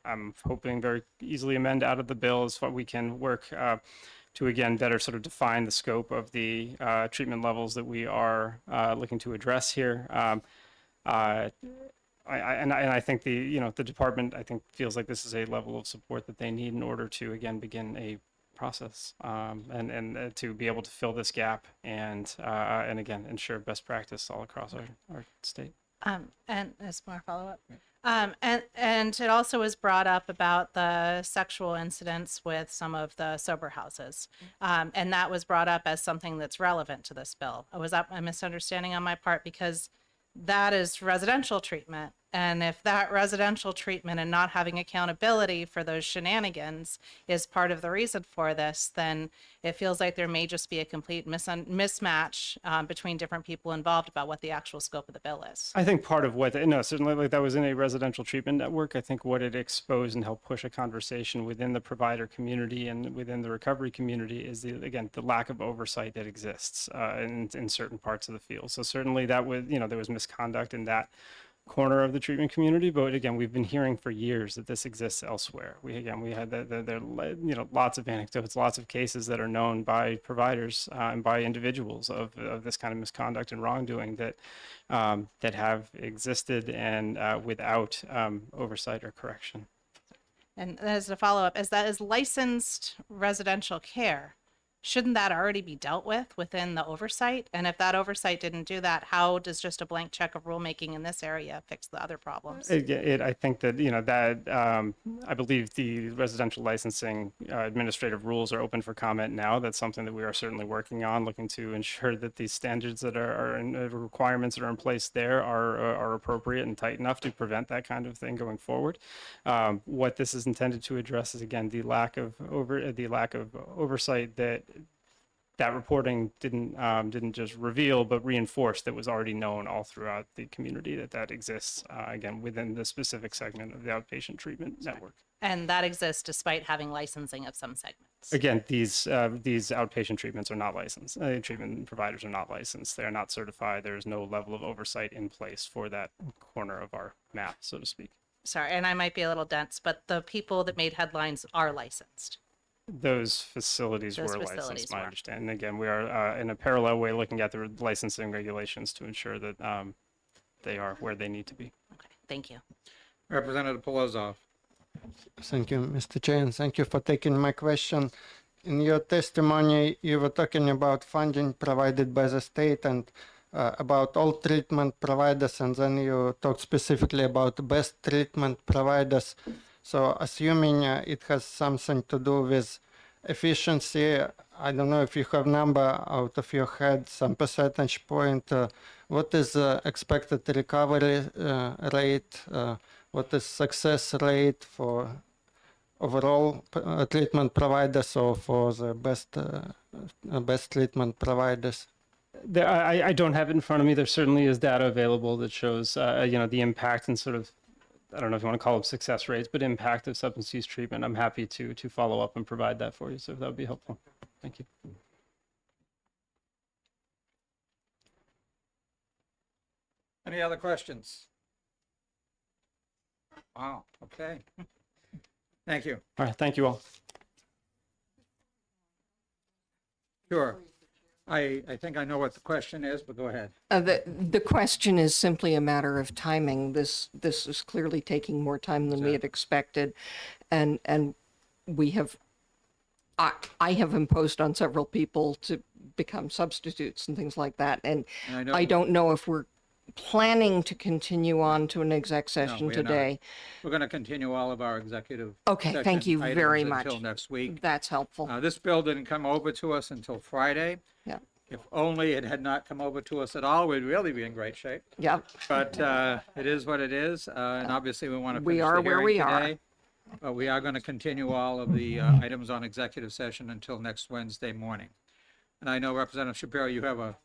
I'm hoping very easily amend out of the bill as far we can work to again better sort of define the scope of the treatment levels that we are looking to address here. I think the department feels like this is a level of support that they need in order to again begin a process and to be able to fill this gap and again ensure best practice all across our state. And as more follow-up. And it also was brought up about the sexual incidents with some of the sober houses. And that was brought up as something that's relevant to this bill. Was that a misunderstanding on my part? Because that is residential treatment. And if that residential treatment and not having accountability for those shenanigans is part of the reason for this, then it feels like there may just be a complete mismatch between different people involved about what the actual scope of the bill is. I think part of what, certainly like that was in a residential treatment network. I think what it exposed and helped push a conversation within the provider community and within the recovery community is the lack of oversight that exists in certain parts of the field. So certainly that was, there was misconduct in that corner of the treatment community, but again, we've been hearing for years that this exists elsewhere. We had lots of anecdotes, lots of cases that are known by providers and by individuals of this kind of misconduct and wrongdoing that have existed and without oversight or correction. And as a follow-up, as that is licensed residential care, shouldn't that already be dealt with within the oversight? And if that oversight didn't do that, how does just a blank check of rulemaking in this area fix the other problems? I think that, I believe the residential licensing administrative rules are open for comment now. That's something that we are certainly working on, looking to ensure that these standards that are in, requirements that are in place there are appropriate and tight enough to prevent that kind of thing going forward. What this is intended to address is, again, the lack of oversight that reporting didn't just reveal, but reinforce that was already known all throughout the community that exists, again, within the specific segment of the outpatient treatment network. And that exists despite having licensing of some segments. Again, these outpatient treatments are not licensed. Treatment providers are not licensed. They are not certified. There is no level of oversight in place for that corner of our map, so to speak. Sorry, and I might be a little dense, but the people that made headlines are licensed. Those facilities were licensed, my understanding. Again, we are in a parallel way looking at the licensing regulations to ensure that they are where they need to be. Okay, thank you. Representative Polozov. Thank you, Mr. Chair, and thank you for taking my question. In your testimony, you were talking about funding provided by the state and about all treatment providers, and then you talked specifically about best treatment providers. So assuming it has something to do with efficiency, I don't know if you have number out of your head, some percentage point, what is the expected recovery rate, what is success rate for overall treatment providers or for the best treatment providers? I don't have it in front of me. There certainly is data available that shows, the impact and sort of I don't know if you want to call them success rates, but impact of substance use treatment, I'm happy to follow up and provide that for you. So that would be helpful. Thank you. Any other questions? Wow, okay. Thank you. All right. Thank you all. Sure. I think I know what the question is, but go ahead. The question is simply a matter of timing. This is clearly taking more time than we had expected, and we have. I have imposed on several people to become substitutes and things like that, and I don't know if we're planning to continue on to an exec session we are not. today. We're going to continue all of our executive Okay, thank session you very items much. until next week. That's helpful. This bill didn't come over to us until Friday. Yeah. If only it had not come over to us at all, we'd really be in great shape. Yep. But it is what it is, and obviously we want to We finish are the where hearing we are. today. But we are going to continue all of the items on executive session until next Wednesday morning. And I know Representative Shapiro, you have a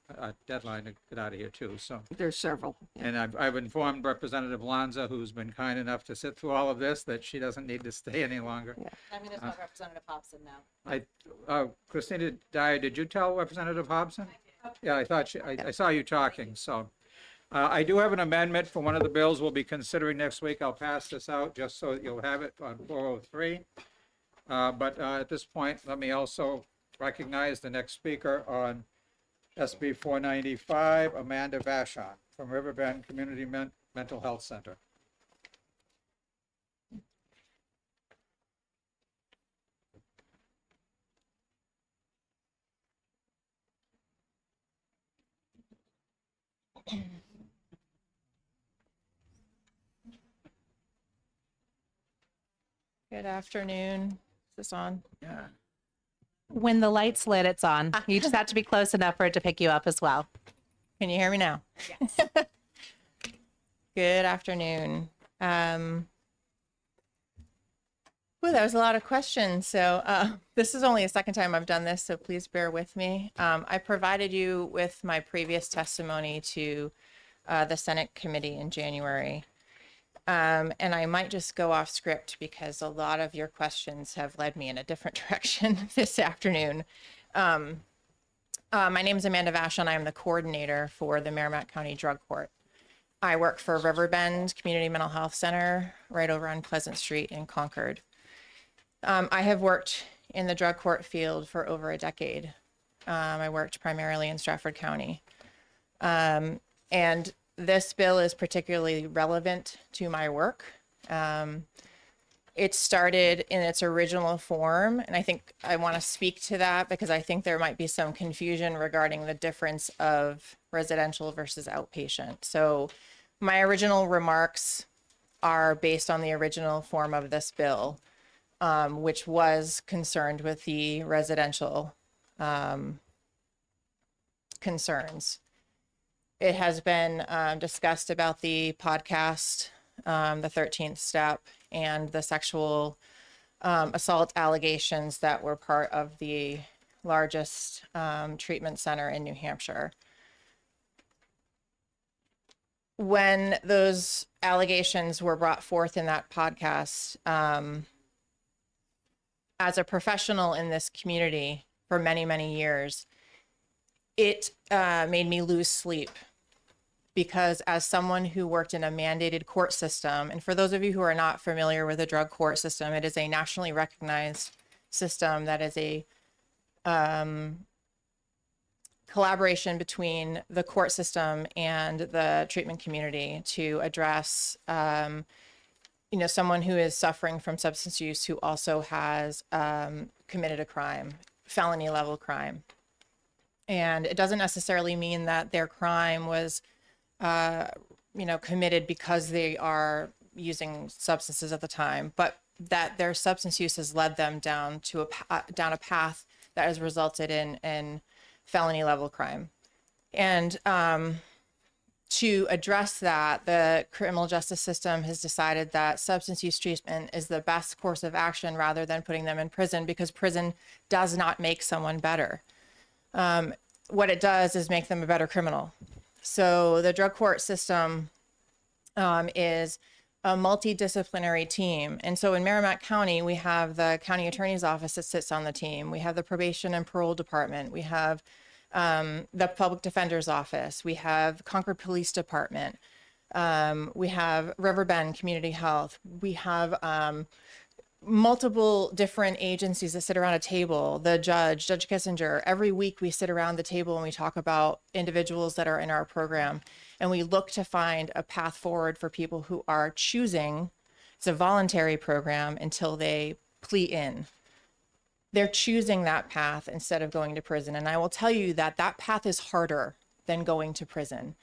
deadline to get out of here too, so. There's several. Yeah. And I've informed Representative Lanza, who's been kind enough to sit through all of this, that she doesn't need to stay any longer. I mean, there's not Representative Hobson now. Christina Dyer, did you tell Representative Hobson? Yeah, I thought I saw you talking, so. I do have an amendment for one of the bills we'll be considering next week. I'll pass this out just so that you'll have it on 403. But at this point, let me also recognize the next speaker on SB 495, Amanda Vashon from Riverbend Community Mental Health Center. Good afternoon. Is this on? Yeah. When the light's lit, it's on. You just have to be close enough for it to pick you up as well. Can you hear me now? Yes. Good afternoon. That was a lot of questions. So this is only the second time I've done this, so please bear with me. I provided you with my previous testimony to the Senate committee in January. And I might just go off script because a lot of your questions have led me in a different direction this afternoon. My name is Amanda Vashon. I am the coordinator for the Merrimack County Drug Court. I work for Riverbend Community Mental Health Center right over on Pleasant Street in Concord. I have worked in the drug court field for over a decade. I worked primarily in Stratford County. And this bill is particularly relevant to my work. It started in its original form, and I think I want to speak to that because I think there might be some confusion regarding the difference of residential versus outpatient. So my original remarks are based on the original form of this bill, which was concerned with the residential concerns. It has been discussed about the podcast, the 13th step, and the sexual assault allegations that were part of the largest treatment center in New Hampshire. When those allegations were brought forth in that podcast, as a professional in this community for many, many years, it made me lose sleep. Because as someone who worked in a mandated court system, and for those of you who are not familiar with the drug court system, it is a nationally recognized system that is a collaboration between the court system and the treatment community to address, someone who is suffering from substance use who also has committed a crime, felony level crime. And it doesn't necessarily mean that their crime was committed because they are using substances at the time, but that their substance use has led them down to down a path that has resulted in felony level crime. And to address that, the criminal justice system has decided that substance use treatment is the best course of action rather than putting them in prison, because prison does not make someone better. What it does is make them a better criminal. So the drug court system is a multidisciplinary team. And so in Merrimack County, we have the county attorney's office that sits on the team. We have the probation and parole department. We have the public defender's office. We have Concord Police Department. We have Riverbend Community Health. We have multiple different agencies that sit around a table. The Judge Kissinger. Every week we sit around the table and we talk about individuals that are in our program. And we look to find a path forward for people who are choosing. It's a voluntary program until they plea in. They're choosing that path instead of going to prison. And I will tell you that that path is harder than going to prison.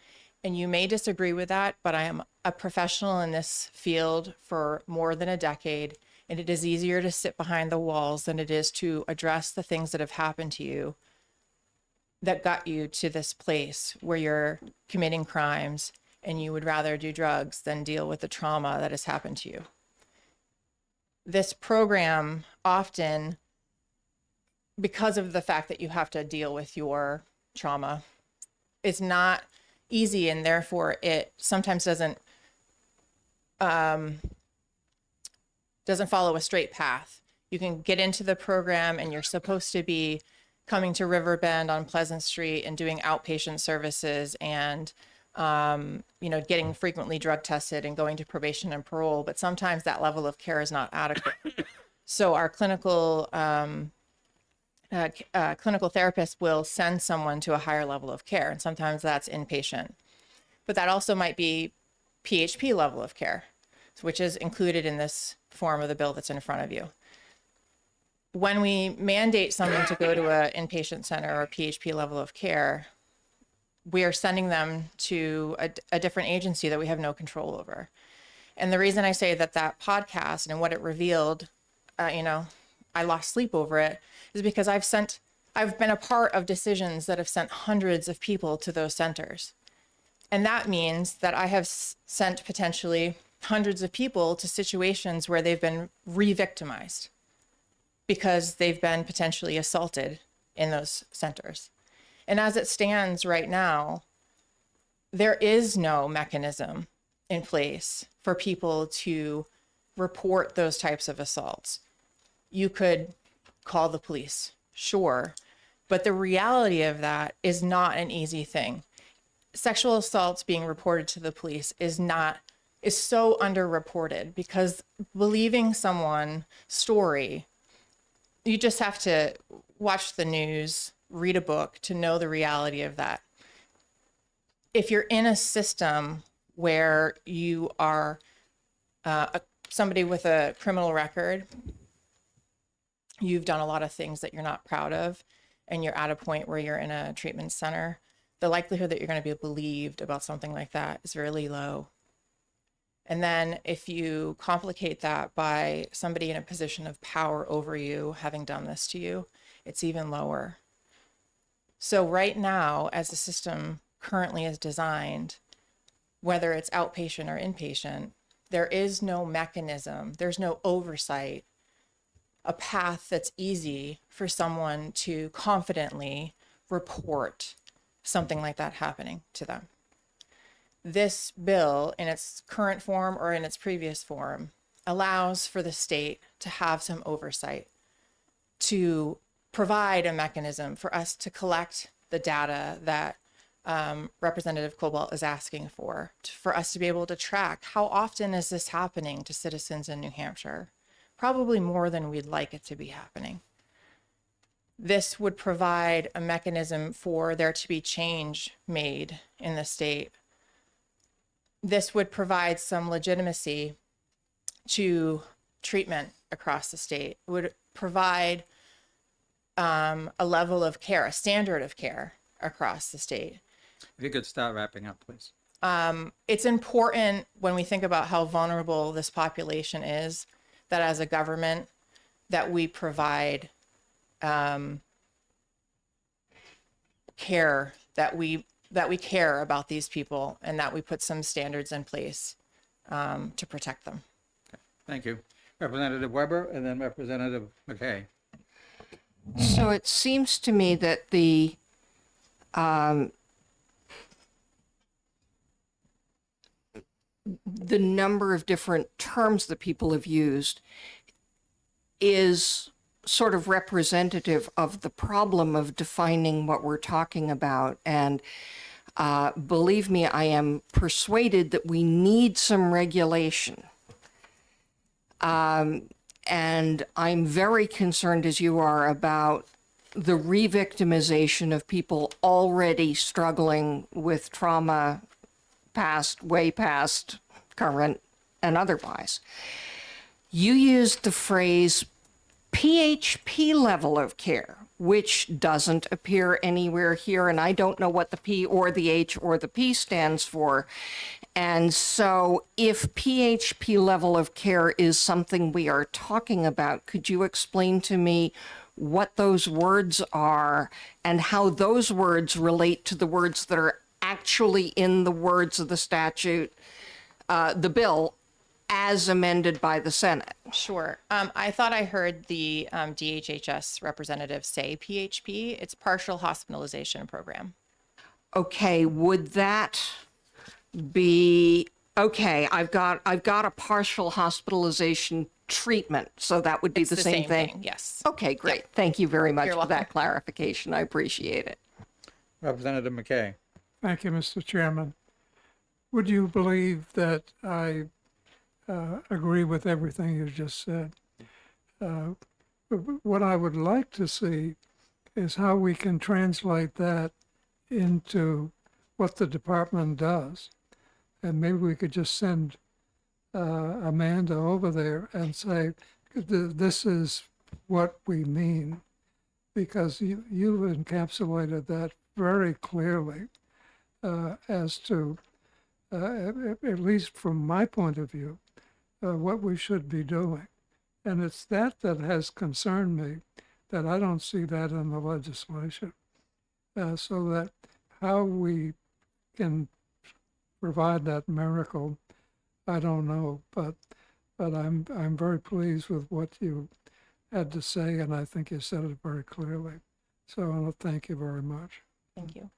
And you may disagree with that, but I am a professional in this field for more than a decade. And it is easier to sit behind the walls than it is to address the things that have happened to you that got you to this place where you're committing crimes and you would rather do drugs than deal with the trauma that has happened to you. This program often, because of the fact that you have to deal with your trauma, it's not easy, and therefore it sometimes doesn't follow a straight path. You can get into the program and you're supposed to be coming to Riverbend on Pleasant Street and doing outpatient services and getting frequently drug tested and going to probation and parole, but sometimes that level of care is not adequate. So our clinical therapists will send someone to a higher level of care, and sometimes that's inpatient. But that also might be PHP level of care, which is included in this form of the bill that's in front of you. When we mandate someone to go to an inpatient center or PHP level of care, we are sending them to a different agency that we have no control over. And the reason I say that that podcast and what it revealed, I lost sleep over it, is because I've been a part of decisions that have sent hundreds of people to those centers. And that means that I have sent potentially hundreds of people to situations where they've been re-victimized because they've been potentially assaulted in those centers. And as it stands right now, there is no mechanism in place for people to report those types of assaults. You could call the police, sure, but the reality of that is not an easy thing. Sexual assaults being reported to the police is so underreported because believing someone's story, you just have to watch the news, read a book to know the reality of that. If you're in a system where you are somebody with a criminal record, you've done a lot of things that you're not proud of, and you're at a point where you're in a treatment center, the likelihood that you're going to be believed about something like that is really low. And then if you complicate that by somebody in a position of power over you having done this to you, it's even lower. So right now, as the system currently is designed, whether it's outpatient or inpatient, there is no mechanism, there's no oversight, a path that's easy for someone to confidently report something like that happening to them. This bill, in its current form or in its previous form, allows for the state to have some oversight, to provide a mechanism for us to collect the data that Representative Cobalt is asking for us to be able to track how often is this happening to citizens in New Hampshire. Probably more than we'd like it to be happening. This would provide a mechanism for there to be change made in the state. This would provide some legitimacy to treatment across the state. It would provide a level of care, a standard of care across the state. If you could start wrapping up, please. It's important when we think about how vulnerable this population is, that as a government, that we provide care, that we care about these people, and that we put some standards in place to protect them. Thank you. Representative Weber and then Representative McKay. So it seems to me that the the number of different terms that people have used is sort of representative of the problem of defining what we're talking about. And believe me, I am persuaded that we need some regulation. And I'm very concerned, as you are, about the re-victimization of people already struggling with trauma, past, way past, current, and otherwise. You used the phrase PHP level of care, which doesn't appear anywhere here, and I don't know what the P or the H or the P stands for. And so if PHP level of care is something we are talking about, could you explain to me what those words are and how those words relate to the words that are actually in the words of the statute, the bill, as amended by the Senate? Sure. I thought I heard the DHHS representative say PHP. It's partial hospitalization program. Okay, would that be okay? I've got a partial hospitalization treatment, so that would be It's the same thing. Yes. Okay, great. Thank you very much You're for welcome. that clarification. I appreciate it. Representative McKay. Thank you, Mr. Chairman. Would you believe that I agree with everything you just said? What I would like to see is how we can translate that into what the department does. And maybe we could just send Amanda over there and say, this is what we mean, because you've encapsulated that very clearly as to, at least from my point of view, what we should be doing. And it's that has concerned me, that I don't see that in the legislation. So that how we can provide that miracle, I don't know, but I'm very pleased with what you had to say, and I think you said it very clearly. So I want to thank you very much. Thank you.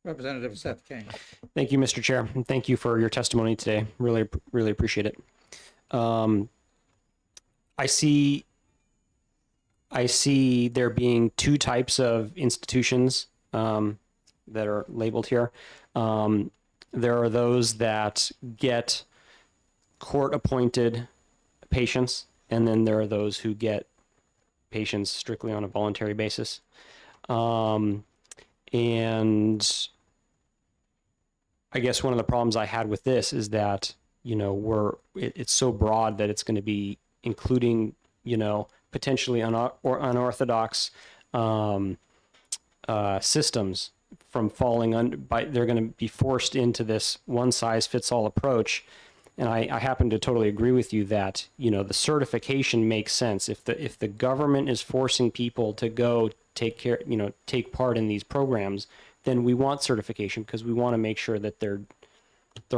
Representative Seth King. Thank you, Mr. Chair, and thank you for your testimony today. Really, really appreciate it. I see there being two types of institutions that are labeled here. There are those that get court-appointed patients, and then there are those who get patients strictly on a voluntary basis. And I guess one of the problems I had with this is that, you know, it's so broad that it's going to be including, you know, potentially unorthodox systems from falling under, they're going to be forced into this one size fits all approach. And I happen to totally agree with you that, you know, the certification makes sense. If the government is forcing people to go take part in these programs, then we want certification because we want to make sure that they're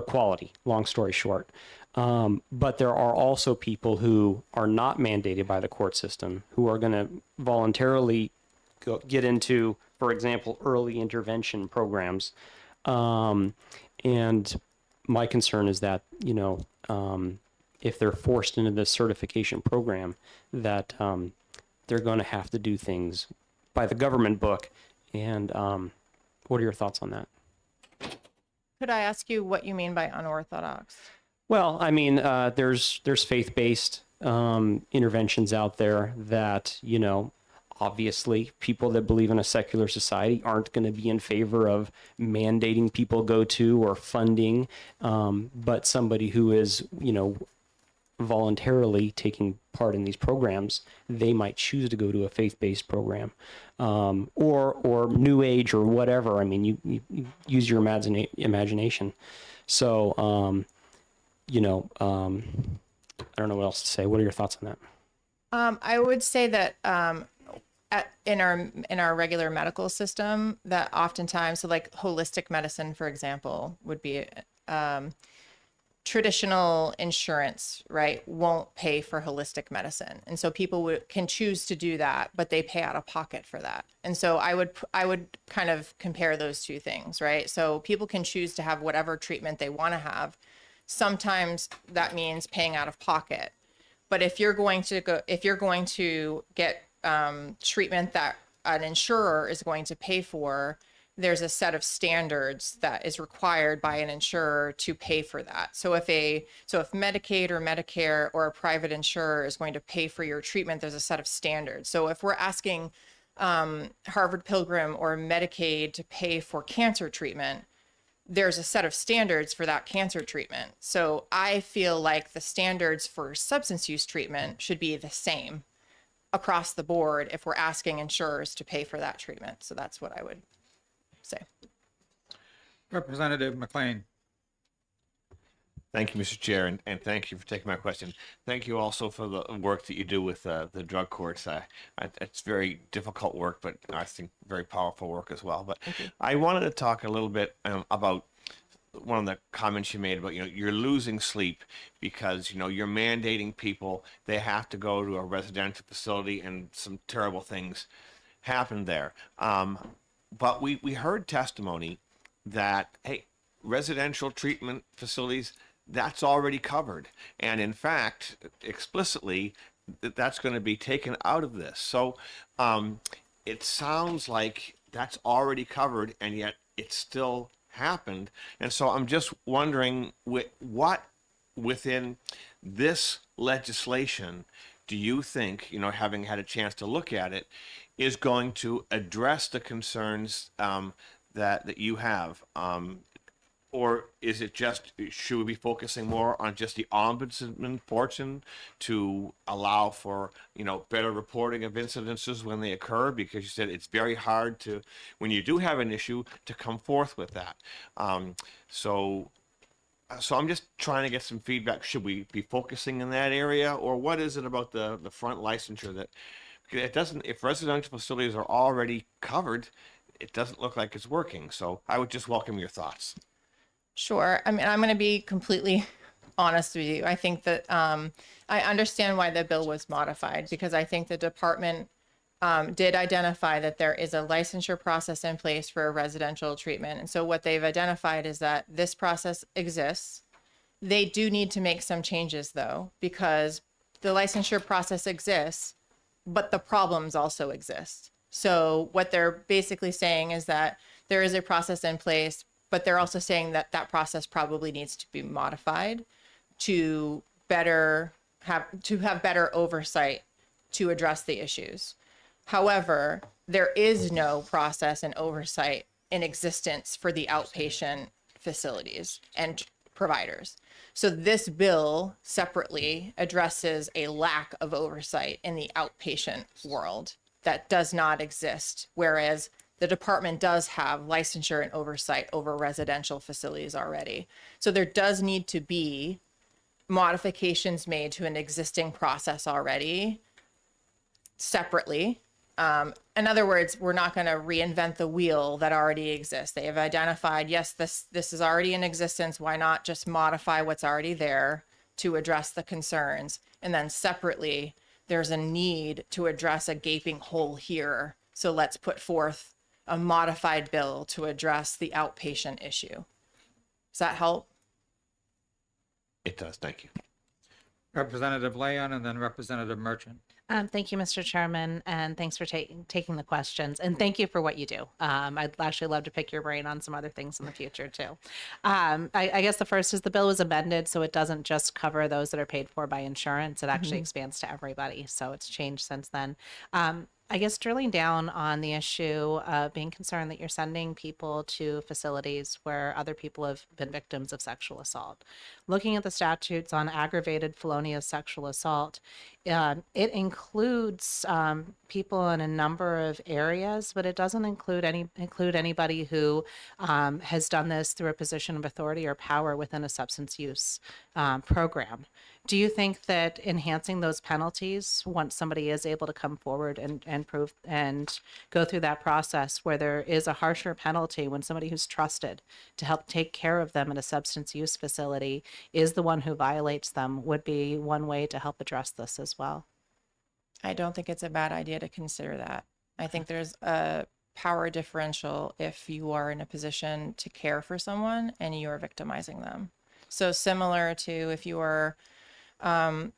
quality, long story short. But there are also people who are not mandated by the court system who are going to voluntarily get into, for example, early intervention programs. And my concern is that, you know, if they're forced into this certification program, that they're going to have to do things by the government book. And what are your thoughts on that? Could I ask you what you mean by unorthodox? Well, I mean, there's faith-based interventions out there that, you know, obviously people that believe in a secular society aren't going to be in favor of mandating people go to or funding, but somebody who is, you know, voluntarily taking part in these programs, they might choose to go to a faith-based program, or New Age or whatever. I mean, you use your imagination. So, you know, I don't know what else to say. What are your thoughts on that? I would say that in our regular medical system, that oftentimes, so like holistic medicine, for example, would be traditional insurance, right, won't pay for holistic medicine. And so people can choose to do that, but they pay out of pocket for that. And so I would kind of compare those two things, right? So people can choose to have whatever treatment they want to have sometimes that means paying out of pocket. But if you're going to get treatment that an insurer is going to pay for, there's a set of standards that is required by an insurer to pay for that. So if Medicaid or Medicare or a private insurer is going to pay for your treatment, there's a set of standards. So if we're asking Harvard Pilgrim or Medicaid to pay for cancer treatment, there's a set of standards for that cancer treatment. So I feel like the standards for substance use treatment should be the same across the board if we're asking insurers to pay for that treatment. So that's what I would say. Representative McLean. Thank you, Mr. Chair, and thank you for taking my question. Thank you also for the work that you do with the drug courts. It's very difficult work, but I think very powerful work as well. But I wanted to talk a little bit about one of the comments you made about, you're losing sleep because, you're mandating people, they have to go to a residential facility and some terrible things happen there. But we heard testimony that, hey, residential treatment facilities, that's already covered. And in fact, explicitly, that's going to be taken out of this. So it sounds like that's already covered, and yet it still happened. And so I'm just wondering, what within this legislation do you think, having had a chance to look at it, is going to address the concerns that you have? Or is it just, should we be focusing more on just the ombudsman portion to allow for, better reporting of incidences when they occur? Because you said it's very hard to, when you do have an issue, to come forth with that. So I'm just trying to get some feedback. Should we be focusing in that area, or what is it about the front licensure that it doesn't, if residential facilities are already covered, it doesn't look like it's working. So I would just welcome your thoughts. Sure. I mean, I'm going to be completely honest with you. I think that I understand why the bill was modified, because I think the department did identify that there is a licensure process in place for a residential treatment. And so what they've identified is that this process exists. They do need to make some changes, though, because the licensure process exists, but the problems also exist. So what they're basically saying is that there is a process in place, but they're also saying that that process probably needs to be modified to have better oversight to address the issues. However, there is no process and oversight in existence for the outpatient facilities and providers. So this bill separately addresses a lack of oversight in the outpatient world that does not exist, whereas the department does have licensure and oversight over residential facilities already. So there does need to be modifications made to an existing process already separately. In other words, we're not going to reinvent the wheel that already exists. They have identified, yes, this is already in existence. Why not just modify what's already there to address the concerns? And then separately, there's a need to address a gaping hole here. So let's put forth a modified bill to address the outpatient issue. Does that help? It does. Thank you. Representative Leon and then Representative Merchant. Thank you, Mr. Chairman, and thanks for taking the questions. And thank you for what you do. I'd actually love to pick your brain on some other things in the future, too. I guess the first is the bill was amended, so it doesn't just cover those that are paid for by insurance. It actually expands to everybody, so it's changed since then. I guess drilling down on the issue of being concerned that you're sending people to facilities where other people have been victims of sexual assault. Looking at the statutes on aggravated felonious sexual assault, it includes people in a number of areas, but it doesn't include anybody who has done this through a position of authority or power within a substance use program. Do you think that enhancing those penalties, once somebody is able to come forward and prove and go through that process where there is a harsher penalty when somebody who's trusted to help take care of them in a substance use facility is the one who violates them, would be one way to help address this as well? I don't think it's a bad idea to consider that. I think there's a power differential if you are in a position to care for someone and you are victimizing them. So similar to if you were,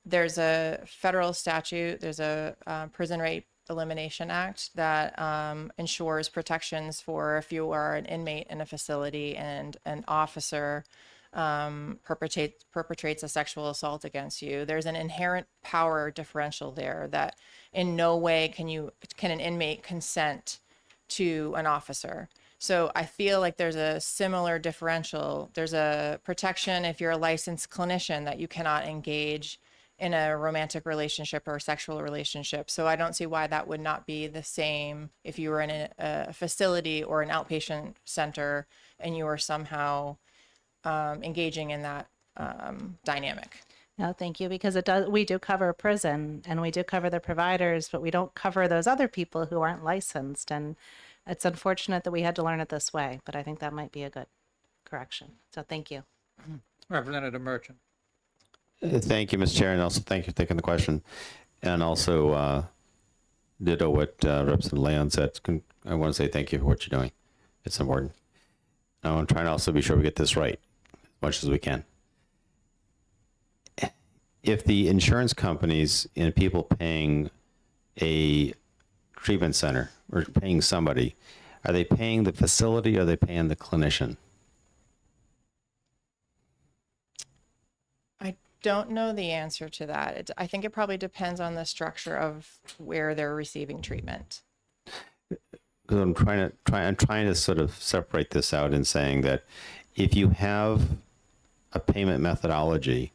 there's a federal statute, there's a Prison Rape Elimination Act that ensures protections for if you are an inmate in a facility and an officer perpetrates a sexual assault against you. There's an inherent power differential there that in no way can an inmate consent to an officer. So I feel like there's a similar differential. There's a protection if you're a licensed clinician that you cannot engage in a romantic relationship or a sexual relationship. So I don't see why that would not be the same if you were in a facility or an outpatient center and you were somehow engaging in that dynamic. No, thank you, because we do cover prison and we do cover the providers, but we don't cover those other people who aren't licensed. And it's unfortunate that we had to learn it this way, but I think that might be a good correction. So thank you. Representative Merchant. Thank you, Mr. Chair, and also thank you for taking the question. And also, ditto what Representative Leon said. I want to say thank you for what you're doing. It's important. I'm trying to also be sure we get this right as much as we can. If the insurance companies and people paying a treatment center or paying somebody, are they paying the facility or are they paying the clinician? I don't know the answer to that. I think it probably depends on the structure of where they're receiving treatment. Because I'm trying to sort of separate this out in saying that if you have a payment methodology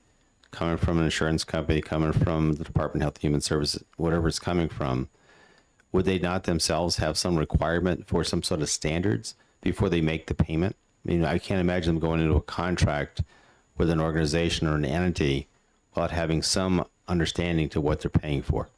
coming from an insurance company, coming from the Department of Health and Human Services, whatever it's coming from, would they not themselves have some requirement for some sort of standards before they make the payment? I mean, I can't imagine them going into a contract with an organization or an entity without having some understanding to what they're paying for.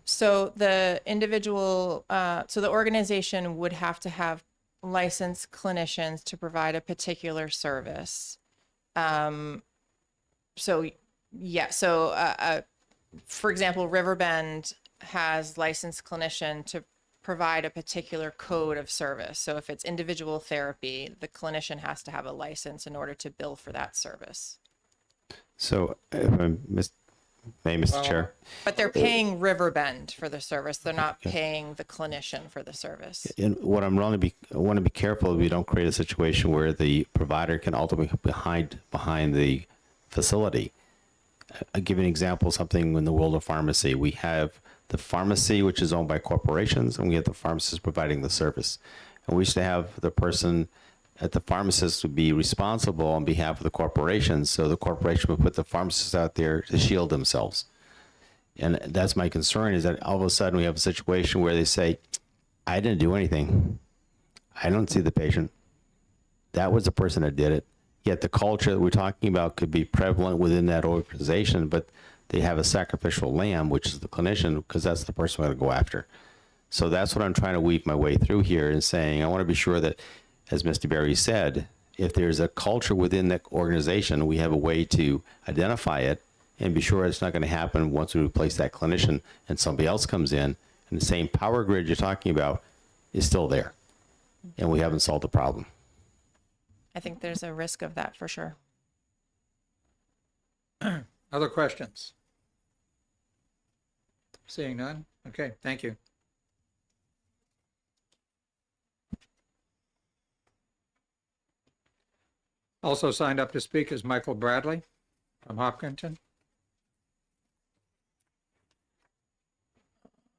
So the individual, so the organization would have to have licensed clinicians to provide a particular service. So yeah, so for example, Riverbend has licensed clinician to provide a particular code of service. So if it's individual therapy, the clinician has to have a license in order to bill for that service. So, if I may, Mr. Chair. But they're paying Riverbend for the service. They're not paying the clinician for the service. And what I want to be careful we don't create a situation where the provider can ultimately behind the facility. I'll give you an example of something in the world of pharmacy. We have the pharmacy, which is owned by corporations, and we have the pharmacist providing the service. And we used to have the person at the pharmacist would be responsible on behalf of the corporation. So the corporation would put the pharmacist out there to shield themselves. And that's my concern, is that all of a sudden we have a situation where they say, I didn't do anything. I don't see the patient. That was the person that did it. Yet the culture that we're talking about could be prevalent within that organization, but they have a sacrificial lamb, which is the clinician, because that's the person we're going to go after. So that's what I'm trying to weave my way through here and saying, I want to be sure that, as Mr. Berry said, if there's a culture within that organization, we have a way to identify it and be sure it's not going to happen once we replace that clinician and somebody else comes in and the same power grid you're talking about is still there. And we haven't solved the problem. I think there's a risk of that for sure. Other questions? Seeing none? Okay, thank you. Also signed up to speak is Michael Bradley from Hopkinton.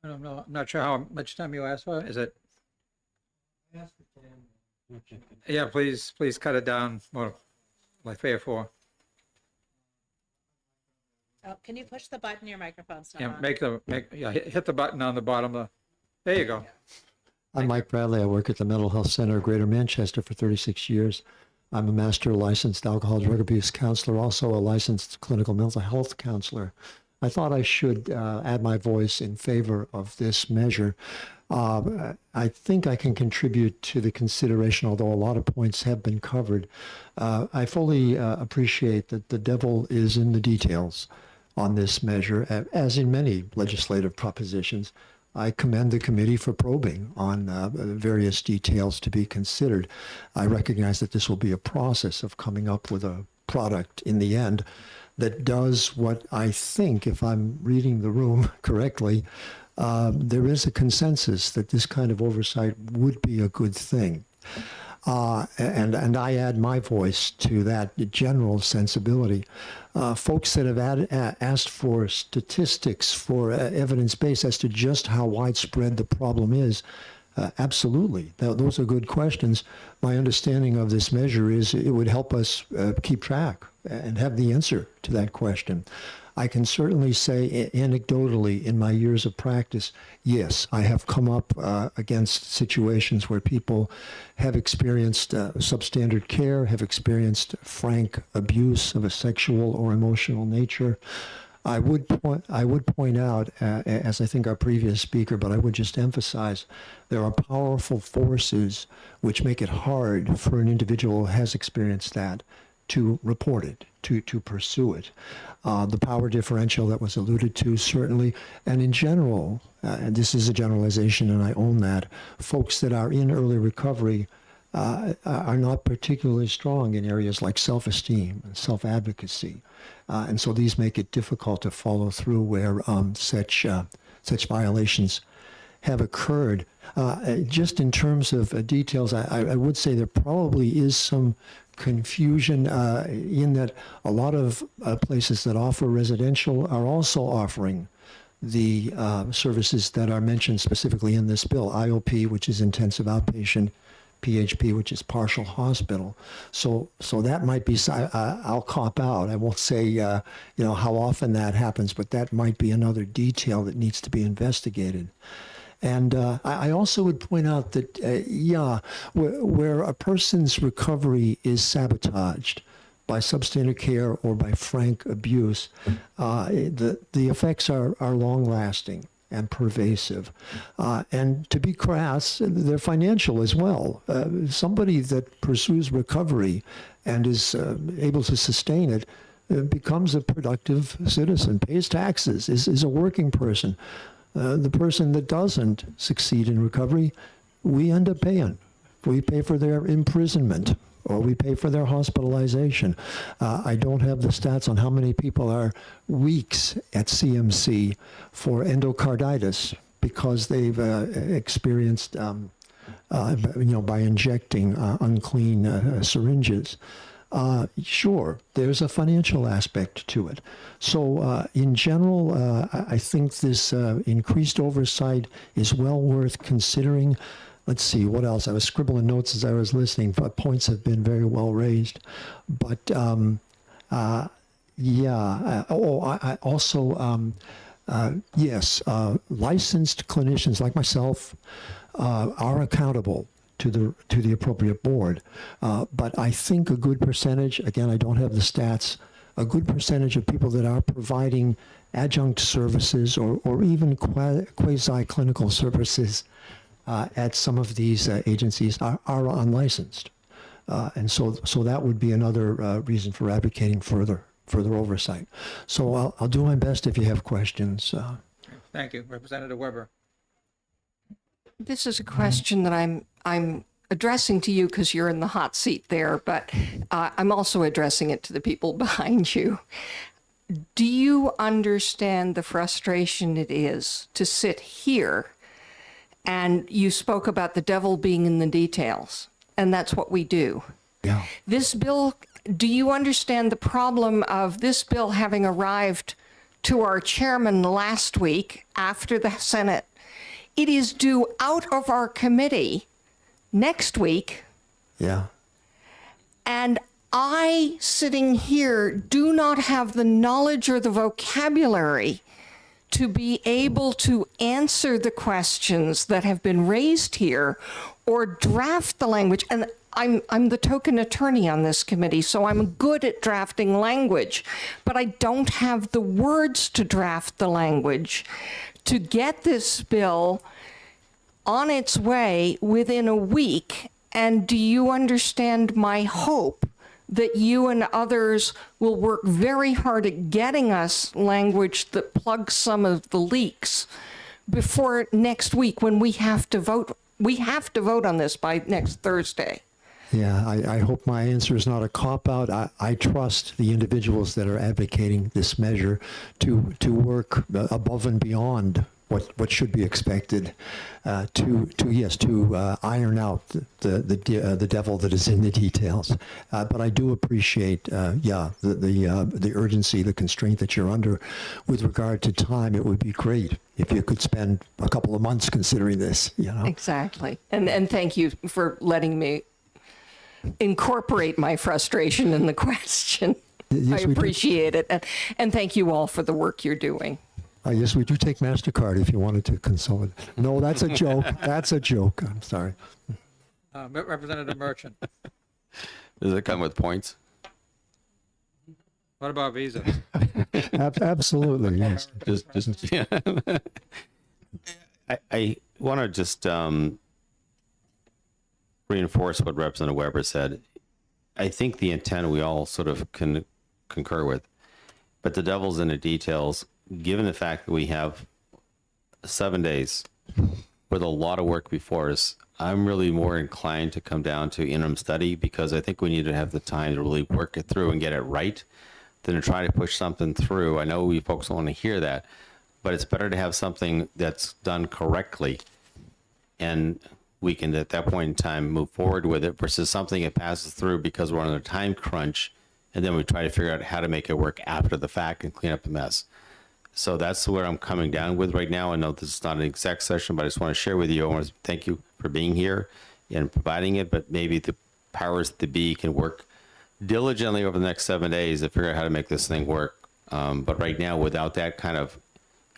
I don't know, I'm not sure how much time you asked for. Is it? Yeah, please cut it down. Well, like 3 or 4. Oh, can you push the button? Your microphone's not Yeah, on. hit the button on the bottom. There you go. I'm Mike Bradley. I work at the Mental Health Center of Greater Manchester for 36 years. I'm a master licensed alcohol drug abuse counselor, also a licensed clinical mental health counselor. I thought I should add my voice in favor of this measure. I think I can contribute to the consideration, although a lot of points have been covered. I fully appreciate that the devil is in the details on this measure, as in many legislative propositions. I commend the committee for probing on various details to be considered. I recognize that this will be a process of coming up with a product in the end that does what I think, if I'm reading the room correctly, there is a consensus that this kind of oversight would be a good thing. And I add my voice to that general sensibility. Folks that have asked for statistics, for evidence base as to just how widespread the problem is, absolutely. Those are good questions. My understanding of this measure is it would help us keep track and have the answer to that question. I can certainly say anecdotally in my years of practice, yes, I have come up against situations where people have experienced substandard care, have experienced frank abuse of a sexual or emotional nature. I would point out, as I think our previous speaker, but I would just emphasize, there are powerful forces which make it hard for an individual who has experienced that to report it, to pursue it. The power differential that was alluded to, certainly, and in general, and this is a generalization and I own that, folks that are in early recovery are not particularly strong in areas like self-esteem and self-advocacy. And so these make it difficult to follow through where such violations have occurred. Just in terms of details, I would say there probably is some confusion in that a lot of places that offer residential are also offering the services that are mentioned specifically in this bill, IOP, which is intensive outpatient, PHP, which is partial hospital. So that might be, I'll cop out. I won't say, how often that happens, but that might be another detail that needs to be investigated. And I also would point out that, where a person's recovery is sabotaged by substandard care or by frank abuse, the effects are long-lasting and pervasive. And to be crass, they're financial as well. Somebody that pursues recovery and is able to sustain it becomes a productive citizen, pays taxes, is a working person. The person that doesn't succeed in recovery, we end up paying. We pay for their imprisonment or we pay for their hospitalization. I don't have the stats on how many people are weeks at CMC for endocarditis because they've experienced, by injecting unclean syringes. Sure, there's a financial aspect to it. So in general, I think this increased oversight is well worth considering. Let's see, what else? I was scribbling notes as I was listening, but points have been very well raised. But I also, yes, licensed clinicians like myself are accountable to the appropriate board. But I think a good percentage, again, I don't have the stats, a good percentage of people that are providing adjunct services or even quasi-clinical services at some of these agencies are unlicensed. And so that would be another reason for advocating further oversight. So I'll do my best if you have questions. Thank you. Representative Weber. This is a question that I'm addressing to you because you're in the hot seat there, but I'm also addressing it to the people behind you. Do you understand the frustration it is to sit here? And you spoke about the devil being in the details, and that's what we do. Yeah. This bill, do you understand the problem of this bill having arrived to our chairman last week after the Senate? It is due out of our committee next week. Yeah. And I, sitting here, do not have the knowledge or the vocabulary to be able to answer the questions that have been raised here or draft the language. And I'm the token attorney on this committee, so I'm good at drafting language, but I don't have the words to draft the language to get this bill on its way within a week. And do you understand my hope that you and others will work very hard at getting us language that plugs some of the leaks before next week when we have to vote. We have to vote on this by next Thursday. Yeah, I hope my answer is not a cop-out. I trust the individuals that are advocating this measure to work above and beyond what should be expected to iron out the devil that is in the details. But I do appreciate, the urgency, the constraint that you're under with regard to time. It would be great if you could spend a couple of months considering this, Exactly. And thank you for letting me incorporate my frustration in the question. Yes, I we do. appreciate it. And thank you all for the work you're doing. Yes, we do take MasterCard if you wanted to consult. No, that's a joke. That's a joke. I'm sorry. Representative Merchant, Does it come with points? what about Visa? Absolutely, yes. Just yeah. I want to just reinforce what Representative Weber said. I think the intent we all sort of can concur with, but the devil's in the details. Given the fact that we have 7 days with a lot of work before us, I'm really more inclined to come down to interim study, because I think we need to have the time to really work it through and get it right than to try to push something through. I know we folks don't want to hear that, but it's better to have something that's done correctly and we can at that point in time move forward with it, versus something that passes through because we're on a time crunch and then we try to figure out how to make it work after the fact and clean up the mess. So that's where I'm coming down with right now. I know this is not an exec session, but I just want to share with you. I want to thank you for being here and providing it, but maybe the powers that be can work diligently over the next 7 days to figure out how to make this thing work. But right now, without that kind of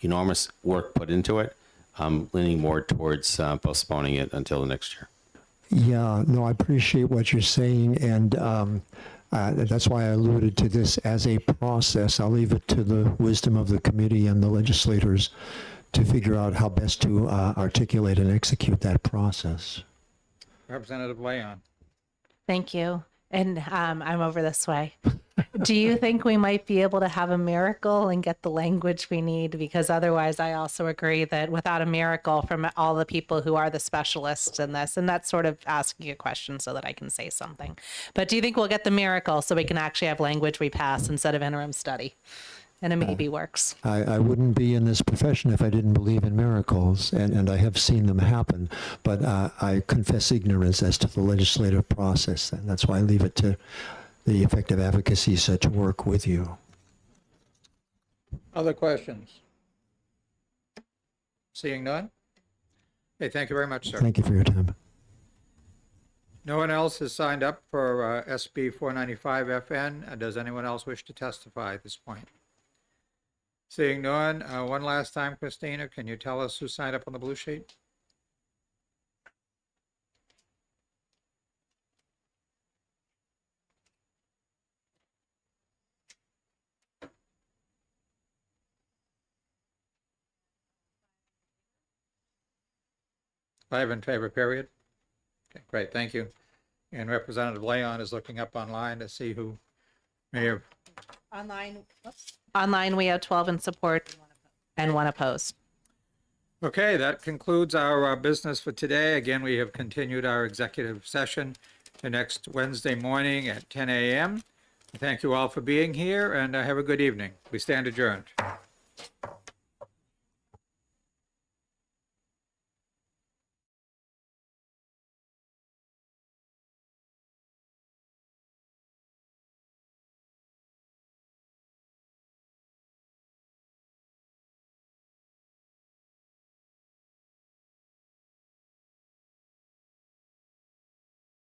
enormous work put into it, I'm leaning more towards postponing it until the next year. Yeah, no, I appreciate what you're saying, and that's why I alluded to this as a process. I'll leave it to the wisdom of the committee and the legislators to figure out how best to articulate and execute that process. Representative Leon. Thank you. And I'm over this way. Do you think we might be able to have a miracle and get the language we need? Because otherwise, I also agree that without a miracle from all the people who are the specialists in this, and that's sort of asking a question so that I can say something. But do you think we'll get the miracle so we can actually have language we pass instead of interim study? And it maybe works. I wouldn't be in this profession if I didn't believe in miracles, and I have seen them happen, but I confess ignorance as to the legislative process, and that's why I leave it to the effective advocacy set to work with you. Other questions? Seeing none? Okay, thank you very much, sir. Thank you for your time. No one else has signed up for SB 495 FN. Does anyone else wish to testify at this point? Seeing none, one last time, Christina, can you tell us who signed up on the blue sheet? Five in favor, period. Okay, great, thank you. And Representative Leon is looking up online to see who may have. Online, we have 12 in support and 1 opposed. Okay, that concludes our business for today. Again, we have continued our executive session to next Wednesday morning at 10 a.m. Thank you all for being here, and have a good evening. We stand adjourned.